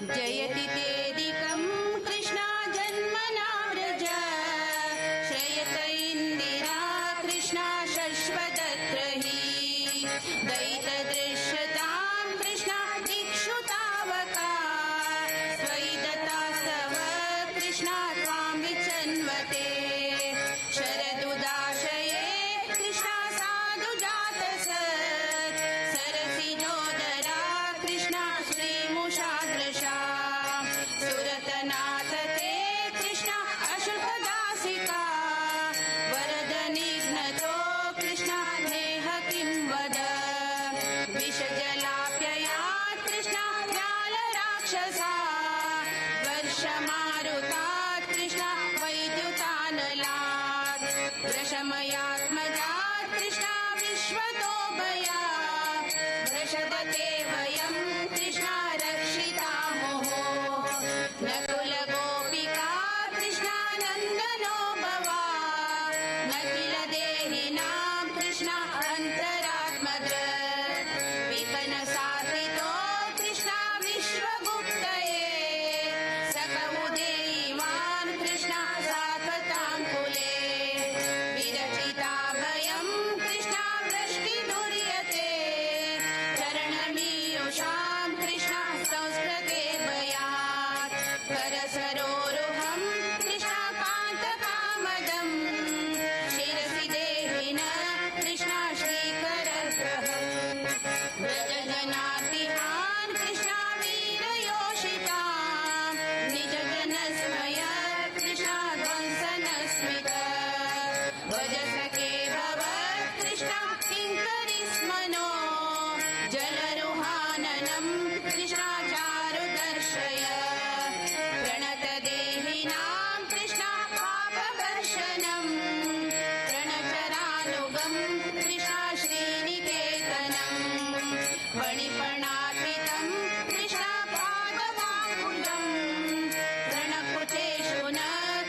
जयति तेदिकं कृष्णा जन्मना व्रज श्रयत इन्दिरा कृष्णा शश्वतत्र हि दैतदृश्यतां कृष्णा दिक्षुतावका स्वैदतास्तव कृष्णा त्वां विचन्वते शरदुदाशये कृष्णा साधुजातसत् सरसिजोदरा कृष्णा श्रीमुषादृशा सुरतनाथ ते कृष्णा अशुभदासिका वरदनिघ्नतो कृष्णा नेह किं वद विषजलाप्ययात् कृष्णा व्यालराक्षसा वर्षमारुतात् कृष्णा वैद्युतानलात् वृषमयात्मजात् कृष्णा विश्वतो भयात् वृषदते वयं कृष्णा रक्षितामोः नकुलगोपिका कृष्णा नन्दनो भवा न किल देहिनां कृष्णा अन्तरात्मदृत् विपनसार्थितो कृष्णा विश्वगुप्तये सकमुदेयिमान् कृष्णा सात्वतां कुले विरचिताभयं कृष्णा वृष्टिदुर्यते चरणमीयुषां कृष्णा संस्कृते भयात् करसरोरुहं कृष्णा कान्तकामदं शिरसि देहिन कृष्णा श्रीकरग्रहम् व्रजजनातिहान् कृष्णा वीरयोषितां निजजनस्मय कृष्णा ध्वंसनस्मित वजसखे भवत् कृष्णा किङ्करिस्मनो जलरुहाननं कृष्णा चारुदर्शय प्रणतदेहिनां कृष्णा पापवर्षनं प्रणचरानुगं कृष्णा श्रीनिकेतनं फणिफणार्पितं कृष्णा पादवाकुलं प्रणकुचेषु न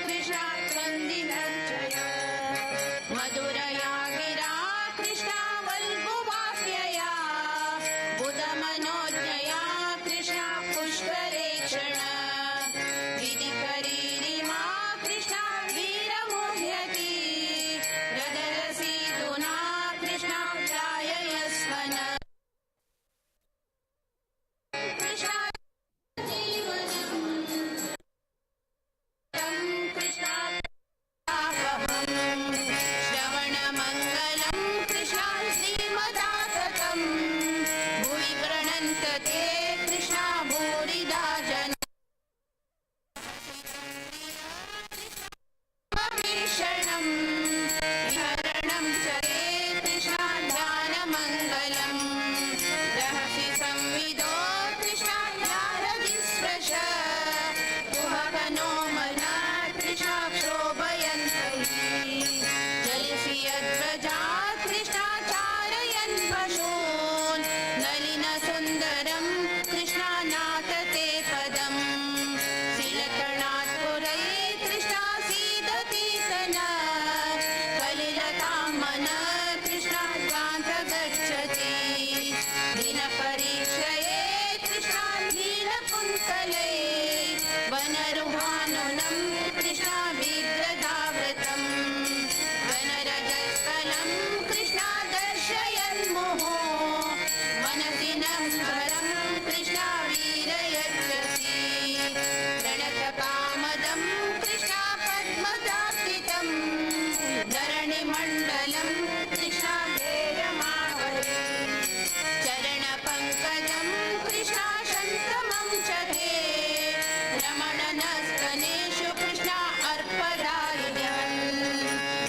कृष्णा चन्दिनर्चय मधुरया गिरा कृष्णा वल्गुवाक्यया बुधमनोज्ञया कृष्णा पुष्करेक्षण विधिकरीरिमा कृष्णा वीरमुह्यति हृदयसीतुना कृष्णा ध्याययस्वन कृष्णा जीवनं कृष्णा श्रवणमङ्गलं कृष्णा श्रीमदाततं भुवि गृह्णन्त ते कृष्णा भूरिदा जन भीषणं विहरणं च ते कृष्णा ध्यानमङ्गलं रहसि संविदो कृष्णा नारदिस्पृश कुहकनो मनः कृष्णा क्षोभयन्ति जलसि यद्व्रजात् कृष्णा चारयन् पशून् नलिनसुन्दरं कृष्णा नाथते पदम् शिलकणात् पुरै कृष्णा सीदति सनः कलिलतां मनः कृष्णा कान्त गच्छति दिनपरीक्षये कृष्णा नीलकुन्तले वनरुहानुनं कृष्णा बिभ्रदावृतं वनरजस्थलं कृष्णा दर्शयन्मुहो मनसि नः स्मरं कृष्णा वीरयच्छसि प्रणतकामदं कृष्णा पद्मजास्थितं धरणिमण्डलं कृष्णा भेदमावहे चरणपङ्कजं कृष्णा शन्तमं च ते रमणनस्तनेषु कृष्णा अर्परायणं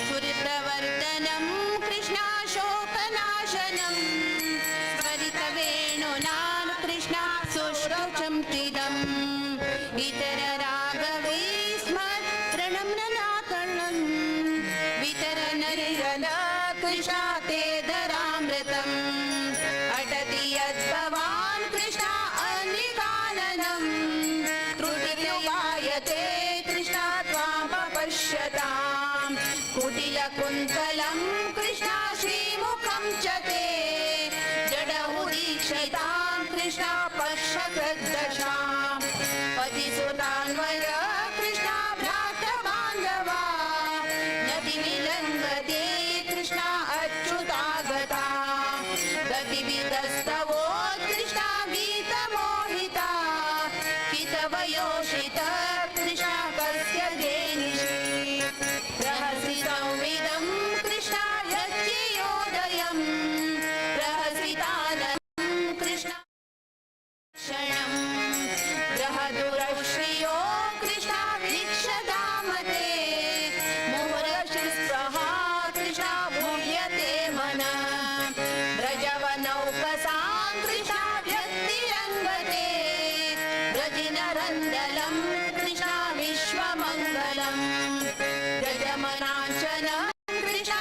सुहृदवर्धनं कृष्णा शोकनाशनं स्वरितवेणुना कृष्णा सुश्रुतं त्रिदम् इतरराघवे स्मरणं ननाकर्णं वितरनरिहन कृष्णा ते धरामृतम् अटति यद्भवान् कृष्णा अनिकाननं त्रुटिर्गायते कृष्णा त्वामपश्यताम् कुटिलकुन्तलं कृष्णा श्रीमुखं च ते जडहुदीक्षितां कृष्णा पश्यकृद्दशाम् योषितः कृष्ण कस्य धेनिषि रहसि संविदं कृष्ण यच्चियोदयम् रहसितानन्दं कृष्ण क्षणं ग्रहदुरौ श्रियो कृष्ण वीक्षदामते मुहुरशिस्पहा कृष्ण भूयते मनः व्रजवनौकसां कृष्ण व्यक्तिरङ्गते व्रजिनरन्दलं कृष्ण विश्वमङ्गलं व्रजमनाञ्चनं कृष्ण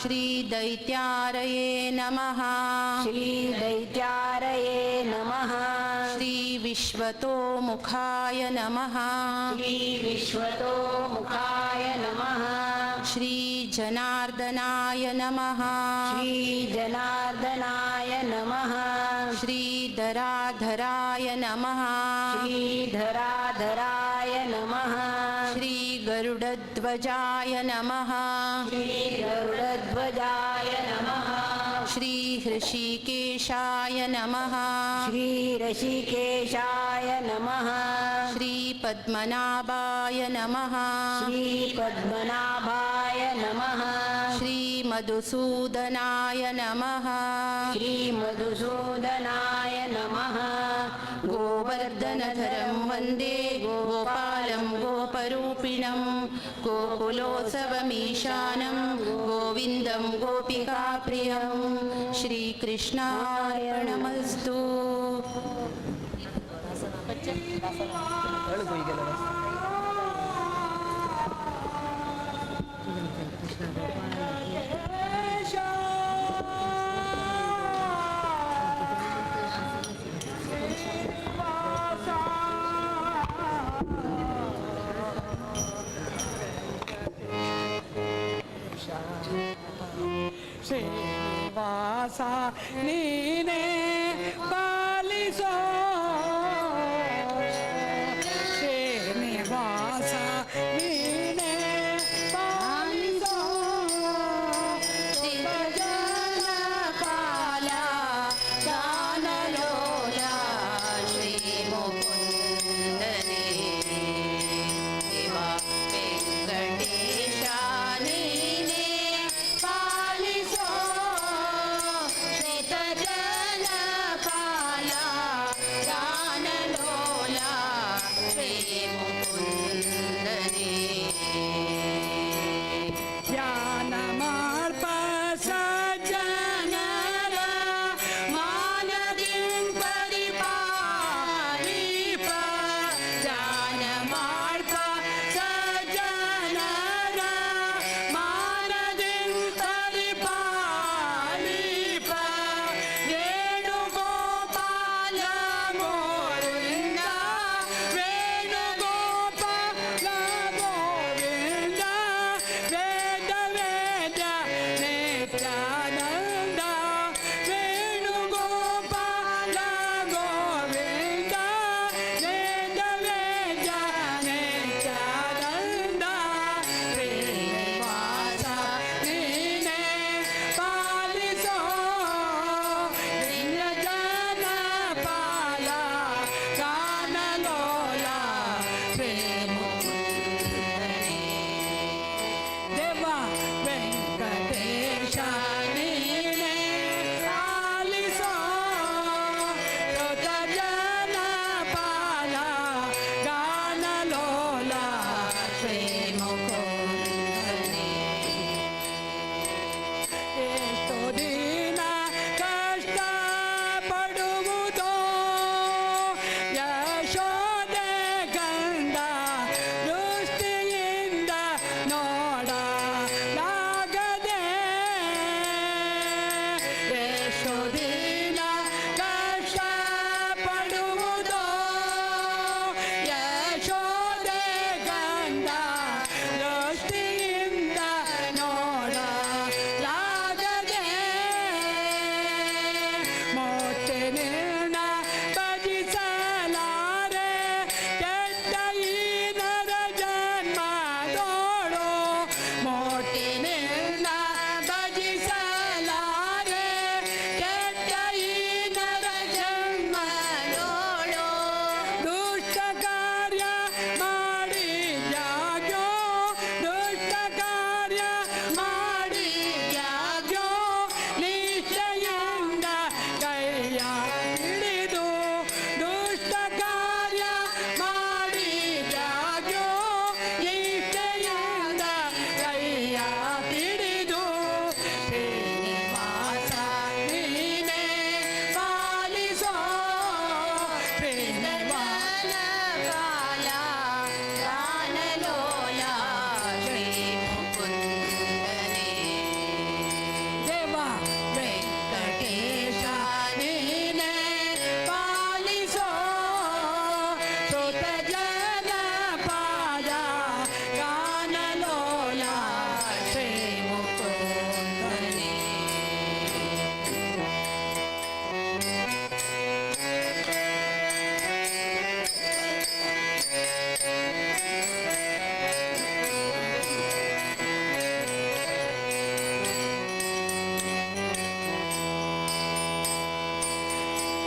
श्रीदैत्यारये नमः। श्रीदैत्यारये नमः। श्रीविश्वतोमुखाय नमः। श्रीविश्वतोमुखाय नमः। श्रीजनार्दनाय नमः। श्रीजनार्दनाय नमः। श्रीधराधराय नमः। श्रीधराधराय नमः। श्रीगरुडध्वजाय नमः। श्रीगरुडध्वजाय नमः। श्रीहृषिकेशाय नमः। श्री ऋषिकेशाय नमः श्री पद्मनाभाय नमः श्री पद्मनाभाय नमः श्री मधुसूदनाय नमः श्री मधुसूदनाय नमः गोवर्धनधरं वन्दे गोपालं गोपरूपिणं गोकुलोत्सवमीशानं गोविन्दं गोपिकाप्रियं श्रीकृष्णार्पणमस्तु। ಶ್ರೀನಿವಾಸ ನೀನೇ ಪಾಲಿಸೋ ಶ್ರೀನಿವಾಸ ನೀನೇ ಪಾಲಿಸೋ ಶ್ರೀಜನಪಾಲ ದಾನಲೋಲ ಶ್ರೀ ಮುಕುಂದನೇ ದೇವ ವೆಂಕಟೇಶ ನೀನೇ ಪಾಲಿಸೋ ಶ್ರೀತಜನಪಾಲ ದಾನಲೋಲ ಶ್ರೀ ಮುಕುಂದನೇ ಧ್ಯಾನ ಮಾಡ್ಪ ಸಜ್ಜನರ ಮಾನದಿಂ ಪರಿಪಾಲಿಪ ಧ್ಯಾನ ಮಾಡ್ಪ ಸಜ್ಜನರ ಮಾನದಿಂ ಪರಿಪಾಲಿಪ ವೇಣುಗೋಪಾಲ ಗೋವಿಂದ ವೇಣುಗೋಪಾಲ ಗೋವಿಂದ ವೇದ ವೇದ ನಿತ್ಯಾನಂದ ವೇಣುಗೋಪಾಲ ಗೋವಿಂದ ವೇದ ವೇದ ನಿತ್ಯಾನಂದ ಶ್ರೀನಿವಾಸ ನೀನೇ ಪಾಲಿಸೋ ಲಿಂಗಜನಪಾಲ ಗಾನಲೋಲ ಶ್ರೀ ದೇವ ವೆಂಕಟೇಶ ನೀನೇ ಪಾಲಿಸೋ ಜನಪಾಲ ಗಾನಲೋಲ ಶ್ರೀ ಮುಕುಂದನೇ ಎಷ್ಟು ದಿನ ಕಷ್ಟ ಪಡುವುದೋ ಯಶೋದೆ ಗಂಧ ದೃಷ್ಟಿಯಿಂದ ನೋಡಲಾಗದೆ ಎಷ್ಟು ದಿನ ಕಷ್ಟ ಪಡುವುದೋ ಯಶೋದೆ ಗಂಧ ದೃಷ್ಟಿಯಿಂದ ನೋಡಲಾಗದೆ ಮೋಟೆನ ಭಜಿಸಲಾರೆ ಕೆಟ್ಟ ಈ ನರ ಜನ್ಮದೋಳು ಮೋಟೆನ ಭಜಿಸಲಾರೆ ಕೆಟ್ಟ ಈ ನರ ಜನ್ಮದೋಳು ದುಷ್ಟ ಕಾರ್ಯ ಮಾಡಿ ಜಾಗ್ಯೋ ದುಷ್ಟ ಕಾರ್ಯ ಮಾಡಿ ಜಾಗ್ಯೋ ನಿಶ್ಚಯಿಂದ ಕೈಯ ಹಿಡಿದು ದುಷ್ಟ ಕಾರ್ಯ ಮಾಡಿ ಜಾಗ್ಯೋ ನಿಶ್ಚಯಿಂದ ಕೈಯ ಹಿಡಿದು ಶ್ರೀನಿವಾಸ ನೀನೇ ಪಾಲಿಸೋ ಶ್ರೀನಿವಾಸ ಕಾಲ ದಾನಲೋಲ ಶ್ರೀ ಮುಕುಂದನೇ ದೇವ ವೆಂಕಟೇಶ ನೀನೇ ಪಾಲಿಸೋ ಶ್ರುತ ಜನಪಾದ ಗಾನಲೋಲ ಶ್ರೀ ಮುಕುಂದನೇ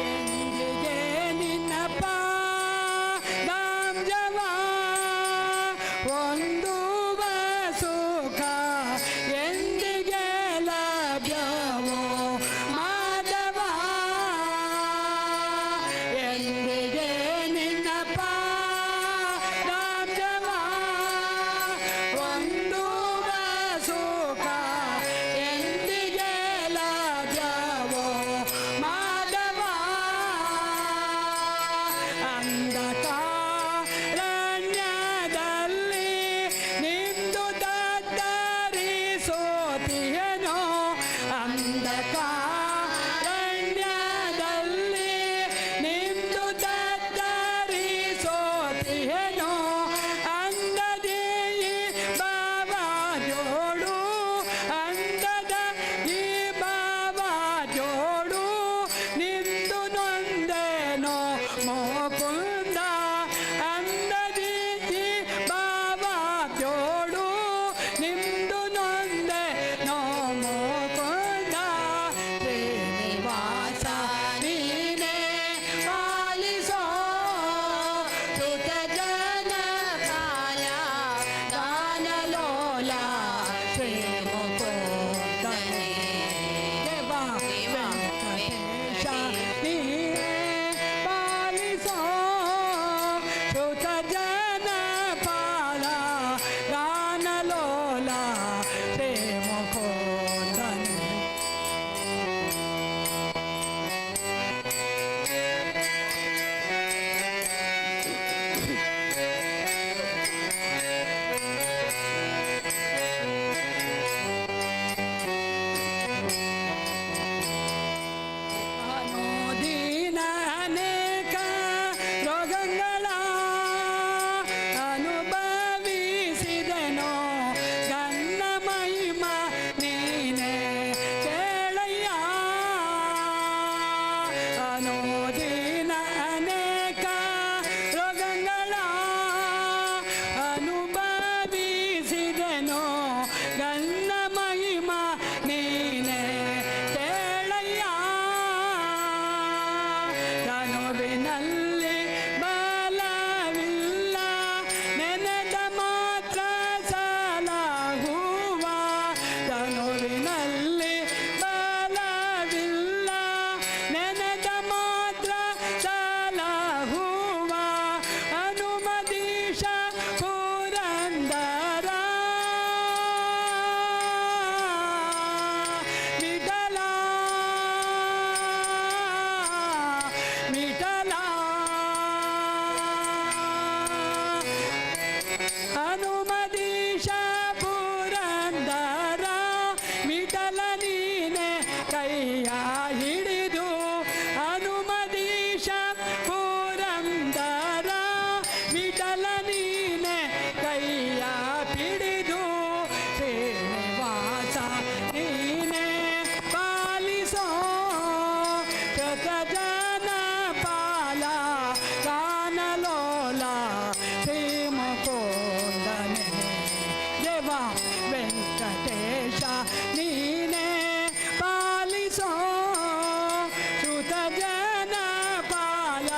ಎಂದಿಗೂ ಮುಕುಂದ ಅಂದದಿ ಬಾವ ಜೋಡು ನಿಮ್ದು ನೊಂದೆ ನೋ ಮುಕುಂದ ಶ್ರೀನಿವಾಸ ನೀನೇ ಪಾಲಿಸೋ ಸುತ ಜನ ಕಾಲ ಗಾನಲೋಲ ಶ್ರೀ ಮುಕುಂದನೇ ದೇವ ವೆಂಕಟೇಶ ನೀನೇ ಪಾಲಿಸೋ ಸುತ ಜನ ಪಾಲ ಗಾನಲೋಲ ಶ್ರೀ ಮುಕುಂದನೇ ಅನುದಿನ ಅನೇಕ ರೋಗಗಳ ಅನುಭವಿಸಿದೆನೋ ಗನ್ನ ಮಹಿಮ ನೀನೆ ಕೇಳಯ್ಯ ಅನುದಿನ ಅನೇಕ ರೋಗಗಳ ಅನುಭವಿಸಿದೆನೋ ಗನ್ನ ಮಹಿಮ ನೀನೆ ಕೇಳಯ್ಯ ತನುವಿನಲ್ಲಿ ಬಲವಿಲ್ಲ ನೆನೆದ ಮಾತ್ರ ಸಲಹುವ ತನುವಿನಲ್ಲಿ ಬಲವಿಲ್ಲ ನೆನೆದ ಮಾತ್ರ ಸಲಹುವ ಹನುಮದೀಶ ಪುರಂದರ ವಿಠಲ ವಿಠಲ ಹನುಮದೀಶ ಪುರಂದರ ವಿಠಲ ನೀನೆ ಕೈಯ ಹಿಡಿದು ಹನುಮದೀಶ ಪುರಂದರ ವಿಠಲ ನೀನೆ ಕೈಯ ಹಿಡಿದು ಶ್ರೀನಿವಾಸ ನೀನೆ ಪಾಲಿಸೋ ಶತ ಜನ ಪಾಲ ಗಾನಲೋಲ ಶ್ರೀ ಮುಕುಂದನೇ ದೇವ ವೆಂಕಟೇಶ ನೀನೆ ಪಾಲಿಸೋ ಸುತ ಜನ ಪಾಲ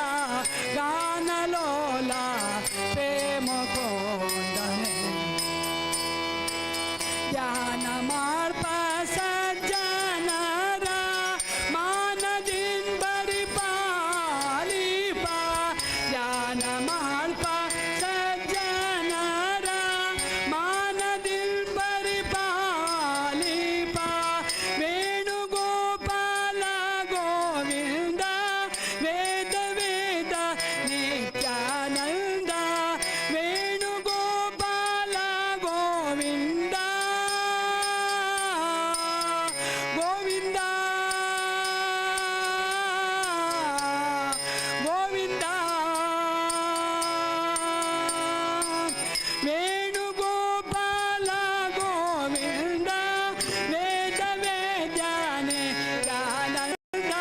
ಗಾನಲೋಲ ಶ್ರೀ ಮುಕುಂದನೇ ಧ್ಯಾನ ಮಾರ್ಪ ಸಜ್ಜನರ ಮಾನದಿನ್ ಬರಿ ಪಾಲಿಪ ಧ್ಯಾನ ಮಾರ್ಪ ಸಜ್ಜನರ ಮಾನದಿನ್ ಬರಿ ಪಾಲಿಪ ವೇಣುಗೋಪಾಲ ಗೋವಿಂದ ವೇದ ವೇದ ನಿತ್ಯಾನಂದ ವೇಣುಗೋಪಾಲ ಗೋವಿಂದ ಗೋವಿಂದ ಗೋವಿಂದ ವೇಣುಗೋಪಾಲ ಗೋವಿಂದ ವೇದ ವೇದ್ಯಾನೆ ಜ್ಞಾನಂದ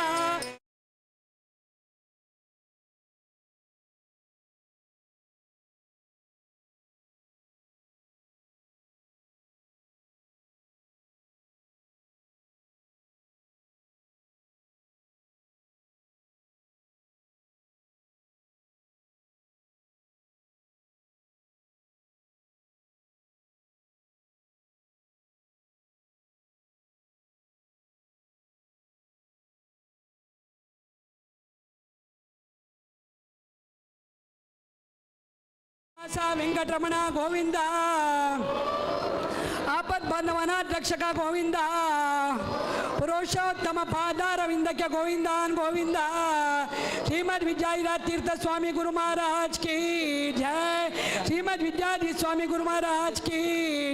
ವೆಂಕಟರಮಣ ಗೋವಿಂದ ಆಪತ್ ಬಾಂಧವನಾಥ ರಕ್ಷಕ ಗೋವಿಂದ ಪುರುಷೋತ್ತಮ ಪಾದಾರವಿಂದಕ್ಕೆ ಗೋವಿಂದಾನ್ ಗೋವಿಂದ ಶ್ರೀಮದ್ ವಿದ್ಯಾಧೀಶ तीर्थ स्वामी गुरु महाराज की जय श्रीमद विद्याधीश स्वामी गुरु महाराज की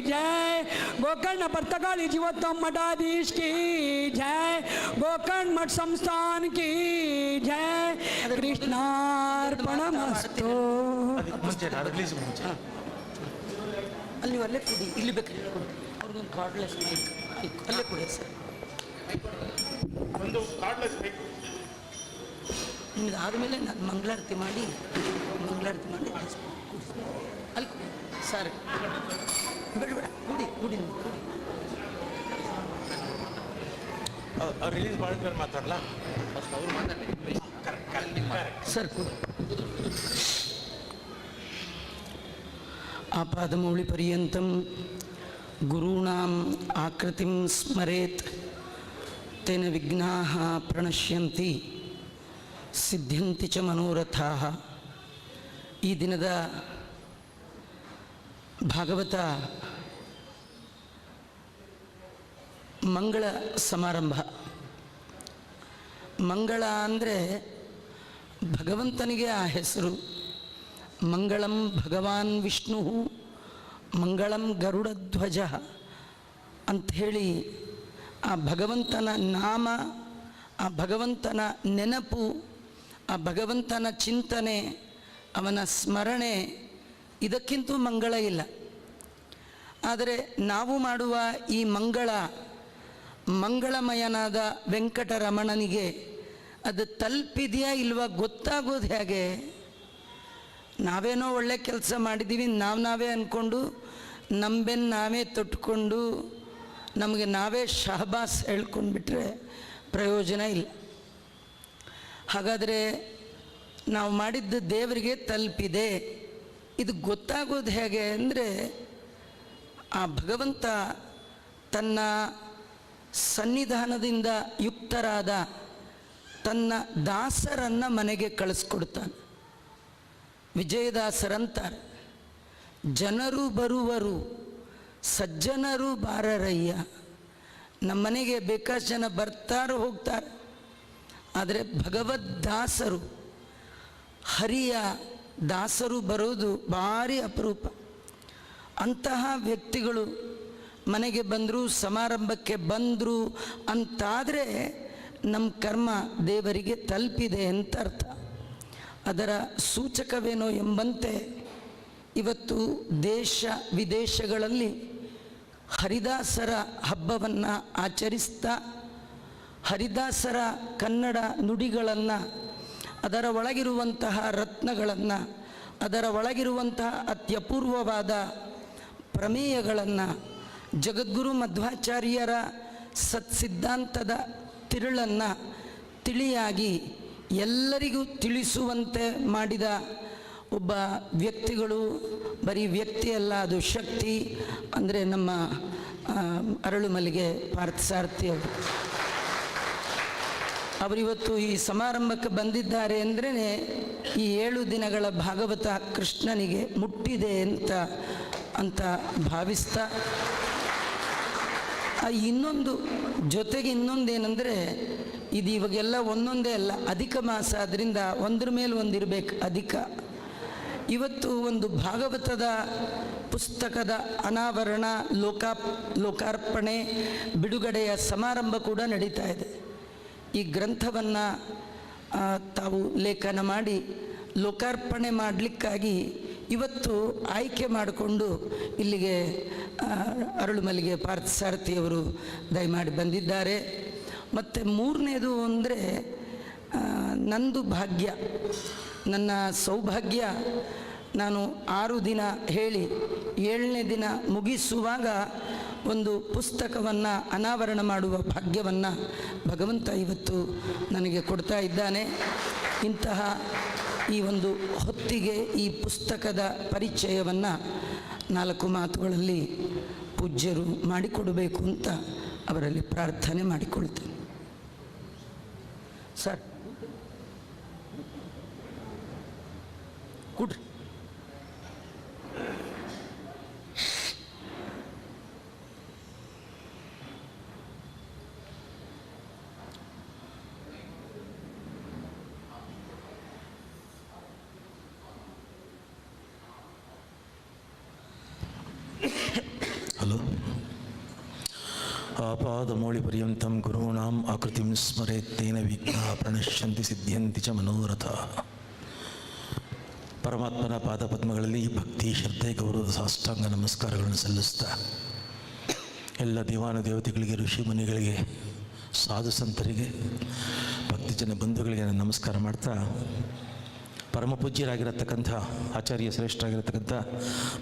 जय गोकर्ण पर्तगाली जीवोत्तम मठाधीश की जय गोकर्ण मठ संस्थान की जय कृष्णार्पणमस्तु ಅಲ್ಲಿ ಅಲ್ಲೇ ಕೊಡಿ ಇಲ್ಲಿ ಬೇಕಾದ್ರೆ ಕೊಡಿ ಅವ್ರಿಗೊಂದು ಕಾರ್ಡ್ಲೆಸ್ ಮೈಕ್ ಅಲ್ಲೇ ಕೊಡಿ ಸರ್ ಒಂದು ಕಾರ್ಡ್ಲೆಸ್ ಬೇಕು ನಿಮ್ದು ಆದಮೇಲೆ ನಾನು ಮಂಗಳಾರತಿ ಮಾಡಿ ಅಲ್ಲಿ ಸರ್ ಬೇಡ ಕುಡಿ ರಿಲೀಸ್ ಮಾಡಿದ್ರೆ ಮಾತಾಡಲ್ಲ ಸರ್ ಕುಡಿ. ಆಪಾದಮೌಳಿ ಪರ್ಯಂತಂ ಗುರುಣಾಂ ಆಕೃತಿಂ ಸ್ಮರೇತ್ ತೇನ ವಿಘ್ನಾಃ ಪ್ರಣಶ್ಯಂತಿ ಸಿದ್ಧ್ಯಂತಿ ಚ ಮನೋರಥಾಃ. ಈ ದಿನದ ಭಾಗವತ ಮಂಗಳ ಸಮಾರಂಭ. ಮಂಗಳ ಅಂದರೆ ಭಗವಂತನಿಗೆ ಆ ಹೆಸರು. ಮಂಗಳಂ ಭಗವಾನ್ ವಿಷ್ಣು ಮಂಗಳಂ ಗರುಡಧ್ವಜ ಅಂಥೇಳಿ ಆ ಭಗವಂತನ ನಾಮ, ಆ ಭಗವಂತನ ನೆನಪು, ಆ ಭಗವಂತನ ಚಿಂತನೆ, ಅವನ ಸ್ಮರಣೆ, ಇದಕ್ಕಿಂತ ಮಂಗಳ ಇಲ್ಲ. ಆದರೆ ನಾವು ಮಾಡುವ ಈ ಮಂಗಳಮಯನಾದ ವೆಂಕಟರಮಣನಿಗೆ ಅದು ತಲುಪಿದೆಯಾ ಇಲ್ವಾ ಗೊತ್ತಾಗೋದು ಹೇಗೆ? ನಾವೇನೋ ಒಳ್ಳೆ ಕೆಲಸ ಮಾಡಿದ್ದೀವಿ ನಾವೇ ಅಂದ್ಕೊಂಡು ನಂಬೆನ್ನು ನಾವೇ ತೊಟ್ಕೊಂಡು ನಮಗೆ ನಾವೇ ಶಹಬಾಸ್ ಹೇಳ್ಕೊಂಡ್ಬಿಟ್ರೆ ಪ್ರಯೋಜನ ಇಲ್ಲ. ಹಾಗಾದರೆ ನಾವು ಮಾಡಿದ್ದು ದೇವರಿಗೆ ತಲುಪಿದೆ, ಇದು ಗೊತ್ತಾಗೋದು ಹೇಗೆ ಅಂದರೆ ಆ ಭಗವಂತ ತನ್ನ ಸನ್ನಿಧಾನದಿಂದ ಯುಕ್ತರಾದ ತನ್ನ ದಾಸರನ್ನು ಮನೆಗೆ ಕಳಿಸ್ಕೊಡ್ತಾನೆ. ವಿಜಯದಾಸರಂತಾರೆ, ಜನರು ಬರುವರು ಸಜ್ಜನರು ಬಾರರಯ್ಯ. ನಮ್ಮನೆಗೆ ಬೇಕಾಷ್ಟು ಜನ ಬರ್ತಾರೆ ಹೋಗ್ತಾರೆ, ಆದರೆ ಭಗವದ್ದಾಸರು ಹರಿಯ ದಾಸರು ಬರೋದು ಭಾರಿ ಅಪರೂಪ. ಅಂತಹ ವ್ಯಕ್ತಿಗಳು ಮನೆಗೆ ಬಂದರು, ಸಮಾರಂಭಕ್ಕೆ ಬಂದರು ಅಂತಾದರೆ ನಮ್ಮ ಕರ್ಮ ದೇವರಿಗೆ ತಲುಪಿದೆ ಅಂತ ಅರ್ಥ. ಅದರ ಸೂಚಕವೇನೋ ಎಂಬಂತೆ ಇವತ್ತು ದೇಶ ವಿದೇಶಗಳಲ್ಲಿ ಹರಿದಾಸರ ಹಬ್ಬವನ್ನು ಆಚರಿಸ್ತಾ ಹರಿದಾಸರ ಕನ್ನಡ ನುಡಿಗಳನ್ನು, ಅದರ ಒಳಗಿರುವಂತಹ ರತ್ನಗಳನ್ನು, ಅದರ ಒಳಗಿರುವಂತಹ ಅತ್ಯಪೂರ್ವವಾದ ಪ್ರಮೇಯಗಳನ್ನು, ಜಗದ್ಗುರು ಮಧ್ವಾಚಾರ್ಯರ ಸತ್ಸಿದ್ಧಾಂತದ ತಿರುಳನ್ನು ತಿಳಿಯಾಗಿ ಎಲ್ಲರಿಗೂ ತಿಳಿಸುವಂತೆ ಮಾಡಿದ ಒಬ್ಬ ವ್ಯಕ್ತಿಗಳು. ಬರೀ ವ್ಯಕ್ತಿ ಅಲ್ಲ, ಅದು ಶಕ್ತಿ. ಅಂದರೆ ನಮ್ಮ ಅರಳುಮಲ್ಲಿಗೆ ಪಾರ್ಥಸಾರಥಿ ಅವರಿವತ್ತು ಈ ಸಮಾರಂಭಕ್ಕೆ ಬಂದಿದ್ದಾರೆ ಅಂದರೆ ಈ 7 ದಿನಗಳ ಭಾಗವತ ಕೃಷ್ಣನಿಗೆ ಮುಟ್ಟಿದೆ ಅಂತ ಭಾವಿಸ್ತಾ, ಜೊತೆಗೆ ಇನ್ನೊಂದೇನೆಂದರೆ ಇದು ಇವಾಗೆಲ್ಲ ಒಂದೊಂದೇ ಅಲ್ಲ, ಅಧಿಕ ಮಾಸ, ಅದರಿಂದ ಒಂದ್ರ ಮೇಲೆ ಒಂದಿರಬೇಕು ಅಧಿಕ. ಇವತ್ತು ಒಂದು ಭಾಗವತದ ಪುಸ್ತಕದ ಅನಾವರಣ, ಲೋಕಾರ್ಪಣೆ, ಬಿಡುಗಡೆಯ ಸಮಾರಂಭ ಕೂಡ ನಡೀತಾ ಇದೆ. ಈ ಗ್ರಂಥವನ್ನು ತಾವು ಲೇಖನ ಮಾಡಿ ಲೋಕಾರ್ಪಣೆ ಮಾಡಲಿಕ್ಕಾಗಿ ಇವತ್ತು ಆಯ್ಕೆ ಮಾಡಿಕೊಂಡು ಇಲ್ಲಿಗೆ ಅರಳುಮಲ್ಲಿಗೆ ಪಾರ್ಥಸಾರಥಿಯವರು ದಯಮಾಡಿ ಬಂದಿದ್ದಾರೆ. ಮತ್ತು 3ನೇದು ಅಂದರೆ ನಂದು ಭಾಗ್ಯ, ನನ್ನ ಸೌಭಾಗ್ಯ. ನಾನು 6 ದಿನ ಹೇಳಿ 7ನೇ ದಿನ ಮುಗಿಸುವಾಗ ಒಂದು ಪುಸ್ತಕವನ್ನು ಅನಾವರಣ ಮಾಡುವ ಭಾಗ್ಯವನ್ನು ಭಗವಂತ ಇವತ್ತು ನನಗೆ ಕೊಡ್ತಾ ಇದ್ದಾನೆ. ಇಂತಹ ಈ ಒಂದು ಹೊತ್ತಿಗೆ ಈ ಪುಸ್ತಕದ ಪರಿಚಯವನ್ನು 4 ಮಾತುಗಳಲ್ಲಿ ಪೂಜ್ಯರು ಮಾಡಿಕೊಡಬೇಕು ಅಂತ ಅವರಲ್ಲಿ ಪ್ರಾರ್ಥನೆ ಮಾಡಿಕೊಳ್ತೇನೆ. ಸರ್ ಕೊಡ್ರಿ. ಹಲೋ. ಆಪಾದಮೌಳಿಪರ್ಯಂತಂ ಗುರುಣಾಂ ಆಕೃತಿಂ ಸ್ಮರೇತ್ ತೇನ ವಿಘ್ನಾಃ ಪ್ರಣಶ್ಯಂತಿ ಸಿದ್ಧ್ಯಂತಿ ಚ ಮನೋರಥಾಃ. ಪರಮಾತ್ಮನ ಪಾದಪದ್ಮಗಳಲ್ಲಿ ಭಕ್ತಿ, ಶ್ರದ್ಧೆ, ಗೌರವದ ಸಾಷ್ಟಾಂಗ ನಮಸ್ಕಾರಗಳನ್ನು ಸಲ್ಲಿಸ್ತಾ ಎಲ್ಲ ದೇವಾನು ದೇವತೆಗಳಿಗೆ, ಋಷಿ ಮುನಿಗಳಿಗೆ, ಸಾಧು ಸಂತರಿಗೆ, ಭಕ್ತಿ ಜನ ಬಂಧುಗಳಿಗೆ ನಾನು ನಮಸ್ಕಾರ ಮಾಡ್ತಾ, ಪರಮ ಪೂಜ್ಯರಾಗಿರತಕ್ಕಂಥ ಆಚಾರ್ಯ ಶ್ರೇಷ್ಠರಾಗಿರತಕ್ಕಂಥ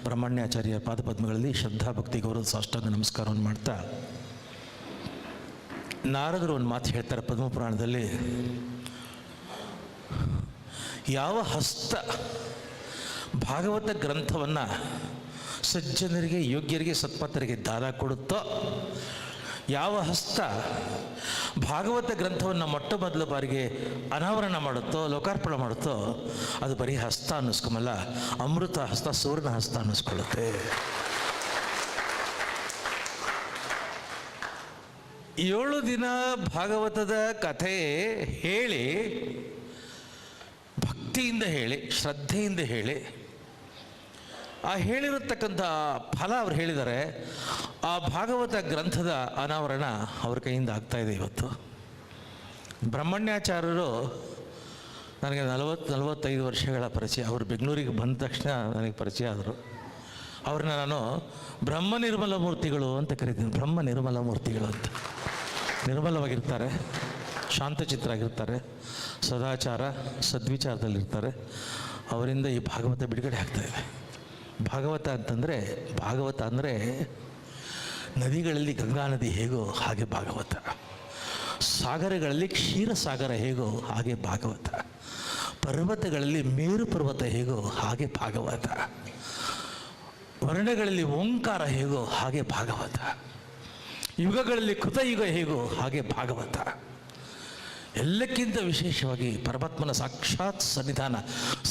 ಬ್ರಹ್ಮಣ್ಯಾಚಾರ್ಯ ಪಾದಪದ್ಮಗಳಲ್ಲಿ ಶ್ರದ್ಧಾಭಕ್ತಿ ಗೌರವ ಸಾಷ್ಟಾಂಗ ನಮಸ್ಕಾರವನ್ನು ಮಾಡ್ತಾ, ನಾರದರು ಒಂದು ಮಾತು ಹೇಳ್ತಾರೆ ಪದ್ಮಪುರಾಣದಲ್ಲಿ, ಯಾವ ಹಸ್ತ ಭಾಗವತ ಗ್ರಂಥವನ್ನು ಸಜ್ಜನರಿಗೆ, ಯೋಗ್ಯರಿಗೆ, ಸತ್ಪಥರಿಗೆ ದಾನ ಕೊಡುತ್ತೋ, ಯಾವ ಹಸ್ತ ಭಾಗವತ ಗ್ರಂಥವನ್ನು ಮೊಟ್ಟ ಮೊದಲ ಬಾರಿಗೆ ಅನಾವರಣ ಮಾಡುತ್ತೋ, ಲೋಕಾರ್ಪಣೆ ಮಾಡುತ್ತೋ, ಅದು ಬರೀ ಹಸ್ತ ಅನ್ನಿಸ್ಕೊಂಬಲ್ಲ, ಅಮೃತ ಹಸ್ತ, ಸುವರ್ಣ ಹಸ್ತ ಅನ್ನಿಸ್ಕೊಳ್ಳುತ್ತೆ. 7 ದಿನ ಭಾಗವತದ ಕಥೆ ಹೇಳಿ, ಭಕ್ತಿಯಿಂದ ಹೇಳಿ, ಶ್ರದ್ಧೆಯಿಂದ ಹೇಳಿ, ಆ ಹೇಳಿರತಕ್ಕಂಥ ಫಲ ಅವ್ರು ಹೇಳಿದ್ದಾರೆ. ಆ ಭಾಗವತ ಗ್ರಂಥದ ಅನಾವರಣ ಅವ್ರ ಕೈಯಿಂದ ಆಗ್ತಾಯಿದೆ ಇವತ್ತು. ಬ್ರಹ್ಮಣ್ಯಾಚಾರ್ಯರು ನನಗೆ 40-45 ವರ್ಷಗಳ ಪರಿಚಯ. ಅವರು ಬೆಂಗಳೂರಿಗೆ ಬಂದ ತಕ್ಷಣ ನನಗೆ ಪರಿಚಯ ಆದರು. ಅವ್ರನ್ನ ನಾನು ಬ್ರಹ್ಮ ನಿರ್ಮಲ ಮೂರ್ತಿಗಳು ಅಂತ ಕರಿತೀನಿ. ಬ್ರಹ್ಮ ನಿರ್ಮಲ ಮೂರ್ತಿಗಳು ಅಂತ. ನಿರ್ಮಲವಾಗಿರ್ತಾರೆ, ಶಾಂತಚಿತ್ತರಾಗಿರ್ತಾರೆ, ಸದಾಚಾರ ಸದ್ವಿಚಾರದಲ್ಲಿರ್ತಾರೆ. ಅವರಿಂದ ಈ ಭಾಗವತ ಬಿಡುಗಡೆ ಆಗ್ತಾಯಿದೆ. ಭಾಗವತ ಅಂದರೆ ನದಿಗಳಲ್ಲಿ ಗಂಗಾ ನದಿ ಹೇಗೋ ಹಾಗೆ ಭಾಗವತ, ಸಾಗರಗಳಲ್ಲಿ ಕ್ಷೀರಸಾಗರ ಹೇಗೋ ಹಾಗೆ ಭಾಗವತ, ಪರ್ವತಗಳಲ್ಲಿ ಮೇರು ಪರ್ವತ ಹೇಗೋ ಹಾಗೆ ಭಾಗವತ, ವರ್ಣಗಳಲ್ಲಿ ಓಂಕಾರ ಹೇಗೋ ಹಾಗೆ ಭಾಗವತ, ಯುಗಗಳಲ್ಲಿ ಕೃತಯುಗ ಹೇಗೋ ಹಾಗೆ ಭಾಗವತ. ಎಲ್ಲಕ್ಕಿಂತ ವಿಶೇಷವಾಗಿ ಪರಮಾತ್ಮನ ಸಾಕ್ಷಾತ್ ಸನ್ನಿಧಾನ,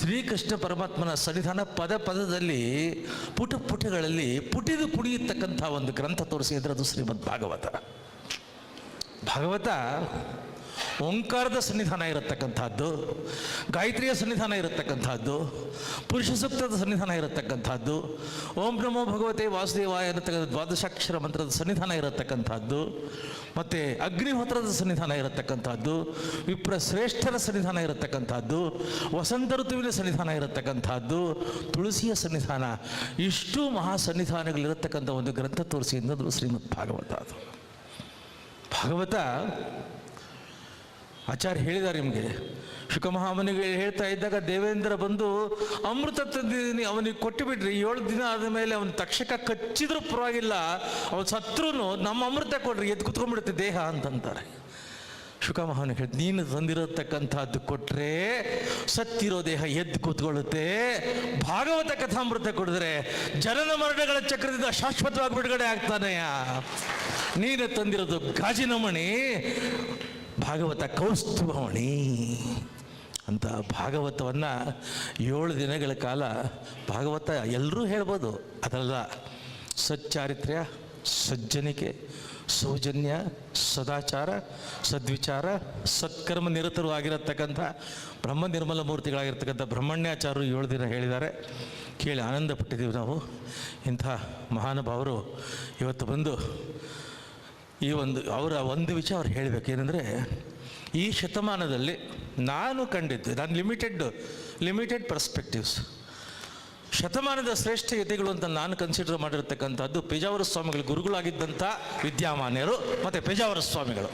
ಶ್ರೀಕೃಷ್ಣ ಪರಮಾತ್ಮನ ಸನ್ನಿಧಾನ ಪದ ಪದದಲ್ಲಿ, ಪುಟಗಳಲ್ಲಿ ಪುಟಿದು ಕುಣಿಯತಕ್ಕಂಥ ಒಂದು ಗ್ರಂಥ ತೋರಿಸಿದ್ರೆ ಅದು ಶ್ರೀಮದ್ ಭಾಗವತ. ಭಾಗವತ ಓಂಕಾರದ ಸನ್ನಿಧಾನ ಇರತಕ್ಕಂಥದ್ದು, ಗಾಯತ್ರಿಯ ಸನ್ನಿಧಾನ ಇರತಕ್ಕಂಥದ್ದು, ಪುರುಷ ಸೂಕ್ತದ ಸನ್ನಿಧಾನ ಇರತಕ್ಕಂಥದ್ದು, ಓಂ ನಮೋ ಭಗವತೆ ವಾಸುದೇವಾಯ ಅನ್ನತಕ್ಕಂಥ ದ್ವಾದಶಾಕ್ಷರ ಮಂತ್ರದ ಸನ್ನಿಧಾನ ಇರತಕ್ಕಂಥದ್ದು, ಮತ್ತು ಅಗ್ನಿಹೋತ್ರದ ಸನ್ನಿಧಾನ ಇರತಕ್ಕಂಥದ್ದು, ವಿಪ್ರ ಶ್ರೇಷ್ಠರ ಸನ್ನಿಧಾನ ಇರತಕ್ಕಂಥದ್ದು, ವಸಂತ ಋತುವಿನ ಸನ್ನಿಧಾನ ಇರತಕ್ಕಂಥದ್ದು, ತುಳಸಿಯ ಸನ್ನಿಧಾನ, ಇಷ್ಟು ಮಹಾ ಸನ್ನಿಧಾನಗಳಿರತಕ್ಕಂಥ ಒಂದು ಗ್ರಂಥ ತೋರಿಸಿ ಅನ್ನೋದು ಶ್ರೀಮದ್ ಭಾಗವತ. ಅದು ಭಾಗವತ ಆಚಾರ್ಯ ಹೇಳಿದ್ದಾರೆ ನಿಮಗೆ. ಶುಕಮಹಾಮನಿಗೆ ಹೇಳ್ತಾ ಇದ್ದಾಗ ದೇವೇಂದ್ರ ಬಂದು ಅಮೃತ ತಂದಿದ್ದೀನಿ ಅವನಿಗೆ ಕೊಟ್ಟು ಬಿಡ್ರಿ, 7 ದಿನ ಆದ ಮೇಲೆ ಅವನು ತಕ್ಷಕ ಕಚ್ಚಿದ್ರೂ ಪರವಾಗಿಲ್ಲ, ಅವನು ಸತ್ರೂ ನಮ್ಮ ಅಮೃತ ಕೊಡ್ರಿ, ಎದ್ದು ಕುತ್ಕೊಂಡ್ಬಿಡುತ್ತೆ ದೇಹ ಅಂತಂತಾರೆ. ಶುಕಮಹಾಮನಿಗೆ ಹೇಳಿ, ನೀನು ತಂದಿರತಕ್ಕಂಥದ್ದು ಕೊಟ್ಟರೆ ಸತ್ತಿರೋ ದೇಹ ಎದ್ದು ಕೂತ್ಕೊಳ್ಳುತ್ತೆ, ಭಾಗವತ ಕಥಾಮೃತ ಕೊಡಿದ್ರೆ ಜನನ ಮರಣಗಳ ಚಕ್ರದಿಂದ ಶಾಶ್ವತವಾಗಿ ಬಿಡುಗಡೆ ಆಗ್ತಾನೆಯ. ನೀನು ತಂದಿರೋದು ಗಾಜಿನ ಮಣಿ, ಭಾಗವತ ಕೌಸ್ತುಭಮಣಿ ಅಂತ. ಭಾಗವತವನ್ನು 7 ದಿನಗಳ ಕಾಲ ಭಾಗವತ ಎಲ್ಲರೂ ಹೇಳ್ಬೋದು, ಅದಲ್ಲ ಸಚ್ಚಾರಿತ್ರ್ಯ, ಸಜ್ಜನಿಕೆ, ಸೌಜನ್ಯ, ಸದಾಚಾರ, ಸದ್ವಿಚಾರ, ಸತ್ಕರ್ಮ ನಿರತರು ಆಗಿರತಕ್ಕಂಥ ಬ್ರಹ್ಮ ನಿರ್ಮಲ ಮೂರ್ತಿಗಳಾಗಿರ್ತಕ್ಕಂಥ ಬ್ರಹ್ಮಣ್ಯಾಚಾರ್ಯರು 7 ದಿನ ಹೇಳಿದ್ದಾರೆ. ಕೇಳಿ ಆನಂದ ಪಟ್ಟಿದ್ದೀವಿ ನಾವು. ಇಂಥ ಮಹಾನುಭಾವರು ಇವತ್ತು ಬಂದು ಅವರ ಒಂದು ವಿಷಯ ಅವ್ರು ಹೇಳಬೇಕು. ಏನಂದರೆ, ಈ ಶತಮಾನದಲ್ಲಿ ನಾನು ಕಂಡಿದ್ದು, ನಾನು ಲಿಮಿಟೆಡ್ ಪರ್ಸ್ಪೆಕ್ಟಿವ್ಸ್, ಶತಮಾನದ ಶ್ರೇಷ್ಠ ಯತಿಗಳು ಅಂತ ನಾನು ಕನ್ಸಿಡರ್ ಮಾಡಿರ್ತಕ್ಕಂಥದ್ದು ಪೇಜಾವರ ಸ್ವಾಮಿಗಳು ಗುರುಗಳಾಗಿದ್ದಂಥ ವಿದ್ಯಾಮಾನ್ಯರು ಮತ್ತು ಪೇಜಾವರ ಸ್ವಾಮಿಗಳು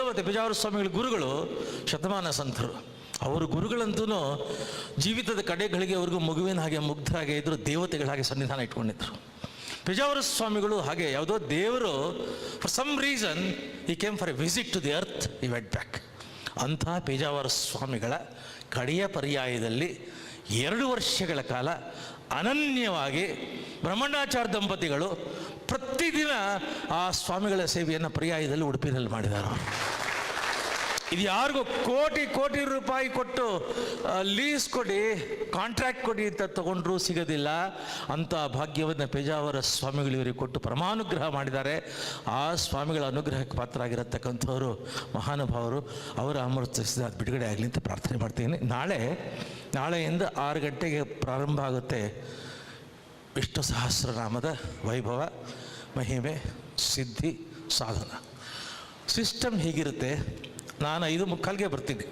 ಮತ್ತು ಪೇಜಾವರ ಸ್ವಾಮಿಗಳ ಗುರುಗಳು ಶತಮಾನ ಸಂತರು. ಅವರು ಗುರುಗಳಂತೂ ಜೀವಿತದ ಕಡೆಗಳಿಗೆ ಅವ್ರಿಗೂ ಮಗುವಿನ ಹಾಗೆ ಮುಗ್ಧರಾಗೆ ಇದ್ದರು, ದೇವತೆಗಳ ಹಾಗೆ ಸನ್ನಿಧಾನ ಇಟ್ಕೊಂಡಿದ್ರು. ಪೇಜಾವರ ಸ್ವಾಮಿಗಳು ಹಾಗೆ ಯಾವುದೋ ದೇವರು ಫಾರ್ ಸಮ್ ರೀಸನ್ ಈ came for a visit to the earth, ಈ ವೆಂಟ್ ಬ್ಯಾಕ್. ಅಂಥ ಪೇಜಾವರ ಸ್ವಾಮಿಗಳ ಕಡೆಯ ಪರ್ಯಾಯದಲ್ಲಿ 2 ವರ್ಷಗಳ ಕಾಲ ಅನನ್ಯವಾಗಿ ಬ್ರಹ್ಮಣ್ಯಾಚಾರ್ಯ ದಂಪತಿಗಳು ಪ್ರತಿದಿನ ಆ ಸ್ವಾಮಿಗಳ ಸೇವೆಯನ್ನು ಪರ್ಯಾಯದಲ್ಲಿ ಉಡುಪಿನಲ್ಲಿ ಮಾಡಿದ್ದಾರೆ. ಇದು ಯಾರಿಗೂ ಕೋಟಿ ರೂಪಾಯಿ ಕೊಟ್ಟು ಲೀಸ್ ಕೊಡಿ, ಕಾಂಟ್ರಾಕ್ಟ್ ಕೊಡಿ ಅಂತ ತಗೊಂಡ್ರೂ ಸಿಗೋದಿಲ್ಲ. ಅಂಥ ಭಾಗ್ಯವನ್ನು ಪೇಜಾವರ ಸ್ವಾಮಿಗಳು ಇವರಿಗೆ ಕೊಟ್ಟು ಪರಮಾನುಗ್ರಹ ಮಾಡಿದ್ದಾರೆ. ಆ ಸ್ವಾಮಿಗಳ ಅನುಗ್ರಹಕ್ಕೆ ಪಾತ್ರರಾಗಿರತಕ್ಕಂಥವರು ಮಹಾನುಭಾವರು. ಅವರ ಅಮೃತ ಬಿಡುಗಡೆ ಆಗಲಿ ಅಂತ ಪ್ರಾರ್ಥನೆ ಮಾಡ್ತೀನಿ. ನಾಳೆಯಿಂದ 6 ಗಂಟೆಗೆ ಪ್ರಾರಂಭ ಆಗುತ್ತೆ ವಿಷ್ಣು ಸಹಸ್ರನಾಮದ ವೈಭವ, ಮಹಿಮೆ, ಸಿದ್ಧಿ, ಸಾಧನ. ಸಿಸ್ಟಮ್ ಹೀಗಿರುತ್ತೆ. ನಾನು 5:45ಗೆ ಬರ್ತೀನಿ,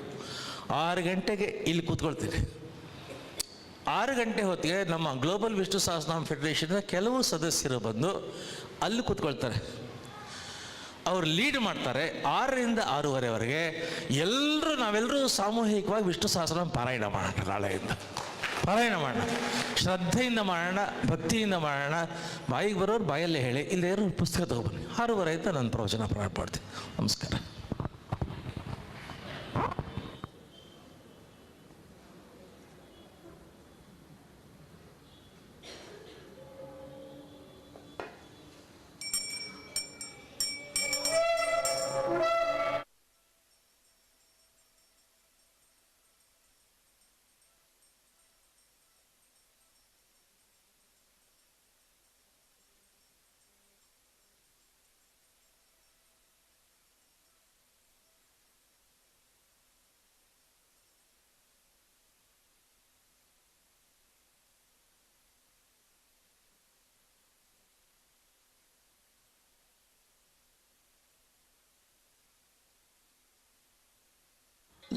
6 ಗಂಟೆಗೆ ಇಲ್ಲಿ ಕೂತ್ಕೊಳ್ತೀನಿ. 6 ಗಂಟೆ ಹೊತ್ತಿಗೆ ನಮ್ಮ ಗ್ಲೋಬಲ್ ವಿಷ್ಣು ಸಹಸ್ರನಾಮ ಫೆಡರೇಷನ್ನ ಕೆಲವು ಸದಸ್ಯರು ಬಂದು ಅಲ್ಲಿ ಕೂತ್ಕೊಳ್ತಾರೆ. ಅವ್ರು ಲೀಡ್ ಮಾಡ್ತಾರೆ 6ರಿಂದ 6:30ವರೆಗೆ. ನಾವೆಲ್ಲರೂ ಸಾಮೂಹಿಕವಾಗಿ ವಿಷ್ಣು ಸಹಸ್ರನಾಮ ಪಾರಾಯಣ ಮಾಡೋಣ. ನಾಳೆಯಿಂದ ಪಾರಾಯಣ ಮಾಡೋಣ, ಶ್ರದ್ಧೆಯಿಂದ ಮಾಡೋಣ, ಭಕ್ತಿಯಿಂದ ಮಾಡೋಣ. ಬಾಯಿಗೆ ಬರೋರು ಬಾಯಲ್ಲೇ ಹೇಳಿ, ಇಲ್ಲೇ ಪುಸ್ತಕ ತಗೊಬನ್ನಿ. 6:30 ನಾನು ಪ್ರವಚನ ಪ್ರಾರಂಭ ಮಾಡ್ತೀನಿ. ನಮಸ್ಕಾರ.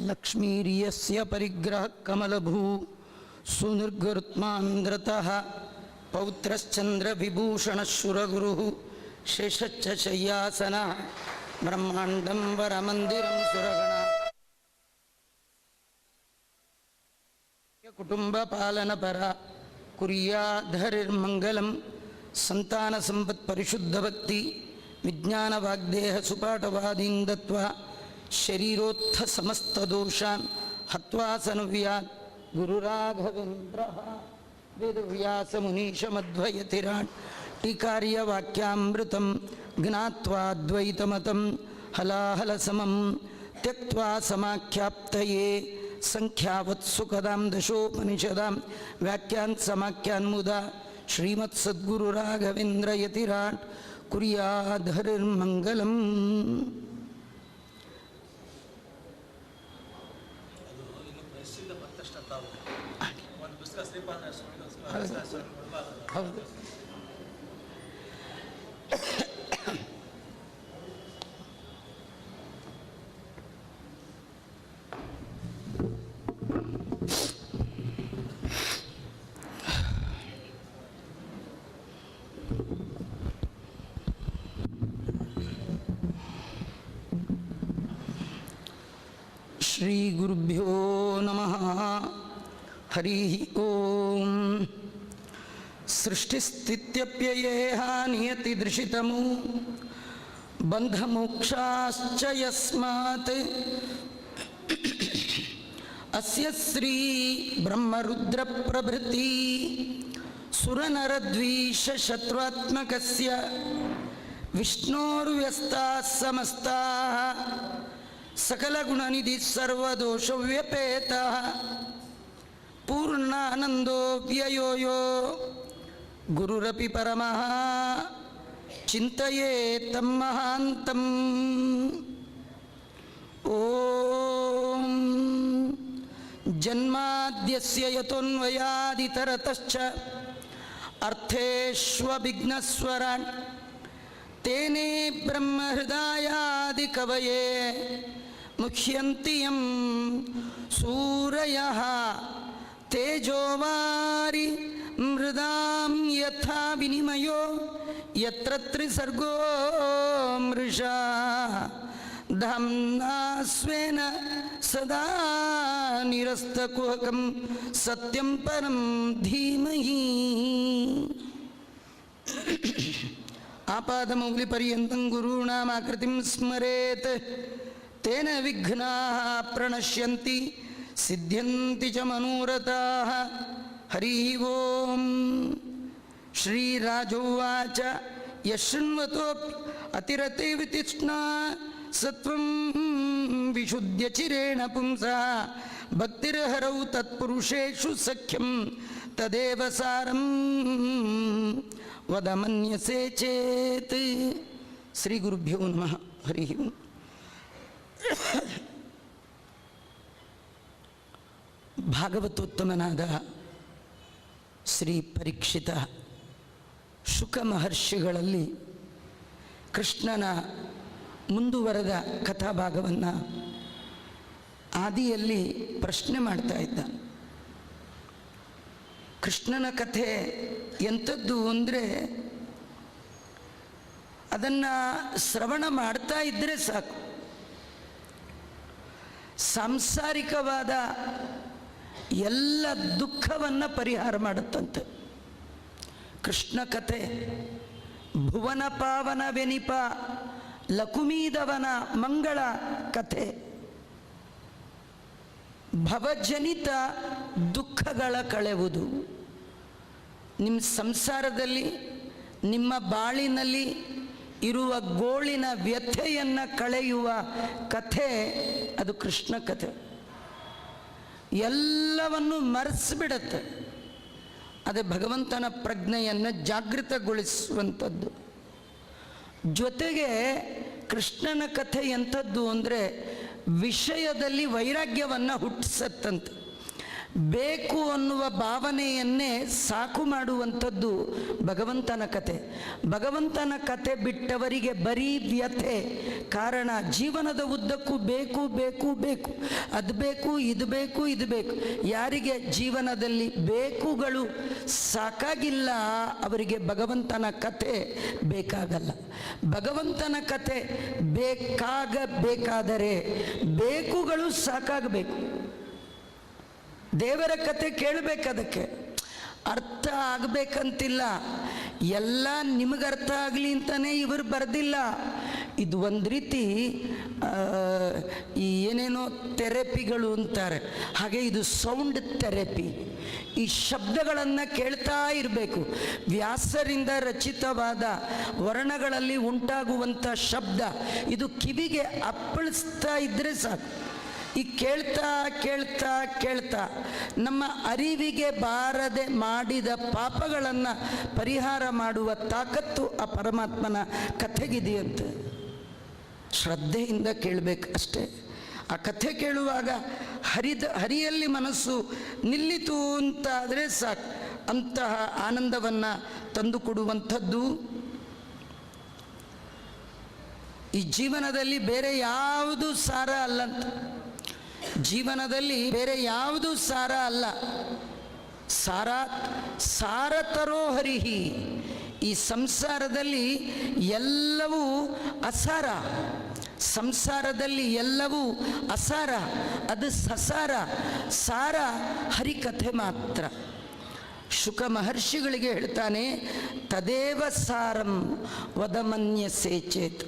ಲಕ್ಷ್ಮೀರ್ಯಸ್ಯ ಪರಿಗ್ರಹ ಕಮಲಭೂ ಸುನಿರ್ಗರುತ್ಮಾಂಧ್ರತಃ ಪೌತ್ರಶ್ಚಂದ್ರ ವಿಭೂಷಣ ಶುರಗುರು ಶೇಷಚ್ಚ ಶಯ್ಯಾಸನ ಬ್ರಹ್ಮಾಂಡಂ ವರಮಂದಿರಂ ಸುರಗಣ ಕುಟುಂಬ ಪಾಲನ ಪರ ಕುರ್ಯಾಧರಿರ್ಮಂಗಲಂ ಸಂತಾನ ಸಂಪತ್ ಪರಿಶುದ್ಧ ಭಕ್ತಿ ವಿಜ್ಞಾನ ವಾಗ್ದೇಹ ಸುಪಾಠವಾದೀಂದತ್ವ ಶರೀರೋತ್ಥ ಸಮಸ್ತ ದೋಷಾನ್ ಹತ್ವಾ ಸನುವ್ಯಾತ್ ಗುರುರಾಘವೇಂದ್ರ ವೇದವ್ಯಾಸ ಮುನೀಶ ಮಧ್ವಯತಿರಾಟ್ ಟೀಕಾರ್ಯ ವಾಕ್ಯಾಮೃತಂ ಜ್ಞಾತ್ವಾದ್ವೈತಮತಂ ಹಲಾಹಲಸಮಂ ತ್ಯಕ್ತ್ವಾ ಸಮಾಖ್ಯಾಪ್ತಯೇ ಸಂಖ್ಯಾವತ್ ಸುಖದಾಂ ದಶೋಪನಿಷದಾಂ ವ್ಯಾಖ್ಯಾನ್ ಸಮಾಖ್ಯಾನ್ ಮುದಾ ಶ್ರೀಮತ್ ಸದ್ಗುರು ರಾಘವೇಂದ್ರ ಯತಿರಾಟ್ ಕುರ್ಯಾಧರಿರ್ಮಂಗಲಂ. ಹೌದು. ಶ್ರೀ ಗುರುಭ್ಯೋ ನಮಃ. ಹರಿ ಓಂ. ಸೃಷ್ಟಿಸ್ಥಿತ್ಯಪ್ಯಯೇಹ ನಿಯತಿದೃಶಿತಮು ಬಂಧಮೋಕ್ಷಾಶ್ಚ ಯಸ್ಮಾತ್ ಅಸ್ಯ ಶ್ರೀ ಬ್ರಹ್ಮರುದ್ರ ಪ್ರಭೃತಿ ಸುರನರದ್ವೀಷ ಶತ್ರುತ್ಮಕಸ್ಯ ವಿಷ್ಣೋರ್ವ್ಯಸ್ತಾಃ ಸಮಸ್ತಾಃ ಸಕಲಗುಣನಿಧಿ ಸರ್ವದೋಷವ್ಯಪೇತಃ ಪೂರ್ಣಾನಂದೋ ವ್ಯಯೋ ಯೋ ಗುರುರಪಿ ಪರಮಃ ಚಿಂತಯೇತಂ ಮಹಾಂತಂ. ಓಂ ಜನ್ಮಾದ್ಯಸ್ಯ ಯತೋನ್ವಯಾದಿತರತಶ್ಚ ಅರ್ಥೇಷ್ವಭಿಘ್ನಸ್ವರಾನ್ ತೇನೇ ಬ್ರಹ್ಮಹೃದಯಾದಿ ಕವಯೇ ಮುಖ್ಯಂತಿ ಯಂ ಸೂರಯಃ ತೇಜೋವಾರಿ ಮೃದಾಂ ಯಥಾ ವಿನಿಮಯೋ ಯತ್ರ ತ್ರಿಸರ್ಗೋ ಮೃಷಾ ಧಾಮ್ನಾ ಸ್ವೇನ ಸದಾ ನಿರಸ್ತಕುಹಕಂ ಸತ್ಯಂ ಪರಂ ಧೀಮಹಿ. ಆಪಾದಮೌಲಿಪರ್ಯಂತಂ ಗುರುಣಾಮಾಕೃತಿಂ ಸ್ಮರೇತ್ ತೇನ ವಿಘ್ನಾಃ ಪ್ರಣಶ್ಯಂತಿ ಸಿದ್ಧ್ಯಂತಿ ಚ ಮನೋರಥಾಃ. ಹರಿ ಓಂ. ಶ್ರೀರಾಜೋವಾಚ ಯಶೃಣ್ವತೋಪಿ ಅತಿರತೆ ವಿತಿಷ್ಣಾ ಸತ್ವಂ ವಿಶುದ್ಧ್ಯ ಚಿರೇಣ ಪುಂಸಃ ಭಕ್ತಿರ್ಹರೌ ತತ್ಪುರುಷೇಷು ಸಖ್ಯಂ ತದೇವ ಸಾರಂ ವದ ಮನ್ಯಸೆ ಚೇತ್. ಶ್ರೀ ಗುರುಭ್ಯೋ ನಮಃ. ಹರಿ ಓಂ. ಭಾಗವತೋತ್ತಮನಾದ ಶ್ರೀ ಪರೀಕ್ಷಿತ ಶುಕ ಮಹರ್ಷಿಗಳಲ್ಲಿ ಕೃಷ್ಣನ ಮುಂದುವರೆದ ಕಥಾಭಾಗವನ್ನು ಆದಿಯಲ್ಲಿ ಪ್ರಶ್ನೆ ಮಾಡ್ತಾ ಇದ್ದ. ಕೃಷ್ಣನ ಕಥೆ ಎಂಥದ್ದು ಅಂದರೆ ಅದನ್ನು ಶ್ರವಣ ಮಾಡ್ತಾ ಇದ್ದರೆ ಸಾಕು. ಸಾಂಸಾರಿಕವಾದ ಎಲ್ಲ ದುಃಖವನ್ನು ಪರಿಹಾರ ಮಾಡುತ್ತಂತೆ ಕೃಷ್ಣ ಕಥೆ. ಭುವನ ಪಾವನ ವೆನಿಪ ಲಕುಮೀದವನ ಮಂಗಳ ಕಥೆ. ಭವಜನಿತ ದುಃಖಗಳ ಕಳೆವುದು. ನಿಮ್ಮ ಸಂಸಾರದಲ್ಲಿ, ನಿಮ್ಮ ಬಾಳಿನಲ್ಲಿ ಇರುವ ಗೋಳಿನ ವ್ಯಥೆಯನ್ನು ಕಳೆಯುವ ಕಥೆ ಅದು ಕೃಷ್ಣ ಕಥೆ. ಎಲ್ಲವನ್ನು ಮರೆಸಿಬಿಡತ್ತೆ. ಅದೇ ಭಗವಂತನ ಪ್ರಜ್ಞೆಯನ್ನು ಜಾಗೃತಗೊಳಿಸುವಂಥದ್ದು. ಜೊತೆಗೆ ಕೃಷ್ಣನ ಕಥೆ ಎಂಥದ್ದು ಅಂದರೆ ವಿಷಯದಲ್ಲಿ ವೈರಾಗ್ಯವನ್ನು ಹುಟ್ಟಿಸತ್ತಂತೆ. ಬೇಕು ಅನ್ನುವ ಭಾವನೆಯನ್ನೇ ಸಾಕು ಮಾಡುವಂಥದ್ದು ಭಗವಂತನ ಕಥೆ. ಭಗವಂತನ ಕಥೆ ಬಿಟ್ಟವರಿಗೆ ಬರೀ ವ್ಯಥೆ. ಕಾರಣ, ಜೀವನದ ಉದ್ದಕ್ಕೂ ಬೇಕು ಬೇಕು ಬೇಕು, ಅದು ಬೇಕು ಇದು ಬೇಕು ಇದು ಬೇಕು. ಯಾರಿಗೆ ಜೀವನದಲ್ಲಿ ಬೇಕುಗಳು ಸಾಕಾಗಿಲ್ಲ ಅವರಿಗೆ ಭಗವಂತನ ಕಥೆ ಬೇಕಾಗಲ್ಲ. ಭಗವಂತನ ಕಥೆ ಬೇಕಾಗಬೇಕಾದರೆ ಬೇಕುಗಳು ಸಾಕಾಗಬೇಕು. ದೇವರ ಕಥೆ ಕೇಳಬೇಕದಕ್ಕೆ ಅರ್ಥ ಆಗಬೇಕಂತಿಲ್ಲ. ಎಲ್ಲ ನಿಮಗರ್ಥ ಆಗಲಿ ಅಂತಲೇ ಇವರು ಬರೆದಿಲ್ಲ. ಇದು ಒಂದು ರೀತಿ ಈ ಏನೇನೋ ಥೆರಪಿಗಳು ಅಂತಾರೆ, ಹಾಗೆ ಇದು ಸೌಂಡ್ ಥೆರಪಿ. ಈ ಶಬ್ದಗಳನ್ನು ಕೇಳ್ತಾ ಇರಬೇಕು. ವ್ಯಾಸರಿಂದ ರಚಿತವಾದ ವರ್ಣಗಳಲ್ಲಿ ಉಂಟಾಗುವಂಥ ಶಬ್ದ ಇದು ಕಿವಿಗೆ ಅಪ್ಪಳಿಸ್ತಾ ಇದ್ದರೆ ಸಾಕು. ಈ ಕೇಳ್ತಾ ಕೇಳ್ತಾ ಕೇಳ್ತಾ ನಮ್ಮ ಅರಿವಿಗೆ ಬಾರದೆ ಮಾಡಿದ ಪಾಪಗಳನ್ನು ಪರಿಹಾರ ಮಾಡುವ ತಾಕತ್ತು ಆ ಪರಮಾತ್ಮನ ಕಥೆಗಿದೆಯಂತೆ. ಶ್ರದ್ಧೆಯಿಂದ ಕೇಳಬೇಕು ಅಷ್ಟೇ. ಆ ಕಥೆ ಕೇಳುವಾಗ ಹರಿಯಲ್ಲಿ ಮನಸ್ಸು ನಿಲ್ಲಿತು ಅಂತ ಆದರೆ ಸಾಕು. ಅಂತಹ ಆನಂದವನ್ನು ತಂದುಕೊಡುವಂಥದ್ದು ಈ ಜೀವನದಲ್ಲಿ ಬೇರೆ ಯಾವುದು ಸಾರ ಅಲ್ಲಂತ. ಜೀವನದಲ್ಲಿ ಬೇರೆ ಯಾವುದು ಸಾರ ಅಲ್ಲ. ಸಾರ ತರೋ ಹರಿಹಿ. ಈ ಸಂಸಾರದಲ್ಲಿ ಎಲ್ಲವೂ ಅಸಾರ. ಸಂಸಾರದಲ್ಲಿ ಎಲ್ಲವೂ ಅಸಾರ, ಅದು ಸಸಾರ. ಸಾರ ಹರಿಕಥೆ ಮಾತ್ರ. ಶುಕ ಮಹರ್ಷಿಗಳಿಗೆ ಹೇಳ್ತಾನೆ, ತದೇವ ಸಾರಂ ವದಮನ್ಯಸೇ ಚೇತ್.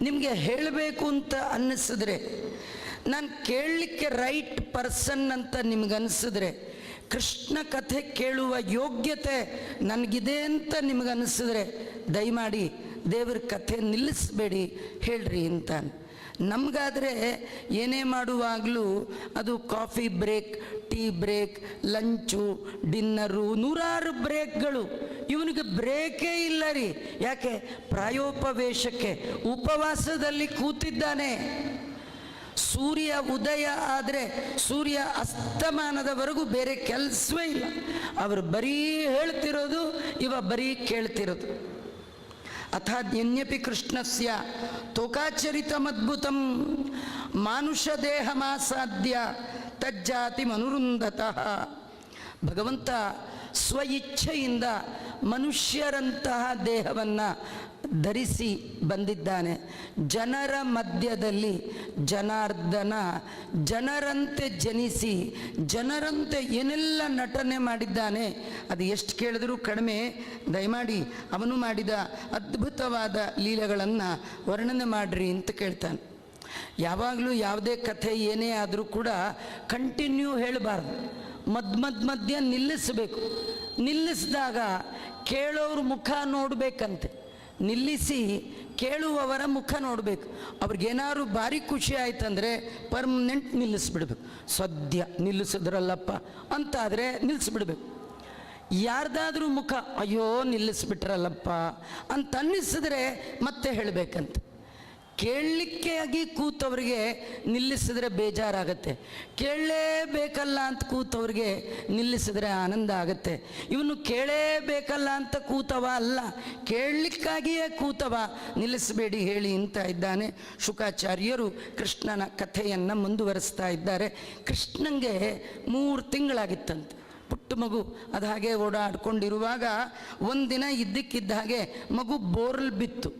ನಿಮಗೆ ಹೇಳಬೇಕು ಅಂತ ಅನ್ನಿಸಿದ್ರೆ, ನಾನು ಕೇಳಲಿಕ್ಕೆ ರೈಟ್ ಪರ್ಸನ್ ಅಂತ ನಿಮಗನ್ಸಿದ್ರೆ, ಕೃಷ್ಣ ಕಥೆ ಕೇಳುವ ಯೋಗ್ಯತೆ ನನಗಿದೆ ಅಂತ ನಿಮಗನ್ಸಿದ್ರೆ, ದಯಮಾಡಿ ದೇವರ ಕಥೆ ನಿಲ್ಲಿಸಬೇಡಿ, ಹೇಳ್ರಿ ಅಂತಾನೆ. ನಮಗಾದರೆ ಏನೇ ಮಾಡುವಾಗಲೂ ಅದು coffee break, tea break, lunch, dinner, ನೂರಾರು ಬ್ರೇಕ್ಗಳು. ಇವನಿಗೆ ಬ್ರೇಕೇ ಇಲ್ಲ ರೀ. ಯಾಕೆ? ಪ್ರಾಯೋಪವೇಶಕ್ಕೆ ಉಪವಾಸದಲ್ಲಿ ಕೂತಿದ್ದಾನೆ. ಸೂರ್ಯ ಉದಯ ಆದರೆ ಸೂರ್ಯ ಅಸ್ತಮಾನದವರೆಗೂ ಬೇರೆ ಕೆಲಸವೇ ಇಲ್ಲ. ಅವರು ಬರೀ ಹೇಳ್ತಿರೋದು, ಇವ ಬರೀ ಕೇಳ್ತಿರೋದು. ಅಥಾದ್ಯನ್ಯಪಿ ಕೃಷ್ಣಸ್ಯ ತೋಕಾಚರಿತಮದ್ಭುತಂ ಮಾನುಷ ದೇಹಮಾಸಾದ್ಯ ತಜ್ಜಾತಿ ಮನುರುಂಧತಃ. ಭಗವಂತ ಸ್ವಇಚ್ಛೆಯಿಂದ ಮನುಷ್ಯರಂತಹ ದೇಹವನ್ನು ಧರಿಸಿ ಬಂದಿದ್ದಾನೆ. ಜನರ ಮಧ್ಯದಲ್ಲಿ ಜನಾರ್ದನ ಜನರಂತೆ ಜನಿಸಿ ಜನರಂತೆ ಏನೆಲ್ಲ ನಟನೆ ಮಾಡಿದ್ದಾನೆ, ಅದು ಎಷ್ಟು ಕೇಳಿದ್ರೂ ಕಡಿಮೆ. ದಯಮಾಡಿ ಅವನು ಮಾಡಿದ ಅದ್ಭುತವಾದ ಲೀಲೆಗಳನ್ನು ವರ್ಣನೆ ಮಾಡಿರಿ ಅಂತ ಕೇಳ್ತಾನೆ. ಯಾವಾಗಲೂ ಯಾವುದೇ ಕಥೆ ಏನೇ ಆದರೂ ಕೂಡ ಕಂಟಿನ್ಯೂ ಹೇಳಬಾರ್ದು. ಮಧ್ಯ ನಿಲ್ಲಿಸಬೇಕು. ನಿಲ್ಲಿಸಿದಾಗ ಕೇಳೋರ ಮುಖ ನೋಡಬೇಕಂತೆ. ನಿಲ್ಲಿಸಿ ಕೇಳುವವರ ಮುಖ ನೋಡಬೇಕು. ಅವ್ರಿಗೇನಾದ್ರು ಭಾರಿ ಖುಷಿ ಆಯ್ತಂದರೆ ಪರ್ಮನೆಂಟ್ ನಿಲ್ಲಿಸ್ಬಿಡ್ಬೇಕು. ಸದ್ಯ ನಿಲ್ಲಿಸಿದ್ರಲ್ಲಪ್ಪ ಅಂತಾದರೆ ನಿಲ್ಲಿಸ್ಬಿಡ್ಬೇಕು. ಯಾರ್ದಾದ್ರೂ ಮುಖ ಅಯ್ಯೋ ನಿಲ್ಲಿಸ್ಬಿಟ್ರಲ್ಲಪ್ಪ ಅಂತ ಅನ್ನಿಸಿದ್ರೆ ಮತ್ತೆ ಹೇಳಬೇಕಂತ. ಕೇಳಲಿಕ್ಕೆ ಆಗಿ ಕೂತವ್ರಿಗೆ ನಿಲ್ಲಿಸಿದ್ರೆ ಬೇಜಾರಾಗತ್ತೆ. ಕೇಳಲೇಬೇಕಲ್ಲ ಅಂತ ಕೂತವ್ರಿಗೆ ನಿಲ್ಲಿಸಿದ್ರೆ ಆನಂದ ಆಗತ್ತೆ. ಇವನು ಕೇಳಲೇಬೇಕಲ್ಲ ಅಂತ ಕೂತವ ಅಲ್ಲ, ಕೇಳಲಿಕ್ಕಾಗಿಯೇ ಕೂತವ, ನಿಲ್ಲಿಸಬೇಡಿ ಹೇಳಿ ಅಂತ ಇದ್ದಾನೆ. ಶುಕಾಚಾರ್ಯರು ಕೃಷ್ಣನ ಕಥೆಯನ್ನು ಮುಂದುವರಿಸ್ತಾ ಇದ್ದಾರೆ. ಕೃಷ್ಣಂಗೆ 3 ತಿಂಗಳಾಗಿತ್ತಂತೆ. ಪುಟ್ಟ ಮಗು ಅದು ಹಾಗೆ ಓಡಾಡ್ಕೊಂಡಿರುವಾಗ ಒಂದಿನ ಇದ್ದಕ್ಕಿದ್ದ ಹಾಗೆ ಮಗು ಬೋರ್ಲ್ ಬಿತ್ತು.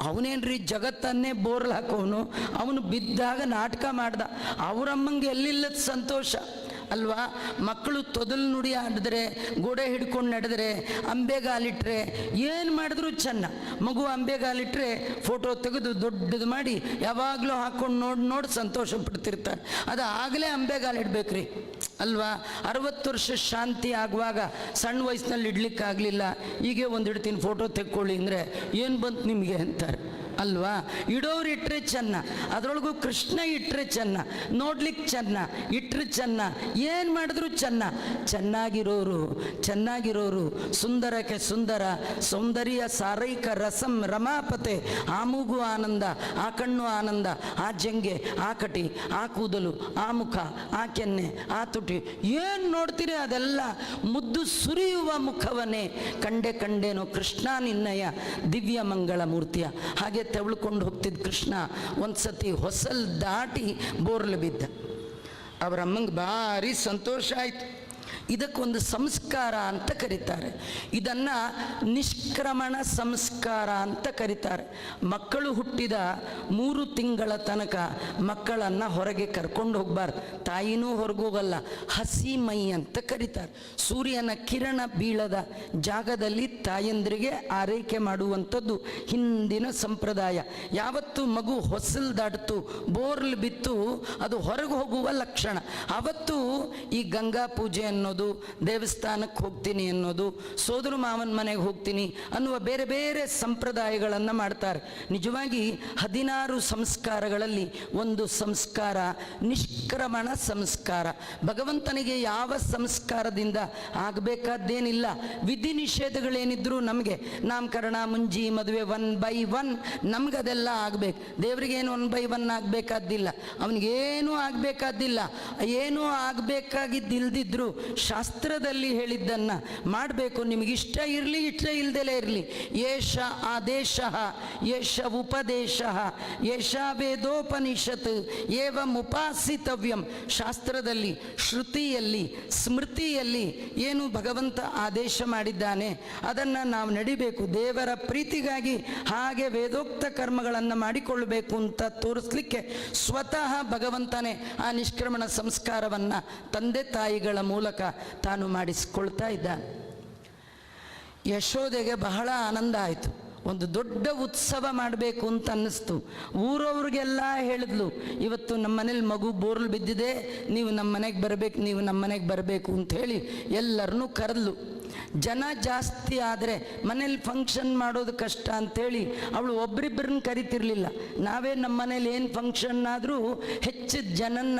ಅವನೇನ್ರಿ ಜಗತ್ತನ್ನೇ ಬೋರ್ಲ್ ಹಾಕೋನು, ಅವನು ಬಿದ್ದಾಗ ನಾಟಕ ಮಾಡ್ದ. ಅವರಮ್ಮಂಗೆ ಎಲ್ಲಿಲ್ಲದ ಸಂತೋಷ ಅಲ್ವಾ. ಮಕ್ಕಳು ತೊದಲು ನುಡಿ ಆಡಿದ್ರೆ, ಗೋಡೆ ಹಿಡ್ಕೊಂಡು ನಡೆದ್ರೆ, ಅಂಬೆಗಾಲಿಟ್ರೆ, ಏನು ಮಾಡಿದ್ರು ಚೆನ್ನ. ಮಗು ಅಂಬೆಗಾಲಿಟ್ರೆ ಫೋಟೋ ತೆಗೆದು ದೊಡ್ಡದು ಮಾಡಿ ಯಾವಾಗಲೂ ಹಾಕ್ಕೊಂಡು ನೋಡಿ ಸಂತೋಷ ಪಡ್ತಿರ್ತಾರೆ. ಅದು ಆಗಲೇ ಅಂಬೆಗಾಲಿಡ್ಬೇಕ್ರಿ ಅಲ್ವಾ. 60 ವರ್ಷ ಶಾಂತಿ ಆಗುವಾಗ ಸಣ್ಣ ವಯಸ್ಸಿನಲ್ಲಿ ಇಡ್ಲಿಕ್ಕಾಗಲಿಲ್ಲ, ಹೀಗೆ ಒಂದು ಇಡ್ತೀನಿ ಫೋಟೋ ತೆಕ್ಕೊಳ್ಳಿ ಅಂದರೆ ಏನು ಬಂತು ನಿಮಗೆ ಅಂತಾರೆ ಅಲ್ವಾ. ಇಡೋರು ಇಟ್ಟರೆ ಚೆನ್ನ, ಅದರೊಳಗೂ ಕೃಷ್ಣ ಇಟ್ಟರೆ ಚೆನ್ನ, ನೋಡ್ಲಿಕ್ಕೆ ಚೆನ್ನ, ಇಟ್ಟರೆ ಚೆನ್ನ, ಏನು ಮಾಡಿದ್ರು ಚೆನ್ನ. ಚೆನ್ನಾಗಿರೋರು ಸುಂದರಕ್ಕೆ ಸುಂದರ, ಸೌಂದರ್ಯ ಸಾರೈಕ ರಸಂ ರಮಾಪತೆ. ಆ ಮೂಗು ಆನಂದ, ಆ ಕಣ್ಣು ಆನಂದ, ಆ ಜಂಗೆ, ಆ ಕಟಿ, ಆ ಕೂದಲು, ಆ ಮುಖ, ಆ ಕೆನ್ನೆ, ಆ ತುಟಿ, ಏನು ನೋಡ್ತೀರಿ ಅದೆಲ್ಲ ಮುದ್ದು ಸುರಿಯುವ ಮುಖವನ್ನೇ ಕಂಡೇನೋ ಕೃಷ್ಣ ನಿನ್ನಯ ದಿವ್ಯ ಮಂಗಳ ಮೂರ್ತಿಯ. ಹಾಗೆ ತೆವಳ್ಕೊಂಡು ಹೋಗ್ತಿದ್ದ ಕೃಷ್ಣ ಒಂದು ಸತಿ ಹೊಸಲ್ ದಾಟಿ ಬೋರ್ಲು ಬಿದ್ದ. ಅವರ ಅಮ್ಮಂಗೆ ಭಾರಿ ಸಂತೋಷ ಆಯಿತು. ಇದಕ್ಕೊಂದು ಸಂಸ್ಕಾರ ಅಂತ ಕರೀತಾರೆ. ಇದನ್ನು ನಿಷ್ಕ್ರಮಣ ಸಂಸ್ಕಾರ ಅಂತ ಕರೀತಾರೆ. ಮಕ್ಕಳು ಹುಟ್ಟಿದ 3 ತಿಂಗಳ ತನಕ ಮಕ್ಕಳನ್ನು ಹೊರಗೆ ಕರ್ಕೊಂಡು ಹೋಗಬಾರ್ದು. ತಾಯಿನೂ ಹೊರಗೋಗಲ್ಲ, ಹಸಿ ಮೈ ಅಂತ ಕರೀತಾರೆ. ಸೂರ್ಯನ ಕಿರಣ ಬೀಳದ ಜಾಗದಲ್ಲಿ ತಾಯಂದ್ರಿಗೆ ಆರೈಕೆ ಮಾಡುವಂಥದ್ದು ಹಿಂದಿನ ಸಂಪ್ರದಾಯ. ಯಾವತ್ತು ಮಗು ಹೊಸಲು ದಾಟಿತು, ಬೋರ್ಲ್ ಬಿತ್ತು, ಅದು ಹೊರಗೆ ಹೋಗುವ ಲಕ್ಷಣ. ಅವತ್ತು ಈ ಗಂಗಾ ಪೂಜೆ ಅನ್ನೋದು, ದೇವಸ್ಥಾನಕ್ಕೆ ಹೋಗ್ತೀನಿ ಅನ್ನೋದು, ಸೋದರ ಮಾವನ ಮನೆಗೆ ಹೋಗ್ತೀನಿ ಅನ್ನುವ ಬೇರೆ ಬೇರೆ ಸಂಪ್ರದಾಯಗಳನ್ನು ಮಾಡ್ತಾರೆ. ನಿಜವಾಗಿ 16 ಸಂಸ್ಕಾರಗಳಲ್ಲಿ ಒಂದು ಸಂಸ್ಕಾರ ನಿಷ್ಕ್ರಮಣ ಸಂಸ್ಕಾರ. ಭಗವಂತನಿಗೆ ಯಾವ ಸಂಸ್ಕಾರದಿಂದ ಆಗಬೇಕಾದ್ದೇನಿಲ್ಲ. ವಿಧಿ ನಿಷೇಧಗಳೇನಿದ್ರು ನಮಗೆ ನಾಮಕರಣ, ಮುಂಜಿ, ಮದುವೆ 1 by 1 ನಮಗದೆಲ್ಲ ಆಗಬೇಕು. ದೇವರಿಗೇನು 1 by 1 ಆಗಬೇಕಾದ್ದಿಲ್ಲ, ಅವನಿಗೇನೂ ಆಗಬೇಕಾದ್ದಿಲ್ಲ. ಏನೂ ಆಗಬೇಕಾಗಿದ್ದಿಲ್ದಿದ್ರು ಶಾಸ್ತ್ರದಲ್ಲಿ ಹೇಳಿದ್ದನ್ನು ಮಾಡಬೇಕು. ನಿಮಗಿಷ್ಟ ಇರಲಿ, ಇಷ್ಟ ಇಲ್ದಲೇ ಇರಲಿ. ಯೇಷ ಆದೇಶ, ಯೇಷ ಉಪದೇಶ, ಯೇಷ ವೇದೋಪನಿಷತ್ ಏವಂ ಉಪಾಸಿತವ್ಯಂ. ಶಾಸ್ತ್ರದಲ್ಲಿ, ಶ್ರುತಿಯಲ್ಲಿ, ಸ್ಮೃತಿಯಲ್ಲಿ ಏನು ಭಗವಂತ ಆದೇಶ ಮಾಡಿದ್ದಾನೆ ಅದನ್ನು ನಾವು ನಡಿಬೇಕು. ದೇವರ ಪ್ರೀತಿಗಾಗಿ ಹಾಗೆ ವೇದೋಕ್ತ ಕರ್ಮಗಳನ್ನು ಮಾಡಿಕೊಳ್ಳಬೇಕು ಅಂತ ತೋರಿಸ್ಲಿಕ್ಕೆ ಸ್ವತಃ ಭಗವಂತನೇ ಆ ನಿಷ್ಕ್ರಮಣ ಸಂಸ್ಕಾರವನ್ನು ತಂದೆ ತಾಯಿಗಳ ಮೂಲಕ ತಾನು ಮಾಡಿಸ್ಕೊಳ್ತಾ ಇದ್ದಾನೆ. ಯಶೋದೆಗೆ ಬಹಳ ಆನಂದ ಆಯಿತು. ಒಂದು ದೊಡ್ಡ ಉತ್ಸವ ಮಾಡಬೇಕು ಅಂತ ಅನ್ನಿಸ್ತು. ಊರವ್ರಿಗೆಲ್ಲ ಹೇಳಿದ್ಲು, ಇವತ್ತು ನಮ್ಮ ಮನೇಲಿ ಮಗು ಬೋರ್ಲ್ ಬಿದ್ದಿದೆ, ನೀವು ನಮ್ಮ ಮನೆಗೆ ಬರಬೇಕು, ನೀವು ನಮ್ಮ ಮನೆಗೆ ಬರಬೇಕು ಅಂಥೇಳಿ ಎಲ್ಲರನ್ನೂ ಕರೆದ್ಲು. ಜನ ಜಾಸ್ತಿ ಆದರೆ ಮನೇಲಿ ಫಂಕ್ಷನ್ ಮಾಡೋದು ಕಷ್ಟ ಅಂಥೇಳಿ ಅವಳು ಒಬ್ರಿಬ್ಬರನ್ನ ಕರಿತಿರ್ಲಿಲ್ಲ. ನಾವೇ ನಮ್ಮ ಮನೇಲಿ ಏನು ಫಂಕ್ಷನ್ ಆದರೂ ಹೆಚ್ಚು ಜನನ್ನ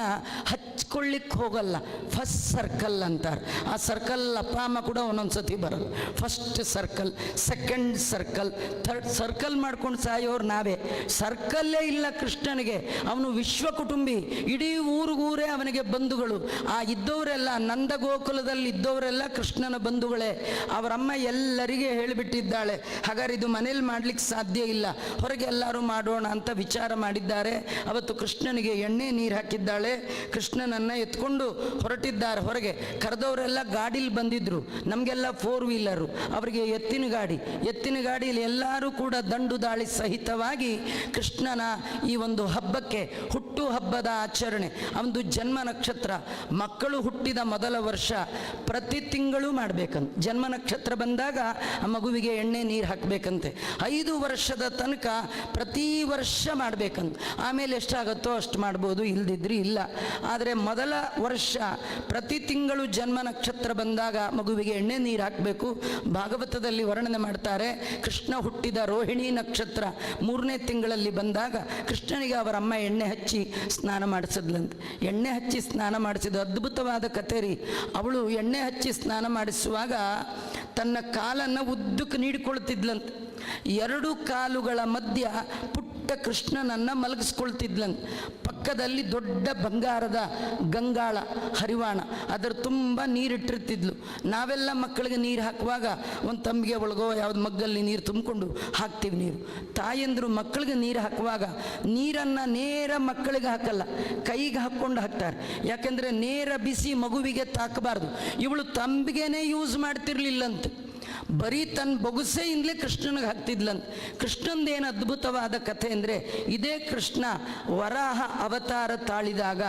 ಹಚ್ಕೊಳ್ಳಿಕ್ಕೆ ಹೋಗಲ್ಲ, ಫಸ್ಟ್ ಸರ್ಕಲ್ ಅಂತಾರೆ. ಆ ಸರ್ಕಲ್ ಅಪ್ಪ ಅಮ್ಮ ಕೂಡ ಒಂದೊಂದು ಸತಿ ಬರಲ್ಲ. First circle, second circle, third circle ಮಾಡ್ಕೊಂಡು ಸಾಯೋರು ನಾವೇ. ಸರ್ಕಲ್ಲೇ ಇಲ್ಲ ಕೃಷ್ಣನಿಗೆ. ಅವನು ವಿಶ್ವ ಕುಟುಂಬಿ, ಇಡೀ ಊರಿಗೂರೇ ಅವನಿಗೆ ಬಂಧುಗಳು. ಆ ಇದ್ದವರೆಲ್ಲ ನಂದಗೋಕುಲದಲ್ಲಿ ಇದ್ದವರೆಲ್ಲ ಕೃಷ್ಣನ ಬಂಧುಗಳೇ. ಅವರಮ್ಮ ಎಲ್ಲರಿಗೆ ಹೇಳಿಬಿಟ್ಟಿದ್ದಾಳೆ, ಹಾಗಾದ್ರೆ ಇದು ಮನೇಲಿ ಮಾಡ್ಲಿಕ್ಕೆ ಸಾಧ್ಯ ಇಲ್ಲ, ಹೊರಗೆ ಎಲ್ಲರೂ ಮಾಡೋಣ ಅಂತ ವಿಚಾರ ಮಾಡಿದ್ದಾರೆ. ಅವತ್ತು ಕೃಷ್ಣನಿಗೆ ಎಣ್ಣೆ ನೀರು ಹಾಕಿದ್ದಾಳೆ. ಕೃಷ್ಣನನ್ನು ಎತ್ಕೊಂಡು ಹೊರಟಿದ್ದಾರೆ ಹೊರಗೆ. ಕರೆದವರೆಲ್ಲ ಗಾಡೀಲಿ ಬಂದಿದ್ರು, ನಮಗೆಲ್ಲ 4 ವೀಲರು, ಅವರಿಗೆ ಎತ್ತಿನ ಗಾಡಿಯಲ್ಲಿ ಎಲ್ಲರೂ ಕೂಡ ದಂಡು ದಾಳಿ ಸಹಿತವಾಗಿ ಕೃಷ್ಣನ ಈ ಒಂದು ಹಬ್ಬಕ್ಕೆ, ಹುಟ್ಟು ಹಬ್ಬದ ಆಚರಣೆ, ಅವನದು ಜನ್ಮ ನಕ್ಷತ್ರ, ಮಕ್ಕಳು ಹುಟ್ಟಿದ ಮೊದಲ ವರ್ಷ ಪ್ರತಿ ತಿಂಗಳು ಮಾಡಬೇಕಂತ. ಜನ್ಮ ನಕ್ಷತ್ರ ಬಂದಾಗ ಆ ಮಗುವಿಗೆ ಎಣ್ಣೆ ನೀರು ಹಾಕಬೇಕಂತೆ. 5 ವರ್ಷದ ತನಕ ಪ್ರತಿ ವರ್ಷ ಮಾಡಬೇಕಂತ. ಆಮೇಲೆ ಎಷ್ಟಾಗುತ್ತೋ ಅಷ್ಟು ಮಾಡ್ಬೋದು, ಇಲ್ದಿದ್ರಿ ಇಲ್ಲ. ಆದರೆ ಮೊದಲ ವರ್ಷ ಪ್ರತಿ ತಿಂಗಳು ಜನ್ಮ ನಕ್ಷತ್ರ ಬಂದಾಗ ಮಗುವಿಗೆ ಎಣ್ಣೆ ನೀರು ಹಾಕಬೇಕು. ಭಾಗವತದಲ್ಲಿ ವರ್ಣನೆ ಮಾಡ್ತಾರೆ, ಕೃಷ್ಣ ಹುಟ್ಟಿದ ರೋಹಿಣಿ ನಕ್ಷತ್ರ 3ನೇ ತಿಂಗಳಲ್ಲಿ ಬಂದಾಗ ಕೃಷ್ಣನಿಗೆ ಅವರ ಅಮ್ಮ ಎಣ್ಣೆ ಹಚ್ಚಿ ಸ್ನಾನ ಮಾಡಿಸಿದ್ಲಂತೆ. ಎಣ್ಣೆ ಹಚ್ಚಿ ಸ್ನಾನ ಮಾಡಿಸಿದ ಅದ್ಭುತವಾದ ಕತೆ ರೀ. ಅವಳು ಎಣ್ಣೆ ಹಚ್ಚಿ ಸ್ನಾನ ಮಾಡಿಸುವಾಗ ತನ್ನ ಕಾಲನ್ನು ಉದ್ದಕ್ಕೆ ನೀಡಿಕೊಳ್ತಿದ್ಲಂತೆ. 2 ಕಾಲುಗಳ ಮಧ್ಯ ಪುಟ್ಟ ಕೃಷ್ಣನನ್ನು ಮಲಗಿಸ್ಕೊಳ್ತಿದ್ಲಂತೆ. ಪಕ್ಕದಲ್ಲಿ ದೊಡ್ಡ ಬಂಗಾರದ ಗಂಗಾಳ ಹರಿವಾಣ, ಅದರ ತುಂಬ ನೀರಿಟ್ಟಿರ್ತಿದ್ಲು. ನಾವೆಲ್ಲ ಮಕ್ಕಳಿಗೆ ನೀರು ಹಾಕುವಾಗ ಒಂದು ತಂಬಿಗೆ ಒಳಗೋ ಯಾವ್ದು ಮಗ್ಗಲ್ಲಿ ನೀರು ತುಂಬಿಕೊಂಡು ಹಾಕ್ತೀವಿ ನೀರು. ತಾಯಂದರು ಮಕ್ಕಳಿಗೆ ನೀರು ಹಾಕುವಾಗ ನೀರನ್ನು ನೇರ ಮಕ್ಕಳಿಗೆ ಹಾಕಲ್ಲ, ಕೈಗೆ ಹಾಕ್ಕೊಂಡು ಹಾಕ್ತಾರೆ. ಯಾಕೆಂದರೆ ನೇರ ಬಿಸಿ ಮಗುವಿಗೆ ತಾಕಬಾರ್ದು. ಇವಳು ತಂಬಿಗೆನೇ ಯೂಸ್ ಮಾಡ್ತಿರ್ಲಿಲ್ಲಂತೆ. ಬರೀ ತನ್ನ ಬೊಗಸೆಯಿಂದಲೇ ಕೃಷ್ಣನಿಗೆ ಹಾಕ್ತಿದ್ಲಂತ. ಕೃಷ್ಣಂದೇನು ಅದ್ಭುತವಾದ ಕಥೆ ಅಂದರೆ, ಇದೇ ಕೃಷ್ಣ ವರಾಹ ಅವತಾರ ತಾಳಿದಾಗ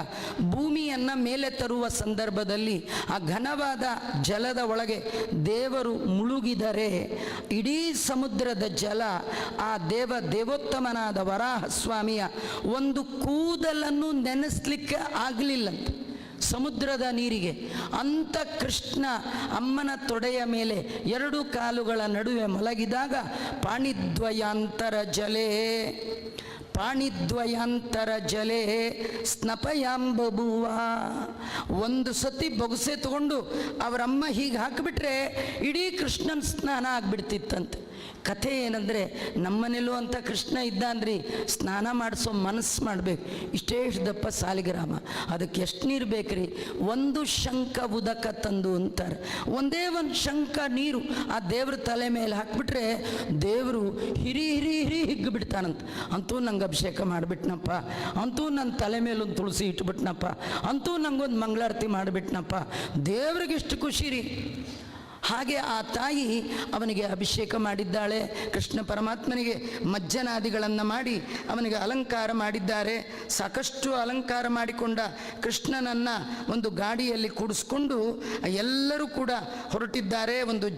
ಭೂಮಿಯನ್ನು ಮೇಲೆ ತರುವ ಸಂದರ್ಭದಲ್ಲಿ ಆ ಘನವಾದ ಜಲದ ಒಳಗೆ ದೇವರು ಮುಳುಗಿದರೆ ಇಡೀ ಸಮುದ್ರದ ಜಲ ಆ ದೇವೋತ್ತಮನಾದ ವರಾಹ ಸ್ವಾಮಿಯ ಒಂದು ಕೂದಲನ್ನು ನೆನೆಸ್ಲಿಕ್ಕೆ ಆಗಲಿಲ್ಲಂತ ಸಮುದ್ರದ ನೀರಿಗೆ. ಅಂಥ ಕೃಷ್ಣ ಅಮ್ಮನ ತೊಡೆಯ ಮೇಲೆ 2 ಕಾಲುಗಳ ನಡುವೆ ಮಲಗಿದಾಗ ಪಾಣಿದ್ವಯಾಂತರ ಜಲೇ ಸ್ನಪಯಾಂಬಭುವ. ಒಂದು ಸತಿ ಬೊಗಸೆ ತಗೊಂಡು ಅವರಮ್ಮ ಹೀಗೆ ಹಾಕಿಬಿಟ್ರೆ ಇಡೀ ಕೃಷ್ಣನ ಸ್ನಾನ ಆಗಿಬಿಡ್ತಿತ್ತಂತೆ. ಕಥೆ ಏನಂದರೆ, ನಮ್ಮನೇಲೂ ಅಂತ ಕೃಷ್ಣ ಇದ್ದ ಅಂದ್ರಿ, ಸ್ನಾನ ಮಾಡಿಸೋ ಮನಸ್ಸು ಮಾಡಬೇಕು. ಇಷ್ಟೇ ದಪ್ಪ ಸಾಲಿಗ್ರಾಮ, ಅದಕ್ಕೆ ಎಷ್ಟು ನೀರು ಬೇಕ್ರಿ? 1 ಶಂಖ ಉದಕ ತಂದು ಅಂತಾರೆ. ಒಂದೇ ಒಂದು ಶಂಖ ನೀರು ಆ ದೇವ್ರ ತಲೆ ಮೇಲೆ ಹಾಕ್ಬಿಟ್ರೆ ದೇವರು ಹಿರಿ ಹಿಗ್ಗಿ ಬಿಡ್ತಾನಂತ. ಅಂತೂ ನಂಗೆ ಅಭಿಷೇಕ ಮಾಡಿಬಿಟ್ನಪ್ಪ, ಅಂತೂ ನನ್ನ ತಲೆ ಮೇಲೊಂದು ತುಳಸಿ ಇಟ್ಬಿಟ್ನಪ್ಪ, ಅಂತೂ ನಂಗೊಂದು ಮಂಗಳಾರತಿ ಮಾಡಿಬಿಟ್ನಪ್ಪ. ದೇವ್ರಿಗೆ ಎಷ್ಟು ಖುಷಿ ರೀ. ಹಾಗೆ ಆ ತಾಯಿ ಅವನಿಗೆ ಅಭಿಷೇಕ ಮಾಡಿದ್ದಾಳೆ. ಕೃಷ್ಣ ಪರಮಾತ್ಮನಿಗೆ ಮಜ್ಜನಾದಿಗಳನ್ನು ಮಾಡಿ ಅವನಿಗೆ ಅಲಂಕಾರ ಮಾಡಿದ್ದಾರೆ. ಸಾಕಷ್ಟು ಅಲಂಕಾರ ಮಾಡಿಕೊಂಡ ಕೃಷ್ಣನನ್ನು ಒಂದು ಗಾಡಿಯಲ್ಲಿ ಕೂಡಿಸ್ಕೊಂಡು ಎಲ್ಲರೂ ಕೂಡ ಹೊರಟಿದ್ದಾರೆ. ಒಂದು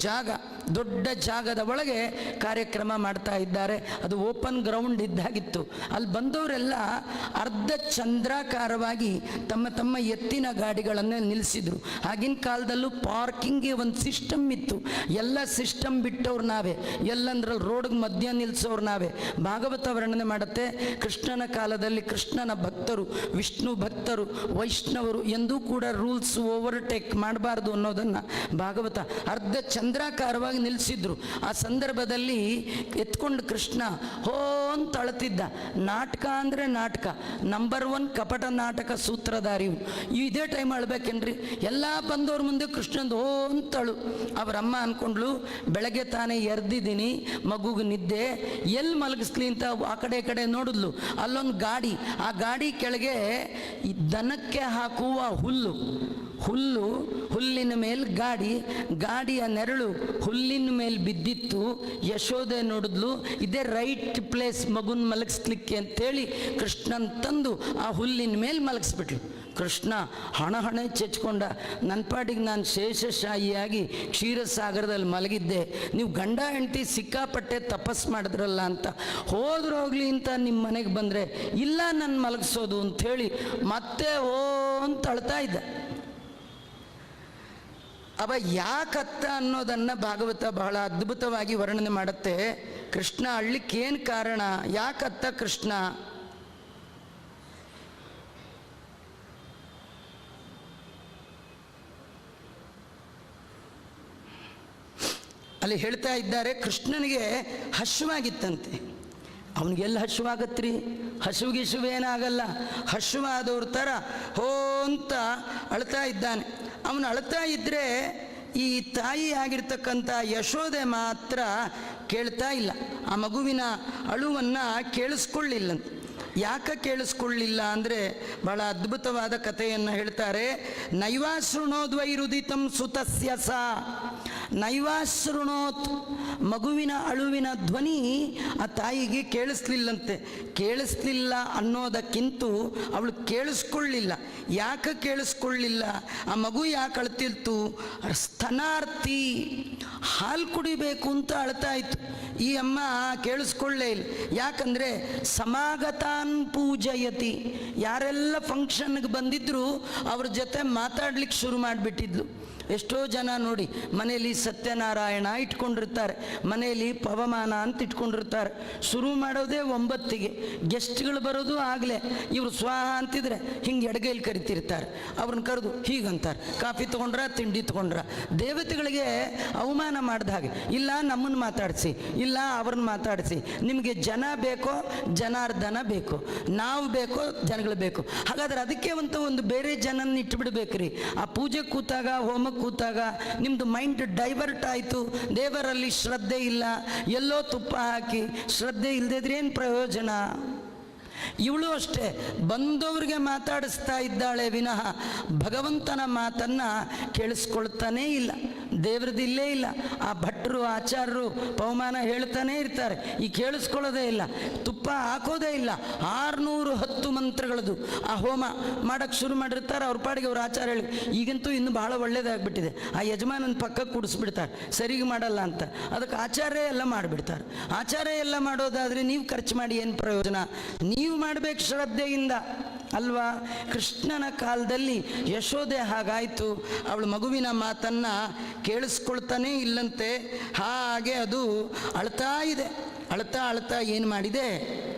ದೊಡ್ಡ ಜಾಗದ ಒಳಗೆ ಕಾರ್ಯಕ್ರಮ ಮಾಡ್ತಾ ಇದ್ದಾರೆ. ಅದು ಓಪನ್ ಗ್ರೌಂಡ್ ಇದ್ದಾಗಿತ್ತು. ಅಲ್ಲಿ ಬಂದವರೆಲ್ಲ ಅರ್ಧ ಚಂದ್ರಾಕಾರವಾಗಿ ತಮ್ಮ ಎತ್ತಿನ ಗಾಡಿಗಳನ್ನೇ ನಿಲ್ಲಿಸಿದ್ರು. ಆಗಿನ ಕಾಲದಲ್ಲೂ ಪಾರ್ಕಿಂಗ್ಗೆ ಒಂದು ಸಿಸ್ಟಮ್ ಇತ್ತು. ಎಲ್ಲ ಸಿಸ್ಟಮ್ ಬಿಟ್ಟವ್ರು ನಾವೇ, ಎಲ್ಲಂದ್ರಲ್ಲಿ ರೋಡ್ಗೆ ಮಧ್ಯ ನಿಲ್ಲಿಸೋರು ನಾವೇ. ಭಾಗವತ ವರ್ಣನೆ ಮಾಡುತ್ತೆ, ಕೃಷ್ಣನ ಕಾಲದಲ್ಲಿ ಕೃಷ್ಣನ ಭಕ್ತರು, ವಿಷ್ಣು ಭಕ್ತರು, ವೈಷ್ಣವರು ಎಂದೂ ಕೂಡ ರೂಲ್ಸ್ ಓವರ್ಟೇಕ್ ಮಾಡಬಾರ್ದು ಅನ್ನೋದನ್ನು ಭಾಗವತ ಅರ್ಧ ಚಂದ್ರಾಕಾರವಾಗಿ ನಿಲ್ಲಿಸಿದ್ರು. ಆ ಸಂದರ್ಭದಲ್ಲಿ ಎತ್ಕೊಂಡು ಕೃಷ್ಣ ಹೋ ಅಂತ ಅಳ್ತಿದ್ದ. ನಾಟಕ ಅಂದರೆ ನಾಟಕ, ನಂಬರ್ 1 ಕಪಟ ನಾಟಕ ಸೂತ್ರಧಾರಿ. ಇದೇ ಟೈಮ್ ಅಳ್ಬೇಕೇನ್ರಿ? ಎಲ್ಲ ಬಂದವ್ರ ಮುಂದೆ ಕೃಷ್ಣಂದು ಹೋ ಅಂತಳು. ಅವರಮ್ಮ ಅಂದ್ಕೊಂಡ್ಲು, ಬೆಳಗ್ಗೆ ತಾನೇ ಎರ್ದಿದ್ದೀನಿ, ಮಗುಗೆ ನಿದ್ದೆ, ಎಲ್ಲಿ ಮಲಗಿಸ್ಲಿ ಅಂತ ಆ ಕಡೆ ಈ ಕಡೆ ನೋಡಿದ್ಲು. ಅಲ್ಲೊಂದು ಗಾಡಿ, ಆ ಗಾಡಿ ಕೆಳಗೆ ಈ ದನಕ್ಕೆ ಹಾಕುವ ಹುಲ್ಲಿನ ಮೇಲೆ ಗಾಡಿಯ ನೆರಳು ಹುಲ್ಲಿನ ಮೇಲೆ ಬಿದ್ದಿತ್ತು. ಯಶೋದೆ ನೋಡಿದ್ಲು, ಇದೇ ರೈಟ್ ಪ್ಲೇಸ್ ಮಗುನ ಮಲಗಿಸ್ಲಿಕ್ಕೆ ಅಂತೇಳಿ ಕೃಷ್ಣನ್ ತಂದು ಆ ಹುಲ್ಲಿನ ಮೇಲೆ ಮಲಗಿಸ್ಬಿಟ್ಲು. ಕೃಷ್ಣ ಹಣೆ ಚೆಚ್ಕೊಂಡ, ನನ್ನ ಪಾಟಿಗೆ ನಾನು ಶೇಷಶಾಹಿಯಾಗಿ ಕ್ಷೀರಸಾಗರದಲ್ಲಿ ಮಲಗಿದ್ದೆ, ನೀವು ಗಂಡ ಹೆಂಡತಿ ಸಿಕ್ಕಾಪಟ್ಟೆ ತಪಸ್ಸು ಮಾಡಿದ್ರಲ್ಲ ಅಂತ. ಹೋಗ್ಲಿ ಅಂತ ನಿಮ್ಮ ಮನೆಗೆ ಬಂದರೆ ಇಲ್ಲ ನನ್ನ ಮಲಗಿಸೋದು ಅಂಥೇಳಿ ಮತ್ತೆ ಅಂತ ಅಳ್ತಾ ಇದ್ದ. ಅವ ಯಾಕತ್ತ ಅನ್ನೋದನ್ನು ಭಾಗವತ ಬಹಳ ಅದ್ಭುತವಾಗಿ ವರ್ಣನೆ ಮಾಡುತ್ತೆ. ಕೃಷ್ಣ ಅಳ್ಲಿಕ್ಕೇನು ಕಾರಣ, ಯಾಕತ್ತ ಕೃಷ್ಣ? ಅಲ್ಲಿ ಹೇಳ್ತಾ ಇದ್ದಾರೆ, ಕೃಷ್ಣನಿಗೆ ಹಶ್ವಾಗಿತ್ತಂತೆ. ಅವನಿಗೆಲ್ಲ ಹಶ್ವಾಗತ್ರಿ? ಹಸುಗೇನಾಗಲ್ಲ. ಹಶ್ವಾದವ್ರ ಥರ ಹೋ ಅಂತ ಅಳ್ತಾ ಇದ್ದಾನೆ. ಅವನು ಅಳ್ತಾ ಇದ್ದರೆ ಈ ತಾಯಿ ಆಗಿರ್ತಕ್ಕಂಥ ಯಶೋದೆ ಮಾತ್ರ ಕೇಳ್ತಾ ಇಲ್ಲ. ಆ ಮಗುವಿನ ಅಳುವನ್ನು ಕೇಳಿಸ್ಕೊಳ್ಳಿಲ್ಲಂತೆ. ಯಾಕೆ ಕೇಳಿಸ್ಕೊಳ್ಳಿಲ್ಲ ಅಂದರೆ ಬಹಳ ಅದ್ಭುತವಾದ ಕಥೆಯನ್ನು ಹೇಳ್ತಾರೆ. ನೈವಾಶೃಣೋದ್ವೈರುದಿತಂ ಸುತಸ್ಯ ಸಾ ನೈವಾಶೃಣೋತ್, ಮಗುವಿನ ಅಳುವಿನ ಧ್ವನಿ ಆ ತಾಯಿಗೆ ಕೇಳಿಸ್ಲಿಲ್ಲಂತೆ. ಕೇಳಿಸ್ಲಿಲ್ಲ ಅನ್ನೋದಕ್ಕಿಂತ ಅವಳು ಕೇಳಿಸ್ಕೊಳ್ಳಿಲ್ಲ. ಯಾಕೆ ಕೇಳಿಸ್ಕೊಳ್ಳಿಲ್ಲ? ಆ ಮಗು ಯಾಕೆ ಅಳ್ತಿಲ್ತು? ಸ್ತನಾರ್ಥಿ, ಹಾಲು ಕುಡಿಬೇಕು ಅಂತ ಅಳ್ತಾ ಇತ್ತು. ಈ ಅಮ್ಮ ಕೇಳಿಸ್ಕೊಳ್ಳೇ ಇಲ್ಲ. ಯಾಕಂದರೆ ಸಮಾಗತಾನ್ ಪೂಜಯತಿ, ಯಾರೆಲ್ಲ ಫಂಕ್ಷನ್ಗೆ ಬಂದಿದ್ರು ಅವ್ರ ಜೊತೆ ಮಾತಾಡ್ಲಿಕ್ಕೆ ಶುರು ಮಾಡಿಬಿಟ್ಟಿದ್ಲು. ಎಷ್ಟೋ ಜನ ನೋಡಿ ಮನೆಯಲ್ಲಿ ಸತ್ಯನಾರಾಯಣ ಇಟ್ಕೊಂಡಿರ್ತಾರೆ, ಮನೆಯಲ್ಲಿ ಪವಮಾನ ಅಂತ ಇಟ್ಕೊಂಡಿರ್ತಾರೆ. ಶುರು ಮಾಡೋದೇ 9ಗೆ, ಗೆಸ್ಟ್ಗಳು ಬರೋದು ಆಗಲೇ. ಇವರು ಸ್ವಾಹ ಅಂತಿದ್ರೆ ಹಿಂಗೆ ಎಡಗೈಲಿ ಕರಿತಿರ್ತಾರೆ. ಅವ್ರನ್ನ ಕರೆದು ಹೀಗಂತಾರೆ, ಕಾಫಿ ತೊಗೊಂಡ್ರ ತಿಂಡಿ ತೊಗೊಂಡ್ರ. ದೇವತೆಗಳಿಗೆ ಅವಮಾನ ಮಾಡಿದ ಹಾಗೆ. ಇಲ್ಲ ನಮ್ಮನ್ನು ಮಾತಾಡಿಸಿ, ಇಲ್ಲ ಅವ್ರನ್ನ ಮಾತಾಡಿಸಿ. ನಿಮಗೆ ಜನ ಬೇಕೋ ಜನಾರ್ದನ ಬೇಕೋ, ನಾವು ಬೇಕೋ ಜನಗಳು ಬೇಕು. ಹಾಗಾದ್ರೆ ಅದಕ್ಕೆ ಒಂದು ಬೇರೆ ಜನನ್ನ ಇಟ್ಬಿಡ್ಬೇಕ್ರಿ. ಆ ಪೂಜೆ ಕೂತಾಗ, ಹೋಮ ಕೂತಾಗ ನಿಮ್ಮದು ಮೈಂಡ್ ಡೈವರ್ಟ್ ಆಯಿತು. ದೇವರಲ್ಲಿ ಶ್ರದ್ಧೆ ಇಲ್ಲ, ಎಲ್ಲೋ ತುಪ್ಪ ಹಾಕಿ ಶ್ರದ್ಧೆ ಇಲ್ಲದಿದ್ರೆ ಏನು ಪ್ರಯೋಜನ? ಇವಳು ಅಷ್ಟೇ ಬಂದವರಿಗೆ ಮಾತಾಡಿಸ್ತಾ ಇದ್ದಾಳೆ ವಿನಃ ಭಗವಂತನ ಮಾತನ್ನು ಕೇಳಿಸ್ಕೊಳ್ತಾನೇ ಇಲ್ಲ. ದೇವ್ರದ್ದು ಇಲ್ಲೇ ಇಲ್ಲ. ಆ ಭಟ್ರು ಆಚಾರ್ಯರು ಪವಮಾನ ಹೇಳ್ತಾನೇ ಇರ್ತಾರೆ, ಈ ಕೇಳಿಸ್ಕೊಳ್ಳೋದೇ ಇಲ್ಲ, ತುಪ್ಪ ಹಾಕೋದೇ ಇಲ್ಲ. 610 ಮಂತ್ರಗಳದು ಆ ಹೋಮ ಮಾಡೋಕ್ಕೆ ಶುರು ಮಾಡಿರ್ತಾರೆ. ಅವ್ರ ಪಾಡಿಗೆ ಅವ್ರ ಆಚಾರ ಹೇಳಿ, ಈಗಂತೂ ಇನ್ನೂ ಭಾಳ ಒಳ್ಳೇದಾಗ್ಬಿಟ್ಟಿದೆ, ಆ ಯಜಮಾನನ ಪಕ್ಕ ಕೂಡಿಸ್ಬಿಡ್ತಾರೆ ಸರಿಗೆ ಮಾಡಲ್ಲ ಅಂತ. ಅದಕ್ಕೆ ಆಚಾರ್ಯ ಎಲ್ಲ ಮಾಡಿಬಿಡ್ತಾರೆ. ಆಚಾರ್ಯ ಎಲ್ಲ ಮಾಡೋದಾದರೆ ನೀವು ಖರ್ಚು ಮಾಡಿ ಏನು ಪ್ರಯೋಜನ? ನೀವು ಮಾಡಬೇಕು ಶ್ರದ್ಧೆಯಿಂದ ಅಲ್ವಾ? ಕೃಷ್ಣನ ಕಾಲದಲ್ಲಿ ಯಶೋದೆ ಹಾಗಾಯಿತು, ಅವಳು ಮಗುವಿನ ಮಾತನ್ನು ಕೇಳಿಸ್ಕೊಳ್ತಾನೇ ಇಲ್ಲಂತೆ. ಹಾಗೆ ಅದು ಅಳ್ತಾ ಇದೆ. ಅಳ್ತಾ ಅಳ್ತಾ ಏನು ಮಾಡಿದೆ,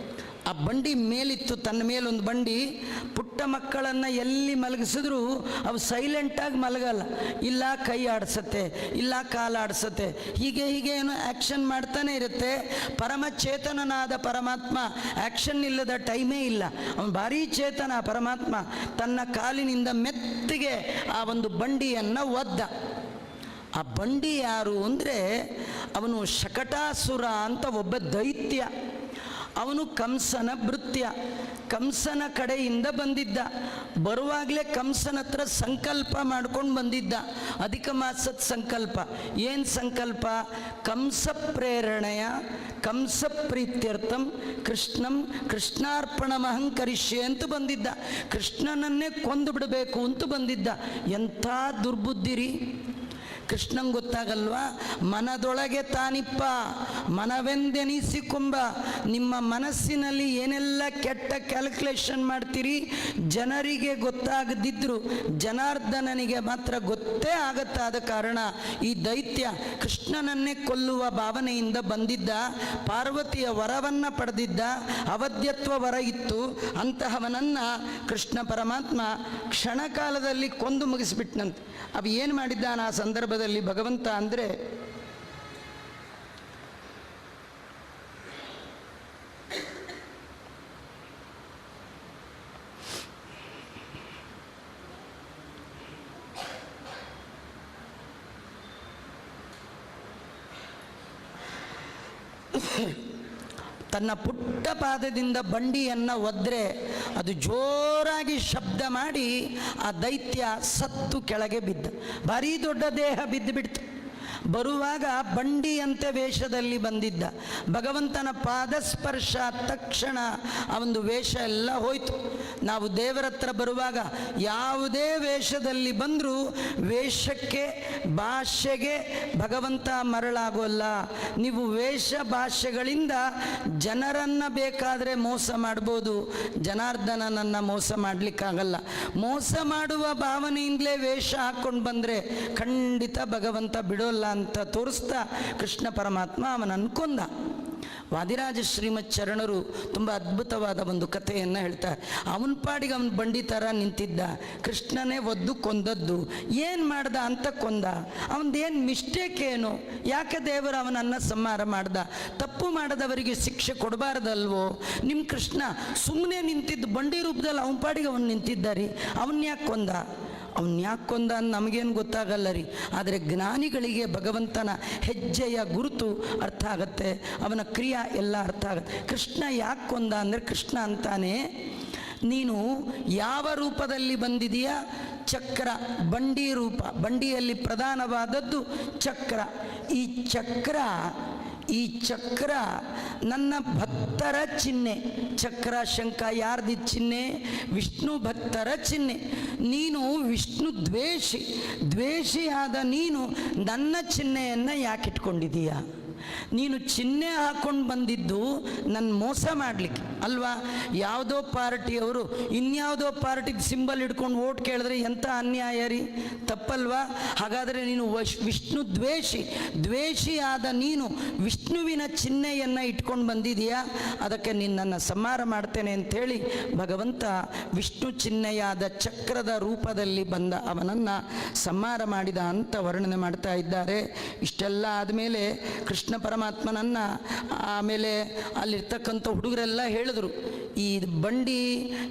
ಆ ಬಂಡಿ ಮೇಲಿತ್ತು, ತನ್ನ ಮೇಲೊಂದು ಬಂಡಿ. ಪುಟ್ಟ ಮಕ್ಕಳನ್ನು ಎಲ್ಲಿ ಮಲಗಿಸಿದ್ರು ಅವು ಸೈಲೆಂಟಾಗಿ ಮಲಗಲ್ಲ, ಇಲ್ಲ ಕೈ ಆಡಿಸತ್ತೆ, ಇಲ್ಲ ಕಾಲಾಡಿಸತ್ತೆ, ಹೀಗೆ ಏನೋ ಆ್ಯಕ್ಷನ್ ಮಾಡ್ತಾನೆ ಇರುತ್ತೆ. ಪರಮಚೇತನನಾದ ಪರಮಾತ್ಮ ಆ್ಯಕ್ಷನ್ ಇಲ್ಲದ ಟೈಮೇ ಇಲ್ಲ. ಅವನು ಭಾರೀ ಚೇತನ ಪರಮಾತ್ಮ. ತನ್ನ ಕಾಲಿನಿಂದ ಮೆತ್ತಿಗೆ ಆ ಒಂದು ಬಂಡಿಯನ್ನು ಒದ್ದ. ಆ ಬಂಡಿ ಯಾರು ಅಂದರೆ ಅವನು ಶಕಟಾಸುರ ಅಂತ ಒಬ್ಬ ದೈತ್ಯ. ಅವನು ಕಂಸನ ಭೃತ್ಯ, ಕಂಸನ ಕಡೆಯಿಂದ ಬಂದಿದ್ದ. ಬರುವಾಗಲೇ ಕಂಸನ ಹತ್ರ ಸಂಕಲ್ಪ ಮಾಡ್ಕೊಂಡು ಬಂದಿದ್ದ, ಅಧಿಕ ಮಾಸದ ಸಂಕಲ್ಪ. ಏನು ಸಂಕಲ್ಪ? ಕಂಸ ಪ್ರೇರಣೆಯ ಕಂಸ ಪ್ರೀತ್ಯರ್ಥಂ ಕೃಷ್ಣಂ ಕೃಷ್ಣಾರ್ಪಣಮಹಂ ಕರಿಷ್ಯೆ ಅಂತ ಬಂದಿದ್ದ. ಕೃಷ್ಣನನ್ನೇ ಕೊಂದು ಬಿಡಬೇಕು ಅಂತ ಬಂದಿದ್ದ. ಎಂಥ ದುರ್ಬುದ್ಧಿ ರೀ! ಕೃಷ್ಣಂಗೆ ಗೊತ್ತಾಗಲ್ವಾ? ಮನದೊಳಗೆ ತಾನಿಪ್ಪ ಮನವೆಂದೆನಿಸಿಕೊಂಬ. ನಿಮ್ಮ ಮನಸ್ಸಿನಲ್ಲಿ ಏನೆಲ್ಲ ಕೆಟ್ಟ ಕ್ಯಾಲ್ಕುಲೇಷನ್ ಮಾಡ್ತೀರಿ ಜನರಿಗೆ ಗೊತ್ತಾಗದಿದ್ರು ಜನಾರ್ದನನಿಗೆ ಮಾತ್ರ ಗೊತ್ತೇ ಆಗತ್ತಾದ ಕಾರಣ ಈ ದೈತ್ಯ ಕೃಷ್ಣನನ್ನೇ ಕೊಲ್ಲುವ ಭಾವನೆಯಿಂದ ಬಂದಿದ್ದ. ಪಾರ್ವತಿಯ ವರವನ್ನು ಪಡೆದಿದ್ದ, ಅವಧ್ಯತ್ವ ವರ ಇತ್ತು. ಅಂತಹವನನ್ನು ಕೃಷ್ಣ ಪರಮಾತ್ಮ ಕ್ಷಣಕಾಲದಲ್ಲಿ ಕೊಂದು ಮುಗಿಸ್ಬಿಟ್ನಂತೆ. ಅವು ಏನು ಮಾಡಿದ್ದಾನ ಆ ಸಂದರ್ಭದಲ್ಲಿ ಭಗವಂತ ಅಂದರೆ, ತನ್ನ ಪುಟ್ಟ ಪಾದದಿಂದ ಬಂಡಿಯನ್ನು ಒದ್ರೆ ಅದು ಜೋರಾಗಿ ಶಬ್ದ ಮಾಡಿ ಆ ದೈತ್ಯ ಸತ್ತು ಕೆಳಗೆ ಬಿದ್ದ. ಭಾರೀ ದೊಡ್ಡ ದೇಹ ಬಿದ್ದು ಬಿಡ್ತು. ಬರುವಾಗ ಬಂಡಿಯಂತೆ ವೇಷದಲ್ಲಿ ಬಂದಿದ್ದ. ಭಗವಂತನ ಪಾದಸ್ಪರ್ಶ ತಕ್ಷಣ ಆ ಒಂದು ವೇಷ ಎಲ್ಲ ಹೋಯಿತು. ನಾವು ದೇವರ ಹತ್ರ ಬರುವಾಗ ಯಾವುದೇ ವೇಷದಲ್ಲಿ ಬಂದರೂ ವೇಷಕ್ಕೆ ಭಾಷೆಗೆ ಭಗವಂತ ಮರಳಾಗೋಲ್ಲ. ನೀವು ವೇಷ ಭಾಷೆಗಳಿಂದ ಜನರನ್ನು ಬೇಕಾದರೆ ಮೋಸ ಮಾಡ್ಬೋದು, ಜನಾರ್ದನನನ್ನು ಮೋಸ ಮಾಡಲಿಕ್ಕಾಗಲ್ಲ. ಮೋಸ ಮಾಡುವ ಭಾವನೆಯಿಂದಲೇ ವೇಷ ಹಾಕ್ಕೊಂಡು ಬಂದರೆ ಖಂಡಿತ ಭಗವಂತ ಬಿಡೋಲ್ಲ ಅಂತ ತೋರಿಸ್ತಾ ಕೃಷ್ಣ ಪರಮಾತ್ಮ ಅವನನ್ನು ಕೊಂದ. ವಾದಿರಾಜ ಶ್ರೀಮತ್ ಚರಣರು ತುಂಬ ಅದ್ಭುತವಾದ ಒಂದು ಕಥೆಯನ್ನು ಹೇಳ್ತಾರೆ. ಅವನ ಪಾಡಿಗೆ ಅವನ ಬಂಡಿ ಥರ ನಿಂತಿದ್ದ, ಕೃಷ್ಣನೇ ಒದ್ದು ಕೊಂದದ್ದು. ಏನು ಮಾಡ್ದ ಅಂತ ಕೊಂದ? ಅವನದೇನು ಮಿಸ್ಟೇಕ್ ಏನು? ಯಾಕೆ ದೇವರು ಅವನನ್ನು ಸಂಹಾರ ಮಾಡ್ದ? ತಪ್ಪು ಮಾಡದವರಿಗೆ ಶಿಕ್ಷೆ ಕೊಡಬಾರ್ದಲ್ವೋ? ನಿಮ್ಮ ಕೃಷ್ಣ ಸುಮ್ಮನೆ ನಿಂತಿದ್ದು ಬಂಡಿ ರೂಪದಲ್ಲಿ ಅವನ ಪಾಡಿಗೆ ಅವನು ನಿಂತಿದ್ದಾರಿ, ಅವನ್ನ ಯಾಕೆ ಕೊಂದ? ಅವನ್ನ ಯಾಕೆ ಕೊಂದ ಅಂತ ನಮಗೇನು ಗೊತ್ತಾಗಲ್ಲ ರೀ. ಆದರೆ ಜ್ಞಾನಿಗಳಿಗೆ ಭಗವಂತನ ಹೆಜ್ಜೆಯ ಗುರುತು ಅರ್ಥ ಆಗತ್ತೆ, ಅವನ ಕ್ರಿಯಾ ಎಲ್ಲ ಅರ್ಥ ಆಗತ್ತೆ. ಕೃಷ್ಣ ಯಾಕೆ ಕೊಂದ ಅಂದರೆ, ಕೃಷ್ಣ ಅಂತಾನೆ, ನೀನು ಯಾವ ರೂಪದಲ್ಲಿ ಬಂದಿದೆಯಾ? ಚಕ್ರ, ಬಂಡಿ ರೂಪ. ಬಂಡಿಯಲ್ಲಿ ಪ್ರಧಾನವಾದದ್ದು ಚಕ್ರ. ಈ ಚಕ್ರ ನನ್ನ ಭಕ್ತರ ಚಿಹ್ನೆ. ಚಕ್ರ ಶಂಖ ಯಾರ್ದು ಚಿಹ್ನೆ? ವಿಷ್ಣು ಭಕ್ತರ ಚಿಹ್ನೆ. ನೀನು ವಿಷ್ಣು ದ್ವೇಷಿಯಾದ ನೀನು ನನ್ನ ಚಿಹ್ನೆಯನ್ನು ಯಾಕೆ ಇಟ್ಕೊಂಡಿದೀಯ? ನೀನು ಚಿಹ್ನೆ ಹಾಕ್ಕೊಂಡು ಬಂದಿದ್ದು ನನ್ನ ಮೋಸ ಮಾಡಲಿಕ್ಕೆ ಅಲ್ವಾ? ಯಾವುದೋ ಪಾರ್ಟಿಯವರು ಇನ್ಯಾವುದೋ ಪಾರ್ಟಿಗೆ ಸಿಂಬಲ್ ಹಿಡ್ಕೊಂಡು ಓಟ್ ಕೇಳಿದ್ರೆ ಎಂಥ ಅನ್ಯಾಯ ರೀ, ತಪ್ಪಲ್ವಾ? ಹಾಗಾದರೆ ನೀನು ವಿಷ್ಣು ದ್ವೇಷಿಯಾದ ನೀನು ವಿಷ್ಣುವಿನ ಚಿಹ್ನೆಯನ್ನು ಇಟ್ಕೊಂಡು ಬಂದಿದೆಯಾ? ಅದಕ್ಕೆ ನಿನ್ನನ್ನು ಸಂಹಾರ ಮಾಡ್ತೇನೆ ಅಂಥೇಳಿ ಭಗವಂತ ವಿಷ್ಣು ಚಿಹ್ನೆಯಾದ ಚಕ್ರದ ರೂಪದಲ್ಲಿ ಬಂದ ಅವನನ್ನು ಸಂಹಾರ ಮಾಡಿದ ಅಂತ ವರ್ಣನೆ ಮಾಡ್ತಾ ಇದ್ದಾರೆ. ಇಷ್ಟೆಲ್ಲ ಆದಮೇಲೆ ಕೃಷ್ಣ ಪರಮಾತ್ಮನನ್ನು ಆಮೇಲೆ ಅಲ್ಲಿರ್ತಕ್ಕಂಥ ಹುಡುಗರೆಲ್ಲ ಹೇಳಿದ್ರು, ಈ ಬಂಡಿ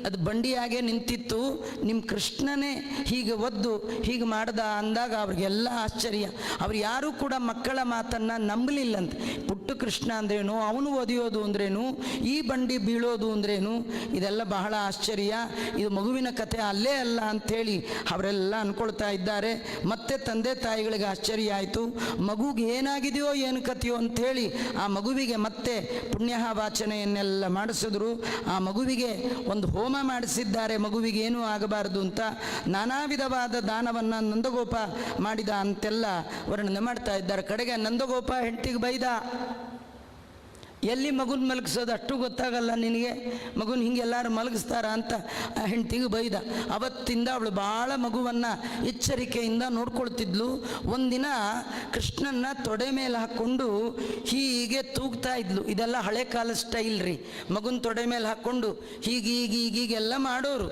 ಅದು ಬಂಡಿಯಾಗೆ ನಿಂತಿತ್ತು, ನಿಮ್ಮ ಕೃಷ್ಣನೇ ಹೀಗೆ ಒದ್ದು ಹೀಗೆ ಮಾಡ್ದ ಅಂದಾಗ ಅವ್ರಿಗೆಲ್ಲ ಆಶ್ಚರ್ಯ. ಅವ್ರು ಯಾರೂ ಕೂಡ ಮಕ್ಕಳ ಮಾತನ್ನು ನಂಬಲಿಲ್ಲಂತೆ. ಪುಟ್ಟ ಕೃಷ್ಣ ಅಂದ್ರೇನು, ಅವನು ಒದೆಯೋದು ಅಂದ್ರೇನು, ಈ ಬಂಡಿ ಬೀಳೋದು ಅಂದ್ರೇನು, ಇದೆಲ್ಲ ಬಹಳ ಆಶ್ಚರ್ಯ. ಇದು ಮಗುವಿನ ಕಥೆ ಅಲ್ಲೇ ಅಲ್ಲ ಅಂಥೇಳಿ ಅವರೆಲ್ಲ ಅಂದ್ಕೊಳ್ತಾ ಇದ್ದಾರೆ. ಮತ್ತೆ ತಂದೆ ತಾಯಿಗಳಿಗೆ ಆಶ್ಚರ್ಯ ಆಯಿತು. ಮಗುಗೆ ಏನಾಗಿದೆಯೋ ಏನು ಕಥೆಯೋ ಅಂಥೇಳಿ ಆ ಮಗುವಿಗೆ ಮತ್ತೆ ಪುಣ್ಯ ವಾಚನೆಯನ್ನೆಲ್ಲ ಮಾಡಿಸಿದ್ರು. ಆ ಮಗುವಿಗೆ ಒಂದು ಹೋಮ ಮಾಡಿಸಿದ್ದಾರೆ, ಮಗುವಿಗೆ ಏನೂ ಆಗಬಾರದು ಅಂತ. ನಾನಾ ವಿಧವಾದ ದಾನವನ್ನು ನಂದಗೋಪ ಮಾಡಿದ ಅಂತೆಲ್ಲ ವರ್ಣನೆ ಮಾಡ್ತಾ ಇದ್ದಾರೆ. ಕಡೆಗೆ ನಂದಗೋಪ ಹೆಂಡತಿಗೆ ಬೈದ, ಎಲ್ಲಿ ಮಗುನ ಮಲಗಿಸೋದು ಅಷ್ಟು ಗೊತ್ತಾಗಲ್ಲ ನಿನಗೆ, ಮಗುನ ಹಿಂಗೆ ಎಲ್ಲರೂ ಮಲಗಿಸ್ತಾರ ಅಂತ ಆ ಹೆಂಡತಿಗೆ ಬೈದ. ಅವತ್ತಿಂದ ಅವಳು ಭಾಳ ಮಗುವನ್ನು ಎಚ್ಚರಿಕೆಯಿಂದ ನೋಡ್ಕೊಳ್ತಿದ್ಲು. ಒಂದಿನ ಕೃಷ್ಣನ್ನ ತೊಡೆ ಮೇಲೆ ಹಾಕ್ಕೊಂಡು ಹೀಗೆ ತೂಗ್ತಾ ಇದ್ಲು. ಇದೆಲ್ಲ ಹಳೆ ಕಾಲ ಸ್ಟೈಲ್ ರೀ, ಮಗುನ ತೊಡೆ ಮೇಲೆ ಹಾಕ್ಕೊಂಡು ಹೀಗೀಗೆಲ್ಲ ಮಾಡೋರು.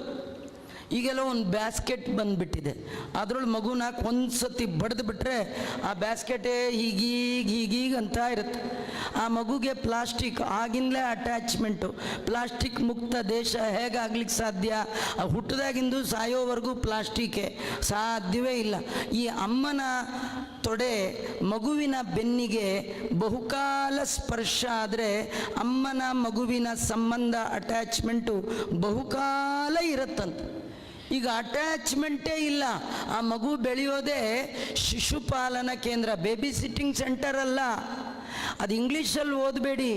ಈಗೆಲ್ಲ ಒಂದು ಬ್ಯಾಸ್ಕೆಟ್ ಬಂದುಬಿಟ್ಟಿದೆ, ಅದರೊಳಗೆ ಮಗುನ ಒಂದು ಸತಿ ಬಡ್ದು ಬಿಟ್ಟರೆ ಆ ಬ್ಯಾಸ್ಕೆಟೇ ಹೀಗೀಗ ಅಂತ ಇರುತ್ತೆ. ಆ ಮಗುಗೆ ಪ್ಲಾಸ್ಟಿಕ್ ಆಗಿಂದಲೇ ಅಟ್ಯಾಚ್ಮೆಂಟು. ಪ್ಲಾಸ್ಟಿಕ್ ಮುಕ್ತ ದೇಶ ಹೇಗಾಗ್ಲಿಕ್ಕೆ ಸಾಧ್ಯ? ಹುಟ್ಟಿದಾಗಿಂದು ಸಾಯೋವರೆಗೂ ಪ್ಲಾಸ್ಟಿಕ್ಕೇ, ಸಾಧ್ಯವೇ ಇಲ್ಲ. ಈ ಅಮ್ಮನ ತೊಡೆ ಮಗುವಿನ ಬೆನ್ನಿಗೆ ಬಹುಕಾಲ ಸ್ಪರ್ಶ ಆದರೆ ಅಮ್ಮನ ಮಗುವಿನ ಸಂಬಂಧ ಅಟ್ಯಾಚ್ಮೆಂಟು ಬಹುಕಾಲ ಇರುತ್ತಂತೆ. ಈಗ ಅಟ್ಯಾಚ್ಮೆಂಟೇ ಇಲ್ಲ. ಆ ಮಗು ಬೆಳೆಯೋದೇ ಶಿಶುಪಾಲನಾ ಕೇಂದ್ರ, ಬೇಬಿ ಸಿಟ್ಟಿಂಗ್ ಸೆಂಟರ್ ಅಲ್ಲ. ಅದು ಇಂಗ್ಲೀಷಲ್ಲಿ ಓದಬೇಡಿ,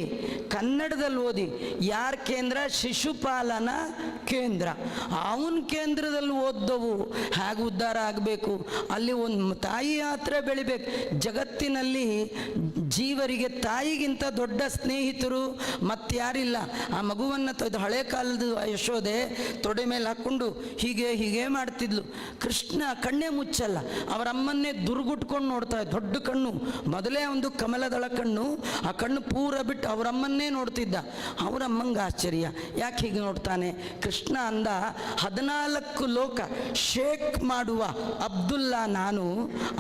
ಕನ್ನಡದಲ್ಲಿ ಓದಿ. ಯಾರ ಕೇಂದ್ರ? ಶಿಶುಪಾಲನಾ ಕೇಂದ್ರ. ಅವನ ಕೇಂದ್ರದಲ್ಲಿ ಓದ್ದವು ಹೇಗೆ ಉದ್ಧಾರ ಆಗಬೇಕು? ಅಲ್ಲಿ ಒಂದು ತಾಯಿ ಹತ್ರ ಬೆಳಿಬೇಕು. ಜಗತ್ತಿನಲ್ಲಿ ಜೀವರಿಗೆ ತಾಯಿಗಿಂತ ದೊಡ್ಡ ಸ್ನೇಹಿತರು ಮತ್ತಾರಿಲ್ಲ. ಆ ಮಗುವನ್ನು ಹಳೆ ಕಾಲದ ಯಶೋದೆ ತೊಡೆ ಮೇಲೆ ಹಾಕ್ಕೊಂಡು ಹೀಗೆ ಮಾಡ್ತಿದ್ಲು. ಕೃಷ್ಣ ಕಣ್ಣೇ ಮುಚ್ಚಲ್ಲ, ಅವರಮ್ಮನ್ನೇ ದುರ್ಗುಟ್ಕೊಂಡು ನೋಡ್ತಾ, ದೊಡ್ಡ ಕಣ್ಣು, ಮೊದಲೇ ಒಂದು ಕಮಲದಳ ಕಣ್ಣು, ಆ ಕಣ್ಣು ಪೂರ ಬಿಟ್ಟು ಅವರಮ್ಮನ್ನೇ ನೋಡ್ತಿದ್ದ. ಅವರಮ್ಮಂಗೆ ಆಶ್ಚರ್ಯ, ಯಾಕೆ ಹೀಗೆ ನೋಡ್ತಾನೆ? ಕೃಷ್ಣ ಅಂದ, 14 ಲೋಕ ಶೇಕ್ ಮಾಡುವ ಅಬ್ದುಲ್ಲಾ ನಾನು,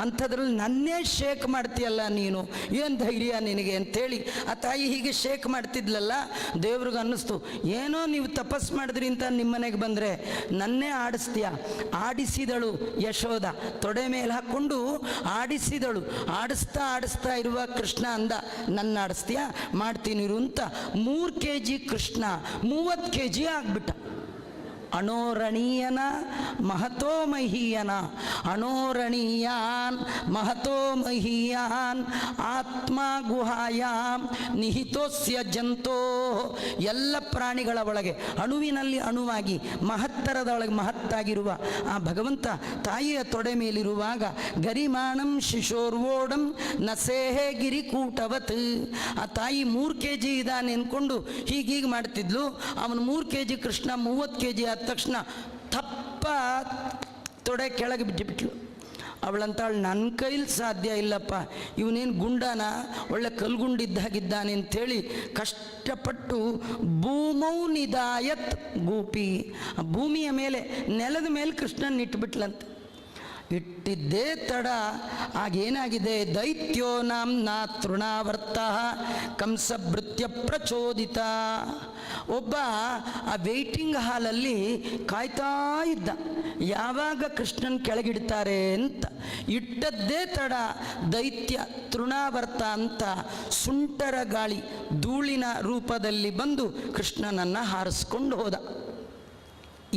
ಅಂಥದ್ರಲ್ಲಿ ನನ್ನೇ ಶೇಕ್ ಮಾಡ್ತೀಯಲ್ಲ ನೀನು, ಏನು ಧೈರ್ಯ ನಿನಗೆ ಅಂತೇಳಿ ಆ ತಾಯಿ ಹೀಗೆ ಶೇಕ್ ಮಾಡ್ತಿದ್ಲಲ್ಲ. ದೇವ್ರಿಗೆ ಅನ್ನಿಸ್ತು, ಏನೋ ನೀವು ತಪಸ್ ಮಾಡಿದ್ರಿ ಅಂತ ನಿಮ್ಮನೆಗೆ ಬಂದರೆ ನನ್ನೇ ಆಡಿಸ್ತೀಯ. ಆಡಿಸಿದಳು ಯಶೋದ, ತೊಡೆ ಮೇಲೆ ಹಾಕ್ಕೊಂಡು ಆಡಿಸಿದಳು. ಆಡಿಸ್ತಾ ಇರುವ ಕೃಷ್ಣ ಅಂದ, ನನ್ನ ಆಡಿಸ್ತೀಯ, ಮಾಡ್ತೀನಿರು ಅಂತ 3 kg ಕೃಷ್ಣ 30 kg ಆಗ್ಬಿಟ್ಟ. ಅಣೋರಣೀಯನ ಮಹತೋ ಮಹೀಯನ, ಅಣೋರಣೀಯಾನ್ ಮಹತೋ ಮಹೀಯಾನ್ ಆತ್ಮ ಗುಹಾಯಾಮ್ ನಿಹಿತೋಸ್ಯ ಜಂತೋ. ಎಲ್ಲ ಪ್ರಾಣಿಗಳ ಒಳಗೆ ಅಣುವಿನಲ್ಲಿ ಅಣುವಾಗಿ ಮಹತ್ತರದೊಳಗೆ ಮಹತ್ತಾಗಿರುವ ಆ ಭಗವಂತ ತಾಯಿಯ ತೊಡೆ ಮೇಲಿರುವಾಗ ಗರಿಮಾಣಂ ಶಿಶೋರ್ವೋಡಂ ನಸೇಹೆ ಗಿರಿಕೂಟವತ್. ಆ ತಾಯಿ 3 kg ಇದ್ದಾನೆ ಅಂದ್ಕೊಂಡು ಹೀಗೀಗೆ ಮಾಡ್ತಿದ್ಲು. ಅವನು 3 kg ಕೃಷ್ಣ 30 kg ಆದ ತಕ್ಷಣ ತಪ್ಪ ತೊಡೆ ಕೆಳಗೆ ಬಿಟ್ಟುಬಿಟ್ಲು. ಅವಳಂತಾಳು, ನನ್ನ ಕೈಲಿ ಸಾಧ್ಯ ಇಲ್ಲಪ್ಪ, ಇವನೇನು ಗುಂಡನ, ಒಳ್ಳೆ ಕಲ್ಗುಂಡಿದ್ದಾಗಿದ್ದಾನೆ ಅಂಥೇಳಿ ಕಷ್ಟಪಟ್ಟು ಭೂಮೌ ನಿದಾಯತ್ ಗೋಪಿ, ಭೂಮಿಯ ಮೇಲೆ ನೆಲದ ಮೇಲೆ ಕೃಷ್ಣನ್ ಇಟ್ಬಿಟ್ಲಂತೆ. ಇಟ್ಟಿದ್ದೇ ತಡ ಆಗೇನಾಗಿದೆ? ದೈತ್ಯೋ ನಾಂನ ತೃಣಾವರ್ತ ಕಂಸಭೃತ್ಯ ಪ್ರಚೋದಿತ. ಒಬ್ಬ ಆ ವೇಟಿಂಗ್ ಹಾಲಲ್ಲಿ ಕಾಯ್ತಾ ಇದ್ದ, ಯಾವಾಗ ಕೃಷ್ಣನ್ ಕೆಳಗಿಡ್ತಾರೆ ಅಂತ. ಇಟ್ಟದ್ದೇ ತಡ ದೈತ್ಯ ತೃಣಾವರ್ತ ಅಂತ ಸುಂಟರ ಗಾಳಿ ಧೂಳಿನ ರೂಪದಲ್ಲಿ ಬಂದು ಕೃಷ್ಣನನ್ನು ಹಾರಿಸ್ಕೊಂಡು ಹೋದ.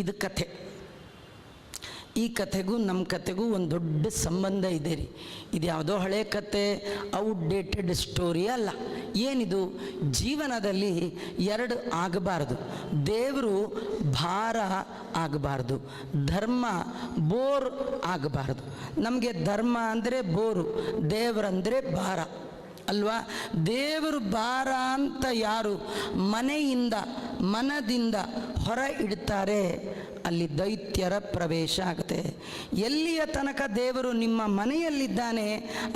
ಇದು ಕಥೆ. ಈ ಕಥೆಗೂ ನಮ್ಮ ಕಥೆಗೂ ಒಂದು ದೊಡ್ಡ ಸಂಬಂಧ ಇದೆ ರೀ. ಇದು ಯಾವುದೋ ಹಳೆ ಕತೆ, ಔಟ್ಡೇಟೆಡ್ ಸ್ಟೋರಿ ಅಲ್ಲ. ಏನಿದು? ಜೀವನದಲ್ಲಿ 2 ಆಗಬಾರ್ದು. ದೇವರು ಭಾರ ಆಗಬಾರ್ದು, ಧರ್ಮ ಬೋರ್ ಆಗಬಾರ್ದು. ನಮಗೆ ಧರ್ಮ ಅಂದರೆ ಬೋರು, ದೇವರಂದರೆ ಭಾರ ಅಲ್ವಾ? ದೇವರು ಭಾರ ಅಂತ ಯಾರು ಮನೆಯಿಂದ ಮನದಿಂದ ಹೊರ ಇಡ್ತಾರೆ, ಅಲ್ಲಿ ದೈತ್ಯರ ಪ್ರವೇಶ ಆಗುತ್ತೆ. ಎಲ್ಲಿಯ ತನಕ ದೇವರು ನಿಮ್ಮ ಮನೆಯಲ್ಲಿದ್ದಾನೆ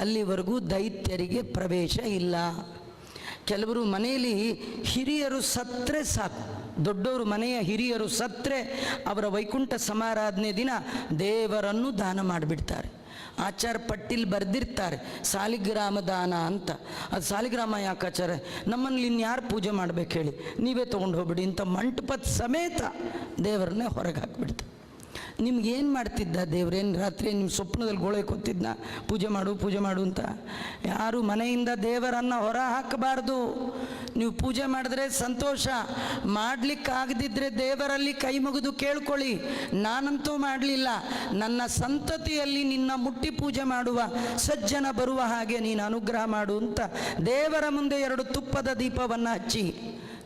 ಅಲ್ಲಿವರೆಗೂ ದೈತ್ಯರಿಗೆ ಪ್ರವೇಶ ಇಲ್ಲ. ಕೆಲವರು ಮನೆಯಲ್ಲಿ ಹಿರಿಯರು ಸತ್ತರೆ ಸಾಕು, ದೊಡ್ಡವರು ಮನೆಯ ಹಿರಿಯರು ಸತ್ತರೆ ಅವರ ವೈಕುಂಠ ಸಮಾರಾಧನೆ ದಿನ ದೇವರನ್ನು ದಾನ ಮಾಡಿಬಿಡ್ತಾರೆ. ಆಚಾರ ಪಟ್ಟಿಲಿ ಬರೆದಿರ್ತಾರೆ ಸಾಲಿಗ್ರಾಮ ದಾನ ಅಂತ. ಅದು ಸಾಲಿಗ್ರಾಮ ಯಾಕೆ ಆಚಾರ, ನಮ್ಮಲ್ಲಿ ಇನ್ಯಾರು ಪೂಜೆ ಮಾಡ್ಬೇಕು ಹೇಳಿ, ನೀವೇ ತೊಗೊಂಡು ಹೋಗ್ಬಿಡಿ ಅಂತ ಮಂಟಪದ ಸಮೇತ ದೇವರನ್ನೇ ಹೊರಗೆ ಹಾಕಿಬಿಡ್ತಾರೆ. ನಿಮ್ಗೇನು ಮಾಡ್ತಿದ್ದ ದೇವ್ರೇನು ರಾತ್ರಿ ನಿಮ್ಮ ಸ್ವಪ್ನದಲ್ಲಿ ಗೋಳೆ ಕೊತ್ತಿದ್ನ ಪೂಜೆ ಮಾಡು ಅಂತ? ಯಾರು ಮನೆಯಿಂದ ದೇವರನ್ನು ಹೊರ ಹಾಕಬಾರ್ದು. ನೀವು ಪೂಜೆ ಮಾಡಿದ್ರೆ ಸಂತೋಷ, ಮಾಡಲಿಕ್ಕಾಗದಿದ್ದರೆ ದೇವರಲ್ಲಿ ಕೈ ಮುಗಿದು ಕೇಳ್ಕೊಳ್ಳಿ, ನಾನಂತೂ ಮಾಡಲಿಲ್ಲ, ನನ್ನ ಸಂತತಿಯಲ್ಲಿ ನಿನ್ನ ಮುಟ್ಟಿ ಪೂಜೆ ಮಾಡುವ ಸಜ್ಜನ ಬರುವ ಹಾಗೆ ನೀನು ಅನುಗ್ರಹ ಮಾಡು ಅಂತ ದೇವರ ಮುಂದೆ 2 ತುಪ್ಪದ ದೀಪವನ್ನು ಹಚ್ಚಿ.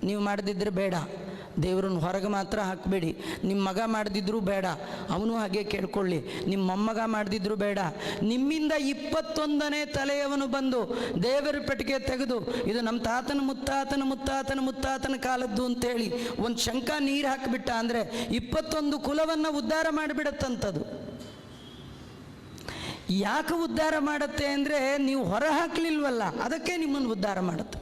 ನೀವು ಮಾಡದಿದ್ದರೆ ಬೇಡ, ದೇವರನ್ನು ಹೊರಗೆ ಮಾತ್ರ ಹಾಕಬೇಡಿ. ನಿಮ್ಮ ಮಗ ಮಾಡದಿದ್ರೂ ಬೇಡ, ಅವನು ಹಾಗೆ ಕೇಳ್ಕೊಳ್ಳಿ. ನಿಮ್ಮ ಮೊಮ್ಮಗ ಮಾಡದಿದ್ರೂ ಬೇಡ. ನಿಮ್ಮಿಂದ 21ನೇ ತಲೆಯವನು ಬಂದು ದೇವರ ಪೆಟ್ಟಿಗೆ ತೆಗೆದು ಇದು ನಮ್ಮ ತಾತನ ಮುತ್ತಾತನ ಮುತ್ತಾತನ ಮುತ್ತಾತನ ಕಾಲದ್ದು ಅಂತೇಳಿ ಒಂದು ಶಂಕ ನೀರು ಹಾಕಿಬಿಟ್ಟ ಅಂದರೆ 21 ಕುಲವನ್ನು ಉದ್ಧಾರ ಮಾಡಿಬಿಡತ್ತಂಥದ್ದು. ಯಾಕೆ ಉದ್ಧಾರ ಮಾಡುತ್ತೆ ಅಂದರೆ ನೀವು ಹೊರ ಹಾಕಲಿಲ್ವಲ್ಲ, ಅದಕ್ಕೆ ನಿಮ್ಮನ್ನು ಉದ್ಧಾರ ಮಾಡುತ್ತೆ.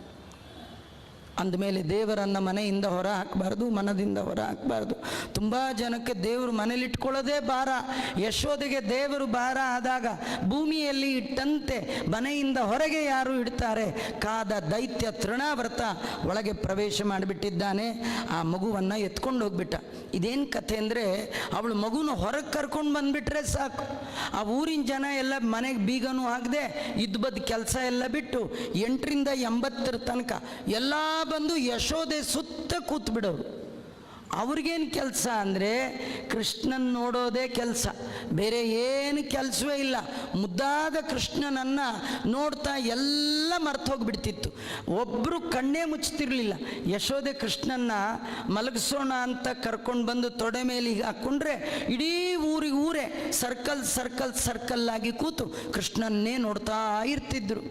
ಅಂದಮೇಲೆ ದೇವರನ್ನು ಮನೆಯಿಂದ ಹೊರ ಹಾಕಬಾರ್ದು, ಮನದಿಂದ ಹೊರ ಹಾಕಬಾರ್ದು. ತುಂಬ ಜನಕ್ಕೆ ದೇವರು ಮನೇಲಿಟ್ಕೊಳ್ಳೋದೇ ಭಾರ. ಯಶೋದೆಗೆ ದೇವರು ಭಾರ ಆದಾಗ ಭೂಮಿಯಲ್ಲಿ ಇಟ್ಟಂತೆ ಮನೆಯಿಂದ ಹೊರಗೆ ಯಾರು ಇಡ್ತಾರೆ? ಕಾದ ದೈತ್ಯ ತೃಣಾವರ್ತ ಒಳಗೆ ಪ್ರವೇಶ ಮಾಡಿಬಿಟ್ಟಿದ್ದಾನೆ. ಆ ಮಗುವನ್ನು ಎತ್ಕೊಂಡು ಹೋಗ್ಬಿಟ್ಟ. ಇದೇನು ಕಥೆ ಅಂದರೆ, ಅವಳು ಮಗುನ ಹೊರಗೆ ಕರ್ಕೊಂಡು ಬಂದುಬಿಟ್ರೆ ಸಾಕು, ಆ ಊರಿನ ಜನ ಎಲ್ಲ ಮನೆಗೆ ಬೀಗನೂ ಹಾಕದೆ ಇದ್ಬದ್ದು ಕೆಲಸ ಎಲ್ಲ ಬಿಟ್ಟು 8ರಿಂದ 80 ತನಕ ಎಲ್ಲ ಬಂದು ಯಶೋದೆ ಸುತ್ತ ಕೂತ್ ಬಿಡೋರು. ಅವ್ರಿಗೇನು ಕೆಲಸ ಅಂದರೆ ಕೃಷ್ಣನ್ ನೋಡೋದೇ ಕೆಲಸ, ಬೇರೆ ಏನು ಕೆಲಸವೇ ಇಲ್ಲ. ಮುದ್ದಾದ ಕೃಷ್ಣನನ್ನು ನೋಡ್ತಾ ಎಲ್ಲ ಮರ್ತು ಹೋಗಿಬಿಡ್ತಿತ್ತು. ಒಬ್ಬರು ಕಣ್ಣೇ ಮುಚ್ತಿರಲಿಲ್ಲ. ಯಶೋದೆ ಕೃಷ್ಣನ್ನ ಮಲಗಿಸೋಣ ಅಂತ ಕರ್ಕೊಂಡು ಬಂದು ತೊಡೆ ಮೇಲೆ ಹಾಕ್ಕೊಂಡ್ರೆ ಇಡೀ ಊರೇ ಸರ್ಕಲ್ಲಾಗಿ ಕೂತು ಕೃಷ್ಣನ್ನೇ ನೋಡ್ತಾ ಇರ್ತಿದ್ರು.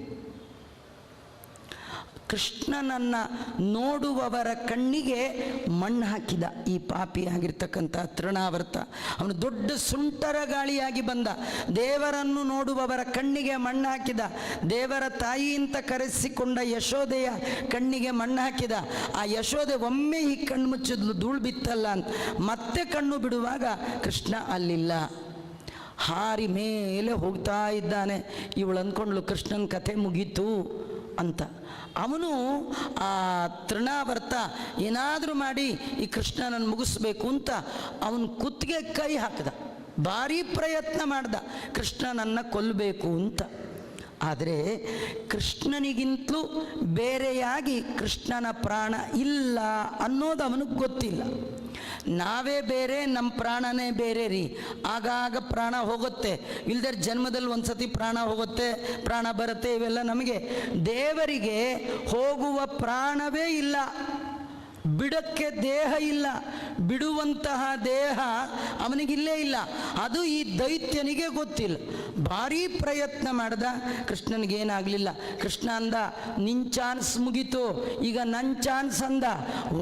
ಕೃಷ್ಣನನ್ನು ನೋಡುವವರ ಕಣ್ಣಿಗೆ ಮಣ್ಣು ಹಾಕಿದ ಈ ಪಾಪಿಯಾಗಿರ್ತಕ್ಕಂಥ ತೃಣಾವರ್ತ. ಅವನು ದೊಡ್ಡ ಸುಂಟರ ಗಾಳಿಯಾಗಿ ಬಂದ, ದೇವರನ್ನು ನೋಡುವವರ ಕಣ್ಣಿಗೆ ಮಣ್ಣು ಹಾಕಿದ. ದೇವರ ತಾಯಿ ಅಂತ ಕರೆಸಿಕೊಂಡ ಯಶೋದೆಯ ಕಣ್ಣಿಗೆ ಮಣ್ಣು ಹಾಕಿದ. ಆ ಯಶೋದೆ ಒಮ್ಮೆ ಈ ಕಣ್ಣು ಮುಚ್ಚಿದ್ಲು, ಧೂಳು ಬಿತ್ತಲ್ಲ ಅಂತ. ಮತ್ತೆ ಕಣ್ಣು ಬಿಡುವಾಗ ಕೃಷ್ಣ ಅಲ್ಲಿಲ್ಲ, ಹಾರಿ ಮೇಲೆ ಹೋಗ್ತಾ ಇದ್ದಾನೆ. ಇವಳು ಅಂದ್ಕೊಂಡ್ಳು ಕೃಷ್ಣನ ಕಥೆ ಮುಗೀತು ಅಂತ. ಅವನು ಆ ತೃಣಾವರ್ತ ಏನಾದರೂ ಮಾಡಿ ಈ ಕೃಷ್ಣನನ್ನು ಮುಗಿಸ್ಬೇಕು ಅಂತ ಅವನು ಕುತ್ತಿಗೆ ಕೈ ಹಾಕಿದ, ಭಾರೀ ಪ್ರಯತ್ನ ಮಾಡ್ದ ಕೃಷ್ಣನನ್ನು ಕೊಲ್ಲಬೇಕು ಅಂತ. ಆದರೆ ಕೃಷ್ಣನಿಗಿಂತಲೂ ಬೇರೆಯಾಗಿ ಕೃಷ್ಣನ ಪ್ರಾಣ ಇಲ್ಲ ಅನ್ನೋದು ಅವನಿಗೆ ಗೊತ್ತಿಲ್ಲ. ನಾವೇ ಬೇರೆ, ನಮ್ಮ ಪ್ರಾಣನೇ ಬೇರೆ ರೀ. ಆಗಾಗ ಪ್ರಾಣ ಹೋಗುತ್ತೆ, ಇಲ್ದೇ ಜನ್ಮದಲ್ಲಿ ಒಂದು ಸತಿ ಪ್ರಾಣ ಹೋಗುತ್ತೆ, ಪ್ರಾಣ ಬರುತ್ತೆ, ಇವೆಲ್ಲ ನಮಗೆ. ದೇವರಿಗೆ ಹೋಗುವ ಪ್ರಾಣವೇ ಇಲ್ಲ, ಬಿಡಕ್ಕೆ ದೇಹ ಇಲ್ಲ, ಬಿಡುವಂತಹ ದೇಹ ಅವನಿಗಿಲ್ಲೇ ಇಲ್ಲ. ಅದು ಈ ದೈತ್ಯನಿಗೆ ಗೊತ್ತಿಲ್ಲ. ಭಾರೀ ಪ್ರಯತ್ನ ಮಾಡ್ದ, ಕೃಷ್ಣನಿಗೇನಾಗಲಿಲ್ಲ. ಕೃಷ್ಣ ಅಂದ ನಿನ್ನ ಚಾನ್ಸ್ ಮುಗೀತು, ಈಗ ನನ್ನ ಚಾನ್ಸ್ ಅಂದ.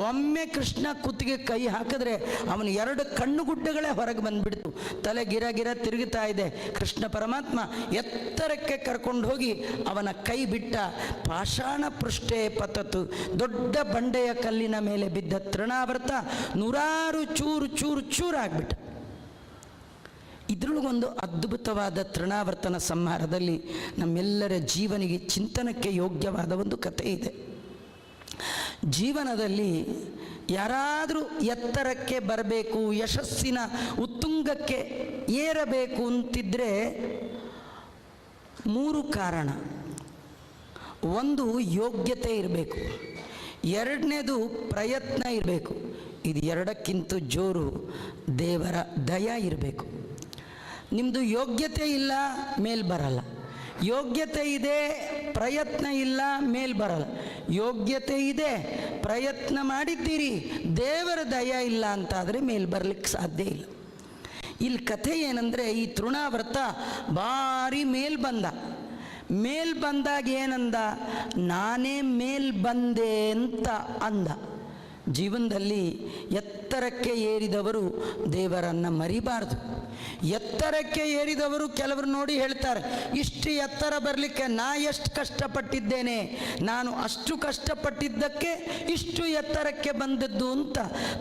ಒಮ್ಮೆ ಕೃಷ್ಣ ಕುತ್ತಿಗೆ ಕೈ ಹಾಕಿದ್ರೆ ಅವನ 2 ಕಣ್ಣುಗುಡ್ಡೆಗಳೇ ಹೊರಗೆ ಬಂದುಬಿಡ್ತು. ತಲೆ ಗಿರ ತಿರುಗುತ್ತಾ ಇದೆ. ಕೃಷ್ಣ ಪರಮಾತ್ಮ ಎತ್ತರಕ್ಕೆ ಕರ್ಕೊಂಡು ಹೋಗಿ ಅವನ ಕೈ ಬಿಟ್ಟ. ಪಾಷಾಣ ಪೃಷ್ಠೆ ಪತತು, ದೊಡ್ಡ ಬಂಡೆಯ ಕಲ್ಲಿನ ಮೇಲೆ ಬಿದ್ದ ತೃಣಾವರ್ತ 100 ಚೂರಾಗ್ಬಿಟ್ಟ. ಇದ್ರೊಳಗೊಂದು ಅದ್ಭುತವಾದ ತೃಣಾವರ್ತನ ಸಂಹಾರದಲ್ಲಿ ನಮ್ಮೆಲ್ಲರ ಜೀವನಿಗೆ ಚಿಂತನಕ್ಕೆ ಯೋಗ್ಯವಾದ ಒಂದು ಕಥೆ ಇದೆ. ಜೀವನದಲ್ಲಿ ಯಾರಾದರೂ ಎತ್ತರಕ್ಕೆ ಬರಬೇಕು, ಯಶಸ್ಸಿನ ಉತ್ತುಂಗಕ್ಕೆ ಏರಬೇಕು ಅಂತಿದ್ರೆ 3 ಕಾರಣ. ಒಂದು ಯೋಗ್ಯತೆ ಇರಬೇಕು, 2ನೇದು ಪ್ರಯತ್ನ ಇರಬೇಕು, ಇದು 2ಕ್ಕಿಂತ ಜೋರು ದೇವರ ದಯ ಇರಬೇಕು. ನಿಮ್ಮದು ಯೋಗ್ಯತೆ ಇಲ್ಲ, ಮೇಲ್ ಬರಲ್ಲ. ಯೋಗ್ಯತೆ ಇದೆ, ಪ್ರಯತ್ನ ಇಲ್ಲ, ಮೇಲ್ ಬರಲ್ಲ. ಯೋಗ್ಯತೆ ಇದೆ, ಪ್ರಯತ್ನ ಮಾಡಿದ್ದೀರಿ, ದೇವರ ದಯ ಇಲ್ಲ ಅಂತಾದರೆ ಮೇಲ್ ಬರಲಿಕ್ಕೆ ಸಾಧ್ಯ ಇಲ್ಲ. ಇಲ್ಲಿ ಕಥೆ ಏನಂದರೆ, ಈ ತೃಣಾವರ್ತ ಭಾರಿ ಮೇಲ್ ಬಂದಾಗ ಏನಂದ, ನಾನೇ ಮೇಲ್ ಬಂದೆ ಅಂತ ಅಂದ. ಜೀವನದಲ್ಲಿ ಎತ್ತರಕ್ಕೆ ಏರಿದವರು ದೇವರನ್ನು ಮರಿಬಾರ್ದು. ಎತ್ತರಕ್ಕೆ ಏರಿದವರು ಕೆಲವರು ನೋಡಿ ಹೇಳ್ತಾರೆ, ಇಷ್ಟು ಎತ್ತರ ಬರಲಿಕ್ಕೆ ನಾ ಎಷ್ಟು ಕಷ್ಟಪಟ್ಟಿದ್ದೇನೆ, ನಾನು ಅಷ್ಟು ಕಷ್ಟಪಟ್ಟಿದ್ದಕ್ಕೆ ಇಷ್ಟು ಎತ್ತರಕ್ಕೆ ಬಂದದ್ದು ಅಂತ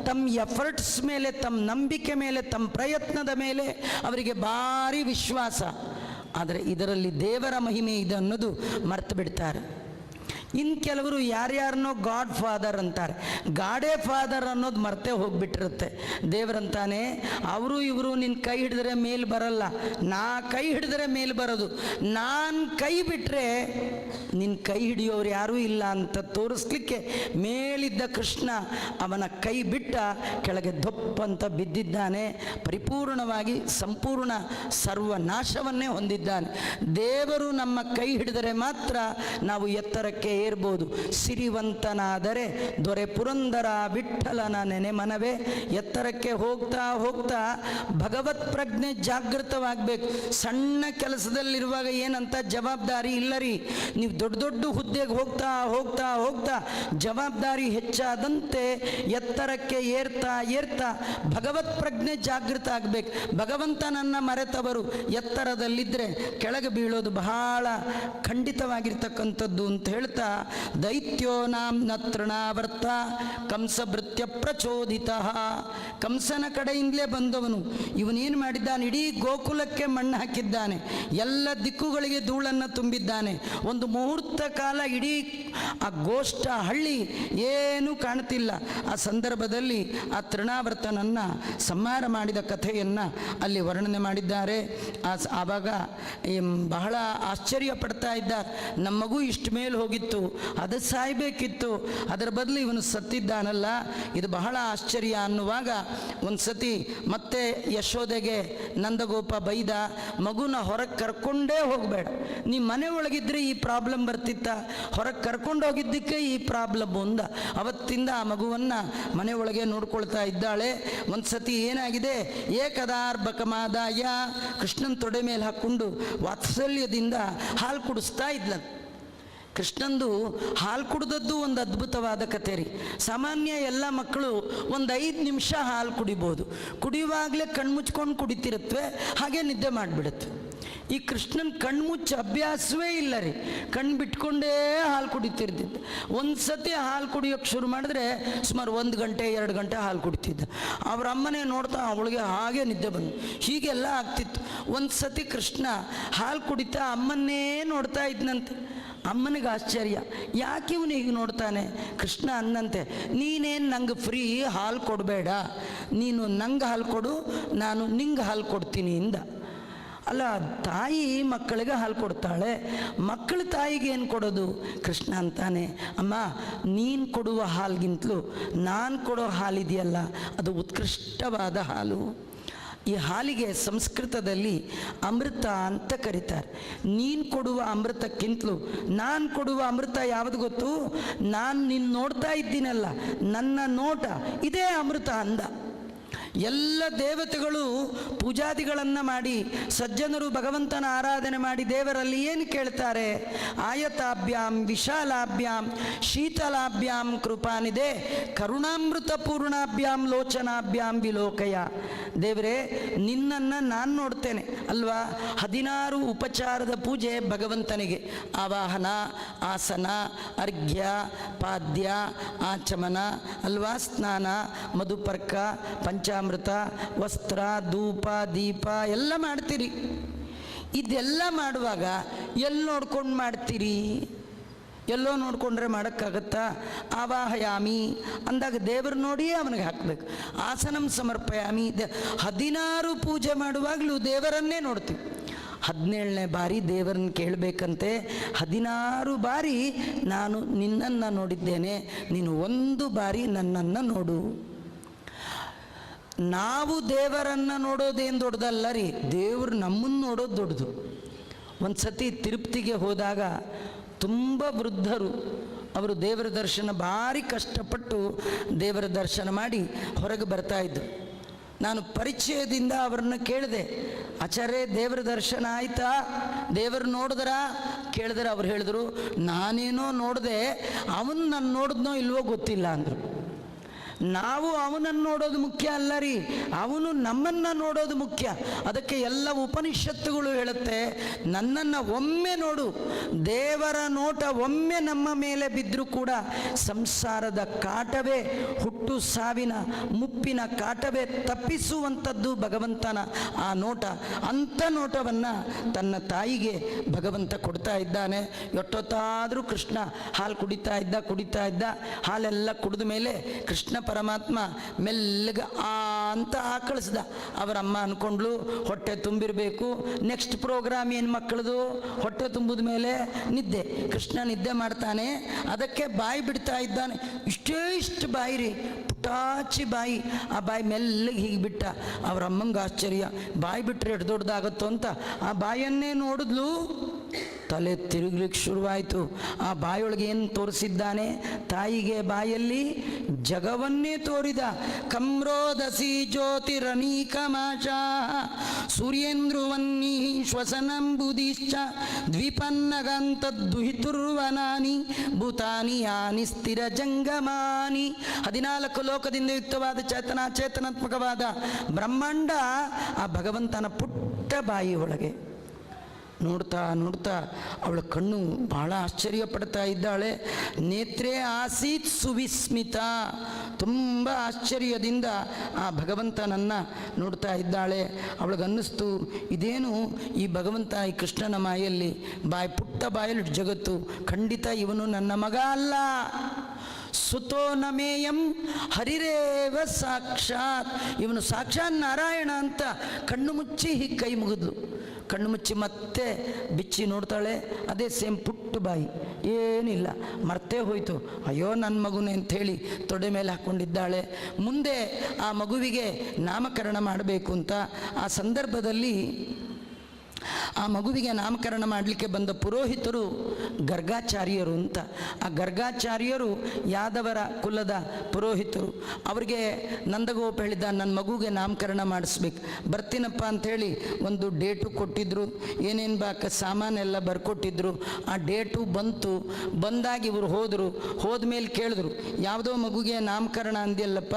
ತಮ್ಮ ಎಫರ್ಟ್ಸ್ ಮೇಲೆ, ತಮ್ಮ ನಂಬಿಕೆ ಮೇಲೆ, ತಮ್ಮ ಪ್ರಯತ್ನದ ಮೇಲೆ ಅವರಿಗೆ ಭಾರಿ ವಿಶ್ವಾಸ. ಆದರೆ ಇದರಲ್ಲಿ ದೇವರ ಮಹಿಮೆ ಇದೆ ಅನ್ನೋದು ಮರ್ತು ಬಿಡ್ತಾರೆ. ಇನ್ನು ಕೆಲವರು ಯಾರ್ಯಾರನ್ನೋ ಗಾಡ್ ಫಾದರ್ ಅಂತಾರೆ, ಗಾಡೇ ಫಾದರ್ ಅನ್ನೋದು ಮರ್ತೇ ಹೋಗ್ಬಿಟ್ಟಿರುತ್ತೆ. ದೇವರಂತಾನೆ, ಅವರು ಇವರು ನಿನ್ನ ಕೈ ಹಿಡಿದ್ರೆ ಮೇಲೆ ಬರಲ್ಲ, ನಾ ಕೈ ಹಿಡಿದ್ರೆ ಮೇಲೆ ಬರೋದು, ನಾನು ಕೈ ಬಿಟ್ಟರೆ ನಿನ್ನ ಕೈ ಹಿಡಿಯೋರು ಯಾರೂ ಇಲ್ಲ ಅಂತ ತೋರಿಸ್ಲಿಕ್ಕೆ ಮೇಲಿದ್ದ ಕೃಷ್ಣ ಅವನ ಕೈ ಬಿಟ್ಟ ಕೆಳಗೆ ದೊಪ್ಪಂತ ಬಿದ್ದಿದ್ದಾನೆ. ಪರಿಪೂರ್ಣವಾಗಿ ಸಂಪೂರ್ಣ ಸರ್ವನಾಶವನ್ನೇ ಹೊಂದಿದ್ದಾನೆ. ದೇವರು ನಮ್ಮ ಕೈ ಹಿಡಿದರೆ ಮಾತ್ರ ನಾವು ಎತ್ತರಕ್ಕೆ ಏರ್ಬೋದು. ಸಿರಿವಂತನಾದರೆ ದೊರೆ ಪುರಂದರ ವಿಠಲನ ನೆನೆ ಮನವೇ. ಎತ್ತರಕ್ಕೆ ಹೋಗ್ತಾ ಹೋಗ್ತಾ ಭಗವತ್ ಪ್ರಜ್ಞೆ ಜಾಗೃತವಾಗಬೇಕು. ಸಣ್ಣ ಕೆಲಸದಲ್ಲಿರುವಾಗ ಏನಂತ ಜವಾಬ್ದಾರಿ ಇಲ್ಲ ರೀ. ನೀವು ದೊಡ್ಡ ದೊಡ್ಡ ಹುದ್ದೆಗೆ ಹೋಗ್ತಾ ಹೋಗ್ತಾ ಹೋಗ್ತಾ ಜವಾಬ್ದಾರಿ ಹೆಚ್ಚಾದಂತೆ ಎತ್ತರಕ್ಕೆ ಏರ್ತಾ ಏರ್ತಾ ಭಗವತ್ ಪ್ರಜ್ಞೆ ಜಾಗೃತ ಆಗಬೇಕು. ಭಗವಂತನನ್ನು ಮರೆತವರು ಎತ್ತರದಲ್ಲಿದ್ದರೆ ಕೆಳಗೆ ಬೀಳೋದು ಬಹಳ ಖಂಡಿತವಾಗಿರ್ತಕ್ಕಂಥದ್ದು ಅಂತ ಹೇಳ್ತಾ, ದೈತ್ಯೋ ನಾಂ ನತೃಣಾವರ್ತ ಕಂಸಭೃತ್ಯ ಪ್ರಚೋದಿತ. ಕಂಸನ ಕಡೆಯಿಂದಲೇ ಬಂದವನು. ಇವನೇನು ಮಾಡಿದ್ದಾನೆ, ಇಡೀ ಗೋಕುಲಕ್ಕೆ ಮಣ್ಣು ಹಾಕಿದ್ದಾನೆ, ಎಲ್ಲ ದಿಕ್ಕುಗಳಿಗೆ ಧೂಳನ್ನು ತುಂಬಿದ್ದಾನೆ. ಒಂದು ಮುಹೂರ್ತ ಕಾಲ ಇಡೀ ಆ ಗೋಷ್ಠ ಹಳ್ಳಿ ಏನೂ ಕಾಣ್ತಿಲ್ಲ. ಆ ಸಂದರ್ಭದಲ್ಲಿ ಆ ತೃಣಾವರ್ತನನ್ನು ಸಂಹಾರ ಮಾಡಿದ ಕಥೆಯನ್ನು ಅಲ್ಲಿ ವರ್ಣನೆ ಮಾಡಿದ್ದಾರೆ. ಆವಾಗ ಬಹಳ ಆಶ್ಚರ್ಯ ಪಡ್ತಾ ಇದ್ದಾರೆ, ನಮ್ಮ ಮಗು ಇಷ್ಟು ಮೇಲೆ ಹೋಗಿತ್ತು, ಅದು ಸಾಯಬೇಕಿತ್ತು, ಅದರ ಬದಲು ಇವನು ಸತ್ತಿದ್ದಾನಲ್ಲ, ಇದು ಬಹಳ ಆಶ್ಚರ್ಯ ಅನ್ನುವಾಗ ಒಂದು ಸತಿ ಮತ್ತೆ ಯಶೋದೆಗೆ ನಂದಗೋಪ ಬೈದ, ಮಗುನ ಹೊರಗೆ ಕರ್ಕೊಂಡೇ ಹೋಗಬೇಡ, ನೀ ಮನೆ ಒಳಗಿದ್ರೆ ಈ ಪ್ರಾಬ್ಲಮ್ ಬರ್ತಿತ್ತ, ಹೊರಗೆ ಕರ್ಕೊಂಡು ಹೋಗಿದ್ದಕ್ಕೆ ಈ ಪ್ರಾಬ್ಲಮ್ ಅಂದ. ಅವತ್ತಿಂದ ಆ ಮಗುವನ್ನು ಮನೆ ಒಳಗೆ ನೋಡ್ಕೊಳ್ತಾ ಇದ್ದಾಳೆ. ಒಂದು ಸತಿ ಏನಾಗಿದೆ, ಏಕದಾರ್ಭಕಮಾದಾಯ ಕೃಷ್ಣನ ತೊಡೆ ಮೇಲೆ ಹಾಕ್ಕೊಂಡು ವಾತ್ಸಲ್ಯದಿಂದ ಹಾಲು ಕುಡಿಸ್ತಾ ಇದ್ಲ. ಕೃಷ್ಣಂದು ಹಾಲು ಕುಡಿದದ್ದು ಒಂದು ಅದ್ಭುತವಾದ ಕತೆ ರೀ. ಸಾಮಾನ್ಯ ಎಲ್ಲ ಮಕ್ಕಳು ಒಂದು 5 ನಿಮಿಷ ಹಾಲು ಕುಡಿಬೋದು, ಕುಡಿಯುವಾಗಲೇ ಕಣ್ಮುಚ್ಕೊಂಡು ಕುಡಿತಿರುತ್ತವೆ, ಹಾಗೆ ನಿದ್ದೆ ಮಾಡಿಬಿಡುತ್ತೆ. ಈ ಕೃಷ್ಣನ ಕಣ್ಮುಚ್ಚ ಅಭ್ಯಾಸವೇ ಇಲ್ಲ ರೀ, ಕಣ್ಣು ಬಿಟ್ಕೊಂಡೇ ಹಾಲು ಕುಡಿತಿರ್ತಿದ್ದ. ಒಂದು ಸತಿ ಹಾಲು ಕುಡಿಯೋಕ್ಕೆ ಶುರು ಮಾಡಿದ್ರೆ ಸುಮಾರು 1 ಗಂಟೆ 2 ಗಂಟೆ ಹಾಲು ಕುಡಿತಿದ್ದ. ಅವ್ರ ಅಮ್ಮನೇ ನೋಡ್ತಾ ಅವಳಿಗೆ ಹಾಗೆ ನಿದ್ದೆ ಬಂದು ಹೀಗೆಲ್ಲ ಆಗ್ತಿತ್ತು. ಒಂದು ಸತಿ ಕೃಷ್ಣ ಹಾಲು ಕುಡಿತಾ ಅಮ್ಮನ್ನೇ ನೋಡ್ತಾ ಇದ್ನಂತೆ. ಅಮ್ಮನಿಗೆ ಆಶ್ಚರ್ಯ, ಯಾಕೆ ಇವನು ಹೀಗೆ ನೋಡ್ತಾನೆ? ಕೃಷ್ಣ ಅನ್ನಂತೆ, ನೀನೇನು ನಂಗೆ ಫ್ರೀ ಹಾಲು ಕೊಡಬೇಡ, ನೀನು ನಂಗೆ ಹಾಲು ಕೊಡು, ನಾನು ನಿಂಗೆ ಹಾಲು ಕೊಡ್ತೀನಿ ಇಂದ. ಅಲ್ಲ, ತಾಯಿ ಮಕ್ಕಳಿಗೆ ಹಾಲು ಕೊಡ್ತಾಳೆ, ಮಕ್ಕಳು ತಾಯಿಗೆ ಏನು ಕೊಡೋದು? ಕೃಷ್ಣ ಅಂತಾನೆ, ಅಮ್ಮ ನೀನು ಕೊಡುವ ಹಾಲಿಗಿಂತಲೂ ನಾನು ಕೊಡೋ ಹಾಲಿದೆಯಲ್ಲ ಅದು ಉತ್ಕೃಷ್ಟವಾದ ಹಾಲು. ಈ ಹಾಲಿಗೆ ಸಂಸ್ಕೃತದಲ್ಲಿ ಅಮೃತ ಅಂತ ಕರೀತಾರೆ. ನೀನು ಕೊಡುವ ಅಮೃತಕ್ಕಿಂತಲೂ ನಾನು ಕೊಡುವ ಅಮೃತ ಯಾವುದು ಗೊತ್ತು? ನಾನು ನಿನ್ನ ನೋಡ್ತಾ ಇದ್ದೀನಲ್ಲ, ನನ್ನ ನೋಟ ಇದೇ ಅಮೃತ ಅಂದ. ಎಲ್ಲ ದೇವತೆಗಳು ಪೂಜಾದಿಗಳನ್ನು ಮಾಡಿ ಸಜ್ಜನರು ಭಗವಂತನ ಆರಾಧನೆ ಮಾಡಿ ದೇವರಲ್ಲಿ ಏನು ಕೇಳ್ತಾರೆ? ಆಯತಾಭ್ಯಾಂ ವಿಶಾಲಾಭ್ಯಾಂ ಶೀತಲಾಭ್ಯಾಂ ಕೃಪಾನಿದೆ ಕರುಣಾಮೃತ ಪೂರ್ಣಾಭ್ಯಾಂ ಲೋಚನಾಭ್ಯಾಂ ವಿಲೋಕಯ. ದೇವರೇ, ನಿನ್ನನ್ನು ನಾನು ನೋಡ್ತೇನೆ ಅಲ್ವಾ? 16 ಉಪಚಾರದ ಪೂಜೆ ಭಗವಂತನಿಗೆ. ಆವಾಹನ, ಆಸನ, ಅರ್ಘ್ಯ, ಪಾದ್ಯ, ಆಚಮನ ಅಲ್ವಾ, ಸ್ನಾನ, ಮಧುಪರ್ಕ, ಪಂಚಾಮೃತ, ವಸ್ತ್ರ, ಧೂಪ, ದೀಪ ಎಲ್ಲ ಮಾಡ್ತೀರಿ. ಇದೆಲ್ಲ ಮಾಡುವಾಗ ಎಲ್ಲಿ ನೋಡ್ಕೊಂಡು ಮಾಡ್ತೀರಿ? ಎಲ್ಲೋ ನೋಡಿಕೊಂಡ್ರೆ ಮಾಡೋಕ್ಕಾಗತ್ತಾ? ಆವಾಹಯಾಮಿ ಅಂದಾಗ ದೇವರು ನೋಡಿಯೇ ಅವನಿಗೆ ಹಾಕಬೇಕು. ಆಸನಂ ಸಮರ್ಪಯಾಮಿ, 16 ಪೂಜೆ ಮಾಡುವಾಗಲೂ ದೇವರನ್ನೇ ನೋಡ್ತೀವಿ. 17ನೇ ಬಾರಿ ದೇವರನ್ನ ಕೇಳಬೇಕಂತೆ. 16 ಬಾರಿ ನಾನು ನಿನ್ನನ್ನು ನೋಡಿದ್ದೇನೆ, ನೀನು 1 ಬಾರಿ ನನ್ನನ್ನು ನೋಡು. ನಾವು ದೇವರನ್ನು ನೋಡೋದೇನು ದೊಡ್ಡದಲ್ಲ ರೀ, ದೇವರು ನಮ್ಮನ್ನು ನೋಡೋದು ದೊಡ್ಡದು. ಒಂದು ಸತಿ ತಿರುಪತಿಗೆ ಹೋದಾಗ ತುಂಬ ವೃದ್ಧರು, ಅವರು ದೇವರ ದರ್ಶನ ಭಾರಿ ಕಷ್ಟಪಟ್ಟು ದೇವರ ದರ್ಶನ ಮಾಡಿ ಹೊರಗೆ ಬರ್ತಾಯಿದ್ರು. ನಾನು ಪರಿಚಯದಿಂದ ಅವರನ್ನು ಕೇಳಿದೆ, ಆಚಾರ್ಯ ದೇವರ ದರ್ಶನ ಆಯಿತಾ, ದೇವರು ನೋಡಿದ್ರಾ ಕೇಳಿದ್ರೆ ಅವ್ರು ಹೇಳಿದ್ರು, ನಾನೇನೋ ನೋಡಿದೆ, ಅವನು ನಾನು ನೋಡಿದ್ನೋ ಇಲ್ವೋ ಗೊತ್ತಿಲ್ಲ ಅಂದರು. ನಾವು ಅವನನ್ನು ನೋಡೋದು ಮುಖ್ಯ ಅಲ್ಲ ರೀ, ಅವನು ನಮ್ಮನ್ನು ನೋಡೋದು ಮುಖ್ಯ. ಅದಕ್ಕೆ ಎಲ್ಲ ಉಪನಿಷತ್ತುಗಳು ಹೇಳುತ್ತೆ, ನನ್ನನ್ನು ಒಮ್ಮೆ ನೋಡು. ದೇವರ ನೋಟ ಒಮ್ಮೆ ನಮ್ಮ ಮೇಲೆ ಬಿದ್ದರೂ ಕೂಡ ಸಂಸಾರದ ಕಾಟವೇ, ಹುಟ್ಟು ಸಾವಿನ ಮುಪ್ಪಿನ ಕಾಟವೇ ತಪ್ಪಿಸುವಂಥದ್ದು ಭಗವಂತನ ಆ ನೋಟ. ಅಂಥ ನೋಟವನ್ನು ತನ್ನ ತಾಯಿಗೆ ಭಗವಂತ ಕೊಡ್ತಾ ಇದ್ದಾನೆ. ಎಷ್ಟೊತ್ತಾದರೂ ಕೃಷ್ಣ ಹಾಲು ಕುಡಿತಾ ಇದ್ದ. ಹಾಲೆಲ್ಲ ಕುಡಿದ ಮೇಲೆ ಕೃಷ್ಣ ಪರಮಾತ್ಮ ಮೆಲ್ಲಗೆ ಅಂತ ಆಕಳಿಸ್ದ. ಅವರಮ್ಮ ಅಂದ್ಕೊಂಡ್ಲು ಹೊಟ್ಟೆ ತುಂಬಿರಬೇಕು, ನೆಕ್ಸ್ಟ್ ಪ್ರೋಗ್ರಾಮ್ ಏನು ಮಕ್ಕಳದು, ಹೊಟ್ಟೆ ತುಂಬಿದ ಮೇಲೆ ನಿದ್ದೆ. ಕೃಷ್ಣ ನಿದ್ದೆ ಮಾಡ್ತಾನೆ, ಅದಕ್ಕೆ ಬಾಯಿ ಬಿಡ್ತಾ ಇದ್ದಾನೆ. ಇಷ್ಟು ಬಾಯಿ ರೀ, ಪುಟಾಚಿ ಬಾಯಿ. ಆ ಬಾಯಿ ಮೆಲ್ಲಗೆ ಹೀಗೆ ಬಿಟ್ಟ. ಅವ್ರ ಅಮ್ಮಂಗೆ ಆಶ್ಚರ್ಯ, ಬಾಯಿ ಬಿಟ್ಟರೆ ಎಷ್ಟು ದೊಡ್ಡದಾಗುತ್ತೋ ಅಂತ. ಆ ಬಾಯನ್ನೇ ನೋಡಿದ್ಲು, ತಲೆ ತಿರುಗ್ಲಿಕ್ಕೆ ಶುರುವಾಯಿತು. ಆ ಬಾಯೊಳಗೆ ಏನು ತೋರಿಸಿದ್ದಾನೆ, ತಾಯಿಗೆ ಬಾಯಲ್ಲಿ ಜಗವನ್ನೇ ತೋರಿದ. ಕಮ್ರೋದಸಿ ಜ್ಯೋತಿರನೀಕಮಾಶ ಸೂರ್ಯೇಂದ್ರುವನ್ನೀ ಶ್ವಸನಂಬುದಿಶ್ಚ ದ್ವಿಪನ್ನಗಂತದ್ದುಹಿತುರ್ವನಾನಿ ಭೂತಾನಿ ಯಾನಿ ಸ್ಥಿರ ಜಂಗಮಾನಿ. 14 ಲೋಕದಿಂದ ಯುಕ್ತವಾದ ಚೇತನಾತ್ಮಕವಾದ ಬ್ರಹ್ಮಾಂಡ ಆ ಭಗವಂತನ ಪುಟ್ಟ ಬಾಯಿ ಒಳಗೆ. ನೋಡ್ತಾ ನೋಡ್ತಾ ಅವಳ ಕಣ್ಣು ಬಹಳ ಆಶ್ಚರ್ಯ ಪಡ್ತಾ ಇದ್ದಾಳೆ. ನೇತ್ರೇ ಆಸೀತ್ ಸುವಿಸ್ಮಿತ, ತುಂಬ ಆಶ್ಚರ್ಯದಿಂದ ಆ ಭಗವಂತನನ್ನು ನೋಡ್ತಾ ಇದ್ದಾಳೆ. ಅವಳಿಗನ್ನಿಸ್ತು, ಇದೇನು ಈ ಭಗವಂತ ಈ ಕೃಷ್ಣನ ಮಾಯಲ್ಲಿ ಪುಟ್ಟ ಬಾಯಲ್ಲಿ ಜಗತ್ತು, ಖಂಡಿತ ಇವನು ನನ್ನ ಮಗ ಅಲ್ಲ. ಸುತೋ ನಮೇಯಂ ಹರಿರೇವ ಸಾಕ್ಷಾತ್, ಇವನು ಸಾಕ್ಷಾತ್ ನಾರಾಯಣ ಅಂತ ಕಣ್ಣು ಮುಚ್ಚಿ ಹೀಗೆ ಕೈ ಮುಗಿದ್ಲು. ಕಣ್ಣು ಮುಚ್ಚಿ ಮತ್ತೆ ಬಿಚ್ಚಿ ನೋಡ್ತಾಳೆ, ಅದೇ ಸೇಮ್ ಪುಟ್ಟ ಬಾಯಿ, ಏನಿಲ್ಲ, ಮರ್ತೇ ಹೋಯಿತು. ಅಯ್ಯೋ ನನ್ನ ಮಗುನೇ ಅಂಥೇಳಿ ತೊಡೆ ಮೇಲೆ ಹಾಕ್ಕೊಂಡಿದ್ದಾಳೆ. ಮುಂದೆ ಆ ಮಗುವಿಗೆ ನಾಮಕರಣ ಮಾಡಬೇಕು ಅಂತ ಆ ಸಂದರ್ಭದಲ್ಲಿ ಆ ಮಗುವಿಗೆ ನಾಮಕರಣ ಮಾಡಲಿಕ್ಕೆ ಬಂದ ಪುರೋಹಿತರು ಗರ್ಗಾಚಾರ್ಯರು ಅಂತ. ಆ ಗರ್ಗಾಚಾರ್ಯರು ಯಾದವರ ಕುಲದ ಪುರೋಹಿತರು. ಅವರಿಗೆ ನಂದಗೋಪ ಹೇಳಿದ, ನನ್ನ ಮಗುಗೆ ನಾಮಕರಣ ಮಾಡಿಸ್ಬೇಕು, ಬರ್ತೀನಪ್ಪ ಅಂಥೇಳಿ ಒಂದು ಡೇಟು ಕೊಟ್ಟಿದ್ದರು. ಏನೇನು ಸಾಮಾನೆಲ್ಲ ಬರ್ಕೊಟ್ಟಿದ್ರು. ಆ ಡೇಟು ಬಂದಾಗ ಇವರು ಹೋದ್ಮೇಲೆ ಕೇಳಿದ್ರು, ಯಾವುದೋ ಮಗುಗೆ ನಾಮಕರಣ ಅಂದಿಲ್ಲಪ್ಪ,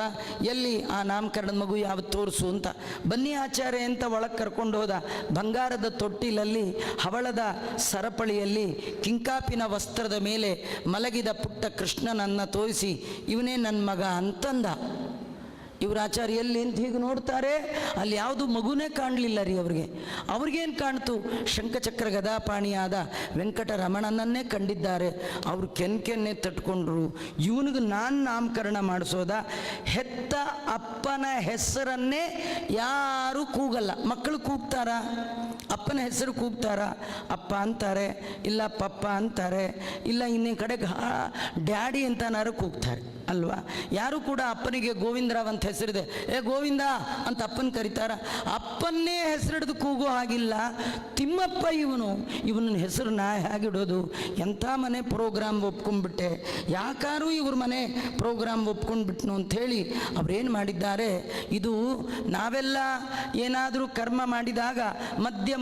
ಎಲ್ಲಿ ಆ ನಾಮಕರಣದ ಮಗು ಯಾವ್ದು ತೋರಿಸು ಅಂತ. ಬನ್ನಿ ಆಚಾರ್ಯ ಅಂತ ಒಳಗೆ ಕರ್ಕೊಂಡು ಹೋದ. ಬಂಗಾರದ ತೊಟ್ಟಿಲಲ್ಲಿ ಹವಳದ ಸರಪಳಿಯಲ್ಲಿ ಕಿಂಕಾಪಿನ ವಸ್ತ್ರದ ಮೇಲೆ ಮಲಗಿದ ಪುಟ್ಟ ಕೃಷ್ಣನನ್ನು ತೋರಿಸಿ, ಇವನೇ ನನ್ನ ಮಗ ಅಂತಂದ. ಇವ್ರ ಆಚಾರ್ಯ ಎಲ್ಲಿ ಅಂತ ಹೀಗೆ ನೋಡ್ತಾರೆ, ಅಲ್ಲಿ ಯಾವುದು ಮಗುನೇ ಕಾಣಲಿಲ್ಲ ರೀ ಅವ್ರಿಗೇನು ಕಾಣ್ತು, ಶಂಖಚಕ್ರ ಗದಾಪಾಣಿಯಾದ ವೆಂಕಟರಮಣನನ್ನೇ ಕಂಡಿದ್ದಾರೆ. ಅವರು ಕೆನ್ನೆ ತಟ್ಕೊಂಡ್ರು. ಇವನಿಗೆ ನಾನು ನಾಮಕರಣ ಮಾಡಿಸೋದ? ಹೆತ್ತ ಅಪ್ಪನ ಹೆಸರನ್ನೇ ಯಾರೂ ಕೂಗಲ್ಲ. ಮಕ್ಕಳು ಕೂಗ್ತಾರ, ಅಪ್ಪನ ಹೆಸರು ಕೂಗ್ತಾರ, ಅಪ್ಪ ಅಂತಾರೆ, ಇಲ್ಲ ಪಪ್ಪ ಅಂತಾರೆ, ಇಲ್ಲ ಇನ್ನೊಂದು ಕಡೆಗೆ ಡ್ಯಾಡಿ ಅಂತನಾರು ಕೂಗ್ತಾರೆ ಅಲ್ವಾ. ಯಾರು ಕೂಡ ಅಪ್ಪನಿಗೆ ಗೋವಿಂದರಾವ್ ಅಂತ ಹೆಸರಿದೆ, ಗೋವಿಂದ ಅಂತ ಅಪ್ಪನ ಕರೀತಾರ. ಅಪ್ಪನ್ನೇ ಹೆಸರಿಡ್ದು ಕೂಗೋ ಹಾಗಿಲ್ಲ. ತಿಮ್ಮಪ್ಪ ಇವನ ಹೆಸರು ನಾ ಹೇಗಿಡೋದು? ಎಂಥ ಮನೆ ಪ್ರೋಗ್ರಾಮ್ ಒಪ್ಕೊಂಡ್ಬಿಟ್ಟೆ, ಯಾಕಾರು ಇವ್ರ ಮನೆ ಪ್ರೋಗ್ರಾಮ್ ಒಪ್ಕೊಂಡ್ಬಿಟ್ನು ಅಂಥೇಳಿ ಅವ್ರೇನು ಮಾಡಿದ್ದಾರೆ, ಇದು ನಾವೆಲ್ಲ ಏನಾದರೂ ಕರ್ಮ ಮಾಡಿದಾಗ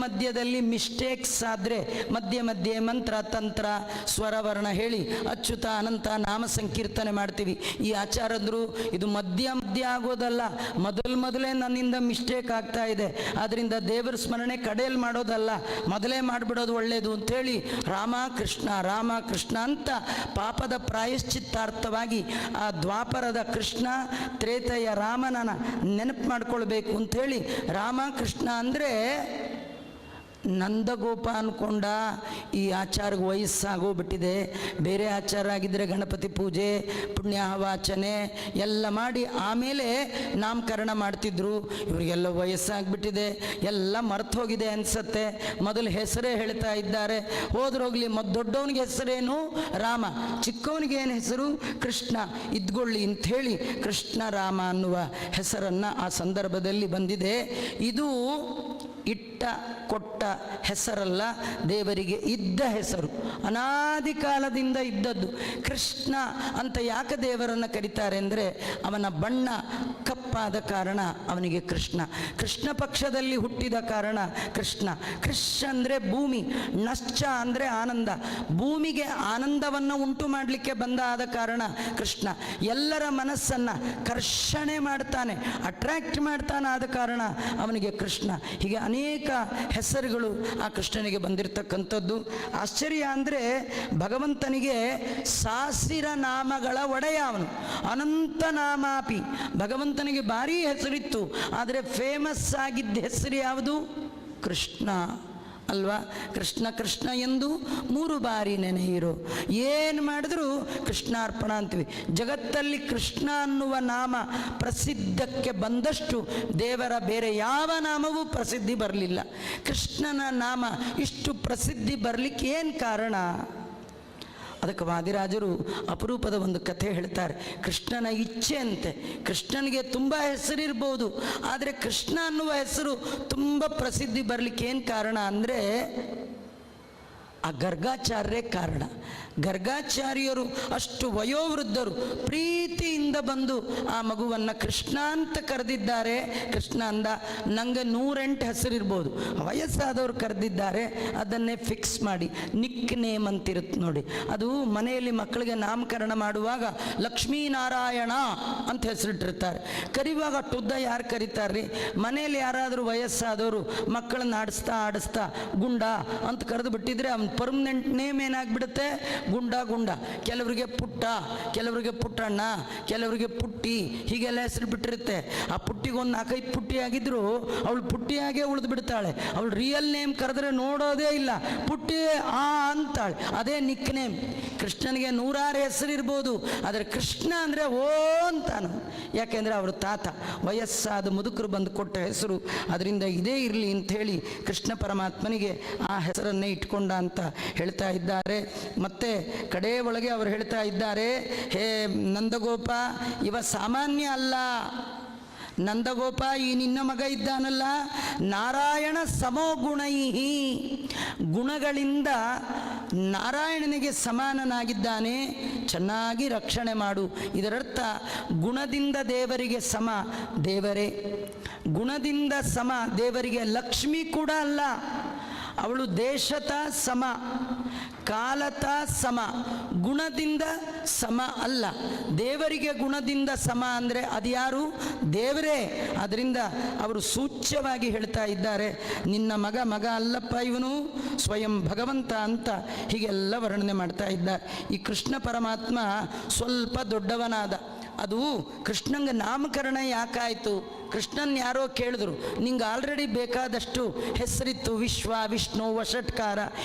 ಮಧ್ಯದಲ್ಲಿ ಮಿಸ್ಟೇಕ್ಸ್ ಆದರೆ ಮಧ್ಯೆ ಮಂತ್ರ ತಂತ್ರ ಸ್ವರವರ್ಣ ಹೇಳಿ ಅಚ್ಯುತ ಅನಂತ ನಾಮ ಸಂಕೀರ್ತನೆ ಮಾಡ್ತೀವಿ. ಈ ಆಚಾರ್ಯರು ಇದು ಮಧ್ಯ ಆಗೋದಲ್ಲ, ಮೊದಲೇ ನನ್ನಿಂದ ಮಿಸ್ಟೇಕ್ ಆಗ್ತಾ ಇದೆ, ಅದರಿಂದ ದೇವರ ಸ್ಮರಣೆ ಕಡೆಯಲ್ಲಿ ಮಾಡೋದಲ್ಲ, ಮೊದಲೇ ಮಾಡಿಬಿಡೋದು ಒಳ್ಳೆಯದು ಅಂಥೇಳಿ ರಾಮ ಕೃಷ್ಣ ಅಂತ ಪಾಪದ ಪ್ರಾಯಶ್ಚಿತ್ತಾರ್ಥವಾಗಿ ಆ ದ್ವಾಪರದ ಕೃಷ್ಣ ತ್ರೇತೆಯ ರಾಮನನ್ನ ನೆನಪು ಮಾಡ್ಕೊಳ್ಬೇಕು ಅಂಥೇಳಿ ರಾಮ ಕೃಷ್ಣ ಅಂದರೆ ನಂದಗೋಪ ಅಂದ್ಕೊಂಡ. ಈ ಆಚಾರಕ್ಕೆ ವಯಸ್ಸಾಗೋಗ್ಬಿಟ್ಟಿದೆ. ಬೇರೆ ಆಚಾರ ಆಗಿದ್ದರೆ ಗಣಪತಿ ಪೂಜೆ ಪುಣ್ಯಾಹವಾಚನೆ ಎಲ್ಲ ಮಾಡಿ ಆಮೇಲೆ ನಾಮಕರಣ ಮಾಡ್ತಿದ್ರು. ಇವರಿಗೆಲ್ಲ ವಯಸ್ಸಾಗ್ಬಿಟ್ಟಿದೆ, ಎಲ್ಲ ಮರ್ತು ಹೋಗಿದೆ ಅನಿಸತ್ತೆ. ಮೊದಲು ಹೆಸರೇ ಹೇಳ್ತಾ ಇದ್ದಾರೆ. ಹೋದ್ರೋಗ್ಲಿ, ದೊಡ್ಡವನಿಗೆ ಹೆಸರೇನು ರಾಮ, ಚಿಕ್ಕವನಿಗೆ ಏನು ಹೆಸರು ಕೃಷ್ಣ, ಇದ್ಕೊಳ್ಳಿ ಅಂಥೇಳಿ ಕೃಷ್ಣ ರಾಮ ಅನ್ನುವ ಹೆಸರನ್ನು ಆ ಸಂದರ್ಭದಲ್ಲಿ ಬಂದಿದೆ. ಇದು ಇಟ್ಟ ಕೊಟ್ಟ ಹೆಸರಲ್ಲ, ದೇವರಿಗೆ ಇದ್ದ ಹೆಸರು, ಅನಾದಿ ಕಾಲದಿಂದ ಇದ್ದದ್ದು. ಕೃಷ್ಣ ಅಂತ ಯಾಕೆ ದೇವರನ್ನು ಕರೀತಾರೆ ಅಂದರೆ ಅವನ ಬಣ್ಣ ಕಪ್ಪಾದ ಕಾರಣ ಅವನಿಗೆ ಕೃಷ್ಣ. ಕೃಷ್ಣ ಪಕ್ಷದಲ್ಲಿ ಹುಟ್ಟಿದ ಕಾರಣ ಕೃಷ್ಣ. ಕೃಷ್ ಅಂದರೆ ಭೂಮಿ, ನಶ್ಚ ಅಂದರೆ ಆನಂದ, ಭೂಮಿಗೆ ಆನಂದವನ್ನು ಉಂಟು ಮಾಡಲಿಕ್ಕೆ ಬಂದ ಆದ ಕಾರಣ ಕೃಷ್ಣ. ಎಲ್ಲರ ಮನಸ್ಸನ್ನು ಕರ್ಷಣೆ ಮಾಡ್ತಾನೆ, ಅಟ್ರಾಕ್ಟ್ ಮಾಡ್ತಾನೆ, ಆದ ಕಾರಣ ಅವನಿಗೆ ಕೃಷ್ಣ. ಹೀಗೆ ಅನೇಕ ಹೆಸರುಗಳು ಆ ಕೃಷ್ಣನಿಗೆ ಬಂದಿರತಕ್ಕಂಥದ್ದು. ಆಶ್ಚರ್ಯ ಅಂದರೆ ಭಗವಂತನಿಗೆ ಸಾಸಿರ ನಾಮಗಳ ಒಡೆಯ ಅವನು, ಅನಂತ ನಾಮಾಪಿ. ಭಗವಂತನಿಗೆ ಭಾರೀ ಹೆಸರಿತ್ತು, ಆದರೆ ಫೇಮಸ್ ಆಗಿದ್ದ ಹೆಸರು ಯಾವುದು? ಕೃಷ್ಣ ಅಲ್ವಾ? ಕೃಷ್ಣ ಕೃಷ್ಣ ಎಂದು 3 ಬಾರಿ ನೆನೆಯಿರು. ಏನು ಮಾಡಿದ್ರು ಕೃಷ್ಣಾರ್ಪಣ ಅಂತೀವಿ. ಜಗತ್ತಲ್ಲಿ ಕೃಷ್ಣ ಅನ್ನುವ ನಾಮ ಪ್ರಸಿದ್ಧಕ್ಕೆ ಬಂದಷ್ಟು ದೇವರ ಬೇರೆ ಯಾವ ನಾಮವೂ ಪ್ರಸಿದ್ಧಿ ಬರಲಿಲ್ಲ. ಕೃಷ್ಣನ ನಾಮ ಇಷ್ಟು ಪ್ರಸಿದ್ಧಿ ಬರಲಿಕ್ಕೆ ಏನು ಕಾರಣ? ಅದಕ್ಕೆ ವಾದಿರಾಜರು ಅಪರೂಪದ ಒಂದು ಕಥೆ ಹೇಳ್ತಾರೆ. ಕೃಷ್ಣನ ಇಚ್ಛೆ ಅಂತೆ. ಕೃಷ್ಣನಿಗೆ ತುಂಬ ಹೆಸರಿರ್ಬೋದು, ಆದರೆ ಕೃಷ್ಣ ಅನ್ನುವ ಹೆಸರು ತುಂಬ ಪ್ರಸಿದ್ಧಿ ಬರಲಿಕ್ಕೆ ಏನು ಕಾರಣ ಅಂದರೆ ಆ ಗರ್ಗಾಚಾರ್ಯರೇ ಕಾರಣ. ಗರ್ಗಾಚಾರ್ಯರು ಅಷ್ಟು ವಯೋವೃದ್ಧರು, ಪ್ರೀತಿಯಿಂದ ಬಂದು ಆ ಮಗುವನ್ನು ಕೃಷ್ಣ ಅಂತ ಕರೆದಿದ್ದಾರೆ. ಕೃಷ್ಣ ಅಂದ, ನನಗೆ 108 ಹೆಸರಿರ್ಬೋದು, ವಯಸ್ಸಾದವರು ಕರೆದಿದ್ದಾರೆ, ಅದನ್ನೇ ಫಿಕ್ಸ್ ಮಾಡಿ ನಿಕ್ ನೇಮ್ ಅಂತಿರುತ್ತೆ ನೋಡಿ. ಅದು ಮನೆಯಲ್ಲಿ ಮಕ್ಕಳಿಗೆ ನಾಮಕರಣ ಮಾಡುವಾಗ ಲಕ್ಷ್ಮೀನಾರಾಯಣ ಅಂತ ಹೆಸರಿಟ್ಟಿರ್ತಾರೆ. ಕರಿವಾಗ ಟುದ್ದ ಯಾರು ಕರೀತಾರ್ರಿ? ಮನೆಯಲ್ಲಿ ಯಾರಾದರೂ ವಯಸ್ಸಾದವರು ಮಕ್ಕಳನ್ನ ಆಡಿಸ್ತಾ ಗುಂಡ ಅಂತ ಕರೆದು ಬಿಟ್ಟಿದ್ರೆ ಅವನ ಪರ್ಮನೆಂಟ್ ನೇಮ್ ಏನಾಗ್ಬಿಡುತ್ತೆ? ಗುಂಡ ಗುಂಡ. ಕೆಲವರಿಗೆ ಪುಟ್ಟ, ಕೆಲವರಿಗೆ ಪುಟ್ಟಣ್ಣ, ಕೆಲವರಿಗೆ ಪುಟ್ಟಿ, ಹೀಗೆಲ್ಲ ಹೆಸರು ಬಿಟ್ಟಿರುತ್ತೆ. ಆ ಪುಟ್ಟಿಗೆ ಒಂದು 4-5 ಪುಟ್ಟಿ ಆಗಿದ್ರು ಅವಳು ಪುಟ್ಟಿಯಾಗೇ ಉಳಿದು ಬಿಡ್ತಾಳೆ. ಅವಳು ರಿಯಲ್ ನೇಮ್ ಕರೆದ್ರೆ ನೋಡೋದೇ ಇಲ್ಲ, ಪುಟ್ಟಿ ಅಂತಾಳೆ. ಅದೇ ನಿಕ್ ನೇಮ್. ಕೃಷ್ಣನಿಗೆ 106 ಹೆಸರಿರ್ಬೋದು, ಆದರೆ ಕೃಷ್ಣ ಅಂದರೆ ಓ ಅಂತಾನು. ಯಾಕೆಂದರೆ ಅವರು ತಾತ ವಯಸ್ಸಾದ ಮುದುಕರು ಬಂದು ಕೊಟ್ಟ ಹೆಸರು, ಅದರಿಂದ ಇದೇ ಇರಲಿ ಅಂಥೇಳಿ ಕೃಷ್ಣ ಪರಮಾತ್ಮನಿಗೆ ಆ ಹೆಸರನ್ನೇ ಇಟ್ಕೊಂಡ ಅಂತ ಹೇಳ್ತಾ ಇದ್ದಾರೆ. ಮತ್ತೆ ಕಡೆ ಒಳಗೆ ಅವರು ಹೇಳ್ತಾ ಇದ್ದಾರೆ, ಹೇ ನಂದಗೋಪ, ಇವ ಸಾಮಾನ್ಯ ಅಲ್ಲ. ನಂದಗೋಪ, ಈ ನಿನ್ನ ಮಗ ಇದ್ದಾನಲ್ಲ, ನಾರಾಯಣ ಸಮೋ ಗುಣೈಹಿ, ಗುಣಗಳಿಂದ ನಾರಾಯಣನಿಗೆ ಸಮಾನನಾಗಿದ್ದಾನೆ, ಚೆನ್ನಾಗಿ ರಕ್ಷಣೆ ಮಾಡು. ಇದರರ್ಥ ಗುಣದಿಂದ ದೇವರಿಗೆ ಸಮ ದೇವರೇ, ಗುಣದಿಂದ ಸಮ ದೇವರಿಗೆ ಲಕ್ಷ್ಮಿ ಕೂಡ ಅಲ್ಲ. ಅವಳು ದೇಶತ ಸಮ, ಕಾಲತ ಸಮ, ಗುಣದಿಂದ ಸಮ ಅಲ್ಲ. ದೇವರಿಗೆ ಗುಣದಿಂದ ಸಮ ಅಂದರೆ ಅದು ಯಾರು? ದೇವರೇ. ಅದರಿಂದ ಅವರು ಸೂಚ್ಯವಾಗಿ ಹೇಳ್ತಾ ಇದ್ದಾರೆ, ನಿನ್ನ ಮಗ ಅಲ್ಲಪ್ಪ ಇವನು, ಸ್ವಯಂ ಭಗವಂತ ಅಂತ ಹೀಗೆಲ್ಲ ವರ್ಣನೆ ಮಾಡ್ತಾ ಇದ್ದಾರೆ. ಈ ಕೃಷ್ಣ ಪರಮಾತ್ಮ ಸ್ವಲ್ಪ ದೊಡ್ಡವನಾದ. ಅದು ಕೃಷ್ಣಂಗೆ ನಾಮಕರಣ ಯಾಕಾಯಿತು? ಕೃಷ್ಣನ್ ಯಾರೋ ಕೇಳಿದ್ರು, ನಿಂಗೆ ಆಲ್ರೆಡಿ ಬೇಕಾದಷ್ಟು ಹೆಸರಿತ್ತು, ವಿಶ್ವ, ವಿಷ್ಣು, ವಷಟ್ಕಾರ.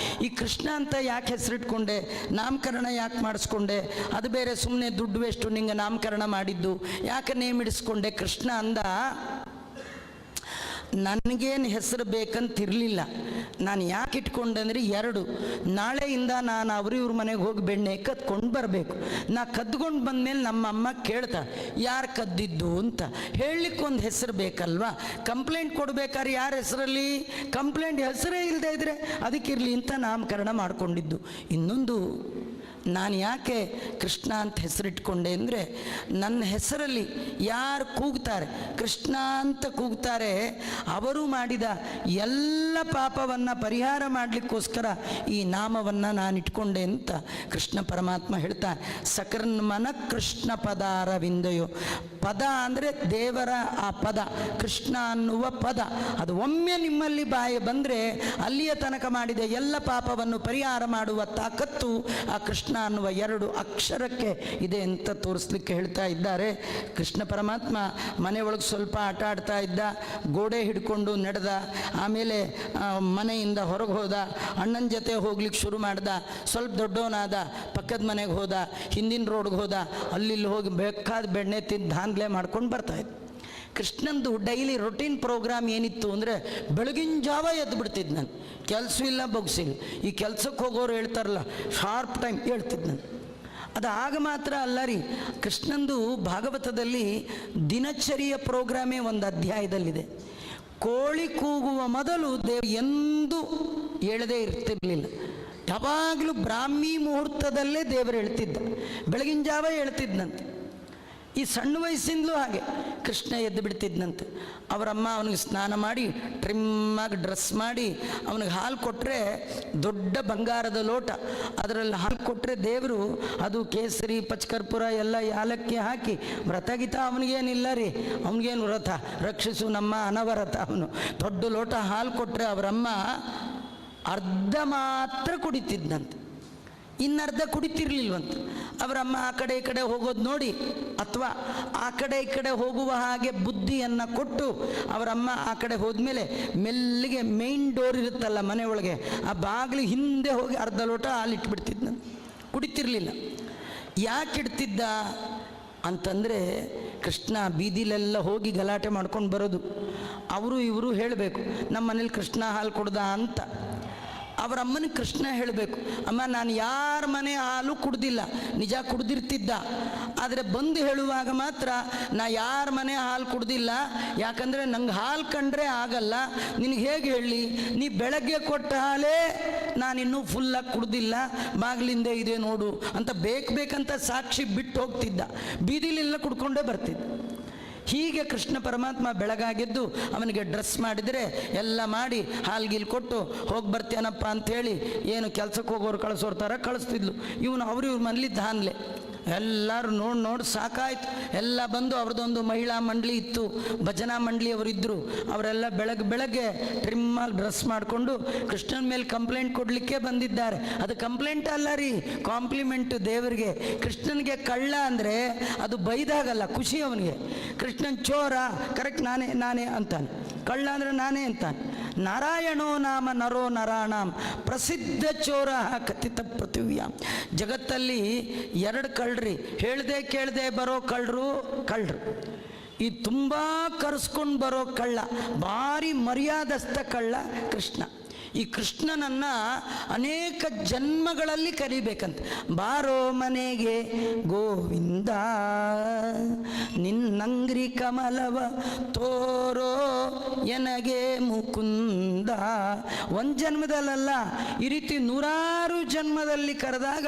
ಈ ಕೃಷ್ಣ ಅಂತ ಯಾಕೆ ಹೆಸರಿಟ್ಕೊಂಡೆ? ನಾಮಕರಣ ಯಾಕೆ ಮಾಡಿಸ್ಕೊಂಡೆ? ಅದು ಬೇರೆ ಸುಮ್ಮನೆ ದುಡ್ಡು ವೇಷ್ಟು ನಿಂಗೆ ನಾಮಕರಣ ಮಾಡಿದ್ದು, ಯಾಕೆ ನೇಮ್ ಇಡಿಸ್ಕೊಂಡೆ? ಕೃಷ್ಣ ಅಂದ, ನನಗೇನು ಹೆಸರು ಬೇಕಂತಿರಲಿಲ್ಲ. ನಾನು ಯಾಕೆ ಇಟ್ಕೊಂಡೆ ಅಂದರೆ 2, ನಾಳೆಯಿಂದ ನಾನು ಇವ್ರ ಮನೆಗೆ ಹೋಗಿ ಬೆಣ್ಣೆ ಕದ್ಕೊಂಡು ಬರಬೇಕು. ನಾ ಕದ್ಕೊಂಡು ಬಂದಮೇಲೆ ನಮ್ಮ ಅಮ್ಮ ಕೇಳ್ತಾಳೆ, ಯಾರು ಕದ್ದಿದ್ದು ಅಂತ ಹೇಳಲಿಕ್ಕೆ ಒಂದು ಹೆಸರು ಬೇಕಲ್ವಾ? ಕಂಪ್ಲೇಂಟ್ ಕೊಡಬೇಕಾದ್ರೆ ಯಾರ ಹೆಸರಲ್ಲಿ? ಕಂಪ್ಲೇಂಟ್ ಹೆಸರೇ ಇಲ್ಲದೆ ಇದ್ದರೆ ಅದಕ್ಕಿರಲಿ ಅಂತ ನಾಮಕರಣ ಮಾಡಿಕೊಂಡಿದ್ದು. ಇನ್ನೊಂದು, ನಾನು ಯಾಕೆ ಕೃಷ್ಣ ಅಂತ ಹೆಸರಿಟ್ಕೊಂಡೆ ಅಂದರೆ, ನನ್ನ ಹೆಸರಲ್ಲಿ ಯಾರು ಕೂಗ್ತಾರೆ, ಕೃಷ್ಣ ಅಂತ ಕೂಗ್ತಾರೆ, ಅವರು ಮಾಡಿದ ಎಲ್ಲ ಪಾಪವನ್ನು ಪರಿಹಾರ ಮಾಡಲಿಕ್ಕೋಸ್ಕರ ಈ ನಾಮವನ್ನು ನಾನು ಇಟ್ಕೊಂಡೆ ಅಂತ ಕೃಷ್ಣ ಪರಮಾತ್ಮ ಹೇಳ್ತಾನೆ. ಸಕರ್ಮನ ಕೃಷ್ಣ ಪದಾರವಿಂದಯೋ. ಪದ ಅಂದರೆ ದೇವರ ಆ ಪದ, ಕೃಷ್ಣ ಅನ್ನುವ ಪದ. ಅದು ಒಮ್ಮೆ ನಿಮ್ಮಲ್ಲಿ ಬಾಯಿ ಬಂದರೆ ಅಲ್ಲಿಯ ತನಕ ಮಾಡಿದ ಎಲ್ಲ ಪಾಪವನ್ನು ಪರಿಹಾರ ಮಾಡುವ ತಾಕತ್ತು ಆ ಕೃಷ್ಣ ಅನ್ನುವ 2 ಅಕ್ಷರಕ್ಕೆ ಇದೆ ಅಂತ ತೋರಿಸ್ಲಿಕ್ಕೆ ಹೇಳ್ತಾ ಇದ್ದಾರೆ. ಕೃಷ್ಣ ಪರಮಾತ್ಮ ಮನೆಯೊಳಗೆ ಸ್ವಲ್ಪ ಆಟ ಆಡ್ತಾ ಇದ್ದ, ಗೋಡೆ ಹಿಡ್ಕೊಂಡು ನಡೆದ, ಆಮೇಲೆ ಮನೆಯಿಂದ ಹೊರಗೆ ಹೋದ, ಅಣ್ಣನ ಜೊತೆ ಹೋಗ್ಲಿಕ್ಕೆ ಶುರು ಮಾಡ್ದ. ಸ್ವಲ್ಪ ದೊಡ್ಡವನಾದ, ಪಕ್ಕದ ಮನೆಗೆ ಹೋದ, ಹಿಂದಿನ ರೋಡ್ಗೆ ಹೋದ, ಅಲ್ಲಿ ಹೋಗಿ ಬೇಕಾದ ಬೆಣ್ಣೆ ತಿಂದು ದಾಂಧಲೆ ಮಾಡ್ಕೊಂಡು ಬರ್ತಾಯಿದ್ದ. ಕೃಷ್ಣಂದು ಡೈಲಿ ರೊಟೀನ್ ಪ್ರೋಗ್ರಾಮ್ ಏನಿತ್ತು ಅಂದರೆ, ಬೆಳಗಿನ ಜಾವ ಎದ್ದು ಬಿಡ್ತಿದ್ದು ನಾನು, ಕೆಲಸವಿಲ್ಲ ಬಗ್ಸಿಲ್ಲ. ಈ ಕೆಲಸಕ್ಕೆ ಹೋಗೋರು ಹೇಳ್ತಾರಲ್ಲ, ಶಾರ್ಪ್ ಟೈಮ್ ಹೇಳ್ತಿದ್ದು ನಾನು. ಅದು ಆಗ ಮಾತ್ರ ಅಲ್ಲ ರೀ, ಕೃಷ್ಣಂದು ಭಾಗವತದಲ್ಲಿ ದಿನಚರಿಯ ಪ್ರೋಗ್ರಾಮೇ ಒಂದು ಅಧ್ಯಾಯದಲ್ಲಿದೆ. ಕೋಳಿ ಕೂಗುವ ಮೊದಲು ದೇವರು ಎಂದೂ ಹೇಳದೇ ಇರ್ತಿರ್ಲಿಲ್ಲ. ಯಾವಾಗಲೂ ಬ್ರಾಹ್ಮಿ ಮುಹೂರ್ತದಲ್ಲೇ ದೇವರು ಹೇಳ್ತಿದ್ದ, ಬೆಳಗಿನ ಜಾವ ಹೇಳ್ತಿದ್ದಂತೆ. ಈ ಸಣ್ಣ ವಯಸ್ಸಿಂದಲೂ ಹಾಗೆ ಕೃಷ್ಣ ಎದ್ದು ಬಿಡ್ತಿದ್ದಂತೆ. ಅವರಮ್ಮ ಅವನಿಗೆ ಸ್ನಾನ ಮಾಡಿ ಟ್ರಿಮ್ಮಾಗಿ ಡ್ರೆಸ್ ಮಾಡಿ ಅವನಿಗೆ ಹಾಲು ಕೊಟ್ಟರೆ, ದೊಡ್ಡ ಬಂಗಾರದ ಲೋಟ, ಅದರಲ್ಲಿ ಹಾಲು ಕೊಟ್ಟರೆ ದೇವರು ಅದು ಕೇಸರಿ ಪಚ್ಕರ್ಪುರ ಎಲ್ಲ ಯಾಲಕ್ಕಿ ಹಾಕಿ ವ್ರತ ಗೀತ ಅವನಿಗೇನಿಲ್ಲ ರೀ, ಅವನಿಗೇನು ವ್ರತ, ರಕ್ಷಿಸು ನಮ್ಮ ಅನವರತ. ಅವನು ದೊಡ್ಡ ಲೋಟ ಹಾಲು ಕೊಟ್ಟರೆ ಅವರಮ್ಮ ಅರ್ಧ ಮಾತ್ರ ಕುಡಿತಿದ್ದಂತೆ, ಇನ್ನರ್ಧ ಕುಡಿತಿರ್ಲಿಲ್ವಂತ. ಅವರಮ್ಮ ಆ ಕಡೆ ಈ ಕಡೆ ಹೋಗೋದು ನೋಡಿ, ಅಥವಾ ಆ ಕಡೆ ಈ ಕಡೆ ಹೋಗುವ ಹಾಗೆ ಬುದ್ಧಿಯನ್ನು ಕೊಟ್ಟು ಅವರಮ್ಮ ಆ ಕಡೆ ಹೋದ್ಮೇಲೆ ಮೆಲ್ಲಿಗೆ ಮೇನ್ ಡೋರ್ ಇರುತ್ತಲ್ಲ ಮನೆ ಒಳಗೆ, ಆ ಬಾಗಿಲು ಹಿಂದೆ ಹೋಗಿ ಅರ್ಧ ಲೋಟ ಹಾಲಿಟ್ಬಿಡ್ತಿದ್ದಂತೆ, ಕುಡಿತಿರ್ಲಿಲ್ಲ. ಯಾಕೆ ಇಡ್ತಿದ್ದ ಅಂತಂದರೆ, ಕೃಷ್ಣ ಬೀದಿಲೆಲ್ಲ ಹೋಗಿ ಗಲಾಟೆ ಮಾಡ್ಕೊಂಡು ಬರೋದು, ಅವರು ಇವರು ಹೇಳಬೇಕು ನಮ್ಮ ಮನೇಲಿ ಕೃಷ್ಣ ಹಾಲು ಕೊಡ್ದ ಅಂತ. ಅವರಮ್ಮನಿಗೆ ಕೃಷ್ಣ ಹೇಳಬೇಕು, ಅಮ್ಮ ನಾನು ಯಾರ ಮನೆ ಹಾಲು ಕುಡ್ದಿಲ್ಲ, ನಿಜ ಕುಡ್ದಿರ್ತಿದ್ದ, ಆದರೆ ಬಂದು ಹೇಳುವಾಗ ಮಾತ್ರ ನಾ ಯಾರ ಮನೆ ಹಾಲು ಕುಡ್ದಿಲ್ಲ, ಯಾಕಂದರೆ ನಂಗೆ ಹಾಲು ಕಂಡ್ರೆ ಆಗಲ್ಲ, ನಿನಗೆ ಹೇಗೆ ಹೇಳಿ, ನೀ ಬೆಳಗ್ಗೆ ಕೊಟ್ಟ ಹಾಲೇ ನಾನಿನ್ನೂ ಫುಲ್ಲಾಗಿ ಕುಡ್ದಿಲ್ಲ, ಬಾಗಿಲಿಂದ ಇದೆ ನೋಡು ಅಂತ ಬೇಕಂತ ಸಾಕ್ಷಿ ಬಿಟ್ಟು ಹೋಗ್ತಿದ್ದ, ಬೀದಿಲೆಲ್ಲ ಕುಡ್ಕೊಂಡೇ ಬರ್ತಿದ್ದ. ಹೀಗೆ ಕೃಷ್ಣ ಪರಮಾತ್ಮ ಬೆಳಗಾಗೆದ್ದು ಅವನಿಗೆ ಡ್ರೆಸ್ ಮಾಡಿದರೆ ಎಲ್ಲ ಮಾಡಿ ಹಾಲ್ಗಿಲ್ ಕೊಟ್ಟು ಹೋಗಿ ಬರ್ತೀನಪ್ಪ ಅಂಥೇಳಿ ಏನು ಕೆಲಸಕ್ಕೆ ಹೋಗೋರು ಕಳಿಸೋರ್ ಥರ ಕಳಿಸ್ತಿದ್ಲು. ಇವನು ಇವ್ರ ಮನೇಲಿ ದಾನ್ಲೆ ಎಲ್ಲರೂ ನೋಡಿ ಸಾಕಾಯ್ತು. ಎಲ್ಲ ಬಂದು ಅವ್ರದ್ದೊಂದು ಮಹಿಳಾ ಮಂಡಳಿ ಇತ್ತು, ಭಜನಾ ಮಂಡಳಿಯವರಿದ್ದರು. ಅವರೆಲ್ಲ ಬೆಳಗ್ಗೆ ಟ್ರಿಮ್ಮಾಗಿ ಡ್ರೆಸ್ ಮಾಡಿಕೊಂಡು ಕೃಷ್ಣನ ಮೇಲೆ ಕಂಪ್ಲೇಂಟ್ ಕೊಡಲಿಕ್ಕೆ ಬಂದಿದ್ದಾರೆ. ಅದು ಕಂಪ್ಲೇಂಟ್ ಅಲ್ಲ ರೀ, ಕಾಂಪ್ಲಿಮೆಂಟು ದೇವರಿಗೆ. ಕೃಷ್ಣನಿಗೆ ಕಳ್ಳ ಅಂದರೆ ಅದು ಬೈದಾಗಲ್ಲ, ಖುಷಿ ಅವನಿಗೆ. ಕೃಷ್ಣನ್ ಚೋರ, ಕರೆಕ್ಟ್ ನಾನೇ ಅಂತಾನೆ, ಕಳ್ಳ ಅಂದರೆ ನಾನೇ ಅಂತಾನೆ. ನಾರಾಯಣೋ ನಾಮ ನರೋ ನರಾಣಾಂ ಪ್ರಸಿದ್ಧ ಚೋರ ಕಥಿತ ಪೃಥಿವ್ಯಾಂ. ಜಗತ್ತಲ್ಲಿ ಎರಡು ಕಳ್ಳರಿ, ಹೇಳ್ದೆ ಕೇಳದೆ ಬರೋ ಕಳ್ಳರು, ಈ ತುಂಬ ಕರೆಸ್ಕೊಂಡು ಬರೋ ಕಳ್ಳ, ಭಾರಿ ಮರ್ಯಾದಸ್ಥ ಕಳ್ಳ ಕೃಷ್ಣ. ಈ ಕೃಷ್ಣನನ್ನು ಅನೇಕ ಜನ್ಮಗಳಲ್ಲಿ ಕರಿಬೇಕಂತ. ಬಾರೋ ಮನೆಗೆ ಗೋವಿಂದ, ನಿನ್ನಂಗ್ರಿ ಕಮಲವ ತೋರೋ ಎನಗೆ ಮುಕುಂದ. ಒಂದು ಜನ್ಮದಲ್ಲ, ಈ ರೀತಿ ನೂರಾರು ಜನ್ಮದಲ್ಲಿ ಕರೆದಾಗ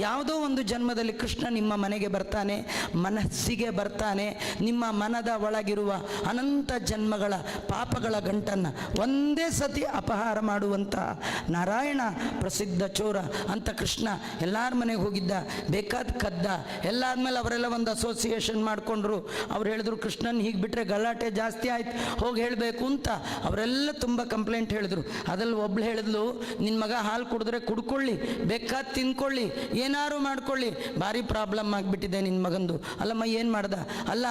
ಯಾವುದೋ ಒಂದು ಜನ್ಮದಲ್ಲಿ ಕೃಷ್ಣ ನಿಮ್ಮ ಮನೆಗೆ ಬರ್ತಾನೆ, ಮನಸ್ಸಿಗೆ ಬರ್ತಾನೆ. ನಿಮ್ಮ ಮನದ ಒಳಗಿರುವ ಅನಂತ ಜನ್ಮಗಳ ಪಾಪಗಳ ಗಂಟನ್ನು ಒಂದೇ ಸತಿ ಅಪಹಾರ ಮಾಡುವಂಥ ನಾರಾಯಣ ಪ್ರಸಿದ್ಧ ಚೋರ ಅಂತ ಕೃಷ್ಣ ಎಲ್ಲರ ಮನೆಗೆ ಹೋಗಿದ್ದ, ಬೇಕಾದ ಕದ್ದ. ಎಲ್ಲಾದ್ಮೇಲೆ ಅವರೆಲ್ಲ ಒಂದು ಅಸೋಸಿಯೇಷನ್ ಮಾಡಿಕೊಂಡ್ರು. ಅವ್ರು ಹೇಳಿದ್ರು ಕೃಷ್ಣನ್ ಹೀಗೆ ಬಿಟ್ಟರೆ ಗಲಾಟೆ ಜಾಸ್ತಿ ಆಯ್ತು, ಹೋಗಿ ಹೇಳಬೇಕು ಅಂತ. ಅವರೆಲ್ಲ ತುಂಬ ಕಂಪ್ಲೇಂಟ್ ಹೇಳಿದ್ರು. ಅದ್ರಲ್ಲಿ ಒಬ್ಳು ಹೇಳಿದ್ಲು, ನಿನ್ನ ಮಗ ಹಾಲು ಕುಡಿದ್ರೆ ಕುಡ್ಕೊಳ್ಳಿ, ಬೇಕಾದ ತಿನ್ಕೊಳ್ಳಿ, ಏನಾರು ಮಾಡ್ಕೊಳ್ಳಿ, ಭಾರಿ ಪ್ರಾಬ್ಲಮ್ ಆಗಿಬಿಟ್ಟಿದೆ ನಿನ್ನ ಮಗಂದು. ಅಲ್ಲಮ್ಮ ಏನು ಮಾಡ್ದ? ಅಲ್ಲ,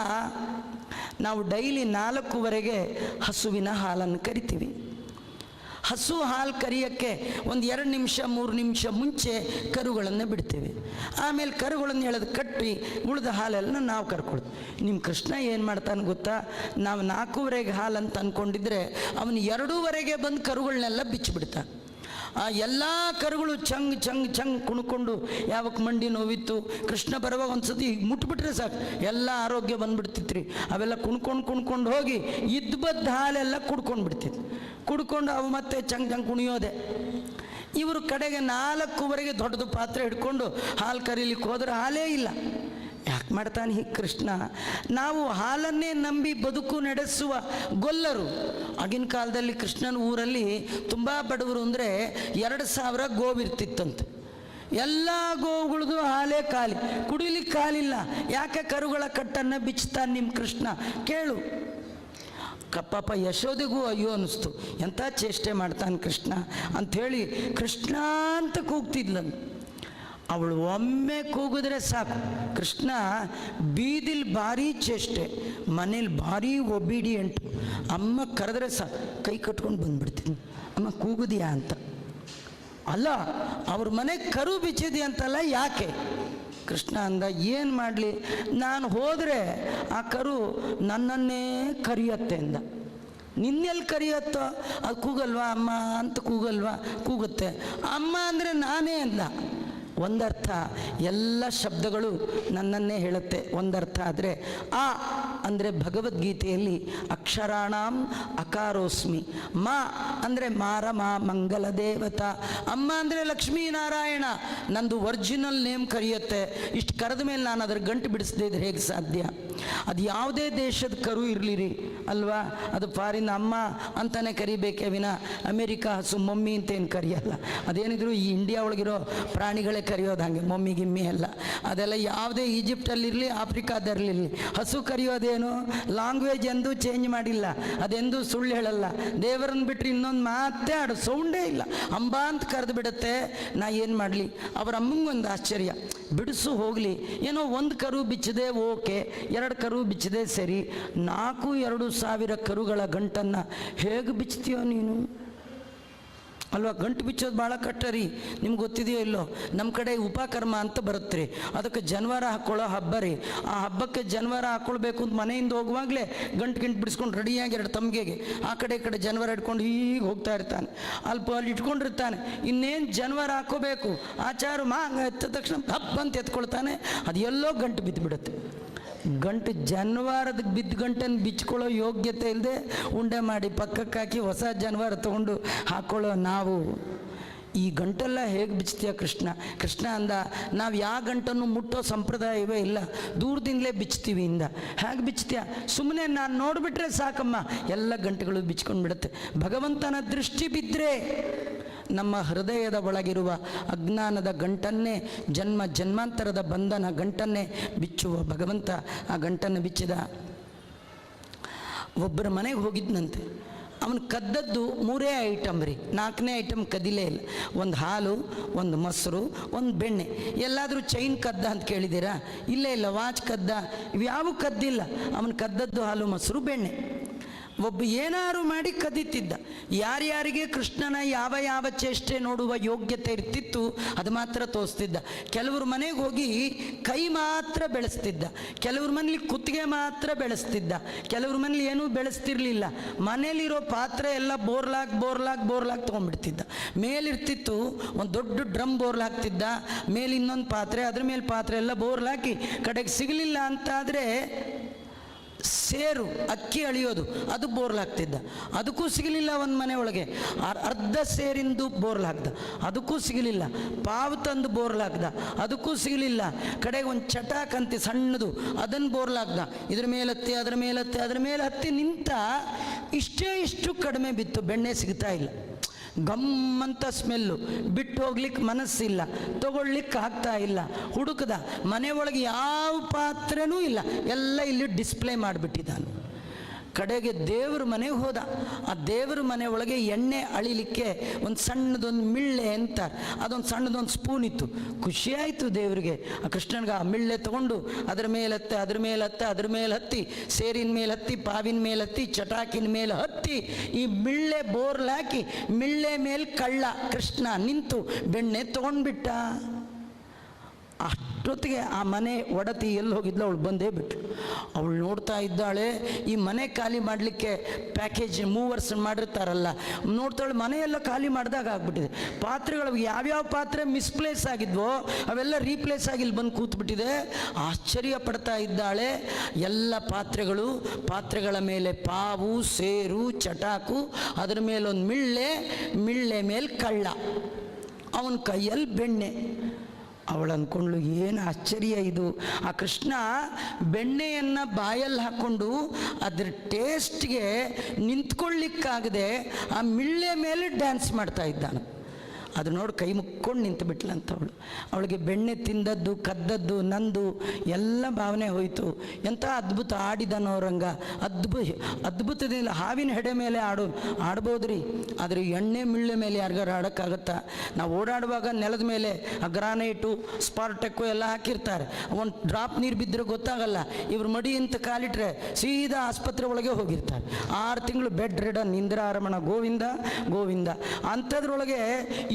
ನಾವು ಡೈಲಿ 4:15 ಹಸುವಿನ ಹಾಲನ್ನು ಕರಿತೀವಿ. ಹಸು ಹಾಲು ಕರಿಯೋಕ್ಕೆ ಒಂದು 2 ನಿಮಿಷ 3 ನಿಮಿಷ ಮುಂಚೆ ಕರುಗಳನ್ನು ಬಿಡ್ತೇವೆ. ಆಮೇಲೆ ಕರುಗಳನ್ನು ಎಳೆದು ಕಟ್ಟಿ ಉಳಿದ ಹಾಲೆಲ್ಲ ನಾವು ಕರ್ಕೊಳ್ತೀವಿ. ನಿಮ್ಮ ಕೃಷ್ಣ ಏನು ಮಾಡ್ತಾನೆ ಗೊತ್ತಾ? ನಾವು 4:15 ಹಾಲು ಅಂತ ಅಂದ್ಕೊಂಡಿದ್ರೆ ಅವನು 2:15 ಬಂದು ಕರುಗಳನ್ನೆಲ್ಲ ಬಿಚ್ಚಿಬಿಡ್ತಾನೆ. ಆ ಎಲ್ಲ ಕರುಗಳು ಚಂಗ್ ಕುಣ್ಕೊಂಡು, ಯಾವಕ್ಕೆ ಮಂಡಿ ನೋವಿತ್ತು, ಕೃಷ್ಣ ಬರುವಾಗ ಒಂದು ಸತಿ ಮುಟ್ಬಿಟ್ರೆ ಸಾಕು ಎಲ್ಲ ಆರೋಗ್ಯ ಬಂದ್ಬಿಡ್ತಿತ್ರಿ. ಅವೆಲ್ಲ ಕುಣ್ಕೊಂಡು ಹೋಗಿ ಇದ್ದ ಹಾಲೆಲ್ಲ ಕುಡ್ಕೊಂಡು ಬಿಡ್ತಿತ್ತು. ಕುಡ್ಕೊಂಡು ಅವು ಮತ್ತೆ ಚಂಗ್ ಕುಣಿಯೋದೆ. ಇವರು ಕಡೆಗೆ 4:15 ದೊಡ್ಡದು ಪಾತ್ರೆ ಹಿಡ್ಕೊಂಡು ಹಾಲು ಕರೀಲಿಕ್ಕೆ ಹೋದ್ರೆ ಹಾಲೇ ಇಲ್ಲ. ಯಾಕೆ ಮಾಡ್ತಾನೆ ಹೀಗೆ ಕೃಷ್ಣ? ನಾವು ಹಾಲನ್ನೇ ನಂಬಿ ಬದುಕು ನಡೆಸುವ ಗೊಲ್ಲರು. ಆಗಿನ ಕಾಲದಲ್ಲಿ ಕೃಷ್ಣನ ಊರಲ್ಲಿ ತುಂಬ ಬಡವರು ಅಂದರೆ 2,000 ಗೋವಿರ್ತಿತ್ತಂತೆ. ಎಲ್ಲ ಗೋವುಗಳದು ಹಾಲೇ ಖಾಲಿ, ಕುಡಿಲಿಕ್ಕೆ ಹಾಲಿಲ್ಲ. ಯಾಕೆ ಕರುಗಳ ಕಟ್ಟನ್ನು ಬಿಚ್ತಾನೆ ನಿಮ್ಮ ಕೃಷ್ಣ? ಕೇಳು. ಪಾಪ ಯಶೋದೆಗೂ ಅಯ್ಯೋ ಅನ್ನಿಸ್ತು, ಎಂಥ ಚೇಷ್ಟೆ ಮಾಡ್ತಾನೆ ಕೃಷ್ಣ ಅಂಥೇಳಿ ಕೃಷ್ಣ ಅಂತ ಕೂಗ್ತಿದ್ಲಂತ. ಅವಳು ಒಮ್ಮೆ ಕೂಗಿದ್ರೆ ಸಾಕು, ಕೃಷ್ಣ ಬೀದಿಲಿ ಭಾರಿ ಚೇಷ್ಟೆ, ಮನೇಲಿ ಭಾರಿ ಒಬಿಡಿಯಂಟು. ಅಮ್ಮ ಕರೆದ್ರೆ ಸಾಕು ಕೈ ಕಟ್ಕೊಂಡು ಬಂದ್ಬಿಡ್ತೀನಿ, ಅಮ್ಮ ಕೂಗುದಿಯಾ ಅಂತ. ಅಲ್ಲ, ಅವ್ರ ಮನೆಗೆ ಕರು ಬಿಚ್ಚಿದೆ ಅಂತಲ್ಲ, ಯಾಕೆ? ಕೃಷ್ಣ ಅಂದ, ಏನು ಮಾಡಲಿ, ನಾನು ಹೋದರೆ ಆ ಕರು ನನ್ನನ್ನೇ ಕರಿಯತ್ತೆ ಅಂದ. ನಿನ್ನೆಲ್ಲಿ ಕರಿಯತ್ತೋ? ಅದು ಕೂಗಲ್ವಾ ಅಮ್ಮ ಅಂತ? ಕೂಗುತ್ತೆ. ಅಮ್ಮ ಅಂದರೆ ನಾನೇ ಅಂದ. ಒಂದರ್ಥ ಎಲ್ಲ ಶಬ್ದಗಳು ನನ್ನನ್ನೇ ಹೇಳುತ್ತೆ, ಒಂದರ್ಥ ಆದರೆ ಆ ಅಂದರೆ ಭಗವದ್ಗೀತೆಯಲ್ಲಿ ಅಕ್ಷರಾಣಾಂ ಅಕಾರೋಸ್ಮಿ. ಮಾ ಅಂದರೆ ಮಾರಮ ಮಂಗಲ ದೇವತಾ. ಅಮ್ಮ ಅಂದರೆ ಲಕ್ಷ್ಮೀನಾರಾಯಣ. ನಂದು ಒರಿಜಿನಲ್ ನೇಮ್ ಕರೆಯುತ್ತೆ. ಇಷ್ಟು ಕರೆದ ಮೇಲೆ ನಾನು ಅದರ ಗಂಟು ಬಿಡಿಸದೇ ಇದ್ರೆ ಹೇಗೆ ಸಾಧ್ಯ? ಅದು ಯಾವುದೇ ದೇಶದ ಕರು ಇರಲಿರಿ ಅಲ್ವಾ, ಅದು ಫಾರಿನ್ ಅಮ್ಮ ಅಂತಾನೆ ಕರಿಬೇಕೇ ವಿನ ಅಮೇರಿಕಾ ಹಸು ಮಮ್ಮಿ ಅಂತೇನು ಕರೆಯಲ್ಲ. ಅದೇನಿದ್ರು ಈ ಇಂಡಿಯಾ ಒಳಗಿರೋ ಪ್ರಾಣಿಗಳೇ ಕರೆಯೋದು ಹಾಗೆ, ಮಮ್ಮಿ ಗಿಮ್ಮಿ ಎಲ್ಲ. ಅದೆಲ್ಲ ಯಾವುದೇ ಈಜಿಪ್ಟಲ್ಲಿರಲಿ ಆಫ್ರಿಕಾದಲ್ಲಿರಲಿ ಹಸು ಕರೆಯೋದೇನು ಲ್ಯಾಂಗ್ವೇಜ್ ಎಂದೂ ಚೇಂಜ್ ಮಾಡಿಲ್ಲ, ಅದೆಂದೂ ಸುಳ್ಳು ಹೇಳಲ್ಲ. ದೇವರನ್ನು ಬಿಟ್ಟರೆ ಇನ್ನೊಂದು ಮಾತೇ ಆಡು ಸೌಂಡೇ ಇಲ್ಲ. ಅಂಬ ಅಂತ ಕರೆದು ಬಿಡುತ್ತೆ. ನಾ ಏನು ಮಾಡಲಿ? ಅವರ ಅಮ್ಮಂಗೊಂದು ಆಶ್ಚರ್ಯ, ಬಿಡಿಸು ಹೋಗಲಿ, ಏನೋ ಒಂದು ಕರು ಬಿಚ್ಚದೆ ಓಕೆ, 2 ಕರು ಬಿಚ್ಚದೆ ಸರಿ, 4,2,000 ಕರುಗಳ ಗಂಟನ್ನು ಹೇಗೆ ಬಿಚ್ತೀಯೋ ನೀನು ಅಲ್ವಾ? ಗಂಟು ಬಿಚ್ಚೋದು ಭಾಳ ಕಷ್ಟ ರೀ. ನಿಮ್ಗೆ ಗೊತ್ತಿದೆಯೋ ಇಲ್ಲೋ, ನಮ್ಮ ಕಡೆ ಉಪಕರ್ಮ ಅಂತ ಬರುತ್ತೆ ರೀ, ಅದಕ್ಕೆ ಜನವಾರ ಹಾಕ್ಕೊಳ್ಳೋ ಹಬ್ಬ ರೀ. ಆ ಹಬ್ಬಕ್ಕೆ ಜನವಾರ ಹಾಕ್ಕೊಳ್ಬೇಕು ಅಂತ ಮನೆಯಿಂದ ಹೋಗುವಾಗಲೇ ಗಂಟು ಬಿಡಿಸ್ಕೊಂಡು ರೆಡಿಯಾಗಿ 2 ತಮ್ಗೆಗೆ ಆ ಕಡೆ ಈ ಕಡೆ ಜನವಾರ ಇಟ್ಕೊಂಡು ಹೀಗೆ ಹೋಗ್ತಾ ಇರ್ತಾನೆ. ಅಲ್ಲಿ ಇಟ್ಕೊಂಡಿರ್ತಾನೆ. ಇನ್ನೇನು ಜನವಾರ ಹಾಕೋಬೇಕು ಆಚಾರ ಎತ್ತ ತಕ್ಷಣ ಹಬ್ಬ ಅಂತ ಎತ್ಕೊಳ್ತಾನೆ. ಅದು ಎಲ್ಲೋ ಗಂಟು ಬಿದ್ದು ಬಿಡುತ್ತೆ. ಗಂಟು ಜಾನುವಾರದ ಬಿದ್ದ ಗಂಟನ್ನು ಬಿಚ್ಕೊಳ್ಳೋ ಯೋಗ್ಯತೆ ಇಲ್ಲದೆ ಉಂಡೆ ಮಾಡಿ ಪಕ್ಕಕ್ಕೆ ಹಾಕಿ ಹೊಸ ಜಾನುವಾರು ತೊಗೊಂಡು ಹಾಕ್ಕೊಳ್ಳೋ ನಾವು ಈ ಗಂಟೆಲ್ಲ ಹೇಗೆ ಬಿಚ್ತೀಯ ಕೃಷ್ಣ? ಕೃಷ್ಣ ಅಂದ, ನಾವು ಯಾವ ಗಂಟನ್ನು ಮುಟ್ಟೋ ಸಂಪ್ರದಾಯವೇ ಇಲ್ಲ, ದೂರದಿಂದಲೇ ಬಿಚ್ತೀವಿ ಇಂದ. ಹೇಗೆ ಬಿಚ್ತೀಯ? ಸುಮ್ಮನೆ ನಾನು ನೋಡಿಬಿಟ್ರೆ ಸಾಕಮ್ಮ ಎಲ್ಲ ಗಂಟೆಗಳು ಬಿಚ್ಕೊಂಡು ಬಿಡುತ್ತೆ. ಭಗವಂತನ ದೃಷ್ಟಿ ಬಿದ್ದರೆ ನಮ್ಮ ಹೃದಯದ ಒಳಗಿರುವ ಅಜ್ಞಾನದ ಗಂಟನ್ನೇ, ಜನ್ಮಾಂತರದ ಬಂಧನ ಗಂಟನ್ನೇ ಬಿಚ್ಚುವ ಭಗವಂತ ಆ ಗಂಟನ್ನು ಬಿಚ್ಚಿದ. ಒಬ್ಬರ ಮನೆಗೆ ಹೋಗಿದ್ನಂತೆ. ಅವನು ಕದ್ದದ್ದು 3 ಐಟಮ್ ರೀ, 4ನೇ ಐಟಮ್ ಕದಿಲೇ ಇಲ್ಲ. ಒಂದು ಹಾಲು, ಒಂದು ಮೊಸರು, ಒಂದು ಬೆಣ್ಣೆ. ಎಲ್ಲಾದರೂ ಚೈನ್ ಕದ್ದ ಅಂತ ಕೇಳಿದ್ದೀರಾ? ಇಲ್ಲ, ವಾಚ್ ಕದ್ದ, ಇವ್ಯಾವು ಕದ್ದಿಲ್ಲ. ಅವನು ಕದ್ದದ್ದು ಹಾಲು, ಮೊಸರು, ಬೆಣ್ಣೆ. ಒಬ್ಬ ಏನಾರು ಮಾಡಿ ಕದೀತಿದ್ದ. ಯಾರ್ಯಾರಿಗೆ ಕೃಷ್ಣನ ಯಾವ ಚೇಷ್ಟೆ ನೋಡುವ ಯೋಗ್ಯತೆ ಇರ್ತಿತ್ತು ಅದು ಮಾತ್ರ ತೋರಿಸ್ತಿದ್ದ. ಕೆಲವ್ರ ಮನೆಗೆ ಹೋಗಿ ಕೈ ಮಾತ್ರ ಬೆಳೆಸ್ತಿದ್ದ, ಕೆಲವ್ರ ಮನೇಲಿ ಕುತ್ತಿಗೆ ಮಾತ್ರ ಬೆಳೆಸ್ತಿದ್ದ, ಕೆಲವ್ರ ಮನೇಲಿ ಏನೂ ಬೆಳೆಸ್ತಿರ್ಲಿಲ್ಲ. ಮನೇಲಿರೋ ಪಾತ್ರೆ ಎಲ್ಲ ಬೋರ್ಲಾಕ್ ತೊಗೊಂಡ್ಬಿಡ್ತಿದ್ದ. ಮೇಲಿರ್ತಿತ್ತು ಒಂದು ದೊಡ್ಡ ಡ್ರಮ್ ಬೋರ್ಲ್ ಹಾಕ್ತಿದ್ದ, ಮೇಲೆ ಇನ್ನೊಂದು ಪಾತ್ರೆ, ಅದ್ರ ಮೇಲೆ ಪಾತ್ರೆ ಎಲ್ಲ ಬೋರ್ಲಾಕಿ ಕಡೆಗೆ ಸಿಗಲಿಲ್ಲ ಅಂತಾದರೆ ಸೇರು ಅಕ್ಕಿ ಅಳಿಯೋದು ಅದು ಬೋರ್ಲಾಗ್ತಿದ್ದ, ಅದಕ್ಕೂ ಸಿಗಲಿಲ್ಲ. ಒಂದು ಮನೆ ಒಳಗೆ ಅರ್ಧ ಸೇರಿಂದು ಬೋರ್ಲಾಗ್ದ, ಅದಕ್ಕೂ ಸಿಗಲಿಲ್ಲ. ಪಾವು ತಂದು ಬೋರ್ಲಾಗ್ದ, ಅದಕ್ಕೂ ಸಿಗಲಿಲ್ಲ. ಕಡೆಗೆ ಒಂದು ಚಟಾಕಂತಿ ಸಣ್ಣದು ಅದನ್ನು ಬೋರ್ಲಾಗ್ದ. ಇದ್ರ ಮೇಲತ್ತಿ ಅದ್ರ ಮೇಲೆ ಹತ್ತಿ ನಿಂತ ಇಷ್ಟು ಕಡಿಮೆ ಬಿತ್ತು. ಬೆಣ್ಣೆ ಸಿಗ್ತಾ ಇಲ್ಲ. ಗಮ್ಮಂತ ಸ್ಮೆಲ್ಲು, ಬಿಟ್ಟು ಹೋಗ್ಲಿಕ್ಕೆ ಮನಸ್ಸಿಲ್ಲ, ತಗೊಳ್ಲಿಕ್ಕೆ ಆಗ್ತಾ ಇಲ್ಲ. ಹುಡುಕದ, ಮನೆ ಒಳಗೆ ಯಾವ ಪಾತ್ರೆನೂ ಇಲ್ಲ, ಎಲ್ಲ ಇಲ್ಲಿ ಡಿಸ್ಪ್ಲೇ ಮಾಡಿಬಿಟ್ಟಿದ್ದಾನು. ಕಡೆಗೆ ದೇವ್ರ ಮನೆಗೆ ಹೋದ. ಆ ದೇವ್ರ ಮನೆ ಒಳಗೆ ಎಣ್ಣೆ ಅಳಿಲಿಕ್ಕೆ ಒಂದು ಸಣ್ಣದೊಂದು ಮಿಳ್ಳೆ ಅಂತಾರೆ, ಅದೊಂದು ಸಣ್ಣದೊಂದು ಸ್ಪೂನ್ ಇತ್ತು. ಖುಷಿಯಾಯಿತು ದೇವರಿಗೆ. ಆ ಕೃಷ್ಣನಿಗೆ ಆ ಮಿಳ್ಳೆ ತೊಗೊಂಡು ಅದ್ರ ಮೇಲೆ ಹತ್ತಿ, ಸೇರಿನ ಮೇಲೆ ಹತ್ತಿ, ಪಾವಿನ ಮೇಲೆ ಹತ್ತಿ, ಚಟಾಕಿನ ಮೇಲೆ ಹತ್ತಿ, ಈ ಮಿಳ್ಳೆ ಬೋರ್ಲಾಕಿ ಮಿಳ್ಳೆ ಮೇಲೆ ಕಳ್ಳ ಕೃಷ್ಣ ನಿಂತು ಬೆಣ್ಣೆ ತೊಗೊಂಡ್ಬಿಟ್ಟ. ಅಷ್ಟೊತ್ತಿಗೆ ಆ ಮನೆ ಒಡತಿ ಎಲ್ಲಿ ಹೋಗಿದ್ಲು ಅವಳು ಬಂದೇ ಬಿಟ್ಟು. ಅವಳು ನೋಡ್ತಾ ಇದ್ದಾಳೆ, ಈ ಮನೆ ಖಾಲಿ ಮಾಡಲಿಕ್ಕೆ ಪ್ಯಾಕೇಜ್ ಮೂವರ್ಸ್ ಮಾಡಿರ್ತಾರಲ್ಲ, ನೋಡ್ತಾಳೆ ಮನೆಯೆಲ್ಲ ಖಾಲಿ ಮಾಡಿದಾಗ ಆಗ್ಬಿಟ್ಟಿದೆ. ಪಾತ್ರೆಗಳು ಯಾವ್ಯಾವ ಪಾತ್ರೆ ಮಿಸ್ಪ್ಲೇಸ್ ಆಗಿದ್ವೋ ಅವೆಲ್ಲ ರೀಪ್ಲೇಸ್ ಆಗಿ ಇಲ್ಲಿ ಬಂದು ಕೂತ್ಬಿಟ್ಟಿದೆ. ಆಶ್ಚರ್ಯ ಪಡ್ತಾ ಇದ್ದಾಳೆ. ಎಲ್ಲ ಪಾತ್ರೆಗಳ ಮೇಲೆ ಪಾವು, ಸೇರು, ಚಟಾಕು, ಅದರ ಮೇಲೊಂದು ಮಿಳ್ಳೆ ಮೇಲೆ ಕಳ್ಳ, ಅವನ ಕೈಯಲ್ಲಿ ಬೆಣ್ಣೆ. ಅವಳು ಅಂದ್ಕೊಂಡ್ಳು, ಏನು ಆಶ್ಚರ್ಯ ಇದು. ಆ ಕೃಷ್ಣ ಬೆಣ್ಣೆಯನ್ನು ಬಾಯಲ್ಲಿ ಹಾಕ್ಕೊಂಡು ಅದ್ರ ಟೇಸ್ಟ್ಗೆ ನಿಂತ್ಕೊಳ್ಳಿಕ್ಕಾಗದೆ ಆ ಮಿಳ್ಳೆ ಮೇಲೆ ಡ್ಯಾನ್ಸ್ ಮಾಡ್ತಾ ಇದ್ದಾನೆ. ಅದು ನೋಡಿ ಕೈ ಮುಕ್ಕೊಂಡು ನಿಂತು ಬಿಟ್ಲಂತ ಅವಳಿಗೆ ಬೆಣ್ಣೆ ತಿಂದದ್ದು, ಕದ್ದದ್ದು, ನಂದು ಎಲ್ಲ ಭಾವನೆ ಹೋಯಿತು. ಎಂಥ ಅದ್ಭುತ ಆಡಿದನೋ ರಂಗ. ಅದ್ಭುತದಿಂದ ಹಾವಿನ ಹೆಡೆ ಮೇಲೆ ಆಡ್ಬೋದ್ರಿ, ಆದರೆ ಎಣ್ಣೆ ಮಿಳ್ಳೆ ಮೇಲೆ ಯಾರಿಗಾರು ಆಡೋಕ್ಕಾಗತ್ತಾ? ನಾವು ಓಡಾಡುವಾಗ ನೆಲದ ಮೇಲೆ ಆ ಗ್ರಾನೈಟು, ಸ್ಪಾರ್ಟೆಕ್ಕು ಎಲ್ಲ ಹಾಕಿರ್ತಾರೆ. ಒಂದು ಡ್ರಾಪ್ ನೀರು ಬಿದ್ದರೆ ಗೊತ್ತಾಗಲ್ಲ. ಇವ್ರು ಮಡಿ ಅಂತ ಕಾಲಿಟ್ರೆ ಸೀದಾ ಆಸ್ಪತ್ರೆ ಒಳಗೆ ಹೋಗಿರ್ತಾರೆ. 6 ತಿಂಗಳು ಬೆಡ್ ರಿಡನ್, ಇಂದಿರಾರಮಣ, ಗೋವಿಂದ ಗೋವಿಂದ. ಅಂಥದ್ರೊಳಗೆ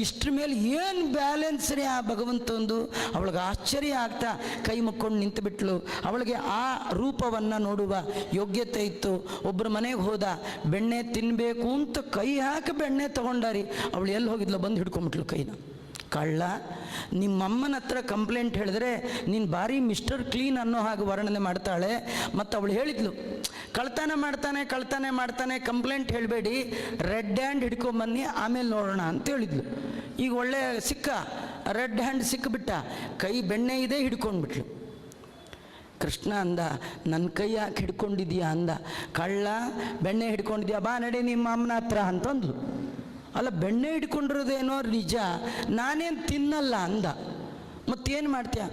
ಇಷ್ಟ್ರ ಮೇಲೆ ಏನು ಬ್ಯಾಲೆನ್ಸ್ ರೀ ಆ ಭಗವಂತಂದು. ಅವಳಿಗೆ ಆಶ್ಚರ್ಯ ಆಗ್ತಾ ಕೈ ಮುಕ್ಕೊಂಡು ನಿಂತು ಬಿಟ್ಲು. ಅವಳಿಗೆ ಆ ರೂಪವನ್ನು ನೋಡುವ ಯೋಗ್ಯತೆ ಇತ್ತು. ಒಬ್ಬರ ಮನೆಗೆ ಹೋದ, ಬೆಣ್ಣೆ ತಿನ್ನಬೇಕು ಅಂತ ಕೈ ಹಾಕಿ ಬೆಣ್ಣೆ ತೊಗೊಂಡಾರಿ. ಅವಳು ಎಲ್ಲಿ ಹೋಗಿದ್ಲು, ಬಂದು ಹಿಡ್ಕೊಂಬಿಟ್ಲು ಕೈನ. ಕಳ್ಳ, ನಿಮ್ಮಮ್ಮನ ಹತ್ರ ಕಂಪ್ಲೇಂಟ್ ಹೇಳಿದ್ರೆ ನೀನು ಭಾರಿ ಮಿಸ್ಟರ್ ಕ್ಲೀನ್ ಅನ್ನೋ ಹಾಗೆ ವರ್ಣನೆ ಮಾಡ್ತಾಳೆ. ಮತ್ತು ಅವಳು ಹೇಳಿದ್ಲು, ಕಳ್ತನ ಮಾಡ್ತಾನೆ ಕಂಪ್ಲೇಂಟ್ ಹೇಳಬೇಡಿ, ರೆಡ್ ಹ್ಯಾಂಡ್ ಹಿಡ್ಕೊಂಬನ್ನಿ ಆಮೇಲೆ ನೋಡೋಣ ಅಂತ ಹೇಳಿದ್ಲು. ಈಗ ಒಳ್ಳೆ ಸಿಕ್ಕ, ರೆಡ್ ಹ್ಯಾಂಡ್ ಸಿಕ್ಕಿಬಿಟ್ಟ, ಕೈ ಬೆಣ್ಣೆ ಇದೆ, ಹಿಡ್ಕೊಂಡ್ಬಿಟ್ಲು. ಕೃಷ್ಣ ಅಂದ, ನನ್ನ ಕೈ ಯಾಕೆ ಹಿಡ್ಕೊಂಡಿದ್ಯಾ ಅಂದ. ಕಳ್ಳ, ಬೆಣ್ಣೆ ಹಿಡ್ಕೊಂಡಿದ್ಯಾ, ಬಾ ನಡಿ ನಿಮ್ಮ ಅಮ್ಮನ ಹತ್ರ ಅಂತಂದ್ಲು. ಅಲ್ಲ, ಬೆಣ್ಣೆ ಹಿಡ್ಕೊಂಡಿರೋದೇನೋ ನಿಜ, ನಾನೇನು ತಿನ್ನಲ್ಲ ಅಂದ. ಮತ್ತೇನು ಮಾಡ್ತೀಯ?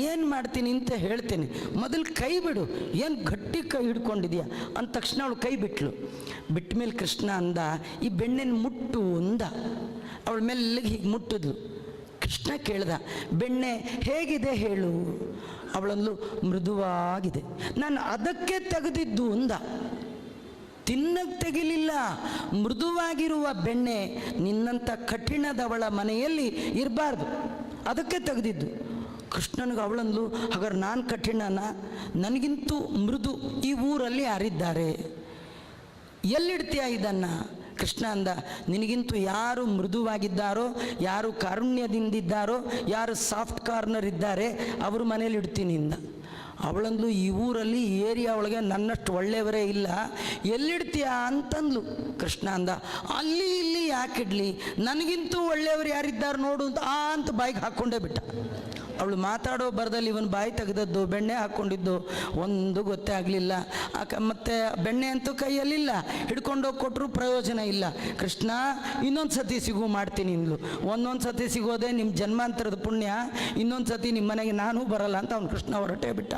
ಏನು ಮಾಡ್ತೀನಿ ಅಂತ ಹೇಳ್ತೀನಿ, ಮೊದಲು ಕೈ ಬಿಡು, ಏನು ಗಟ್ಟಿ ಕೈ ಹಿಡ್ಕೊಂಡಿದ್ಯಾ ಅಂದ ತಕ್ಷಣ ಅವಳು ಕೈ ಬಿಟ್ಲು. ಬಿಟ್ಟ ಮೇಲೆ ಕೃಷ್ಣ ಅಂದ, ಈ ಬೆಣ್ಣೆನ ಮುಟ್ಟು ಅಂದ. ಅವಳ ಮೆಲ್ಲಗೆ ಹೀಗೆ ಮುಟ್ಟಿದ್ಲು. ಕೃಷ್ಣ ಕೇಳ್ದ, ಬೆಣ್ಣೆ ಹೇಗಿದೆ ಹೇಳು. ಅವಳಂದು ಮೃದುವಾಗಿದೆ. ನಾನು ಅದಕ್ಕೆ ತೆಗೆದಿದ್ದು ಅಂದ. ತಿನ್ನಕ್ಕೆ ತೆಗಿಲಿಲ್ಲ, ಮೃದುವಾಗಿರುವ ಬೆಣ್ಣೆ ನಿನ್ನಂಥ ಕಠಿಣದವಳ ಮನೆಯಲ್ಲಿ ಇರಬಾರ್ದು, ಅದಕ್ಕೆ ತೆಗೆದಿದ್ದು. ಕೃಷ್ಣನಿಗೆ ಅವಳಂದು, ಹಾಗಾದ್ರೆ ನಾನು ಕಠಿಣನ? ನನಗಿಂತೂ ಮೃದು ಈ ಊರಲ್ಲಿ ಯಾರಿದ್ದಾರೆ? ಎಲ್ಲಿಡ್ತೀಯ ಇದನ್ನು? ಕೃಷ್ಣ ಅಂದ, ನಿನಗಿಂತೂ ಯಾರು ಮೃದುವಾಗಿದ್ದಾರೋ, ಯಾರು ಕಾರುಣ್ಯದಿಂದಿದ್ದಾರೋ, ಯಾರು ಸಾಫ್ಟ್ ಕಾರ್ನರ್ ಇದ್ದಾರೆ ಅವ್ರ ಮನೇಲಿ ಇಡ್ತೀನಿ ಇಂದ. ಅವಳಂದ್ಲು, ಈ ಊರಲ್ಲಿ ಏರಿಯಾ ಒಳಗೆ ನನ್ನಷ್ಟು ಒಳ್ಳೆಯವರೇ ಇಲ್ಲ, ಎಲ್ಲಿಡ್ತೀಯಾ ಅಂತಂದ್ಲು. ಕೃಷ್ಣ ಅಂದ, ಅಲ್ಲಿ ಇಲ್ಲಿ ಯಾಕಿಡ್ಲಿ, ನನಗಿಂತೂ ಒಳ್ಳೆಯವರು ಯಾರಿದ್ದಾರೆ ನೋಡು ಅಂತ ಬಾಯಿಗೆ ಹಾಕ್ಕೊಂಡೇ ಬಿಟ್ಟ. ಅವಳು ಮಾತಾಡೋ ಬರದಲ್ಲಿ ಇವನು ಬಾಯಿ ತೆಗೆದದ್ದು, ಬೆಣ್ಣೆ ಹಾಕ್ಕೊಂಡಿದ್ದು ಒಂದು ಗೊತ್ತೇ ಆಗಲಿಲ್ಲ. ಮತ್ತು ಬೆಣ್ಣೆ ಅಂತೂ ಕೈಯಲ್ಲಿಲ್ಲ, ಹಿಡ್ಕೊಂಡೋಗಿ ಕೊಟ್ಟರು ಪ್ರಯೋಜನ ಇಲ್ಲ. ಕೃಷ್ಣ, ಇನ್ನೊಂದು ಸತಿ ಸಿಗು ಮಾಡ್ತೀನಿ ಇಂದ್ಲು. ಒಂದೊಂದು ಸತಿ ಸಿಗೋದೆ ನಿಮ್ಮ ಜನ್ಮಾಂತರದ ಪುಣ್ಯ, ಇನ್ನೊಂದು ಸತಿ ನಿಮ್ಮ ಮನೆಗೆ ನಾನೂ ಬರಲ್ಲ ಅಂತ ಅವನು ಕೃಷ್ಣ ಹೊರಟೇ ಬಿಟ್ಟ.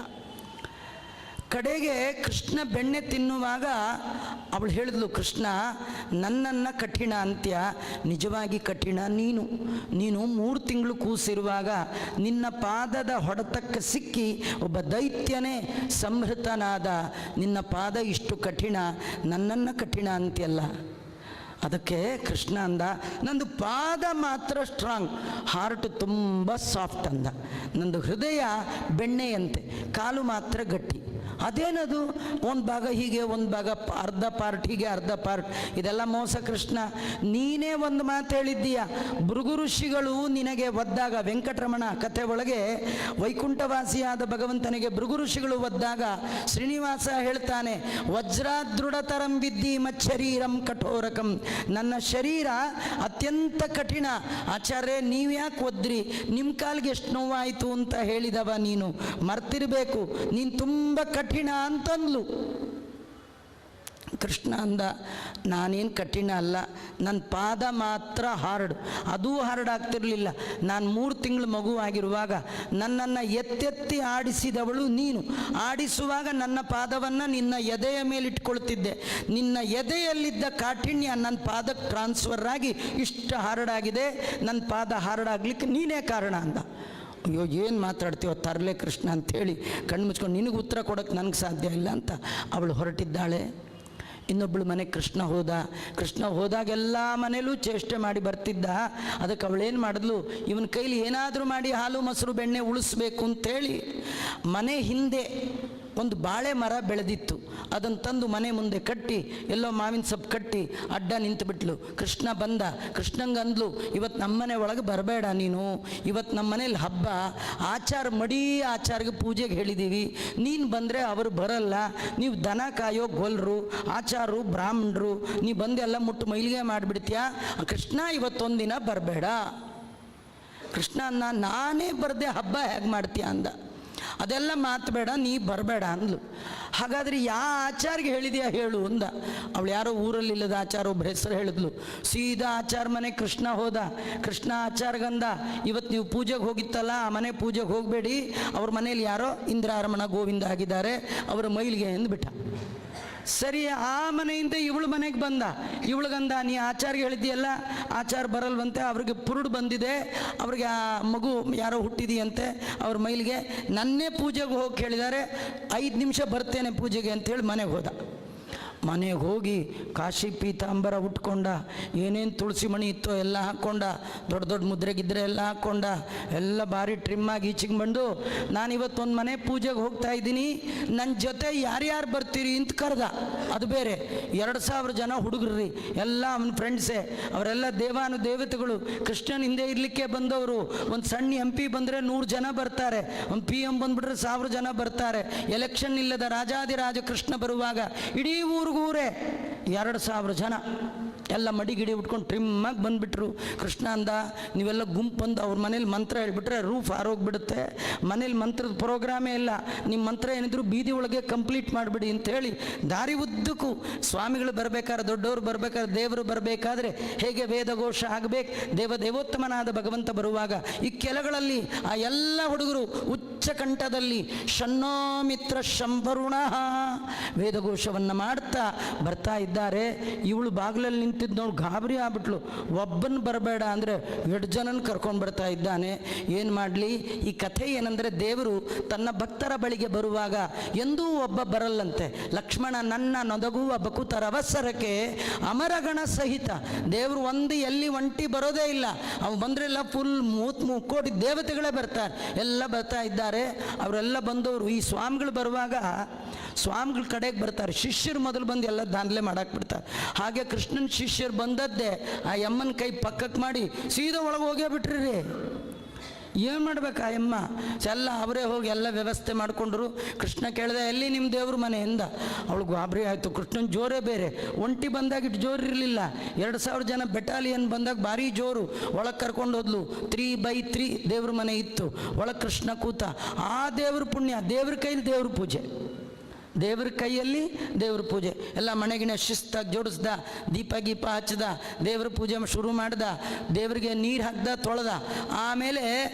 ಕಡೆಗೆ ಕೃಷ್ಣ ಬೆಣ್ಣೆ ತಿನ್ನುವಾಗ ಅವಳು ಹೇಳಿದ್ಲು, ಕೃಷ್ಣ ನನ್ನನ್ನು ಕಠಿಣ ಅಂತ್ಯ, ನಿಜವಾಗಿ ಕಠಿಣ ನೀನು. 3 ತಿಂಗಳು ಕೂಸಿರುವಾಗ ನಿನ್ನ ಪಾದದ ಹೊಡೆತಕ್ಕೆ ಸಿಕ್ಕಿ ಒಬ್ಬ ದೈತ್ಯನೇ ಸಂಹೃತನಾದ. ನಿನ್ನ ಪಾದ ಇಷ್ಟು ಕಠಿಣ, ನನ್ನನ್ನು ಕಠಿಣ ಅಂತ್ಯಲ್ಲ. ಅದಕ್ಕೆ ಕೃಷ್ಣ ಅಂದ, ನಂದು ಪಾದ ಮಾತ್ರ ಸ್ಟ್ರಾಂಗ್, ಹಾರ್ಟ್ ತುಂಬ ಸಾಫ್ಟ್ ಅಂದ. ನಂದು ಹೃದಯ ಬೆಣ್ಣೆಯಂತೆ, ಕಾಲು ಮಾತ್ರ ಗಟ್ಟಿ. ಅದೇನದು? ಒಂದು ಭಾಗ ಹೀಗೆ, ಒಂದು ಭಾಗ ಅರ್ಧ ಪಾರ್ಟ್ ಹೀಗೆ, ಅರ್ಧ ಪಾರ್ಟ್. ಇದೆಲ್ಲ ಮೋಸ ಕೃಷ್ಣ. ನೀನೇ ಒಂದು ಮಾತು ಹೇಳಿದ್ದೀಯ, ಭೃಗು ಋಷಿಗಳು ನಿನಗೆ ಒದ್ದಾಗ, ವೆಂಕಟರಮಣ ಕಥೆ ಒಳಗೆ ವೈಕುಂಠವಾಸಿಯಾದ ಭಗವಂತನಿಗೆ ಭೃಗು ಋಷಿಗಳು ಒದ್ದಾಗ ಶ್ರೀನಿವಾಸ ಹೇಳ್ತಾನೆ, ವಜ್ರಾದೃಢತರಂ ವಿದ್ಧಿ ಮಚ್ಚರೀರಂ ಕಠೋರಕಂ. ನನ್ನ ಶರೀರ ಅತ್ಯಂತ ಕಠಿಣ, ಆಚಾರ್ಯ ನೀವ್ಯಾಕೆ ಒದ್ರಿ, ನಿಮ್ಮ ಕಾಲಿಗೆ ಎಷ್ಟು ನೋವಾಯಿತು ಅಂತ ಹೇಳಿದವ ನೀನು, ಮರ್ತಿರಬೇಕು, ನೀನು ತುಂಬ ಕಠಿಣ ಅಂತಂದ್ಲು. ಕೃಷ್ಣ ಅಂದ, ನಾನೇನು ಕಠಿಣ ಅಲ್ಲ, ನನ್ನ ಪಾದ ಮಾತ್ರ ಹಾರ್ಡ್. ಅದೂ ಹಾರ್ಡ್ ಆಗ್ತಿರಲಿಲ್ಲ. ನಾನು 3 ತಿಂಗಳು ಮಗುವಾಗಿರುವಾಗ ನನ್ನನ್ನು ಎತ್ತೆತ್ತಿ ಆಡಿಸಿದವಳು ನೀನು. ಆಡಿಸುವಾಗ ನನ್ನ ಪಾದವನ್ನು ನಿನ್ನ ಎದೆಯ ಮೇಲೆ ಇಟ್ಕೊಳ್ತಿದ್ದೆ. ನಿನ್ನ ಎದೆಯಲ್ಲಿದ್ದ ಕಾಠಿಣ್ಯ ನನ್ನ ಪಾದಕ್ಕೆ ಟ್ರಾನ್ಸ್ಫರ್ ಆಗಿ ಇಷ್ಟು ಹಾರ್ಡ್ ಆಗಿದೆ. ನನ್ನ ಪಾದ ಹಾರ್ಡ್ ಆಗಲಿಕ್ಕೆ ನೀನೇ ಕಾರಣ ಅಂದ. ಅಯ್ಯೋ, ಏನು ಮಾತಾಡ್ತೀವೋ ತರಲೆ ಕೃಷ್ಣ ಅಂಥೇಳಿ ಕಣ್ಣು ಮುಚ್ಕೊಂಡು, ನಿನಗೆ ಉತ್ತರ ಕೊಡೋಕ್ಕೆ ನನಗೆ ಸಾಧ್ಯ ಇಲ್ಲ ಅಂತ ಅವಳು ಹೊರಟಿದ್ದಾಳೆ. ಇನ್ನೊಬ್ಬಳು ಮನೆಗೆ ಕೃಷ್ಣ ಹೋದ. ಕೃಷ್ಣ ಹೋದಾಗೆಲ್ಲ ಮನೇಲೂ ಚೇಷ್ಟೆ ಮಾಡಿ ಬರ್ತಿದ್ದ. ಅದಕ್ಕೆ ಅವಳೇನು ಮಾಡಿದ್ಲು, ಇವನ ಕೈಲಿ ಏನಾದರೂ ಮಾಡಿ ಹಾಲು ಮೊಸರು ಬೆಣ್ಣೆ ಉಳಿಸ್ಬೇಕು ಅಂತೇಳಿ ಮನೆ ಹಿಂದೆ ಒಂದು ಬಾಳೆ ಮರ ಬೆಳೆದಿತ್ತು. ಅದನ್ನು ತಂದು ಮನೆ ಮುಂದೆ ಕಟ್ಟಿ, ಎಲ್ಲೋ ಮಾವಿನ ಸೊಪ್ಪು ಕಟ್ಟಿ ಅಡ್ಡ ನಿಂತುಬಿಟ್ಲು. ಕೃಷ್ಣ ಬಂದ. ಕೃಷ್ಣಂಗೆ ಅಂದ್ಲು, ಇವತ್ತು ನಮ್ಮನೆ ಒಳಗೆ ಬರಬೇಡ ನೀನು, ಇವತ್ತು ನಮ್ಮ ಮನೇಲಿ ಹಬ್ಬ, ಮಡಿ ಆಚಾರ್ಗೆ ಪೂಜೆಗೆ ಹೇಳಿದ್ದೀವಿ, ನೀನು ಬಂದರೆ ಅವರು ಬರಲ್ಲ, ನೀವು ದನ ಕಾಯೋ ಗೊಲ್ರು, ಆಚಾರರು ಬ್ರಾಹ್ಮಣರು, ನೀ ಬಂದೆಲ್ಲ ಮುಟ್ಟು ಮೈಲಿಗೆ ಮಾಡಿಬಿಡ್ತೀಯಾ, ಕೃಷ್ಣ ಇವತ್ತೊಂದಿನ ಬರಬೇಡ. ಕೃಷ್ಣ ನಾನೇ ಬರದೆ ಹಬ್ಬ ಹೇಗೆ ಮಾಡ್ತೀಯ ಅಂದ. ಅದೆಲ್ಲ ಮಾತು ಬೇಡ, ನೀ ಬರಬೇಡ ಅಂದ್ಲು. ಹಾಗಾದರೆ ಯಾವ ಆಚಾರ್ಗೆ ಹೇಳಿದೆಯಾ ಹೇಳು ಅಂದ. ಅವಳು ಯಾರೋ ಊರಲ್ಲಿಲ್ಲದ ಆಚಾರ ಒಬ್ಬರ ಹೆಸರು ಹೇಳಿದ್ಲು. ಸೀದಾ ಆಚಾರ ಮನೆ ಕೃಷ್ಣ ಹೋದ. ಕೃಷ್ಣ ಆಚಾರ್ಗಂದ, ಇವತ್ತು ನೀವು ಪೂಜೆಗೆ ಹೋಗಿತ್ತಲ್ಲ, ಆ ಮನೆ ಪೂಜೆಗೆ ಹೋಗಬೇಡಿ, ಅವ್ರ ಮನೇಲಿ ಯಾರೋ ಇಂದ್ರಾರಮಣ ಗೋವಿಂದ ಆಗಿದ್ದಾರೆ, ಅವರ ಮೈಲಿಗೆ ಅಂದ್ಬಿಟ್ಟ. ಸರಿ, ಆ ಮನೆಯಿಂದ ಇವಳು ಮನೆಗೆ ಬಂದ. ಇವಳಿಗಂದ, ನೀ ಆಚಾರ್ಗೆ ಹೇಳಿದ್ದೀಯಲ್ಲ, ಆಚಾರ ಬರಲ್ವಂತೆ, ಅವ್ರಿಗೆ ಪುರುಡು ಬಂದಿದೆ, ಅವ್ರಿಗೆ ಆ ಮಗು ಯಾರೋ ಹುಟ್ಟಿದೆಯಂತೆ, ಅವ್ರ ಮೈಲಿಗೆ ನನ್ನೇ ಪೂಜೆಗೆ ಹೋಗಿ ಹೇಳಿದ್ದಾರೆ, 5 ನಿಮಿಷ ಬರ್ತೇನೆ ಪೂಜೆಗೆ ಅಂತೇಳಿ ಮನೆಗೆ ಹೋದ. ಮನೆಗೆ ಹೋಗಿ ಕಾಶಿ ಪೀತಾಂಬರ ಉಟ್ಕೊಂಡ, ಏನೇನು ತುಳಸಿ ಮಣಿ ಇತ್ತೋ ಎಲ್ಲ ಹಾಕ್ಕೊಂಡ, ದೊಡ್ಡ ದೊಡ್ಡ ಮುದ್ರೆ ಗಿದ್ರೆ ಎಲ್ಲ ಹಾಕ್ಕೊಂಡ, ಎಲ್ಲ ಭಾರಿ ಟ್ರಿಮ್ಮಾಗಿ ಈಚೆಗೆ ಬಂದು, ನಾನಿವತ್ತೊಂದು ಮನೆ ಪೂಜೆಗೆ ಹೋಗ್ತಾ ಇದ್ದೀನಿ, ನನ್ನ ಜೊತೆ ಯಾರ್ಯಾರು ಬರ್ತೀರಿ ಅಂತ ಕರೆದ. ಅದು ಬೇರೆ 2000 ಜನ ಹುಡುಗರ್ರಿ, ಎಲ್ಲ ಅವನ ಫ್ರೆಂಡ್ಸೇ, ಅವರೆಲ್ಲ ದೇವಾನುದೇವತೆಗಳು, ಕೃಷ್ಣನ ಹಿಂದೆ ಇರಲಿಕ್ಕೆ ಬಂದವರು. ಒಂದು ಸಣ್ಣ MP ಬಂದರೆ 100 ಜನ ಬರ್ತಾರೆ, ಒಂದು PM ಬಂದುಬಿಟ್ರೆ 1000 ಜನ ಬರ್ತಾರೆ. ಎಲೆಕ್ಷನ್ ಇಲ್ಲದ ರಾಜಾದಿರಾಜ ಕೃಷ್ಣ ಬರುವಾಗ ಇಡೀ ಊರಿಗೂರೇ 2000 ಜನ ಎಲ್ಲ ಮಡಿಗಿಡಿ ಉಟ್ಕೊಂಡು ಟ್ರಿಮ್ಮಾಗಿ ಬಂದುಬಿಟ್ರು. ಕೃಷ್ಣ ಅಂದ, ನೀವೆಲ್ಲ ಗುಂಪು ಬಂದು ಅವ್ರ ಮನೇಲಿ ಮಂತ್ರ ಹೇಳ್ಬಿಟ್ರೆ ರೂಫ್ ಆರೋಗ್ಬಿಡುತ್ತೆ, ಮನೇಲಿ ಮಂತ್ರದ ಪ್ರೋಗ್ರಾಮೇ ಇಲ್ಲ, ನಿಮ್ಮ ಮಂತ್ರ ಏನಿದ್ರು ಬೀದಿ ಒಳಗೆ ಕಂಪ್ಲೀಟ್ ಮಾಡಿಬಿಡಿ ಅಂಥೇಳಿ ದಾರಿ ಉದ್ದಕ್ಕೂ ಸ್ವಾಮಿಗಳು ಬರಬೇಕಾದ್ರೆ, ದೊಡ್ಡವರು ಬರಬೇಕಾದ್ರೆ, ದೇವರು ಬರಬೇಕಾದ್ರೆ ಹೇಗೆ ವೇದಘೋಷ ಆಗಬೇಕು, ದೇವೋತ್ತಮನಾದ ಭಗವಂತ ಬರುವಾಗ ಈ ಕೆಳಗಳಲ್ಲಿ ಆ ಎಲ್ಲ ಹುಡುಗರು ಉಚ್ಚ ಕಂಠದಲ್ಲಿ ಶನ್ನೋಮಿತ್ರ ಶಂಭರುಣ ವೇದಘೋಷವನ್ನು ಮಾಡ್ತಾ ಬರ್ತಾ ಇದ್ದಾರೆ. ಇವಳು ಬಾಗಿಲಲ್ಲಿ ನಿಂತಿದ್ದವಳು ಗಾಬರಿ ಆಗ್ಬಿಟ್ಲು. ಒಬ್ಬನ ಬರಬೇಡ ಅಂದರೆ 2 ಜನನ ಕರ್ಕೊಂಡು ಬರ್ತಾ ಇದ್ದಾನೆ. ಏನು ಮಾಡಲಿ? ಈ ಕಥೆ ಏನಂದರೆ, ದೇವರು ತನ್ನ ಭಕ್ತರ ಬಳಿಗೆ ಬರುವಾಗ ಎಂದೂ ಒಬ್ಬ ಬರಲ್ಲಂತೆ. ಲಕ್ಷ್ಮಣ ನನ್ನ ನೊದಗುವ ಬಕುತರ ಅವಸರಕ್ಕೆ ಅಮರಗಣ ಸಹಿತ, ದೇವರು ಒಂದು ಎಲ್ಲಿ ಒಂಟಿ ಬರೋದೇ ಇಲ್ಲ, ಅವು ಬಂದ್ರೆಲ್ಲ ಫುಲ್ ಮುಕ್ಕೋಡಿ ದೇವತೆಗಳೇ ಬರ್ತಾರೆ, ಎಲ್ಲ ಬರ್ತಾ ಇದ್ದಾರೆ. ಅವರೆಲ್ಲ ಬಂದವರು ಈ ಸ್ವಾಮಿಗಳು ಬರುವಾಗ ಸ್ವಾಮಿಗಳ ಕಡೆಗೆ ಬರ್ತಾರೆ, ಶಿಷ್ಯರು ಮೊದಲು ಬಂದು ಎಲ್ಲ ದಾಂಧಲೆ ಮಾಡಕ್ಕೆ ಬಿಡ್ತಾರೆ. ಹಾಗೆ ಕೃಷ್ಣನ ಶಿಷ್ಯರು ಬಂದದ್ದೇ ಆ ಯಮ್ಮನ ಕೈ ಪಕ್ಕಕ್ಕೆ ಮಾಡಿ ಸೀದಾ ಒಳಗೆ ಹೋಗೇ ಬಿಟ್ರಿ. ಏನು ಮಾಡ್ಬೇಕು? ಆ ಯಮ್ಮ ಎಲ್ಲ ಅವರೇ ಹೋಗಿ ಎಲ್ಲ ವ್ಯವಸ್ಥೆ ಮಾಡಿಕೊಂಡ್ರು. ಕೃಷ್ಣ ಕೇಳಿದೆ, ಎಲ್ಲಿ ನಿಮ್ಮ ದೇವ್ರ ಮನೆಯಿಂದ? ಅವಳು ಗಾಬರಿ ಆಯಿತು. ಕೃಷ್ಣನ ಜೋರೇ ಬೇರೆ, ಒಂಟಿ ಬಂದಾಗ ಇಟ್ಟು ಜೋರು ಇರಲಿಲ್ಲ. 2000 ಜನ ಬೆಟಾಲಿಯನ್ ಬಂದಾಗ ಭಾರಿ ಜೋರು. ಒಳಗೆ ಕರ್ಕೊಂಡು ಹೋದ್ಲು. 3x3 ದೇವ್ರ ಮನೆ ಇತ್ತು. ಒಳಗೆ ಕೃಷ್ಣ ಕೂತ. ಆ ದೇವ್ರ ಪುಣ್ಯ, ದೇವ್ರ ಕೈಲಿ ದೇವ್ರ ಪೂಜೆ, ದೇವ್ರ ಕೈಯಲ್ಲಿ ದೇವ್ರ ಪೂಜೆ. ಎಲ್ಲ ಮನೆಗಿನ ಶಿಸ್ತಾಗಿ ಜೋಡಿಸ್ದ, ದೀಪ ಗೀಪ ಹಚ್ಚದ, ದೇವ್ರ ಪೂಜೆ ಶುರು ಮಾಡ್ದ, ದೇವರಿಗೆ ನೀರು ಹಾಕ್ದ, ತೊಳೆದ. ಆಮೇಲೆ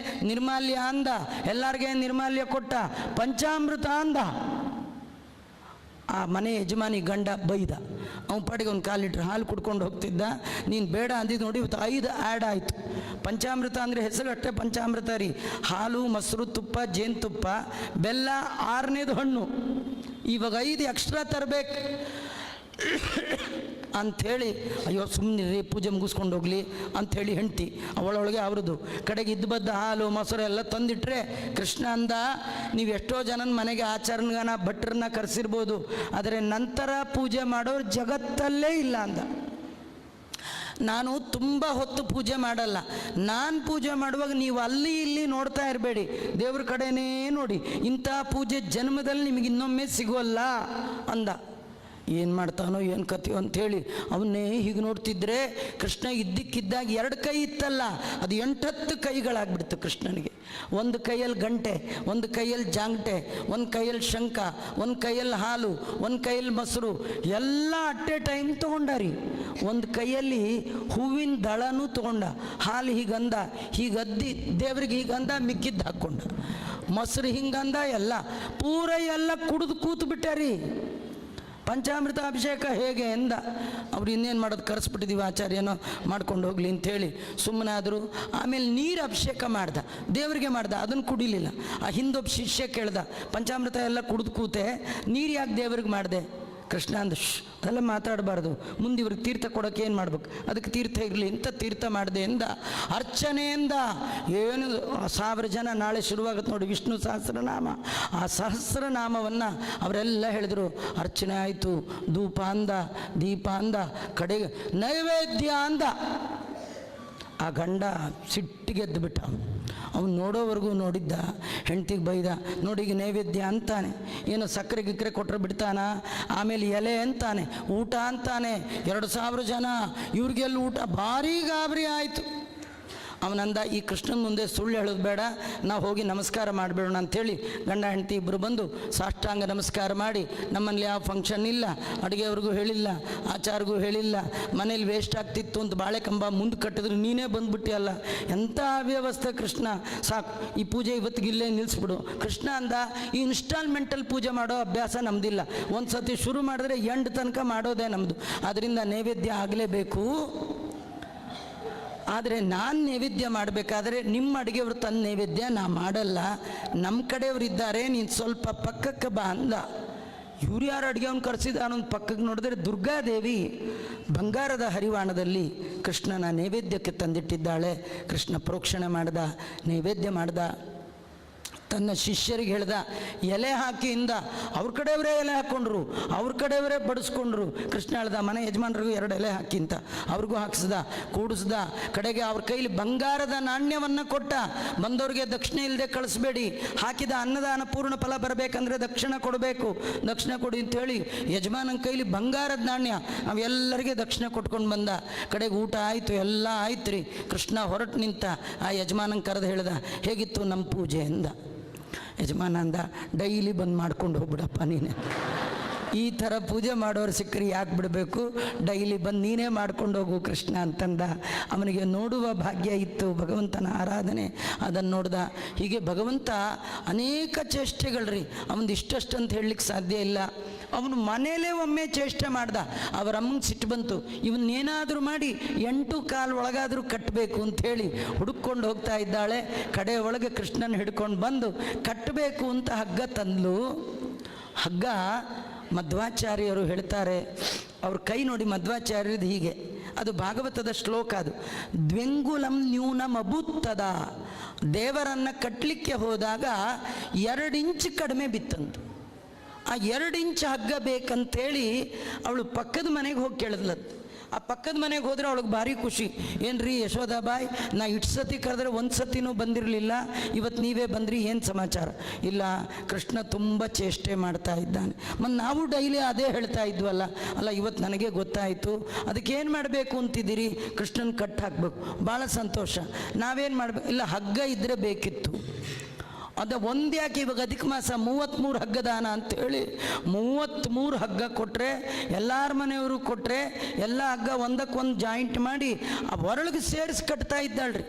ನಿರ್ಮಾಲ್ಯ ಅಂದ, ಎಲ್ಲರಿಗೆ ನಿರ್ಮಾಲ್ಯ ಕೊಟ್ಟ, ಪಂಚಾಮೃತ ಅಂದ. ಆ ಮನೆ ಯಜಮಾನಿ ಗಂಡ ಬೈದ. ಅವನ ಪಾಡಿಗೆ ಒಂದು 1/4 ಲೀಟ್ರ್ ಹಾಲು ಕುಡ್ಕೊಂಡು ಹೋಗ್ತಿದ್ದ. ನೀನು ಬೇಡ ಅಂದಿದ್ದು ನೋಡಿ, ಇವತ್ತು 5 ಆ್ಯಡ್ ಆಯಿತು. ಪಂಚಾಮೃತ ಅಂದರೆ ಹೆಸರು ಅಷ್ಟೇ ಪಂಚಾಮೃತ ರೀ. ಹಾಲು, ಮೊಸರು, ತುಪ್ಪ, ಜೇನುತುಪ್ಪ, ಬೆಲ್ಲ, 6ನೇದು ಹಣ್ಣು. ಇವಾಗ 5 ಎಕ್ಸ್ಟ್ರಾ ತರಬೇಕು ಅಂಥೇಳಿ, ಅಯ್ಯೋ ಸುಮ್ಮನೆ ರೀ, ಪೂಜೆ ಮುಗಿಸ್ಕೊಂಡು ಹೋಗಲಿ ಅಂಥೇಳಿ ಹೆಂಡ್ತಿ ಅವಳೊಳಗೆ ಅವ್ರದ್ದು ಕಡೆಗೆ ಇದ್ದು ಬದ್ದ ಹಾಲು ಮೊಸರು ಎಲ್ಲ ತಂದಿಟ್ರೆ, ಕೃಷ್ಣ ಅಂದ, ನೀವು ಎಷ್ಟೋ ಜನನ ಮನೆಗೆ ಆಚರಣೆಗಾನ ಭಟ್ರನ್ನ ಕರೆಸಿರ್ಬೋದು, ಆದರೆ ನಂತರ ಪೂಜೆ ಮಾಡೋರು ಜಗತ್ತಲ್ಲೇ ಇಲ್ಲ ಅಂದ. ನಾನು ತುಂಬ ಹೊತ್ತು ಪೂಜೆ ಮಾಡಲ್ಲ, ನಾನು ಪೂಜೆ ಮಾಡುವಾಗ ನೀವು ಅಲ್ಲಿ ಇಲ್ಲಿ ನೋಡ್ತಾ ಇರಬೇಡಿ, ದೇವ್ರ ಕಡೆನೇ ನೋಡಿ, ಇಂಥ ಪೂಜೆ ಜನ್ಮದಲ್ಲಿ ನಿಮಗೆ ಇನ್ನೊಮ್ಮೆ ಸಿಗೋಲ್ಲ ಅಂದ. ಏನು ಮಾಡ್ತಾನೋ ಏನು ಕಥೆಯೋ ಅಂಥೇಳಿ ಅವನ್ನೇ ಹೀಗೆ ನೋಡ್ತಿದ್ರೆ, ಕೃಷ್ಣ ಇದ್ದಕ್ಕಿದ್ದಾಗ 2 ಕೈ ಇತ್ತಲ್ಲ, ಅದು 8-10 ಕೈಗಳಾಗ್ಬಿಡ್ತು ಕೃಷ್ಣನಿಗೆ. ಒಂದು ಕೈಯಲ್ಲಿ ಗಂಟೆ, ಒಂದು ಕೈಯಲ್ಲಿ ಜಾಂಗಟೆ, ಒಂದು ಕೈಯಲ್ಲಿ ಶಂಖ, ಒಂದು ಕೈಯಲ್ಲಿ ಹಾಲು, ಒಂದು ಕೈಯಲ್ಲಿ ಮೊಸರು, ಎಲ್ಲ ಅಟ್ಟೆ ಟೈಮ್ ತೊಗೊಂಡಾರಿ. ಒಂದು ಕೈಯಲ್ಲಿ ಹೂವಿನ ದಳನೂ ತೊಗೊಂಡ, ಹಾಲು ಹೀಗಂದ, ಹೀಗದ್ದಿ ದೇವ್ರಿಗೆ ಹೀಗಂದ, ಮಿಕ್ಕಿದ್ದು ಹಾಕ್ಕೊಂಡ, ಮೊಸರು ಹಿಂಗಂದ, ಎಲ್ಲ ಪೂರ ಎಲ್ಲ ಕುಡಿದು ಕೂತು ಬಿಟ್ಟಾರಿ. ಪಂಚಾಮೃತ ಅಭಿಷೇಕ ಹೇಗೆ ಎಂದ. ಅವ್ರು ಇನ್ನೇನು ಮಾಡೋದು, ಕರೆಸ್ಬಿಟ್ಟಿದ್ದೀವಿ ಆಚಾರ್ಯನೋ ಮಾಡ್ಕೊಂಡು ಹೋಗಲಿ ಅಂಥೇಳಿ ಸುಮ್ಮನಾದರು. ಆಮೇಲೆ ನೀರು ಅಭಿಷೇಕ ಮಾಡ್ದ, ದೇವರಿಗೆ ಮಾಡ್ದ, ಅದನ್ನು ಕುಡಿಲಿಲ್ಲ. ಆ ಹಿಂದೊಬ್ಬ ಶಿಷ್ಯ ಕೇಳ್ದ, ಪಂಚಾಮೃತ ಎಲ್ಲ ಕುಡಿದು ಕೂತೆ, ನೀರು ಯಾಕೆ ದೇವ್ರಿಗೆ ಮಾಡಿದೆ? ಕೃಷ್ಣ ಅಂದ, ಅದೆಲ್ಲ ಮಾತಾಡಬಾರ್ದು, ಮುಂದೆ ಇವ್ರಿಗೆ ತೀರ್ಥ ಕೊಡೋಕೆ ಏನು ಮಾಡ್ಬೇಕು, ಅದಕ್ಕೆ ತೀರ್ಥ ಇರಲಿ ಅಂತ ತೀರ್ಥ ಮಾಡಿದೆ ಎಂದ. ಅರ್ಚನೆಯಿಂದ ಏನು 1000 ಜನ ನಾಳೆ ಶುರುವಾಗುತ್ತೆ ನೋಡಿ ವಿಷ್ಣು ಸಹಸ್ರನಾಮ, ಆ ಸಹಸ್ರನಾಮವನ್ನು ಅವರೆಲ್ಲ ಹೇಳಿದರು. ಅರ್ಚನೆ ಆಯಿತು, ಧೂಪ ಅಂದ, ದೀಪ ಅಂದ, ಕಡೆಗೆ ನೈವೇದ್ಯ ಅಂದ. ಆ ಗಂಡ ಸಿಟ್ಟಿಗೆದ್ದು ಬಿಟ್ಟ. ಅವನು ನೋಡೋವರೆಗೂ ನೋಡಿದ್ದ, ಹೆಂಡ್ತಿಗೆ ಬೈದ, ನೋಡಿ ಈಗ ನೈವೇದ್ಯ ಅಂತಾನೆ, ಏನೋ ಸಕ್ಕರೆ ಗಿಕ್ಕರೆ ಕೊಟ್ಟರೆ ಬಿಡ್ತಾನ, ಆಮೇಲೆ ಎಲೆ ಅಂತಾನೆ, ಊಟ ಅಂತಾನೆ, 2000 ಜನ, ಇವ್ರಿಗೆಲ್ಲ ಊಟ, ಭಾರಿ ಗಾಬರಿ ಆಯಿತು. ಅವನಂದ, ಈ ಕೃಷ್ಣನ ಮುಂದೆ ಸುಳ್ಳು ಹೇಳೋದು ಬೇಡ, ನಾವು ಹೋಗಿ ನಮಸ್ಕಾರ ಮಾಡಿಬಿಡೋಣ ಅಂಥೇಳಿ ಗಂಡ ಹೆಂಡತಿ ಇಬ್ಬರು ಬಂದು ಸಾಷ್ಟಾಂಗ ನಮಸ್ಕಾರ ಮಾಡಿ, ನಮ್ಮಲ್ಲಿ ಯಾವ ಫಂಕ್ಷನ್ ಇಲ್ಲ, ಅಡುಗೆಯವ್ರಿಗೂ ಹೇಳಿಲ್ಲ, ಆಚಾರ್ಗೂ ಹೇಳಿಲ್ಲ, ಮನೇಲಿ ವೇಸ್ಟ್ ಆಗ್ತಿತ್ತು ಅಂತ ಬಾಳೆಕಂಬ ಮುಂದೆ ಕಟ್ಟಿದ್ರು, ನೀನೇ ಬಂದುಬಿಟ್ಟಿಯಲ್ಲ, ಎಂಥ ಅವ್ಯವಸ್ಥೆ ಕೃಷ್ಣ, ಸಾಕು ಈ ಪೂಜೆ ಇವತ್ತಿಗೆ ಇಲ್ಲೇ ನಿಲ್ಲಿಸ್ಬಿಡು. ಕೃಷ್ಣ ಅಂದ, ಈ ಇನ್ಸ್ಟಾಲ್ಮೆಂಟಲ್ಲಿ ಪೂಜೆ ಮಾಡೋ ಅಭ್ಯಾಸ ನಮ್ಮದಿಲ್ಲ, ಒಂದು ಸತಿ ಶುರು ಮಾಡಿದ್ರೆ ಎಂಡ್ ತನಕ ಮಾಡೋದೇ ನಮ್ಮದು, ಅದರಿಂದ ನೈವೇದ್ಯ ಆಗಲೇಬೇಕು. ಆದರೆ ನಾನು ನೈವೇದ್ಯ ಮಾಡಬೇಕಾದ್ರೆ ನಿಮ್ಮ ಅಡುಗೆಯವ್ರು ತಂದು ನೈವೇದ್ಯ ನಾ ಮಾಡಲ್ಲ, ನಮ್ಮ ಕಡೆಯವರು ಇದ್ದಾರೆ, ನೀನು ಸ್ವಲ್ಪ ಪಕ್ಕಕ್ಕೆ ಬಾ ಅಂದ. ಇವ್ರು ಯಾರು ಅಡುಗೆವನ್ನ ಕರೆಸಿದ ಅನ್ನೊಂದು ಪಕ್ಕಕ್ಕೆ ನೋಡಿದ್ರೆ ದುರ್ಗಾದೇವಿ ಬಂಗಾರದ ಹರಿವಾಣದಲ್ಲಿ ಕೃಷ್ಣನ ನೈವೇದ್ಯಕ್ಕೆ ತಂದಿಟ್ಟಿದ್ದಾಳೆ. ಕೃಷ್ಣ ಪ್ರೋಕ್ಷಣೆ ಮಾಡ್ದ, ನೈವೇದ್ಯ ಮಾಡ್ದ, ತನ್ನ ಶಿಷ್ಯರಿಗೆ ಹೇಳ್ದ, ಎಲೆ ಹಾಕಿಯಿಂದ ಅವ್ರ ಕಡೆಯವರೇ ಎಲೆ ಹಾಕ್ಕೊಂಡ್ರು, ಅವ್ರ ಕಡೆಯವರೇ ಬಡಿಸ್ಕೊಂಡ್ರು. ಕೃಷ್ಣ ಹೇಳ್ದ, ಮನೆ ಯಜಮಾನ್ರಿಗೂ 2 ಎಲೆ ಹಾಕಿ ಅಂತ ಅವ್ರಿಗೂ ಹಾಕಿಸ್ದ, ಕೂಡಿಸ್ದ. ಕಡೆಗೆ ಅವ್ರ ಕೈಲಿ ಬಂಗಾರದ ನಾಣ್ಯವನ್ನು ಕೊಟ್ಟ, ಬಂದವ್ರಿಗೆ ದಕ್ಷಿಣೆ ಇಲ್ಲದೆ ಕಳಿಸ್ಬೇಡಿ, ಹಾಕಿದ ಅನ್ನದಾನ ಪೂರ್ಣ ಫಲ ಬರಬೇಕಂದ್ರೆ ದಕ್ಷಿಣ ಕೊಡಬೇಕು, ದಕ್ಷಿಣ ಕೊಡಿ ಅಂತೇಳಿ ಯಜಮಾನನ ಕೈಲಿ ಬಂಗಾರದ ನಾಣ್ಯ ಅವೆಲ್ಲರಿಗೆ ದಕ್ಷಿಣ ಕೊಟ್ಕೊಂಡು ಬಂದ. ಕಡೆಗೆ ಊಟ ಆಯಿತು, ಎಲ್ಲ ಆಯ್ತು ರೀ. ಕೃಷ್ಣ ಹೊರಟು ನಿಂತ ಆ ಯಜಮಾನನ ಕರೆದು ಹೇಳ್ದ, ಹೇಗಿತ್ತು ನಮ್ಮ ಪೂಜೆ ಅಂದ. ಯಜಮಾನ ಅಂದ, ಡೈಲಿ ಬಂದು ಮಾಡ್ಕೊಂಡು ಹೋಗ್ಬಿಡಪ್ಪ ನೀನೆ, ಈ ಥರ ಪೂಜೆ ಮಾಡೋರು ಸಿಕ್ಕರೆ ಯಾಕೆ ಬಿಡಬೇಕು, ಡೈಲಿ ಬಂದು ನೀನೇ ಮಾಡ್ಕೊಂಡು ಹೋಗು ಕೃಷ್ಣ ಅಂತಂದ. ಅವನಿಗೆ ನೋಡುವ ಭಾಗ್ಯ ಇತ್ತು, ಭಗವಂತನ ಆರಾಧನೆ ಅದನ್ನು ನೋಡ್ದ. ಹೀಗೆ ಭಗವಂತ ಅನೇಕ ಚೇಷ್ಟೆಗಳ್ರಿ, ಅವನು ಇಷ್ಟಷ್ಟು ಅಂತ ಹೇಳಲಿಕ್ಕೆ ಸಾಧ್ಯ ಇಲ್ಲ. ಅವನು ಮನೇಲೇ ಒಮ್ಮೆ ಚೇಷ್ಟೆ ಮಾಡ್ದ, ಅವರ ಅಮ್ಮಂಗೆ ಸಿಟ್ಟು ಬಂತು, ಇವನ್ನೇನಾದರೂ ಮಾಡಿ 8 ಕಾಲು ಒಳಗಾದರೂ ಕಟ್ಟಬೇಕು ಅಂಥೇಳಿ ಹುಡುಕೊಂಡು ಹೋಗ್ತಾ ಇದ್ದಾಳೆ. ಕಡೆ ಒಳಗೆ ಕೃಷ್ಣನ ಹಿಡ್ಕೊಂಡು ಬಂದು ಕಟ್ಟಬೇಕು ಅಂತ ಹಗ್ಗ ತಂದ್ಲು. ಹಗ್ಗ ಮಧ್ವಾಚಾರ್ಯರು ಹೇಳ್ತಾರೆ, ಅವ್ರ ಕೈ ನೋಡಿ ಮಧ್ವಾಚಾರ್ಯರದು ಹೀಗೆ, ಅದು ಭಾಗವತದ ಶ್ಲೋಕ, ಅದು ದ್ವೆಂಗುಲಂ ನ್ಯೂನಂ ಅಭೂತ್ತದ. ದೇವರನ್ನು ಕಟ್ಟಲಿಕ್ಕೆ ಹೋದಾಗ 2 ಇಂಚು ಕಡಿಮೆ ಬಿತ್ತಂತು. ಆ 2 ಇಂಚು ಹಗ್ಗ ಬೇಕಂತೇಳಿ ಅವಳು ಪಕ್ಕದ ಮನೆಗೆ ಹೋಗಿ ಕೇಳಿದ್ಲದ್ದು. ಆ ಪಕ್ಕದ ಮನೆಗೆ ಹೋದರೆ ಅವಳಿಗೆ ಭಾರಿ ಖುಷಿ. ಏನ್ರಿ ಯಶೋದಾಬಾಯಿ, ನಾ ಇಷ್ಟು ಸತಿ ಕರೆದ್ರೆ 1 ಸತಿನೂ ಬಂದಿರಲಿಲ್ಲ, ಇವತ್ತು ನೀವೇ ಬಂದ್ರಿ, ಏನು ಸಮಾಚಾರ? ಇಲ್ಲ, ಕೃಷ್ಣ ತುಂಬ ಚೇಷ್ಟೆ ಮಾಡ್ತಾ ಇದ್ದಾನೆ. ಮತ್ತು ನಾವು ಡೈಲಿ ಅದೇ ಹೇಳ್ತಾ ಇದ್ವಲ್ಲ, ಅಲ್ಲ ಇವತ್ತು ನನಗೆ ಗೊತ್ತಾಯಿತು, ಅದಕ್ಕೇನು ಮಾಡಬೇಕು ಅಂತಿದ್ದೀರಿ? ಕೃಷ್ಣನ ಕಟ್ಟು ಹಾಕ್ಬೇಕು. ಭಾಳ ಸಂತೋಷ. ನಾವೇನು ಮಾಡಬೇಕು? ಇಲ್ಲ, ಹಗ್ಗ ಇದ್ದರೆ ಬೇಕಿತ್ತು. ಅದು ಒಂದ್ಯಾಕೆ ಇವಾಗ ಅಧಿಕ ಮಾಸ 33 ಹಗ್ಗ ದಾನ ಅಂಥೇಳಿ 33 ಹಗ್ಗ ಕೊಟ್ಟರೆ, ಎಲ್ಲರ ಮನೆಯವರು ಕೊಟ್ಟರೆ, ಎಲ್ಲ ಹಗ್ಗ ಒಂದಕ್ಕೊಂದು ಜಾಯಿಂಟ್ ಮಾಡಿ ಆ ಒರಳಿಗೆ ಸೇರಿಸಿ ಕಟ್ತಾ ಇದ್ದಾಳ್ರಿ.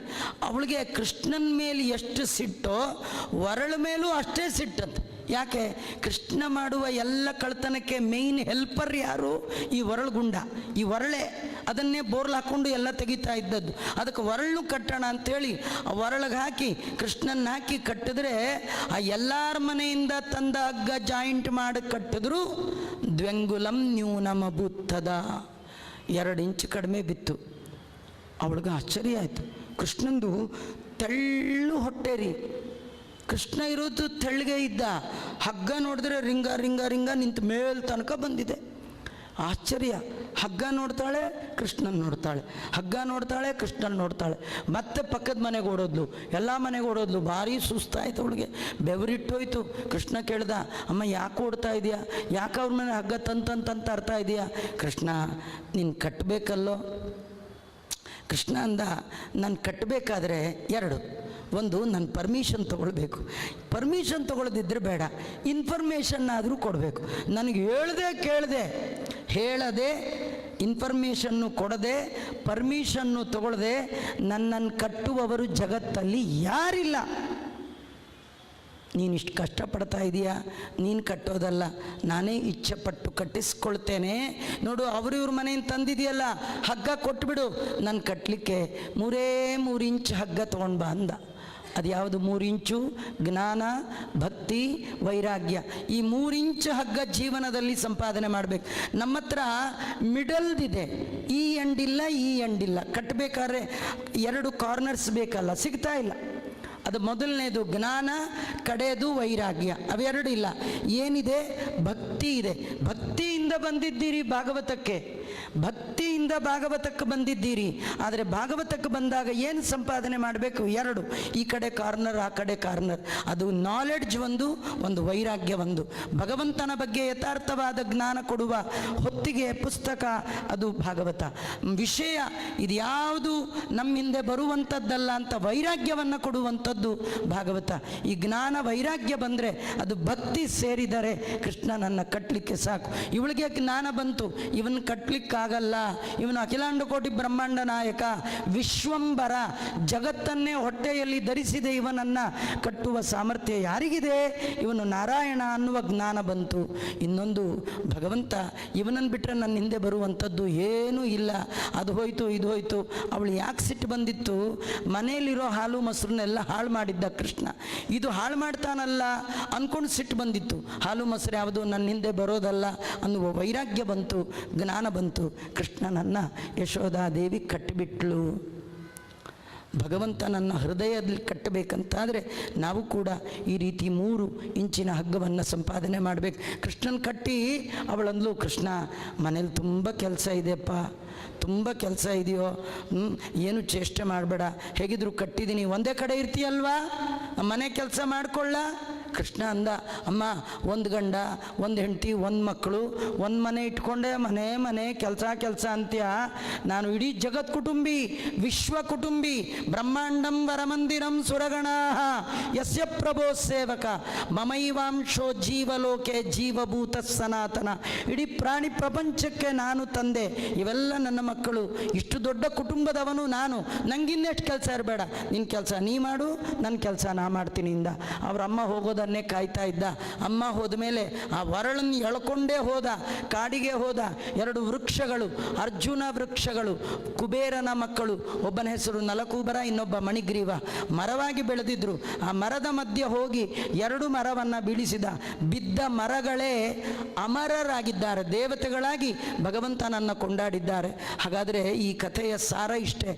ಅವಳಿಗೆ ಕೃಷ್ಣನ ಮೇಲೆ ಎಷ್ಟು ಸಿಟ್ಟೋ ಒರಳ ಮೇಲೂ ಅಷ್ಟೇ ಸಿಟ್ಟಂತೆ. ಯಾಕೆ? ಕೃಷ್ಣ ಮಾಡುವ ಎಲ್ಲ ಕಳ್ತನಕ್ಕೆ ಮೇಯ್ನ್ ಹೆಲ್ಪರ್ ಯಾರು? ಈ ಒರಳುಗುಂಡ, ಈ ಒರಳೆ. ಅದನ್ನೇ ಬೋರ್ಲ್ ಹಾಕ್ಕೊಂಡು ಎಲ್ಲ ತೆಗಿತಾ ಇದ್ದದ್ದು. ಅದಕ್ಕೆ ಒರಳು ಕಟ್ಟೋಣ ಅಂಥೇಳಿ ಆ ಒರಳಿಗೆ ಹಾಕಿ ಕೃಷ್ಣನ ಹಾಕಿ ಕಟ್ಟಿದ್ರೆ, ಆ ಎಲ್ಲರ ಮನೆಯಿಂದ ತಂದ ಹಗ್ಗ ಜಾಯಿಂಟ್ ಮಾಡಿ ಕಟ್ಟಿದ್ರು ದ್ವೆಂಗುಲಂ ನ್ಯೂನಮಭೂತ್ತದ. 2 ಇಂಚು ಕಡಿಮೆ ಬಿತ್ತು. ಅವಳಿಗೆ ಆಶ್ಚರ್ಯ ಆಯಿತು. ಕೃಷ್ಣಂದು ತೆಳ್ಳು ಹೊಟ್ಟೆ ರೀ, ಕೃಷ್ಣ ಇರೋದು ತೆಳ್ಳಗೆ ಇದ್ದ. ಹಗ್ಗ ನೋಡಿದ್ರೆ ರಿಂಗ ರಿಂಗ ರಿಂಗ ನಿಂತು ಮೇಲ್ ತನಕ ಬಂದಿದೆ. ಆಶ್ಚರ್ಯ. ಹಗ್ಗ ನೋಡ್ತಾಳೆ, ಕೃಷ್ಣನ್ ನೋಡ್ತಾಳೆ, ಹಗ್ಗ ನೋಡ್ತಾಳೆ, ಕೃಷ್ಣನ್ ನೋಡ್ತಾಳೆ. ಮತ್ತೆ ಪಕ್ಕದ ಮನೆಗೆ ಓಡೋದ್ಲು, ಎಲ್ಲ ಮನೆಗೆ ಓಡೋದ್ಲು. ಭಾರಿ ಸುಸ್ತಾಯ್ತು ಅವಳಿಗೆ, ಬೆವರಿಟ್ಟೋಯ್ತು. ಕೃಷ್ಣ ಕೇಳ್ದ, ಅಮ್ಮ ಯಾಕೆ ಓಡ್ತಾ ಇದೆಯಾ? ಯಾಕೆ ಅವ್ರ ಮನೆ ಹಗ್ಗ ತಂತ ಅರ್ಥ ಇದೆಯಾ? ಕೃಷ್ಣ, ನೀನು ಕಟ್ಟಬೇಕಲ್ಲೋ. ಕೃಷ್ಣ ಅಂದ, ನಾನು ಕಟ್ಟಬೇಕಾದ್ರೆ 2. ಒಂದು, ನನ್ನ ಪರ್ಮಿಷನ್ ತೊಗೊಳ್ಬೇಕು. ಪರ್ಮಿಷನ್ ತೊಗೊಳ್ಳದಿದ್ದರೆ ಬೇಡ, ಇನ್ಫಾರ್ಮೇಷನ್ ಆದರೂ ಕೊಡಬೇಕು. ನನಗೆ ಹೇಳದೆ ಇನ್ಫಾರ್ಮೇಷನ್ನು ಕೊಡದೆ, ಪರ್ಮಿಷನ್ನು ತೊಗೊಳ್ಳದೆ ನನ್ನನ್ನು ಕಟ್ಟುವವರು ಜಗತ್ತಲ್ಲಿ ಯಾರಿಲ್ಲ. ನೀನಿಷ್ಟು ಕಷ್ಟಪಡ್ತಾ ಇದೀಯಾ, ನೀನು ಕಟ್ಟೋದಲ್ಲ, ನಾನೇ ಇಚ್ಛೆಪಟ್ಟು ಕಟ್ಟಿಸ್ಕೊಳ್ತೇನೆ. ನೋಡು, ಅವ್ರಿವ್ರ ಮನೆಯಿಂದ ತಂದಿದೆಯಲ್ಲ ಹಗ್ಗ ಕೊಟ್ಬಿಡು, ನಾನು ಕಟ್ಟಲಿಕ್ಕೆ 3 ಇಂಚು ಹಗ್ಗ ತೊಗೊಂಡು ಬಾ ಅಂದ. ಅದು ಯಾವುದು 3 ಇಂಚು? ಜ್ಞಾನ, ಭಕ್ತಿ, ವೈರಾಗ್ಯ. ಈ 3 ಇಂಚು ಹಗ್ಗ ಜೀವನದಲ್ಲಿ ಸಂಪಾದನೆ ಮಾಡಬೇಕು. ನಮ್ಮ ಹತ್ರ ಮಿಡಲ್ದಿದೆ, ಈ ಎಂಡಿಲ್ಲ, ಈ ಎಂಡಿಲ್ಲ. ಕಟ್ಟಬೇಕಾದ್ರೆ 2 ಕಾರ್ನರ್ಸ್ ಬೇಕಲ್ಲ, ಸಿಗ್ತಾ ಇಲ್ಲ. ಅದು ಮೊದಲನೇದು ಜ್ಞಾನ, ಕಡೆಯದು ವೈರಾಗ್ಯ. ಅವೆರಡು ಇಲ್ಲ. ಏನಿದೆ? ಭಕ್ತಿ ಇದೆ. ಭಕ್ತಿಯಿಂದ ಬಂದಿದ್ದೀರಿ ಭಾಗವತಕ್ಕೆ, ಭಕ್ತಿಯಿಂದ ಭಾಗವತಕ್ಕೆ ಬಂದಿದ್ದೀರಿ. ಆದರೆ ಭಾಗವತಕ್ಕೆ ಬಂದಾಗ ಏನು ಸಂಪಾದನೆ ಮಾಡಬೇಕು? 2, ಈ ಕಡೆ ಕಾರ್ನರ್, ಆ ಕಡೆ ಕಾರ್ನರ್. ಅದು ನಾಲೆಡ್ಜ್ ಒಂದು ವೈರಾಗ್ಯ ಒಂದು. ಭಗವಂತನ ಬಗ್ಗೆ ಯಥಾರ್ಥವಾದ ಜ್ಞಾನ ಕೊಡುವ ಹೊತ್ತಿಗೆ ಪುಸ್ತಕ ಅದು ಭಾಗವತ. ವಿಷಯ ಇದು ಯಾವುದು ನಮ್ಮ ಹಿಂದೆ ಬರುವಂಥದ್ದಲ್ಲ ಅಂತ ವೈರಾಗ್ಯವನ್ನು ಕೊಡುವಂಥದ್ದು ಭಾಗವತ. ಈ ಜ್ಞಾನ ವೈರಾಗ್ಯ ಬಂದರೆ ಅದು ಭಕ್ತಿ ಸೇರಿದರೆ ಕೃಷ್ಣ ನನ್ನ ಕಟ್ಟಲಿಕ್ಕೆ ಸಾಕು. ಇವಳಿಗೆ ಜ್ಞಾನ ಬಂತು, ಇವನ್ನ ಕಟ್ಟಲಿಕ್ಕೆ ನಗ್ಲಿಕ್ಕಾಗಲ್ಲ. ಇವನು ಅಖಿಲಾಂಡ ಕೋಟಿ ಬ್ರಹ್ಮಾಂಡ ನಾಯಕ, ವಿಶ್ವಂಬರ, ಜಗತ್ತನ್ನೇ ಹೊಟ್ಟೆಯಲ್ಲಿ ಧರಿಸಿದೆ. ಇವನನ್ನು ಕಟ್ಟುವ ಸಾಮರ್ಥ್ಯ ಯಾರಿಗಿದೆ? ಇವನು ನಾರಾಯಣ ಅನ್ನುವ ಜ್ಞಾನ ಬಂತು. ಇನ್ನೊಂದು, ಭಗವಂತ ಇವನನ್ನು ಬಿಟ್ಟರೆ ನನ್ನ ಹಿಂದೆ ಬರುವಂಥದ್ದು ಏನೂ ಇಲ್ಲ. ಅದು ಹೋಯ್ತು ಇದು ಹೋಯ್ತು. ಅವಳು ಯಾಕೆ ಸಿಟ್ಟು ಬಂದಿತ್ತು? ಮನೆಯಲ್ಲಿರೋ ಹಾಲು ಮೊಸರನ್ನೆಲ್ಲ ಹಾಳು ಮಾಡಿದ್ದ ಕೃಷ್ಣ. ಇದು ಹಾಳು ಮಾಡ್ತಾನಲ್ಲ ಅಂದ್ಕೊಂಡು ಸಿಟ್ಟು ಬಂದಿತ್ತು. ಹಾಲು ಮೊಸರು ಯಾವುದು ನನ್ನ ಹಿಂದೆ ಬರೋದಲ್ಲ ಅನ್ನುವ ವೈರಾಗ್ಯ ಬಂತು, ಜ್ಞಾನ ಬಂತು. ಕೃಷ್ಣನನ್ನು ಯಶೋಧಾದೇವಿ ಕಟ್ಟಿಬಿಟ್ಲು. ಭಗವಂತನನ್ನು ಹೃದಯದಲ್ಲಿ ಕಟ್ಟಬೇಕಂತಾದರೆ ನಾವು ಕೂಡ ಈ ರೀತಿ 3 ಇಂಚಿನ ಹಗ್ಗವನ್ನು ಸಂಪಾದನೆ ಮಾಡಬೇಕು. ಕೃಷ್ಣನ ಕಟ್ಟಿ ಅವಳಂದ್ಲು, ಕೃಷ್ಣ ಮನೇಲಿ ತುಂಬ ಕೆಲಸ ಇದೆಯಪ್ಪ, ತುಂಬ ಕೆಲಸ ಇದೆಯೋ, ಏನು ಚೇಷ್ಟೆ ಮಾಡಬೇಡ, ಹೇಗಿದ್ರು ಕಟ್ಟಿದ್ದೀನಿ, ಒಂದೇ ಕಡೆ ಇರ್ತೀಯಲ್ವಾ, ಮನೆ ಕೆಲಸ ಮಾಡಿಕೊಳ್ಳ. ಕೃಷ್ಣ ಅಂದ, ಅಮ್ಮ ಒಂದು ಗಂಡ, ಒಂದು ಹೆಂಡತಿ, ಒಂದು ಮಕ್ಕಳು, ಒಂದು ಮನೆ ಇಟ್ಕೊಂಡೆ ಮನೆ ಕೆಲಸ ಅಂತ್ಯ. ನಾನು ಇಡೀ ಜಗತ್ ಕುಟುಂಬಿ, ವಿಶ್ವ ಕುಟುಂಬಿ, ಬ್ರಹ್ಮಾಂಡಂ ವರಮಂದಿರಂ ಸುರಗಣಾ ಯಸ್ಯ ಪ್ರಭೋ ಸೇವಕ ಮಮೈವಾಂಶೋ ಜೀವಲೋಕೆ ಜೀವಭೂತ ಸನಾತನ. ಇಡೀ ಪ್ರಾಣಿ ಪ್ರಪಂಚಕ್ಕೆ ನಾನು ತಂದೆ, ಇವೆಲ್ಲ ನನ್ನ ಮಕ್ಕಳು, ಇಷ್ಟು ದೊಡ್ಡ ಕುಟುಂಬದವನು ನಾನು, ನಂಗಿನ್ನೆಷ್ಟು ಕೆಲಸ ಇರಬೇಡ, ನಿನ್ನ ಕೆಲಸ ನೀ ಮಾಡು, ನನ್ನ ಕೆಲಸ ನಾ ಮಾಡ್ತೀನಿ ಇಂದ. ಅವ್ರ ಅಮ್ಮ ಹೋಗೋದನ್ನೇ ಕಾಯ್ತಾ ಇದ್ದ. ಅಮ್ಮ ಹೋದ ಮೇಲೆ ಆ ವರಳನ್ನು ಎಳ್ಕೊಂಡೇ ಹೋದ, ಕಾಡಿಗೆ ಹೋದ. 2 ವೃಕ್ಷಗಳು, ಅರ್ಜುನ ವೃಕ್ಷಗಳು, ಕುಬೇರನ ಮಕ್ಕಳು, ಒಬ್ಬನ ಹೆಸರು ನಲಕೂಬರ, ಇನ್ನೊಬ್ಬ ಮಣಿಗ್ರೀವ, ಮರವಾಗಿ ಬೆಳೆದಿದ್ರು. ಆ ಮರದ ಮಧ್ಯೆ ಹೋಗಿ 2 ಮರವನ್ನು ಬೀಳಿಸಿದ. ಬಿದ್ದ ಮರಗಳೇ ಅಮರರಾಗಿದ್ದಾರೆ, ದೇವತೆಗಳಾಗಿ ಭಗವಂತನನ್ನು ಕೊಂಡಾಡಿದ್ದಾರೆ. ಹಾಗಾದರೆ ಈ ಕಥೆಯ ಸಾರ ಇಷ್ಟೇ,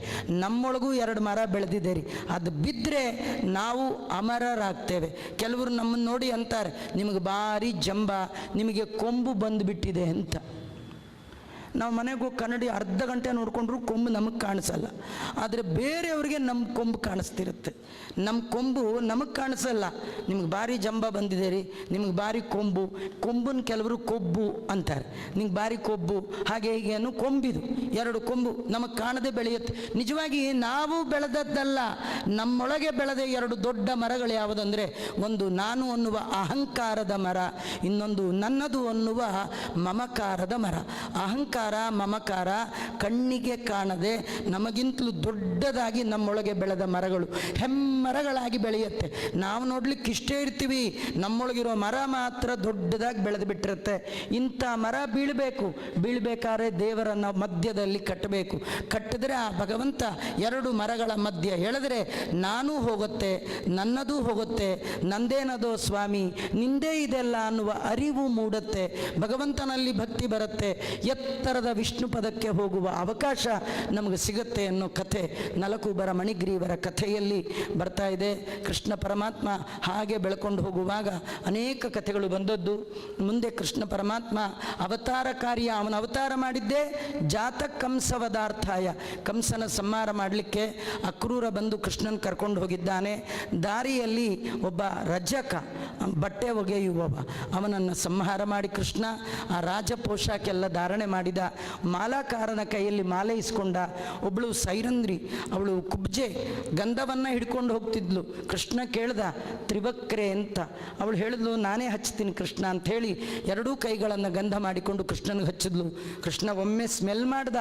ನಮ್ಮೊಳಗೂ 2 ಮರ ಬೆಳೆದಿದೆ ರೀ, ಅದು ಬಿದ್ದರೆ ನಾವು ಅಮರರಾಗ್ತೇವೆ. ಕೆಲವರು ನಮ್ಮನ್ನು ನೋಡಿ ಅಂತಾರೆ, ನಿಮಗೆ ಭಾರಿ ಜಂಬ, ನಿಮಗೆ ಕೊಂಬು ಬಂದುಬಿಟ್ಟಿದೆ ಅಂತ. ನಾವು ಮನೆಗೆ ಹೋಗಿ ಕನ್ನಡಿ ಅರ್ಧ ಗಂಟೆ ನೋಡಿಕೊಂಡ್ರು ಕೊಂಬು ನಮಗೆ ಕಾಣಿಸಲ್ಲ, ಆದರೆ ಬೇರೆಯವ್ರಿಗೆ ನಮ್ಮ ಕೊಂಬು ಕಾಣಿಸ್ತಿರುತ್ತೆ. ನಮ್ಮ ಕೊಂಬು ನಮಗೆ ಕಾಣಿಸಲ್ಲ. ನಿಮ್ಗೆ ಭಾರಿ ಜಂಬ ಬಂದಿದೆ ರೀ, ನಿಮ್ಗೆ ಭಾರಿ ಕೊಂಬು, ಕೊಂಬನ್ನು ಕೆಲವರು ಕೊಬ್ಬು ಅಂತಾರೆ, ನಿಮ್ಗೆ ಭಾರಿ ಕೊಬ್ಬು, ಹಾಗೆ ಹೀಗೆ ಅನ್ನೋ ಕೊಂಬಿದು, 2 ಕೊಂಬು ನಮಗೆ ಕಾಣದೆ ಬೆಳೆಯುತ್ತೆ. ನಿಜವಾಗಿ ನಾವು ಬೆಳೆದದ್ದಲ್ಲ, ನಮ್ಮೊಳಗೆ ಬೆಳೆದ 2 ದೊಡ್ಡ ಮರಗಳು ಯಾವುದಂದರೆ, ಒಂದು ನಾನು ಅನ್ನುವ ಅಹಂಕಾರದ ಮರ, ಇನ್ನೊಂದು ನನ್ನದು ಅನ್ನುವ ಮಮಕಾರದ ಮರ. ಅಹಂಕಾರ ಮಮಕಾರ ಕಣ್ಣಿಗೆ ಕಾಣದೆ ನಮಗಿಂತಲೂ ದೊಡ್ಡದಾಗಿ ನಮ್ಮೊಳಗೆ ಬೆಳೆದ ಮರಗಳು ಹೆಮ್ಮರಗಳಾಗಿ ಬೆಳೆಯುತ್ತೆ. ನಾವು ನೋಡ್ಲಿಕ್ಕೆ ಇಷ್ಟೇ ಇರ್ತೀವಿ, ನಮ್ಮೊಳಗಿರೋ ಮರ ಮಾತ್ರ ದೊಡ್ಡದಾಗಿ ಬೆಳೆದು ಬಿಟ್ಟಿರುತ್ತೆ. ಇಂಥ ಮರ ಬೀಳಬೇಕಾದ್ರೆ ದೇವರನ್ನು ಮಧ್ಯದಲ್ಲಿ ಕಟ್ಟಬೇಕು. ಕಟ್ಟಿದ್ರೆ ಆ ಭಗವಂತ 2 ಮರಗಳ ಮಧ್ಯೆ ಎಳೆದ್ರೆ ನಾನೂ ಹೋಗುತ್ತೆ, ನನ್ನದೂ ಹೋಗುತ್ತೆ, ನಂದೇನದೋ ಸ್ವಾಮಿ ನಿಂದೇ ಇದೆಲ್ಲ ಅನ್ನುವ ಅರಿವು ಮೂಡುತ್ತೆ. ಭಗವಂತನಲ್ಲಿ ಭಕ್ತಿ ಬರುತ್ತೆ, ಎತ್ತರದ ವಿಷ್ಣು ಪದಕ್ಕೆ ಹೋಗುವ ಅವಕಾಶ ನಮಗೆ ಸಿಗುತ್ತೆ ಅನ್ನೋ ಕಥೆ ನಲಕೂಬರ ಮಣಿಗ್ರೀವರ ಕಥೆಯಲ್ಲಿ ಬರ್ತಾ ಇದೆ. ಕೃಷ್ಣ ಪರಮಾತ್ಮ ಹಾಗೆ ಬೆಳ್ಕೊಂಡು ಹೋಗುವಾಗ ಅನೇಕ ಕಥೆಗಳು ಬಂದದ್ದು. ಮುಂದೆ ಕೃಷ್ಣ ಪರಮಾತ್ಮ ಅವತಾರ ಕಾರ್ಯ, ಅವನ ಅವತಾರ ಮಾಡಿದ್ದೇ ಜಾತ ಕಂಸವದಾರ್ಥಾಯ, ಕಂಸನ ಸಂಹಾರ ಮಾಡಲಿಕ್ಕೆ ಅಕ್ರೂರ ಬಂದು ಕೃಷ್ಣನ ಕರ್ಕೊಂಡು ಹೋಗಿದ್ದಾನೆ. ದಾರಿಯಲ್ಲಿ ಒಬ್ಬ ರಜಕ, ಬಟ್ಟೆ ಒಗೆಯುವವ, ಅವನನ್ನು ಸಂಹಾರ ಮಾಡಿ ಕೃಷ್ಣ ಆ ರಾಜ ಪೋಷಾಕೆಲ್ಲ ಧಾರಣೆ ಮಾಡಿದ. ಮಾಲಾಕಾರನ ಕೈಯಲ್ಲಿ ಮಾಲೆ ಇಸ್ಕೊಂಡ. ಒಬ್ಬಳು ಸೈರಂದ್ರಿ, ಅವಳು ಕುಬ್ಜೆ, ಗಂಧವನ್ನು ಹಿಡ್ಕೊಂಡು ಹೋಗ್ತಿದ್ಲು. ಕೃಷ್ಣ ಕೇಳ್ದ ತ್ರಿವಕ್ರೆ ಅಂತ, ಅವಳು ಹೇಳಿದ್ಲು ನಾನೇ ಹಚ್ತೀನಿ ಕೃಷ್ಣ ಅಂತ ಹೇಳಿ 2 ಕೈಗಳನ್ನು ಗಂಧ ಮಾಡಿಕೊಂಡು ಕೃಷ್ಣನಿಗೆ ಹಚ್ಚಿದ್ಲು. ಕೃಷ್ಣ ಒಮ್ಮೆ ಸ್ಮೆಲ್ ಮಾಡ್ದ.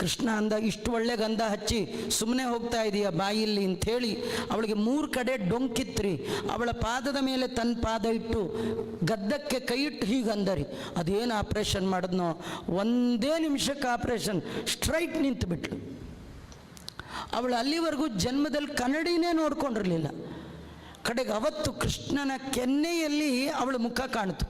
ಕೃಷ್ಣ ಅಂದ, ಇಷ್ಟು ಒಳ್ಳೆ ಗಂಧ ಹಚ್ಚಿ ಸುಮ್ಮನೆ ಹೋಗ್ತಾ ಇದೆಯಾ ಬಾಯಿಲ್ಲಿ ಅಂಥೇಳಿ ಅವಳಿಗೆ 3 ಕಡೆ ಡೊಂಕಿತ್ರಿ. ಅವಳ ಪಾದದ ಮೇಲೆ ತನ್ನ ಪಾದ ಇಟ್ಟು ಗದ್ದಕ್ಕೆ ಕೈ ಇಟ್ಟು ಹೀಗಂದರಿ. ಅದೇನು ಆಪ್ರೇಷನ್ ಮಾಡಿದ್ನೋ, 1 ನಿಮಿಷಕ್ಕೆ ಆಪ್ರೇಷನ್, ಸ್ಟ್ರೈಟ್ ನಿಂತು ಬಿಟ್ಲು. ಅವಳು ಅಲ್ಲಿವರೆಗೂ ಜನ್ಮದಲ್ಲಿ ಕನ್ನಡಿನೇ ನೋಡ್ಕೊಂಡಿರಲಿಲ್ಲ. ಕಡೆಗೆ ಅವತ್ತು ಕೃಷ್ಣನ ಕೆನ್ನೆಯಲ್ಲಿ ಅವಳ ಮುಖ ಕಾಣಿತು.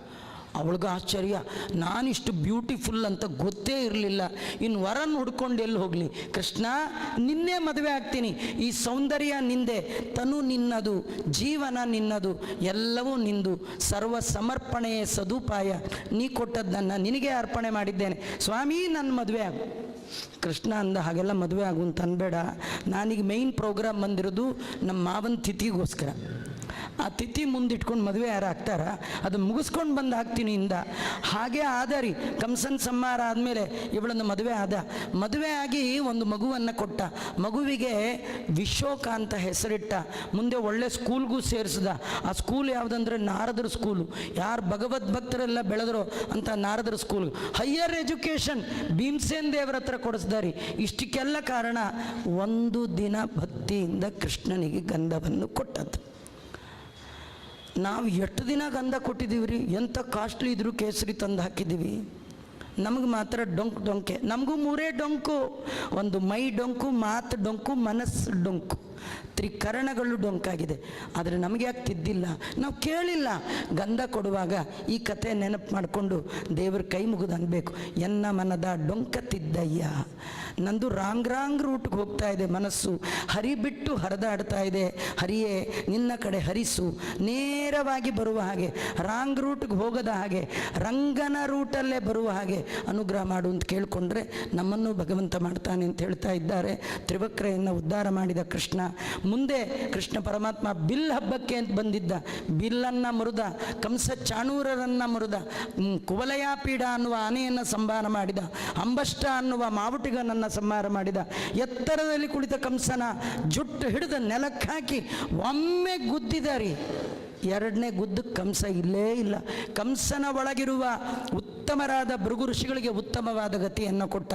ಅವಳಿಗೆ ಆಶ್ಚರ್ಯ, ನಾನಿಷ್ಟು ಬ್ಯೂಟಿಫುಲ್ ಅಂತ ಗೊತ್ತೇ ಇರಲಿಲ್ಲ, ಇನ್ನು ವರನ್ನು ಹುಡ್ಕೊಂಡು ಎಲ್ಲಿ ಹೋಗಲಿ, ಕೃಷ್ಣ ನಿನ್ನೆ ಮದುವೆ ಆಗ್ತೀನಿ, ಈ ಸೌಂದರ್ಯ ನಿಂದೆ, ತನು ನಿನ್ನದು, ಜೀವನ ನಿನ್ನದು, ಎಲ್ಲವೂ ನಿಂದು, ಸರ್ವ ಸಮರ್ಪಣೆಯೇ ಸದುಪಾಯ, ನೀ ಕೊಟ್ಟದ್ದನ್ನು ನಿನಗೆ ಅರ್ಪಣೆ ಮಾಡಿದ್ದೇನೆ, ಸ್ವಾಮಿ ನನ್ನ ಮದುವೆ ಆಗು. ಕೃಷ್ಣ ಅಂದ, ಹಾಗೆಲ್ಲ ಮದುವೆ ಆಗು ಅಂತ ಅನ್ಬೇಡ, ನಾನೀಗ ಮೇಯ್ನ್ ಪ್ರೋಗ್ರಾಮ್ ಬಂದಿರೋದು ನಮ್ಮ ಮಾವನ ತಿಥಿಗೋಸ್ಕರ. ಆ ತಿಥಿ ಮುಂದಿಟ್ಕೊಂಡು ಮದುವೆ ಯಾರು ಆಗ್ತಾರ? ಅದು ಮುಗಿಸ್ಕೊಂಡು ಬಂದು ಹಾಕ್ತೀನಿ ಇಂದ. ಹಾಗೆ ಆದ ರೀ. ಕಂಸನ್ ಸಂಹಾರ ಆದಮೇಲೆ ಇವಳನ್ನು ಮದುವೆ ಆದ. ಮದುವೆ ಆಗಿ ಒಂದು ಮಗುವನ್ನು ಕೊಟ್ಟ. ಮಗುವಿಗೆ ವಿಶೋಕ ಅಂತ ಹೆಸರಿಟ್ಟ. ಮುಂದೆ ಒಳ್ಳೆ ಸ್ಕೂಲ್ಗೂ ಸೇರಿಸಿದ. ಆ ಸ್ಕೂಲ್ ಯಾವುದಂದ್ರೆ ನಾರದರ ಸ್ಕೂಲು. ಯಾರು ಭಗವದ್ ಭಕ್ತರೆಲ್ಲ ಬೆಳೆದ್ರು ಅಂತ ನಾರದರ ಸ್ಕೂಲ್. ಹೈಯರ್ ಎಜುಕೇಷನ್ ಭೀಮಸೇನ್ ದೇವರ ಹತ್ರ ಕೊಡಿಸ್ದಾರಿ. ಇಷ್ಟಕ್ಕೆಲ್ಲ ಕಾರಣ ಒಂದು ದಿನ ಭಕ್ತಿಯಿಂದ ಕೃಷ್ಣನಿಗೆ ಗಂಧವನ್ನು ಕೊಟ್ಟದ್ದು. ನಾವು ಎಷ್ಟು ದಿನ ಗಂಧ ಕೊಟ್ಟಿದ್ದೀವಿ ರೀ? ಎಂಥ ಕಾಸ್ಟ್ಲಿ ಇದ್ರೂ ಕೇಸರಿ ತಂದು ಹಾಕಿದ್ದೀವಿ. ನಮಗೆ ಮಾತ್ರ ಡೊಂಕೆ. ನಮಗೂ ಮೂರೇ ಡೊಂಕು. ಒಂದು ಮೈ ಡೊಂಕು, ಮಾತು ಡೊಂಕು, ಮನಸ್ಸು ಡೊಂಕು. ತ್ರಿಕರಣಗಳು ಡೊಂಕಾಗಿದೆ. ಆದರೆ ನಮಗೆ ಯಾಕೆ ತಿದ್ದಿಲ್ಲ? ನಾವು ಕೇಳಿಲ್ಲ. ಗಂಧ ಕೊಡುವಾಗ ಈ ಕತೆ ನೆನಪು ಮಾಡಿಕೊಂಡು ದೇವ್ರ ಕೈ ಮುಗಿದು ಅನ್ಬೇಕು, ಎನ್ನ ಮನದ ಡೊಂಕ ತಿದ್ದಯ್ಯ. ನಂದು ರಾಂಗ್ ರೂಟ್ಗೆ ಹೋಗ್ತಾ ಇದೆ ಮನಸ್ಸು. ಹರಿ ಬಿಟ್ಟು ಹರಿದಾಡ್ತಾ ಇದೆ. ಹರಿಯೇ ನಿನ್ನ ಕಡೆ ಹರಿಸು, ನೇರವಾಗಿ ಬರುವ ಹಾಗೆ, ರಾಂಗ್ ರೂಟ್ಗೆ ಹೋಗದ ಹಾಗೆ, ರಂಗನ ರೂಟಲ್ಲೇ ಬರುವ ಹಾಗೆ ಅನುಗ್ರಹ ಮಾಡು ಅಂತ ಕೇಳಿಕೊಂಡ್ರೆ ನಮ್ಮನ್ನು ಭಗವಂತ ಮಾಡ್ತಾನೆ ಅಂತ ಹೇಳ್ತಾ ಇದ್ದಾರೆ. ತ್ರಿವಕ್ರೆಯನ್ನು ಉದ್ಧಾರ ಮಾಡಿದ ಕೃಷ್ಣ. ಮುಂದೆ ಕೃಷ್ಣ ಪರಮಾತ್ಮ ಬಿಲ್ ಹಬ್ಬಕ್ಕೆ ಅಂತ ಬಂದಿದ್ದ. ಬಿಲ್ಲನ್ನು ಮುರಿದ, ಕಂಸ ಚಾಣೂರರನ್ನು ಮುರಿದ, ಕುವಲಯಾಪೀಡ ಅನ್ನುವ ಆನೆಯನ್ನು ಸಂಹಾರ ಮಾಡಿದ, ಅಂಬಷ್ಟ ಅನ್ನುವ ಮಾವುಟಿಗನನ್ನು ಸಂಹಾರ ಮಾಡಿದ. ಎತ್ತರದಲ್ಲಿ ಕುಳಿತ ಕಂಸನ ಜುಟ್ಟು ಹಿಡಿದು ನೆಲಕ್ಕೆ ಹಾಕಿ ಒಮ್ಮೆ ಗುದ್ದಿದಾರಿ. ಎರಡನೇ ಗುದ್ದಕ್ಕೆ ಕಂಸ ಇಲ್ಲೇ ಇಲ್ಲ. ಕಂಸನ ಒಳಗಿರುವ ಉತ್ತಮರಾದ ಭೃಗು ಋಷಿಗಳಿಗೆ ಉತ್ತಮವಾದ ಗತಿಯನ್ನು ಕೊಟ್ಟ.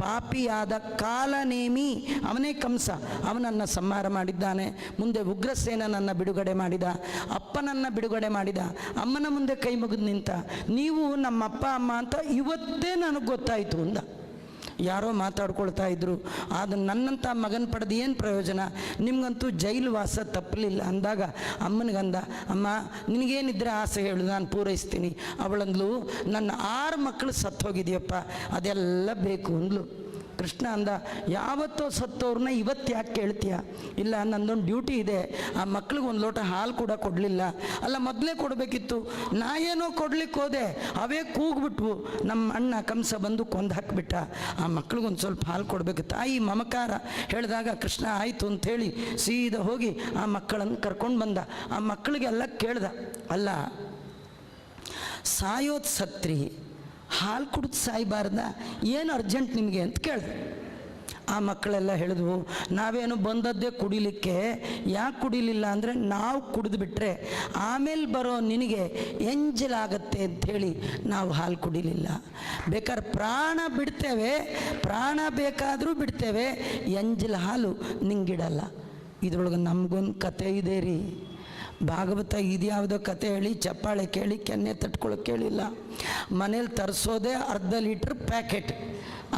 ಪಾಪಿಯಾದ ಕಾಲನೇಮಿ ಅವನೇ ಕಂಸ, ಅವನನ್ನು ಸಂಹಾರ ಮಾಡಿದ್ದಾನೆ. ಮುಂದೆ ಉಗ್ರಸೇನನನ್ನು ಬಿಡುಗಡೆ ಮಾಡಿದ, ಅಪ್ಪನನ್ನು ಬಿಡುಗಡೆ ಮಾಡಿದ. ಅಮ್ಮನ ಮುಂದೆ ಕೈ ಮುಗಿದು ನಿಂತ. ನೀವು ನಮ್ಮಪ್ಪ ಅಮ್ಮ ಅಂತ ಇವತ್ತೇ ನನಗೆ ಗೊತ್ತಾಯಿತು ಅಂದ. ಯಾರೋ ಮಾತಾಡ್ಕೊಳ್ತಾ ಇದ್ರು. ಅದು ನನ್ನಂಥ ಮಗನ ಪಡೆದು ಏನು ಪ್ರಯೋಜನ? ನಿಮಗಂತೂ ಜೈಲು ವಾಸ ತಪ್ಪಲಿಲ್ಲ ಅಂದಾಗ ಅಮ್ಮನಿಗಂದ, ಅಮ್ಮ ನಿನಗೇನಿದ್ರೆ ಆಸೆ ಹೇಳು, ನಾನು ಪೂರೈಸ್ತೀನಿ. ಅವಳಂದ್ಲು, ನನ್ನ 6 ಮಕ್ಕಳು ಸತ್ತೋಗಿದೆಯಪ್ಪ, ಅದೆಲ್ಲ ಬೇಕು ಅಂದ್ಲು. ಕೃಷ್ಣ ಅಂದ, ಯಾವತ್ತೋ ಸತ್ತೋರ್ನ ಇವತ್ತು ಯಾಕೆ ಕೇಳ್ತೀಯ? ಇಲ್ಲ, ನನ್ನೊಂದು ಡ್ಯೂಟಿ ಇದೆ. ಆ ಮಕ್ಳಿಗೆ ಒಂದು ಲೋಟ ಹಾಲು ಕೂಡ ಕೊಡಲಿಲ್ಲ. ಅಲ್ಲ, ಮೊದಲೇ ಕೊಡಬೇಕಿತ್ತು. ನಾ ಏನೋ ಕೊಡ್ಲಿಕ್ಕೆ ಹೋದೆ, ಅವೇ ಕೂಗ್ಬಿಟ್ವು. ನಮ್ಮ ಅಣ್ಣ ಕಂಸ ಬಂದು ಕೊಂದು ಹಾಕಿಬಿಟ್ಟ. ಆ ಮಕ್ಳಿಗೊಂದು ಸ್ವಲ್ಪ ಹಾಲು ಕೊಡಬೇಕು. ತಾಯಿ ಮಮಕಾರ ಹೇಳಿದಾಗ ಕೃಷ್ಣ ಆಯಿತು ಅಂಥೇಳಿ ಸೀದಾ ಹೋಗಿ ಆ ಮಕ್ಕಳನ್ನು ಕರ್ಕೊಂಡು ಬಂದ. ಆ ಮಕ್ಕಳಿಗೆಲ್ಲ ಕೇಳ್ದ, ಅಲ್ಲ ಸಾಯೋದು ಸತ್ರಿ, ಹಾಲು ಕುಡಿದು ಸಾಯಬಾರ್ದ? ಏನು ಅರ್ಜೆಂಟ್ ನಿಮಗೆ ಅಂತ ಕೇಳಿದೆ. ಆ ಮಕ್ಕಳೆಲ್ಲ ಹೇಳಿದ್ವು, ನಾವೇನು ಬಂದದ್ದೇ ಕುಡಿಲಿಕ್ಕೆ. ಯಾಕೆ ಕುಡಿಲಿಲ್ಲ ಅಂದರೆ, ನಾವು ಕುಡಿದು ಬಿಟ್ಟರೆ ಆಮೇಲೆ ಬರೋ ನಿನಗೆ ಎಂಜಲಾಗತ್ತೆ ಅಂಥೇಳಿ ನಾವು ಹಾಲು ಕುಡಿಲಿಲ್ಲ. ಬೇಕಾದ್ರೆ ಪ್ರಾಣ ಬಿಡ್ತೇವೆ, ಪ್ರಾಣ ಬೇಕಾದರೂ ಬಿಡ್ತೇವೆ, ಎಂಜಲ ಹಾಲು ನಿಂಗಿಡಲ್ಲ. ಇದ್ರೊಳಗೆ ನಮಗೊಂದು ಕತೆ ಇದೆ ರೀ. ಭಾಗವತ ಇದ್ಯಾವುದೋ ಕತೆ ಹೇಳಿ ಚಪ್ಪಾಳೆ ಕೇಳಿ ಕೆನ್ನೆ ತಟ್ಕೊಳ್ಳೋಕೆ ಕೇಳಿಲ್ಲ. ಮನೇಲಿ ತರಿಸೋದೇ ಅರ್ಧ ಲೀಟ್ರ್ ಪ್ಯಾಕೆಟ್.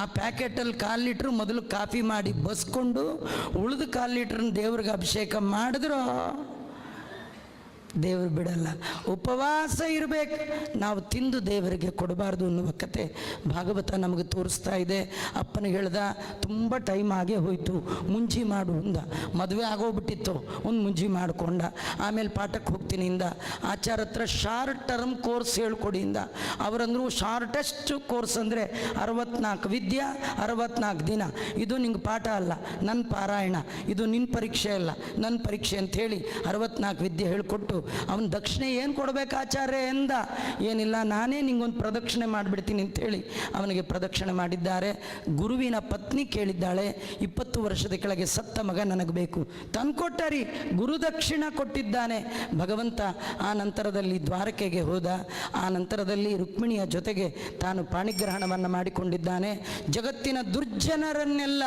ಆ ಪ್ಯಾಕೆಟಲ್ಲಿ 1/4 ಲೀಟ್ರ್ ಮೊದಲು ಕಾಫಿ ಮಾಡಿ ಬಸ್ಕೊಂಡು ಉಳಿದು 1/4 ಲೀಟ್ರನ್ನ ದೇವ್ರಿಗೆ ಅಭಿಷೇಕ ಮಾಡಿದ್ರು ದೇವರು ಬಿಡಲ್ಲ. ಉಪವಾಸ ಇರಬೇಕು. ನಾವು ತಿಂದು ದೇವರಿಗೆ ಕೊಡಬಾರ್ದು ಅನ್ನುವ ಕತೆ ಭಾಗವತ ನಮಗೆ ತೋರಿಸ್ತಾ ಇದೆ. ಅಪ್ಪನಿಗೆ ಹೇಳ್ದ, ತುಂಬ ಟೈಮ್ ಆಗೇ ಹೋಯಿತು, ಮುಂಜಿ ಮಾಡು ಅಂದ. ಮದುವೆ ಆಗೋಗ್ಬಿಟ್ಟಿತ್ತು, ಒಂದು ಮುಂಜಿ ಮಾಡಿಕೊಂಡ. ಆಮೇಲೆ ಪಾಠಕ್ಕೆ ಹೋಗ್ತೀನಿ ಇಂದ. ಆಚಾರ ಹತ್ರ ಶಾರ್ಟ್ ಟರ್ಮ್ ಕೋರ್ಸ್ ಹೇಳ್ಕೊಡಿ ಇಂದ. ಅವರಂದ್ರು ಶಾರ್ಟೆಸ್ಟ್ ಕೋರ್ಸ್ ಅಂದರೆ 64 ವಿದ್ಯೆ 64 ದಿನ. ಇದು ನಿಂಗೆ ಪಾಠ ಅಲ್ಲ, ನನ್ನ ಪಾರಾಯಣ. ಇದು ನಿನ್ನ ಪರೀಕ್ಷೆ ಅಲ್ಲ, ನನ್ನ ಪರೀಕ್ಷೆ ಅಂಥೇಳಿ 64 ವಿದ್ಯೆ ಹೇಳಿಕೊಟ್ಟು ಅವನ ದಕ್ಷಿಣೆ ಏನು ಕೊಡಬೇಕು ಆಚಾರ್ಯ ಎಂದ. ಏನಿಲ್ಲ, ನಾನೇ ನಿಂಗೊಂದು ಪ್ರದಕ್ಷಿಣೆ ಮಾಡಿಬಿಡ್ತೀನಿ ಅಂಥೇಳಿ ಅವನಿಗೆ ಪ್ರದಕ್ಷಿಣೆ ಮಾಡಿದ್ದಾರೆ. ಗುರುವಿನ ಪತ್ನಿ ಕೇಳಿದ್ದಾಳೆ, 20 ವರ್ಷದ ಕೆಳಗೆ ಸತ್ತ ಮಗ ನನಗೆ ಬೇಕು. ತಂದುಕೊಟ್ಟರಿ, ಗುರುದಕ್ಷಿಣ ಕೊಟ್ಟಿದ್ದಾನೆ ಭಗವಂತ. ಆ ನಂತರದಲ್ಲಿ ದ್ವಾರಕೆಗೆ ಹೋದ. ಆ ನಂತರದಲ್ಲಿ ರುಕ್ಮಿಣಿಯ ಜೊತೆಗೆ ತಾನು ಪಾಣಿಗ್ರಹಣವನ್ನು ಮಾಡಿಕೊಂಡಿದ್ದಾನೆ. ಜಗತ್ತಿನ ದುರ್ಜನರನ್ನೆಲ್ಲ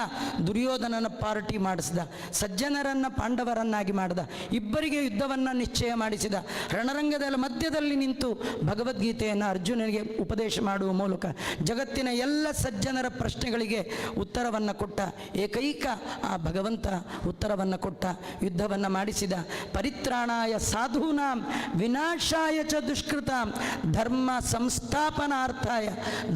ದುರ್ಯೋಧನನ ಪಾರ್ಟಿ ಮಾಡಿಸಿದ, ಸಜ್ಜನರನ್ನು ಪಾಂಡವರನ್ನಾಗಿ ಮಾಡಿದ, ಇಬ್ಬರಿಗೆ ಯುದ್ಧವನ್ನು ನಿಶ್ಚಯ ಮಾಡಿಸಿದ. ರಣರಂಗದ ಮಧ್ಯದಲ್ಲಿ ನಿಂತು ಭಗವದ್ಗೀತೆಯನ್ನು ಅರ್ಜುನನಿಗೆ ಉಪದೇಶ ಮಾಡುವ ಮೂಲಕ ಜಗತ್ತಿನ ಎಲ್ಲ ಸಜ್ಜನರ ಪ್ರಶ್ನೆಗಳಿಗೆ ಉತ್ತರವನ್ನು ಕೊಟ್ಟ ಏಕೈಕ ಆ ಭಗವಂತ ಉತ್ತರವನ್ನು ಕೊಟ್ಟ. ಯುದ್ಧವನ್ನು ಮಾಡಿಸಿದ. ಪರಿತ್ರಾಣಾಯ ಸಾಧೂನಾಂ ವಿನಾಶಾಯ ಚ ದುಷ್ಕೃತಾಂ ಧರ್ಮ ಸಂಸ್ಥಾಪನಾರ್ಥಾಯ.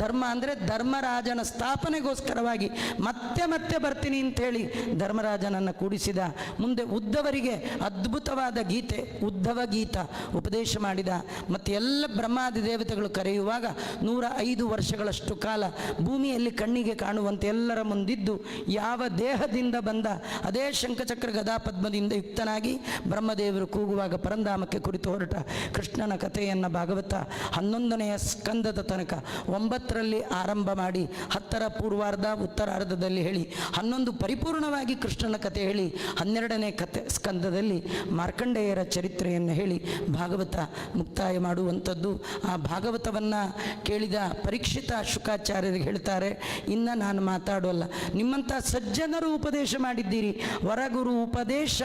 ಧರ್ಮ ಅಂದರೆ ಧರ್ಮರಾಜನ ಸ್ಥಾಪನೆಗೋಸ್ಕರವಾಗಿ ಮತ್ತೆ ಮತ್ತೆ ಬರ್ತೀನಿ ಅಂಥೇಳಿ ಧರ್ಮರಾಜನನ್ನು ಕೂಡಿಸಿದ. ಮುಂದೆ ಉದ್ಧವರಿಗೆ ಅದ್ಭುತವಾದ ಗೀತೆ. ಉದ್ಧವ ಭವಗೀತ ಉಪದೇಶ ಮಾಡಿದ. ಮತ್ತು ಎಲ್ಲ ಬ್ರಹ್ಮಾದಿ ದೇವತೆಗಳು ಕರೆಯುವಾಗ 105 ವರ್ಷಗಳಷ್ಟು ಕಾಲ ಭೂಮಿಯಲ್ಲಿ ಕಣ್ಣಿಗೆ ಕಾಣುವಂತೆ ಎಲ್ಲರ ಮುಂದಿದ್ದು ಯಾವ ದೇಹದಿಂದ ಬಂದ ಅದೇ ಶಂಖಚಕ್ರ ಗದಾ ಪದ್ಮದಿಂದ ಯುಕ್ತನಾಗಿ ಬ್ರಹ್ಮದೇವರು ಕೂಗುವಾಗ ಪರಂಧಾಮಕ್ಕೆ ಕುರಿತು ಹೊರಟ ಕೃಷ್ಣನ ಕಥೆಯನ್ನು ಭಾಗವತ 11ನೇ ಸ್ಕಂದದ ತನಕ 9ರಲ್ಲಿ ಆರಂಭ ಮಾಡಿ 10ರ ಪೂರ್ವಾರ್ಧ ಉತ್ತರಾರ್ಧದಲ್ಲಿ ಹೇಳಿ 11 ಪರಿಪೂರ್ಣವಾಗಿ ಕೃಷ್ಣನ ಕಥೆ ಹೇಳಿ 12ನೇ ಸ್ಕಂದದಲ್ಲಿ ಮಾರ್ಕಂಡೇಯರ ಚರಿತ್ರೆಯನ್ನು ಹೇಳಿ ಭಾಗವತ ಮುಕ್ತಾಯ ಮಾಡುವಂಥದ್ದು. ಆ ಭಾಗವತವನ್ನು ಕೇಳಿದ ಪರೀಕ್ಷಿತ ಶುಕಾಚಾರ್ಯರಿಗೆ ಹೇಳ್ತಾರೆ, ಇನ್ನು ನಾನು ಮಾತಾಡೋಲ್ಲ, ನಿಮ್ಮಂಥ ಸಜ್ಜನರು ಉಪದೇಶ ಮಾಡಿದ್ದೀರಿ, ವರಗುರು ಉಪದೇಶ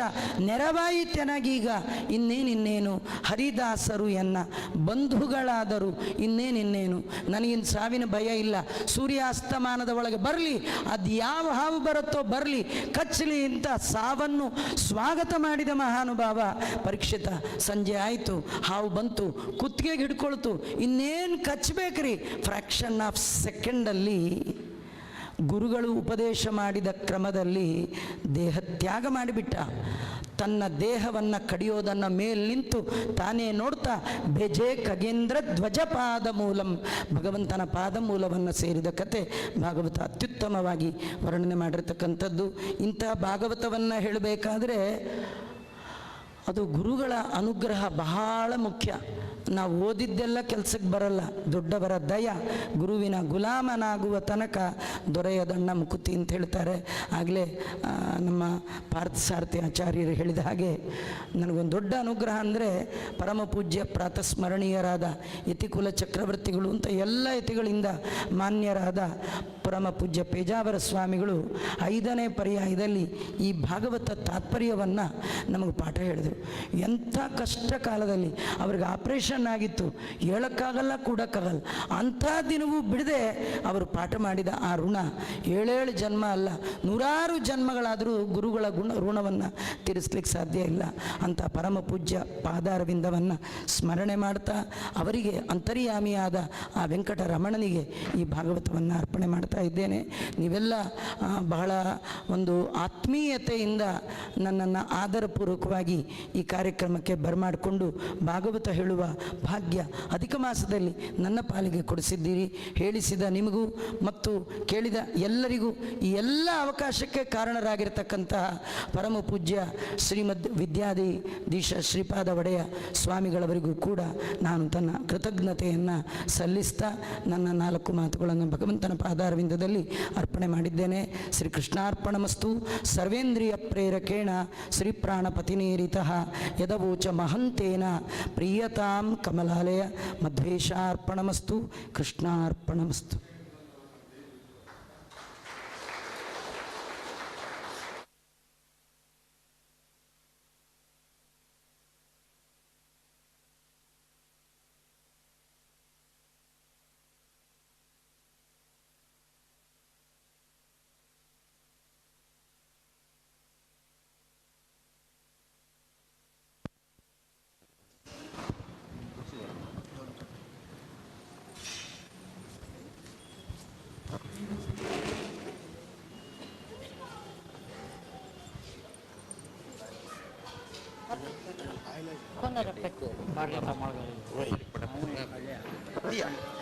ನೆರವಾಯಿತೆನಗೀಗ ಇನ್ನೇನು ಹರಿದಾಸರು ಎನ್ನ ಬಂಧುಗಳಾದರು ಇನ್ನೇನು, ನನಗಿನ್ ಸಾವಿನ ಭಯ ಇಲ್ಲ, ಸೂರ್ಯಾಸ್ತಮಾನದ ಒಳಗೆ ಬರಲಿ, ಅದು ಯಾವ ಹಾವು ಬರುತ್ತೋ ಬರಲಿ, ಕಚ್ಚಲಿ ಅಂತ ಸಾವನ್ನು ಸ್ವಾಗತ ಮಾಡಿದ ಮಹಾನುಭಾವ ಪರೀಕ್ಷಿತ. ಸಂಜೆ ಆಯಿತು, ಹಾವು ಬಂತು, ಕುತ್ತಿಗೆಗೆ ಹಿಡ್ಕೊಳ್ತು, ಇನ್ನೇನು ಕಚ್ಚಬೇಕ್ರಿ, ಫ್ರ್ಯಾಕ್ಷನ್ ಆಫ್ ಸೆಕೆಂಡಲ್ಲಿ ಗುರುಗಳು ಉಪದೇಶ ಮಾಡಿದ ಕ್ರಮದಲ್ಲಿ ದೇಹತ್ಯಾಗ ಮಾಡಿಬಿಟ್ಟ. ತನ್ನ ದೇಹವನ್ನು ಕಡಿಯೋದನ್ನು ಮೇಲೆ ನಿಂತು ತಾನೇ ನೋಡ್ತಾ ಬೆಜೆ ಖಗೇಂದ್ರ ಧ್ವಜ ಪಾದ ಮೂಲಂ, ಭಗವಂತನ ಪಾದ ಮೂಲವನ್ನು ಸೇರಿದ ಕತೆ ಭಾಗವತ ಅತ್ಯುತ್ತಮವಾಗಿ ವರ್ಣನೆ ಮಾಡಿರ್ತಕ್ಕಂಥದ್ದು. ಇಂತಹ ಭಾಗವತವನ್ನು ಹೇಳಬೇಕಾದ್ರೆ ಅದು ಗುರುಗಳ ಅನುಗ್ರಹ ಬಹಳ ಮುಖ್ಯ. ನಾವು ಓದಿದ್ದೆಲ್ಲ ಕೆಲಸಕ್ಕೆ ಬರಲ್ಲ, ದೊಡ್ಡವರ ದಯ, ಗುರುವಿನ ಗುಲಾಮನಾಗುವ ತನಕ ದೊರೆಯದಣ್ಣ ಮುಕುತಿ ಅಂತ ಹೇಳ್ತಾರೆ. ಆಗಲೇ ನಮ್ಮ ಪಾರ್ಥಸಾರಥಿ ಆಚಾರ್ಯರು ಹೇಳಿದ ಹಾಗೆ ನನಗೊಂದು ದೊಡ್ಡ ಅನುಗ್ರಹ ಅಂದರೆ ಪರಮ ಪೂಜ್ಯ ಪ್ರಾತಸ್ಮರಣೀಯರಾದ ಯತಿಕುಲ ಚಕ್ರವರ್ತಿಗಳು ಅಂತ ಎಲ್ಲ ಯತಿಗಳಿಂದ ಮಾನ್ಯರಾದ ಪರಮ ಪೂಜ್ಯ ಪೇಜಾವರ ಸ್ವಾಮಿಗಳು 5ನೇ ಪರ್ಯಾಯದಲ್ಲಿ ಈ ಭಾಗವತ ತಾತ್ಪರ್ಯವನ್ನು ನಮಗೆ ಪಾಠ ಹೇಳಿದರು. ಎಂಥ ಕಷ್ಟ ಕಾಲದಲ್ಲಿ ಅವ್ರಿಗೆ ಆಪರೇಷನ್ ಆಗಿತ್ತು, ಹೇಳೋಕ್ಕಾಗಲ್ಲ ಕೂಡಕ್ಕಾಗಲ್ಲ, ಅಂಥ ದಿನವೂ ಬಿಡದೆ ಅವರು ಪಾಠ ಮಾಡಿದ ಆ ಋಣ 7 ಜನ್ಮ ಅಲ್ಲ 100 ಜನ್ಮಗಳಾದರೂ ಗುರುಗಳ ಋಣವನ್ನು ತೀರಿಸ್ಲಿಕ್ಕೆ ಸಾಧ್ಯ ಇಲ್ಲ. ಅಂಥ ಪರಮ ಪೂಜ್ಯ ಪಾದಾರವಿಂದವನ್ನು ಸ್ಮರಣೆ ಮಾಡ್ತಾ ಅವರಿಗೆ ಅಂತರ್ಯಾಮಿಯಾದ ಆ ವೆಂಕಟರಮಣನಿಗೆ ಈ ಭಾಗವತವನ್ನು ಅರ್ಪಣೆ ಮಾಡ್ತಾ ಇದ್ದೇನೆ. ನೀವೆಲ್ಲ ಬಹಳ ಒಂದು ಆತ್ಮೀಯತೆಯಿಂದ ನನ್ನನ್ನು ಆದರಪೂರ್ವಕವಾಗಿ ಈ ಕಾರ್ಯಕ್ರಮಕ್ಕೆ ಬರಮಾಡಿಕೊಂಡು ಭಾಗವತ ಹೇಳುವ ಭಾಗ್ಯ ಅಧಿಕ ಮಾಸದಲ್ಲಿ ನನ್ನ ಪಾಲಿಗೆ ಕೊಡಿಸಿದ್ದೀರಿ. ಹೇಳಿಸಿದ ನಿಮಗೂ ಮತ್ತು ಕೇಳಿದ ಎಲ್ಲರಿಗೂ ಈ ಎಲ್ಲ ಅವಕಾಶಕ್ಕೆ ಕಾರಣರಾಗಿರ್ತಕ್ಕಂತಹ ಪರಮ ಪೂಜ್ಯ ಶ್ರೀಮದ್ ವಿದ್ಯಾಧೀಶ ಶ್ರೀಪಾದ ಒಡೆಯ ಸ್ವಾಮಿಗಳವರಿಗೂ ಕೂಡ ನಾನು ತನ್ನ ಕೃತಜ್ಞತೆಯನ್ನು ಸಲ್ಲಿಸ್ತಾ ನನ್ನ 4 ಮಾತುಗಳನ್ನು ಭಗವಂತನ ಪಾದಾರವಿಂದದಲ್ಲಿ ಅರ್ಪಣೆ ಮಾಡಿದ್ದೇನೆ. ಶ್ರೀ ಕೃಷ್ಣಾರ್ಪಣಮಸ್ತು. ಸರ್ವೇಂದ್ರಿಯ ಪ್ರೇರಕೇಣ ಶ್ರೀ ಪ್ರಾಣಪತಿನೇರಿತಃ ಯದವೋಚ ಮಹಂತೇನ ಪ್ರಿಯತಾಂ ಕಮಲಾಲಯ ಮಧ್ವೇಶಾರ್ಪಣಮಸ್ತು. ಕೃಷ್ಣಾರ್ಪಣಮಸ್ತು.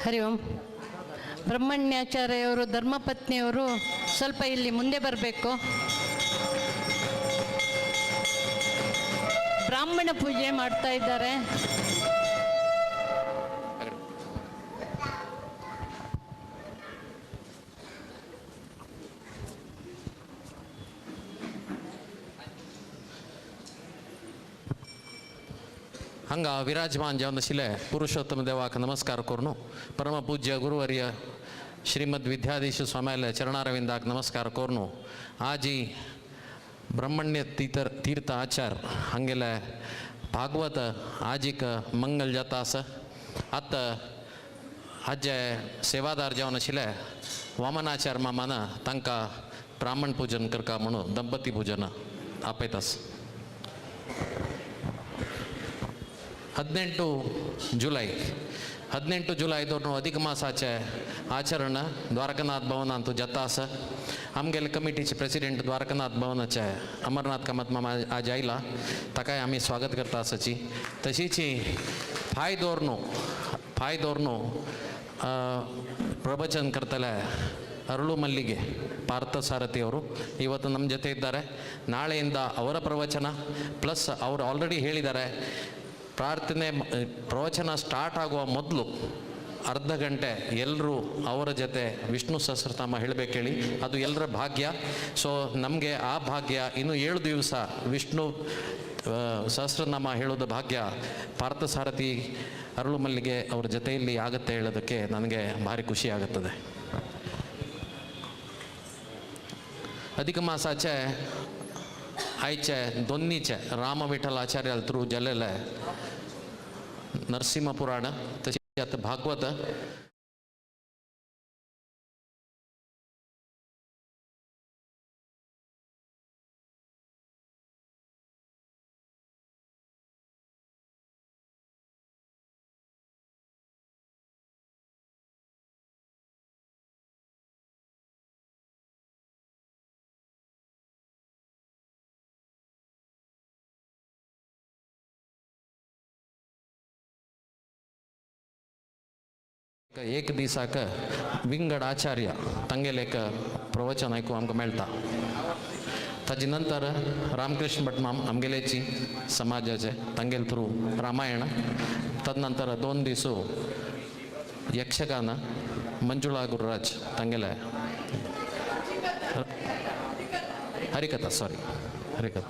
ಹರಿ ಓಂ. ಬ್ರಹ್ಮಣ್ಯಾಚಾರ್ಯವರು ಧರ್ಮಪತ್ನಿಯವರು ಸ್ವಲ್ಪ ಇಲ್ಲಿ ಮುಂದೆ ಬರಬೇಕು. ಬ್ರಾಹ್ಮಣ ಪೂಜೆ ಮಾಡ್ತಾ ಇದ್ದಾರೆ. ಹಂಗ ವಿರಾಜಮಾನ್ ಜಾವನ ಶಿಲೆ ಪುರುಷೋತ್ತಮ ದೇವಾಕ ನಮಸ್ಕಾರ ಕೋರ್ನು. ಪರಮ ಪೂಜ್ಯ ಗುರುವರ್ಯ ಶ್ರೀಮದ್ ವಿದ್ಯಾಧೀಶ ಸ್ವಾಮಿಯ ಚರಣಾರವಿಂದಾಕ ನಮಸ್ಕಾರ ಕೋರ್ನು. ಆಜಿ ಬ್ರಹ್ಮಣ್ಯ ತೀರ್ಥ ಆಚಾರ್ ಹಂಗೆಲ್ಲ ಭಾಗವತ ಆಜಿಕ ಮಂಗಲ್ ಜತಾಸ ಅತ್ತ ಅಜ್ಜ ಸೇವಾದಾರ್ ಜಾವನ ಶಿಲೆ ವಾಮನಾಚಾರ್ಯ ಮಾಮನ ತಂಕ ಬ್ರಾಹ್ಮಣ ಪೂಜನ್ ಕರ್ಕ म्हणू ದಂಪತಿ ಪೂಜನ ಆಪೈತಾಸ್. 18 ಜುಲೈ ದೋರ್ನು ಅಧಿಕ ಮಾಸಾಚೆ ಆಚರಣ ದ್ವಾರಕನಾಥ್ ಭವನ ಅಂತೂ ಜತಾಸ आमगेले कमिटीचे प्रेसिडेंट द्वारकानाथ भवनाचे अमरनाथ कामत मामा आज आयला ताकाय आम्ही स्वागत करता आसाची. तशीच फाय दौरनो ಪ್ರವಚನ करतले ಅರಳು ಮಲ್ಲಿಗೆ ಪಾರ್ಥಸಾರಥಿ ಅವರು ಇವತ್ತು ನಮ್ಮ ಜೊತೆ ಇದ್ದಾರೆ. ನಾಳೆಯಿಂದ ಅವರ ಪ್ರವಚನ ಪ್ಲಸ್ ಅವರು ಆಲ್ರೆಡಿ ಹೇಳಿದ್ದಾರೆ ಪ್ರಾರ್ಥನೆ ಪ್ರವಚನ ಸ್ಟಾರ್ಟ್ ಆಗುವ ಮೊದಲು ಅರ್ಧ ಗಂಟೆ ಎಲ್ಲರೂ ಅವರ ಜೊತೆ ವಿಷ್ಣು ಸಹಸ್ರನಾಮ ಹೇಳಬೇಕು ಹೇಳಿ, ಅದು ಎಲ್ಲರ ಭಾಗ್ಯ. ಸೊ ನಮಗೆ ಆ ಭಾಗ್ಯ ಇನ್ನು 7 ದಿವಸ ವಿಷ್ಣು ಸಹಸ್ರನಾಮ ಹೇಳೋದು ಭಾಗ್ಯ ಪಾರ್ಥಸಾರಥಿ ಅರಳು ಮಲ್ಲಿಗೆ ಅವ್ರ ಜೊತೆಯಲ್ಲಿ ಆಗುತ್ತೆ ಹೇಳೋದಕ್ಕೆ ನನಗೆ ಭಾರಿ ಖುಷಿ ಆಗುತ್ತದೆ. अधिक मासाचे आयचे दोन्हीचे राम विठ्ठल आचार्य थ्रू जालेले नरसिंह पुराण तशेंच आता भागवत एक दिसाक विंगड आचार्य तांगेले एक प्रवचन ऐकूंक आमकां मेळटा. ताजे नंतर रामकृष्ण भट माम आमगेलेची समाजाचे तांगेल थ्रू रामायण. तदनंतर 2 दीस यक्षगान मंजुळा गुरुराज तांगेले हरिकथा हरिकथा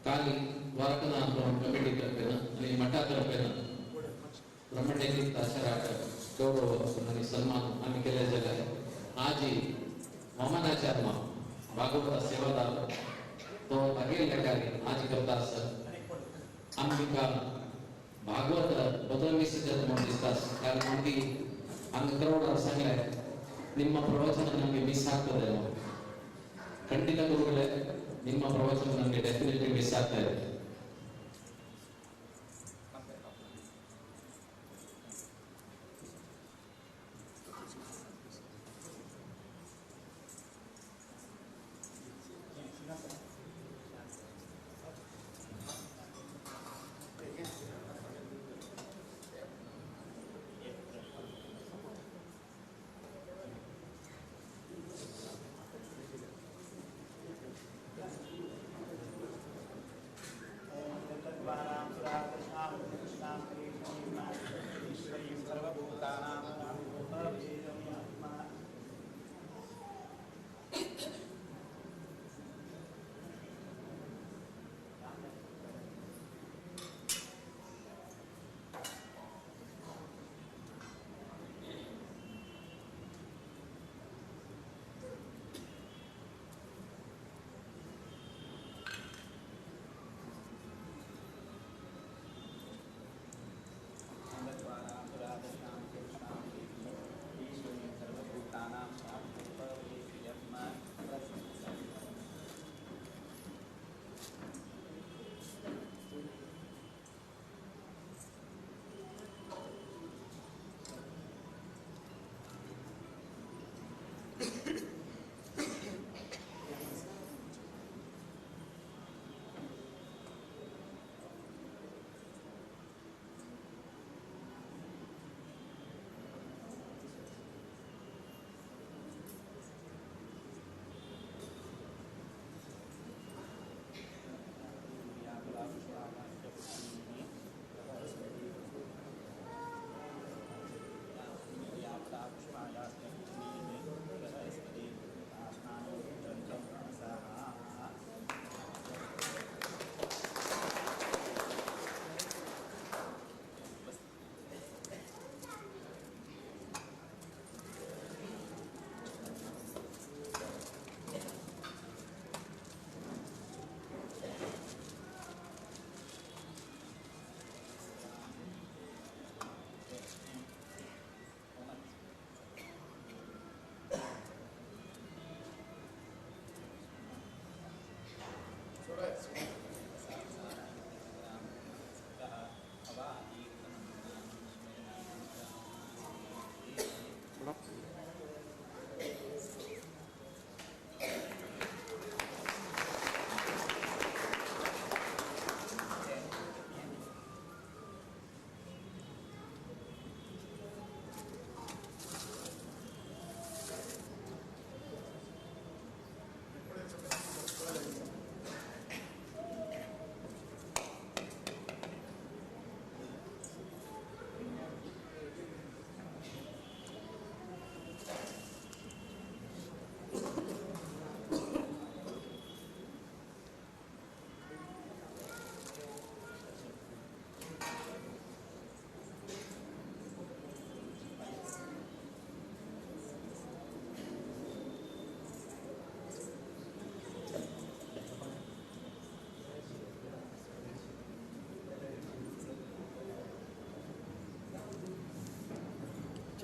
काली द्वारकानाथ कमिटी तर्फे आणि मठातर्फे ब्रह्मटेक आचार्याक गौरव आणि सन्मान आम्ही केले गेले. आजी वामनाचार्य भागवत सेवादार तो अगेल लेखारी आज करता आमका भागवत बदलमिसिद्ध दिसतात. कारण ती अंगकरोड सांगले ನಿಮ್ಮ ಪ್ರವಚನ ನಮಗೆ ಮಿಸ್ ಆಗ್ತದೆ. ಖಂಡಿತ ಗುರುಗಳೇ, ನಿಮ್ಮ ಪ್ರವಚನ ನಮಗೆ ಡೆಫಿನೆಟ್ಲಿ ಮಿಸ್ ಆಗ್ತಾ ಇದೆ.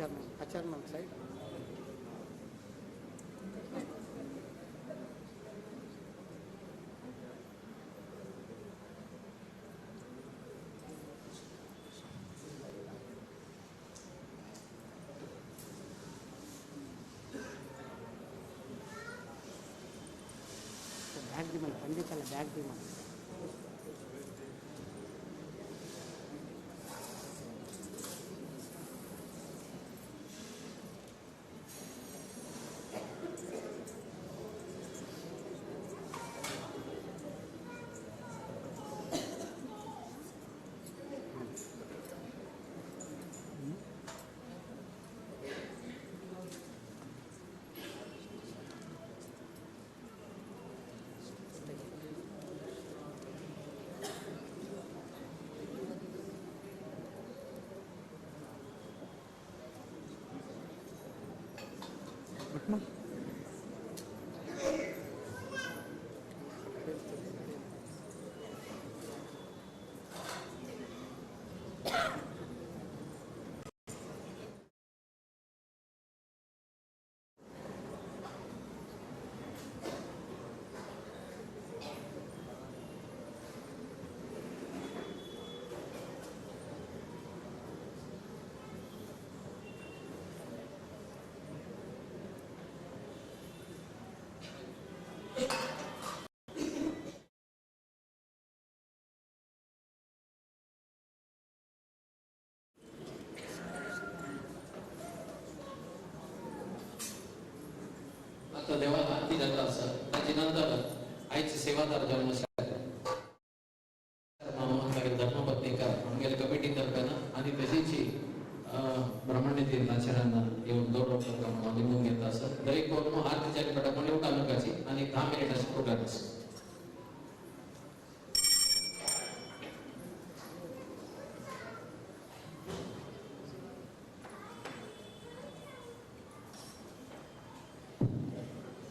Acharman side. Back the man, Pandit alla back the man. आता देवाला आरती जाता असं त्याच्यानंतर आईचे सेवादार जन्मशाळा धर्मपत्नीकर आमगेल्या कमिटी तर्फे आणि तशीची ब्रह्मण्य आचार्यांना येऊन गौरव करताना लिहून घेता असं दरेक कोण आरतीच्या कडे एवढा लोकांची आणि 10 मिनिटाची प्रोग्राम असतो.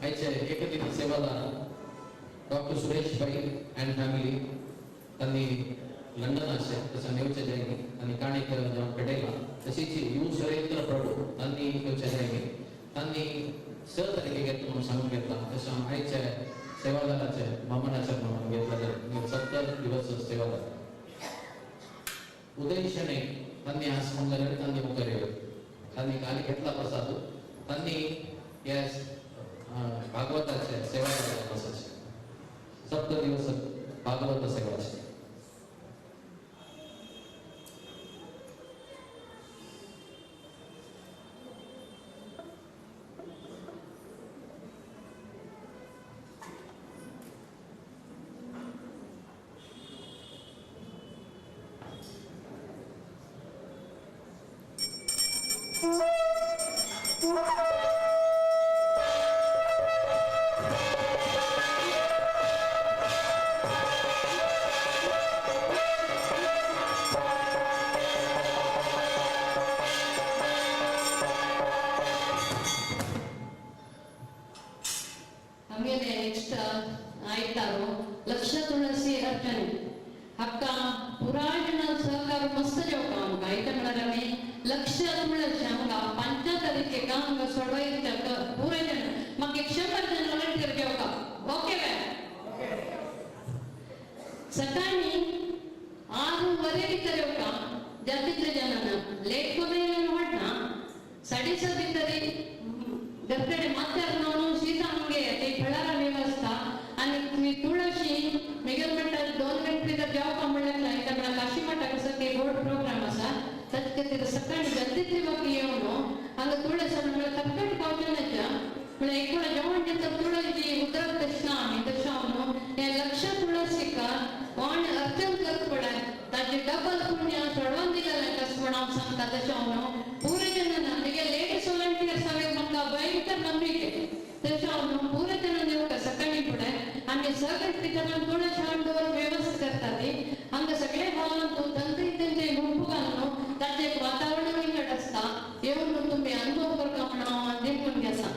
आईचे एकत्रित सेवादार डॉक्टर सुरेश भाई अँड फॅमिली त्यांनी लंडन असे त्याचा नेवच्या जायगी आणि काणेकर जेव्हा पेटेला तशीच यू सुरेंद्र प्रभू त्यांनी नेवच्या जायगी त्यांनी सहतारीखे घेतलं म्हणून सांगून घेतला तसं आईच्या सेवादाराचे मामनाच्या म्हणून घेतला 70 दिवस सेवादार उदय शणे त्यांनी आज मंगळवारी त्यांनी मुखारी त्यांनी काली घेतला प्रसाद त्यांनी या भागवताचे सेवादार बसायचे 70 दिवस भागवत सेवाचे. ಆಮೇಲೆ ನೆಕ್ಸ್ಟ್ ಆಯ್ತಾರು ಲಕ್ಷ ತುಳಸಿ ಅರ್ಚನೆ ಹಕ್ಕ ಪುರಾಣ ಸಹಕಾರ ಮಸ್ತ್ ಜೋಕ ಆಮಗ ಐತಮಳರಮೆ ಲಕ್ಷ ತುಳಸಿ ಆಮಗ 5 ತಾರೀಕಿಗೆ ಆಮಗ ಸೊಡೈತ ಪೂರ ಜನ ಮಗ 100 ಜನ ವಾಲಂಟಿಯರ್ ಜೋಕ ಓಕೆ ಬೇ ಸಕಾನಿ 6:30 ಕರೆಯೋಕ ಜಾತಿತ್ರ ಜನನ ಲೇಟ್ ಕೊನೆಯಲ್ಲಿ ನೋಡ್ನ 7:30 गरकडे माथ्यार सीता आमगे ते फळारा व्यवस्था आणि मी तुळशी मेगल म्हणतात 2 घंटे जेवका म्हणल्यार आयता म्हणा काशी मठ कसं ते गोड प्रोग्राम असा तत्कते सकाळी जल्दीतली बाकी येऊन हांगा तुळस म्हणल्यार तक्कट पावचनाच्या म्हणल्यार एकूण जेवण घेता तुळशी उदरक तशना आमी तशा हे लक्ष तुळसिका कोण अर्चन करत पडा ताजे डबल पुण्य सोडवून दिलेला कस म्हणाव सांगता तशा पूरे जन नಮಗೆ लेडीज वॉलंटियर्स हवे मका भयंकर ನಂಬಿಕೆ तशा पूरे जन देवका सकाळी पुढे आम्ही सहगठितपणे पूर्ण शांतवर व्यवस्थित करतात अंग सगळे भावन तो तंत्री त्यांचे गुंपू घालून त्याचे वातावरण वेगळं असता येऊन तुम्ही अनुभव करता म्हणा देखून घ्यासा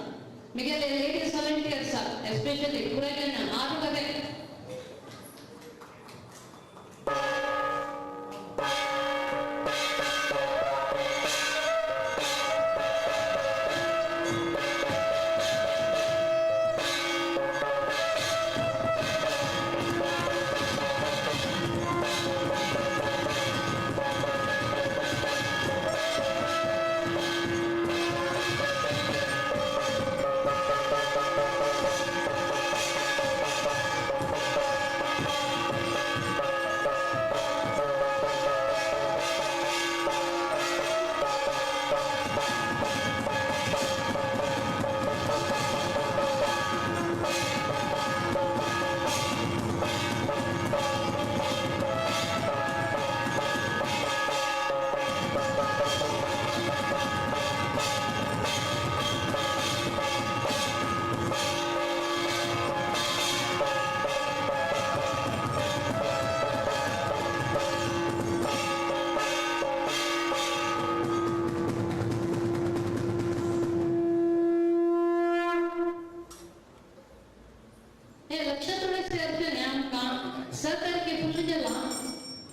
मिगेले लेडीज वॉलंटियर्स एस्पेशली पूरे जन 6:30 Thank you.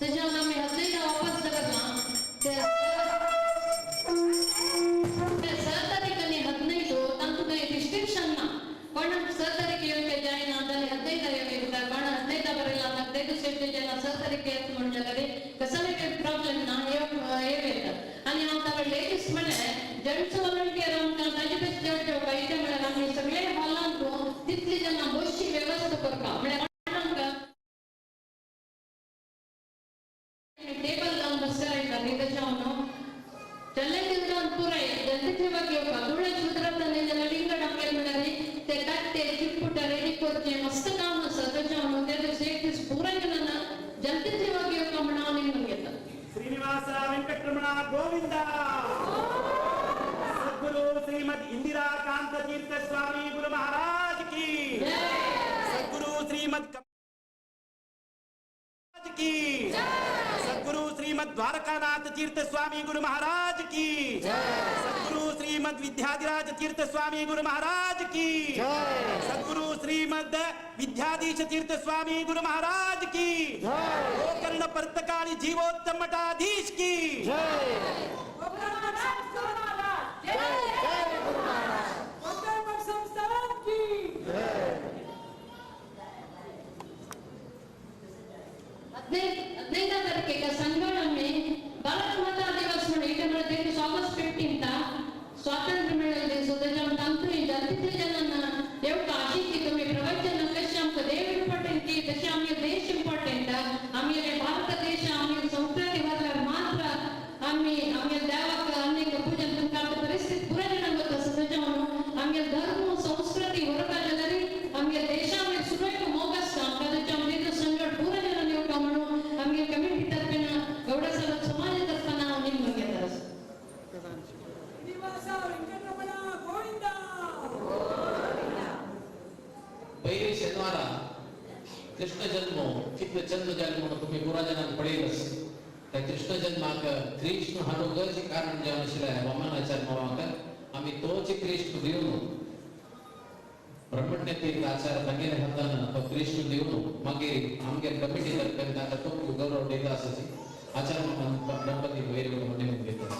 त्याच्यावर आम्ही 15 वापस करला ते 6 तारीखनी 15 ತಂತು ರಿಸ್ಟ್ರಿಕ್ಷನ್ पण 6 तारीख ಜಾಯಿನ್ ಆದಲ್ಲಿ 15 ಇರುತ್ತೆ पण 15 ಬರಲ್ಲ 15 ಸೇಫ್ಟಿ ಜನ 6 तारीख येत म्हणजे कसं काही प्रॉब्लेम नाही येत आणि आता लेडीज म्हणे जेंट्स व्हॉलंटियर आमच्या ताजीपेच जेवढे काही ते म्हणे आम्ही सगळे हॉलांत तिथली जण बसची व्यवस्था करता म्हणजे टेबल लावून बसरायचा नाही त्याच्यावर चल्लेंद्र पुराय जनतेचे वाक्य धुळे सुधरताना ज्याला लिंग टाकेल म्हणाले ते टाकते चिटपुट रेडी करते मस्त काम असतं त्याच्यावर त्या दिवशी एक दिवस पुरा जणांना जनतेचे वाक्य का म्हणावं निघून घेतात श्रीनिवास वेंकटरमण गोविंद सद्गुरु श्रीमद इंदिरा कांत तीर्थ स्वामी गुरु महाराज की सद्गुरु श्रीमद की सद्गुरु श्रीमद द्वारकानाथ तीर्थ स्वामी गुरु महाराज की सद्गुरु श्रीमद विद्याधिराज तीर्थ स्वामी गुरु महाराज की सद्गुरु श्रीमद विद्याधीश तीर्थ स्वामी गुरु महाराज की गोकर्ण पर्तकाली जीवोत्तम मठाधीश की हदिनैदा तारखेला संगम में भारत माता दिवस म्हणून इथे ऑगस्ट 15 स्वातंत्र्य मिळाले त्याच्या नंतर जातीच्या जणांना एवढं आशिक की तुम्ही प्रवचन कसे आमचं देव इम्पॉर्टंट की तसे आम्ही देश इम्पॉर्टंट आम्ही भारत देश आम्ही संस्कृती भरल्यावर मात्र आम्ही देवाक अनेक पूजन तुमका आमची परिस्थिती पुरा जण होत असं त्याच्यामुळे आम्ही धर्म संस्कृती ಹೊರಗ ಜನರಿ आम्ही देशामध्ये सुरेख मोग असतं त्याच्यामध्ये संगड पुरा जण निवडा म्हणून आम्ही कमिटी तर्फे एवढं सगळं समाजातर्फे नाव निवडून घेतात पहिले शनिवार कृष्ण जन्म चित्र चंद्र जन्म म्हणून तुम्ही पुराजनात पडेलच त्या कृष्ण जन्माक कृष्ण हाडोगचे कारण जेवण शिलाय वामनाचार मावाक आम्ही तोच कृष्ण देऊन ब्रह्मण्यतेचा आचार तांगेर हाताना तो कृष्ण देऊन मागे आमगे कमिटी तर्फे ताका तो गौरव देता असाची आचार गणपती वैर म्हणून घेतात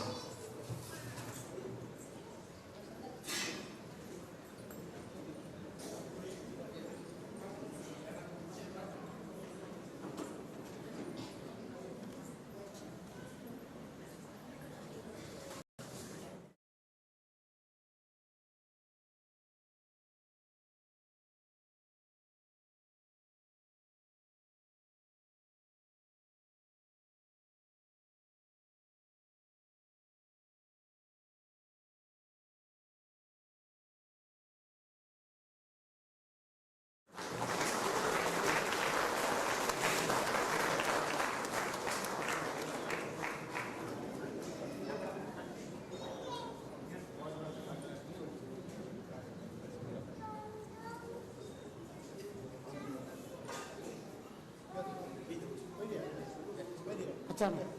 अच्छा मैम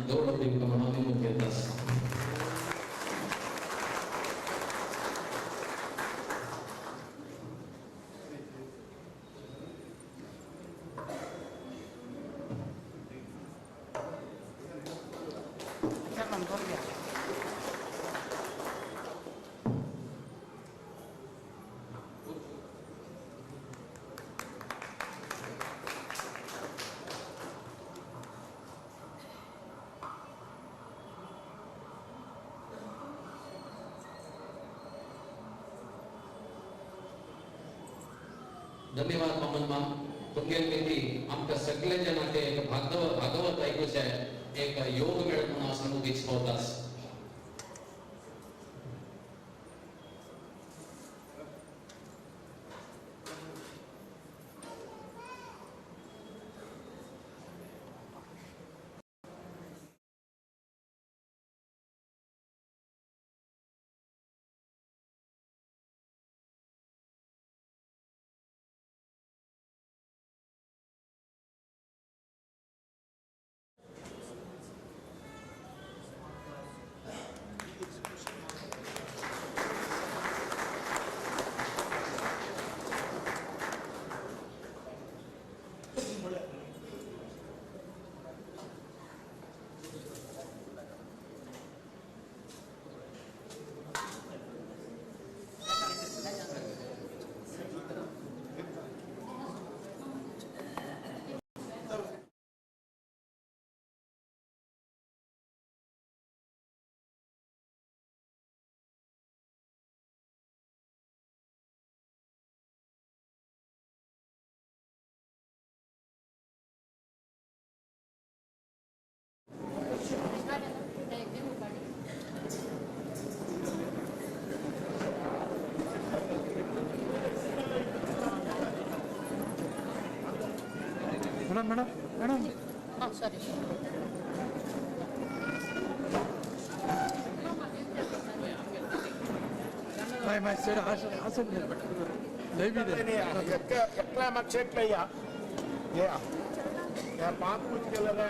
गौरव दीप महादेव के दास धन्यवाद मामन माम तुमगेल किती आमच्या सगळे जणांचे एक भागवत ऐकूच आहे एक योग मेळ म्हणून असं दिसपवतास ఎట్లా మాకు చెట్లయ్యా పాత పూజకెళ్ళరా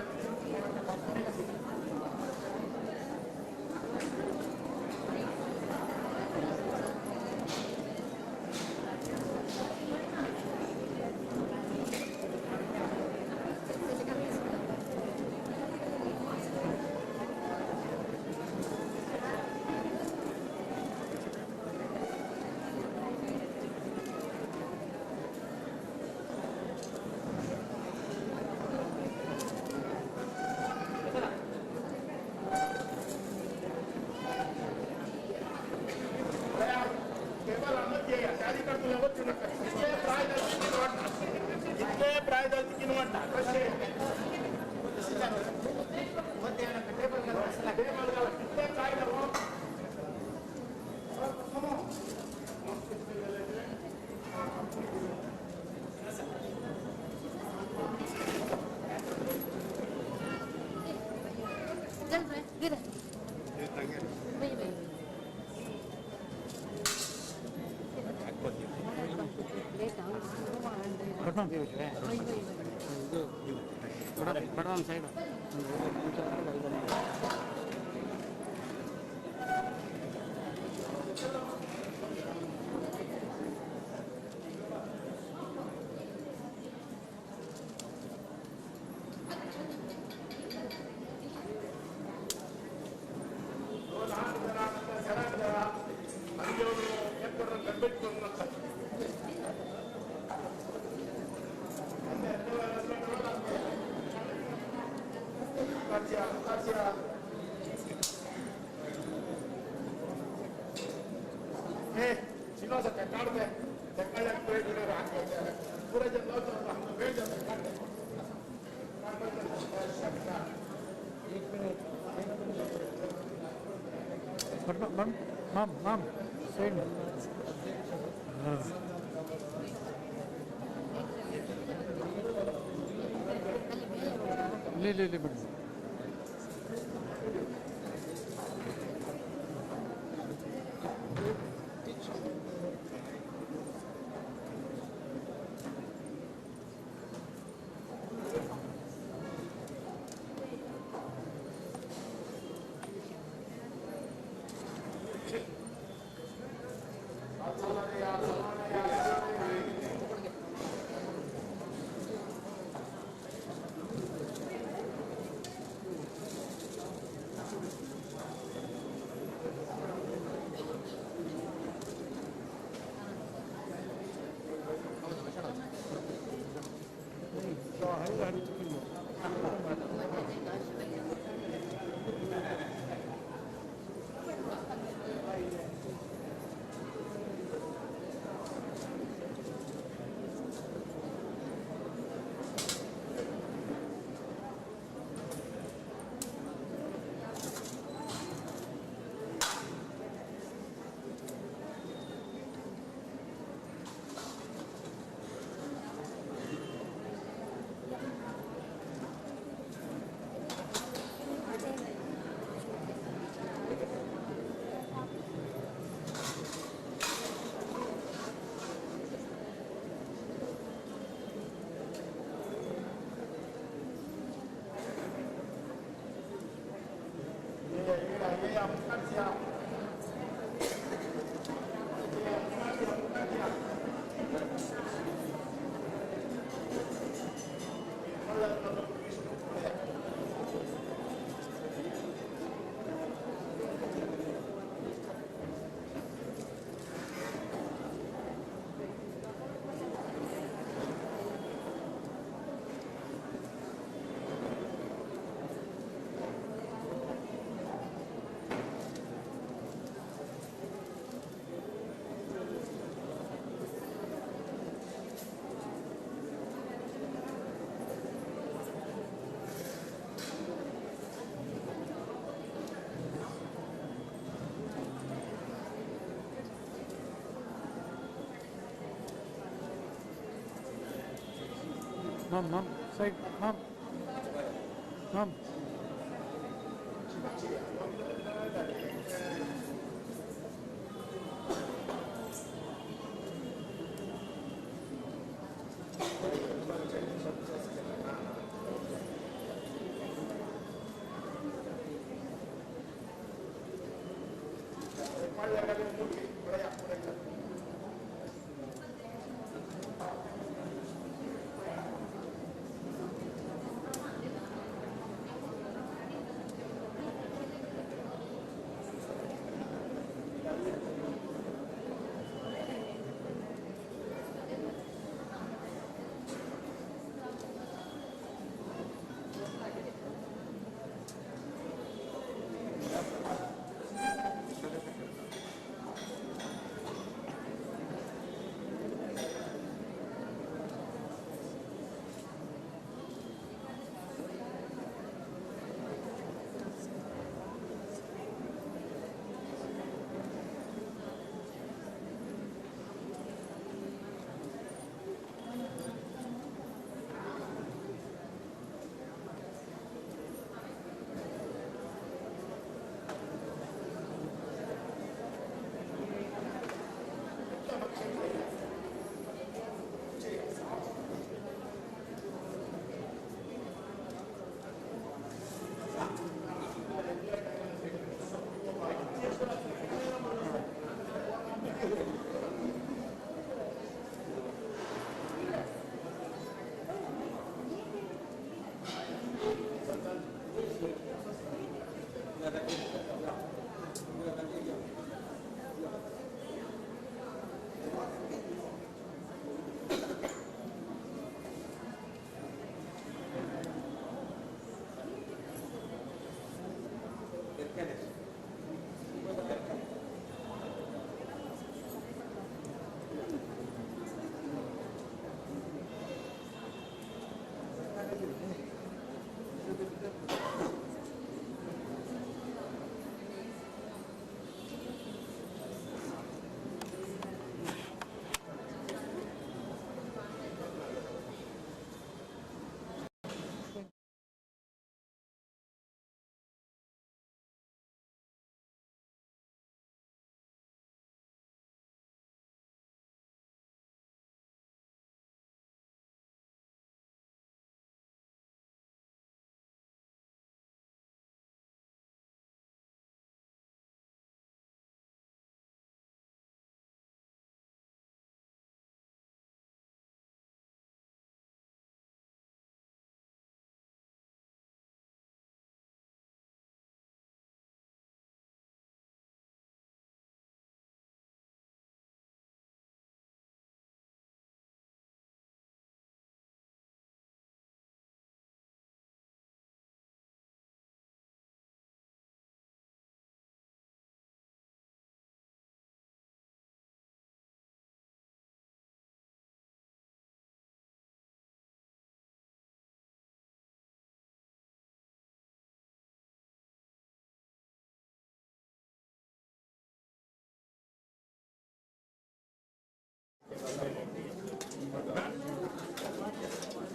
Mom, side, Mom.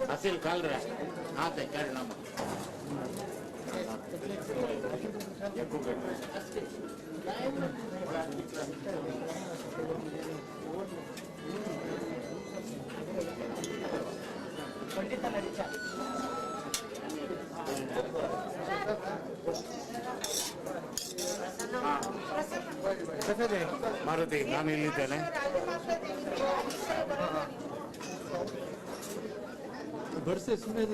Hasil kalra, ate karna. Maruti ನಾನು ಇಲ್ಲಿದ್ದೇನೆ. ಬಡ್ಸೆ ಸುಮ್ಮನೆ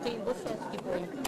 Tem buffet que põe.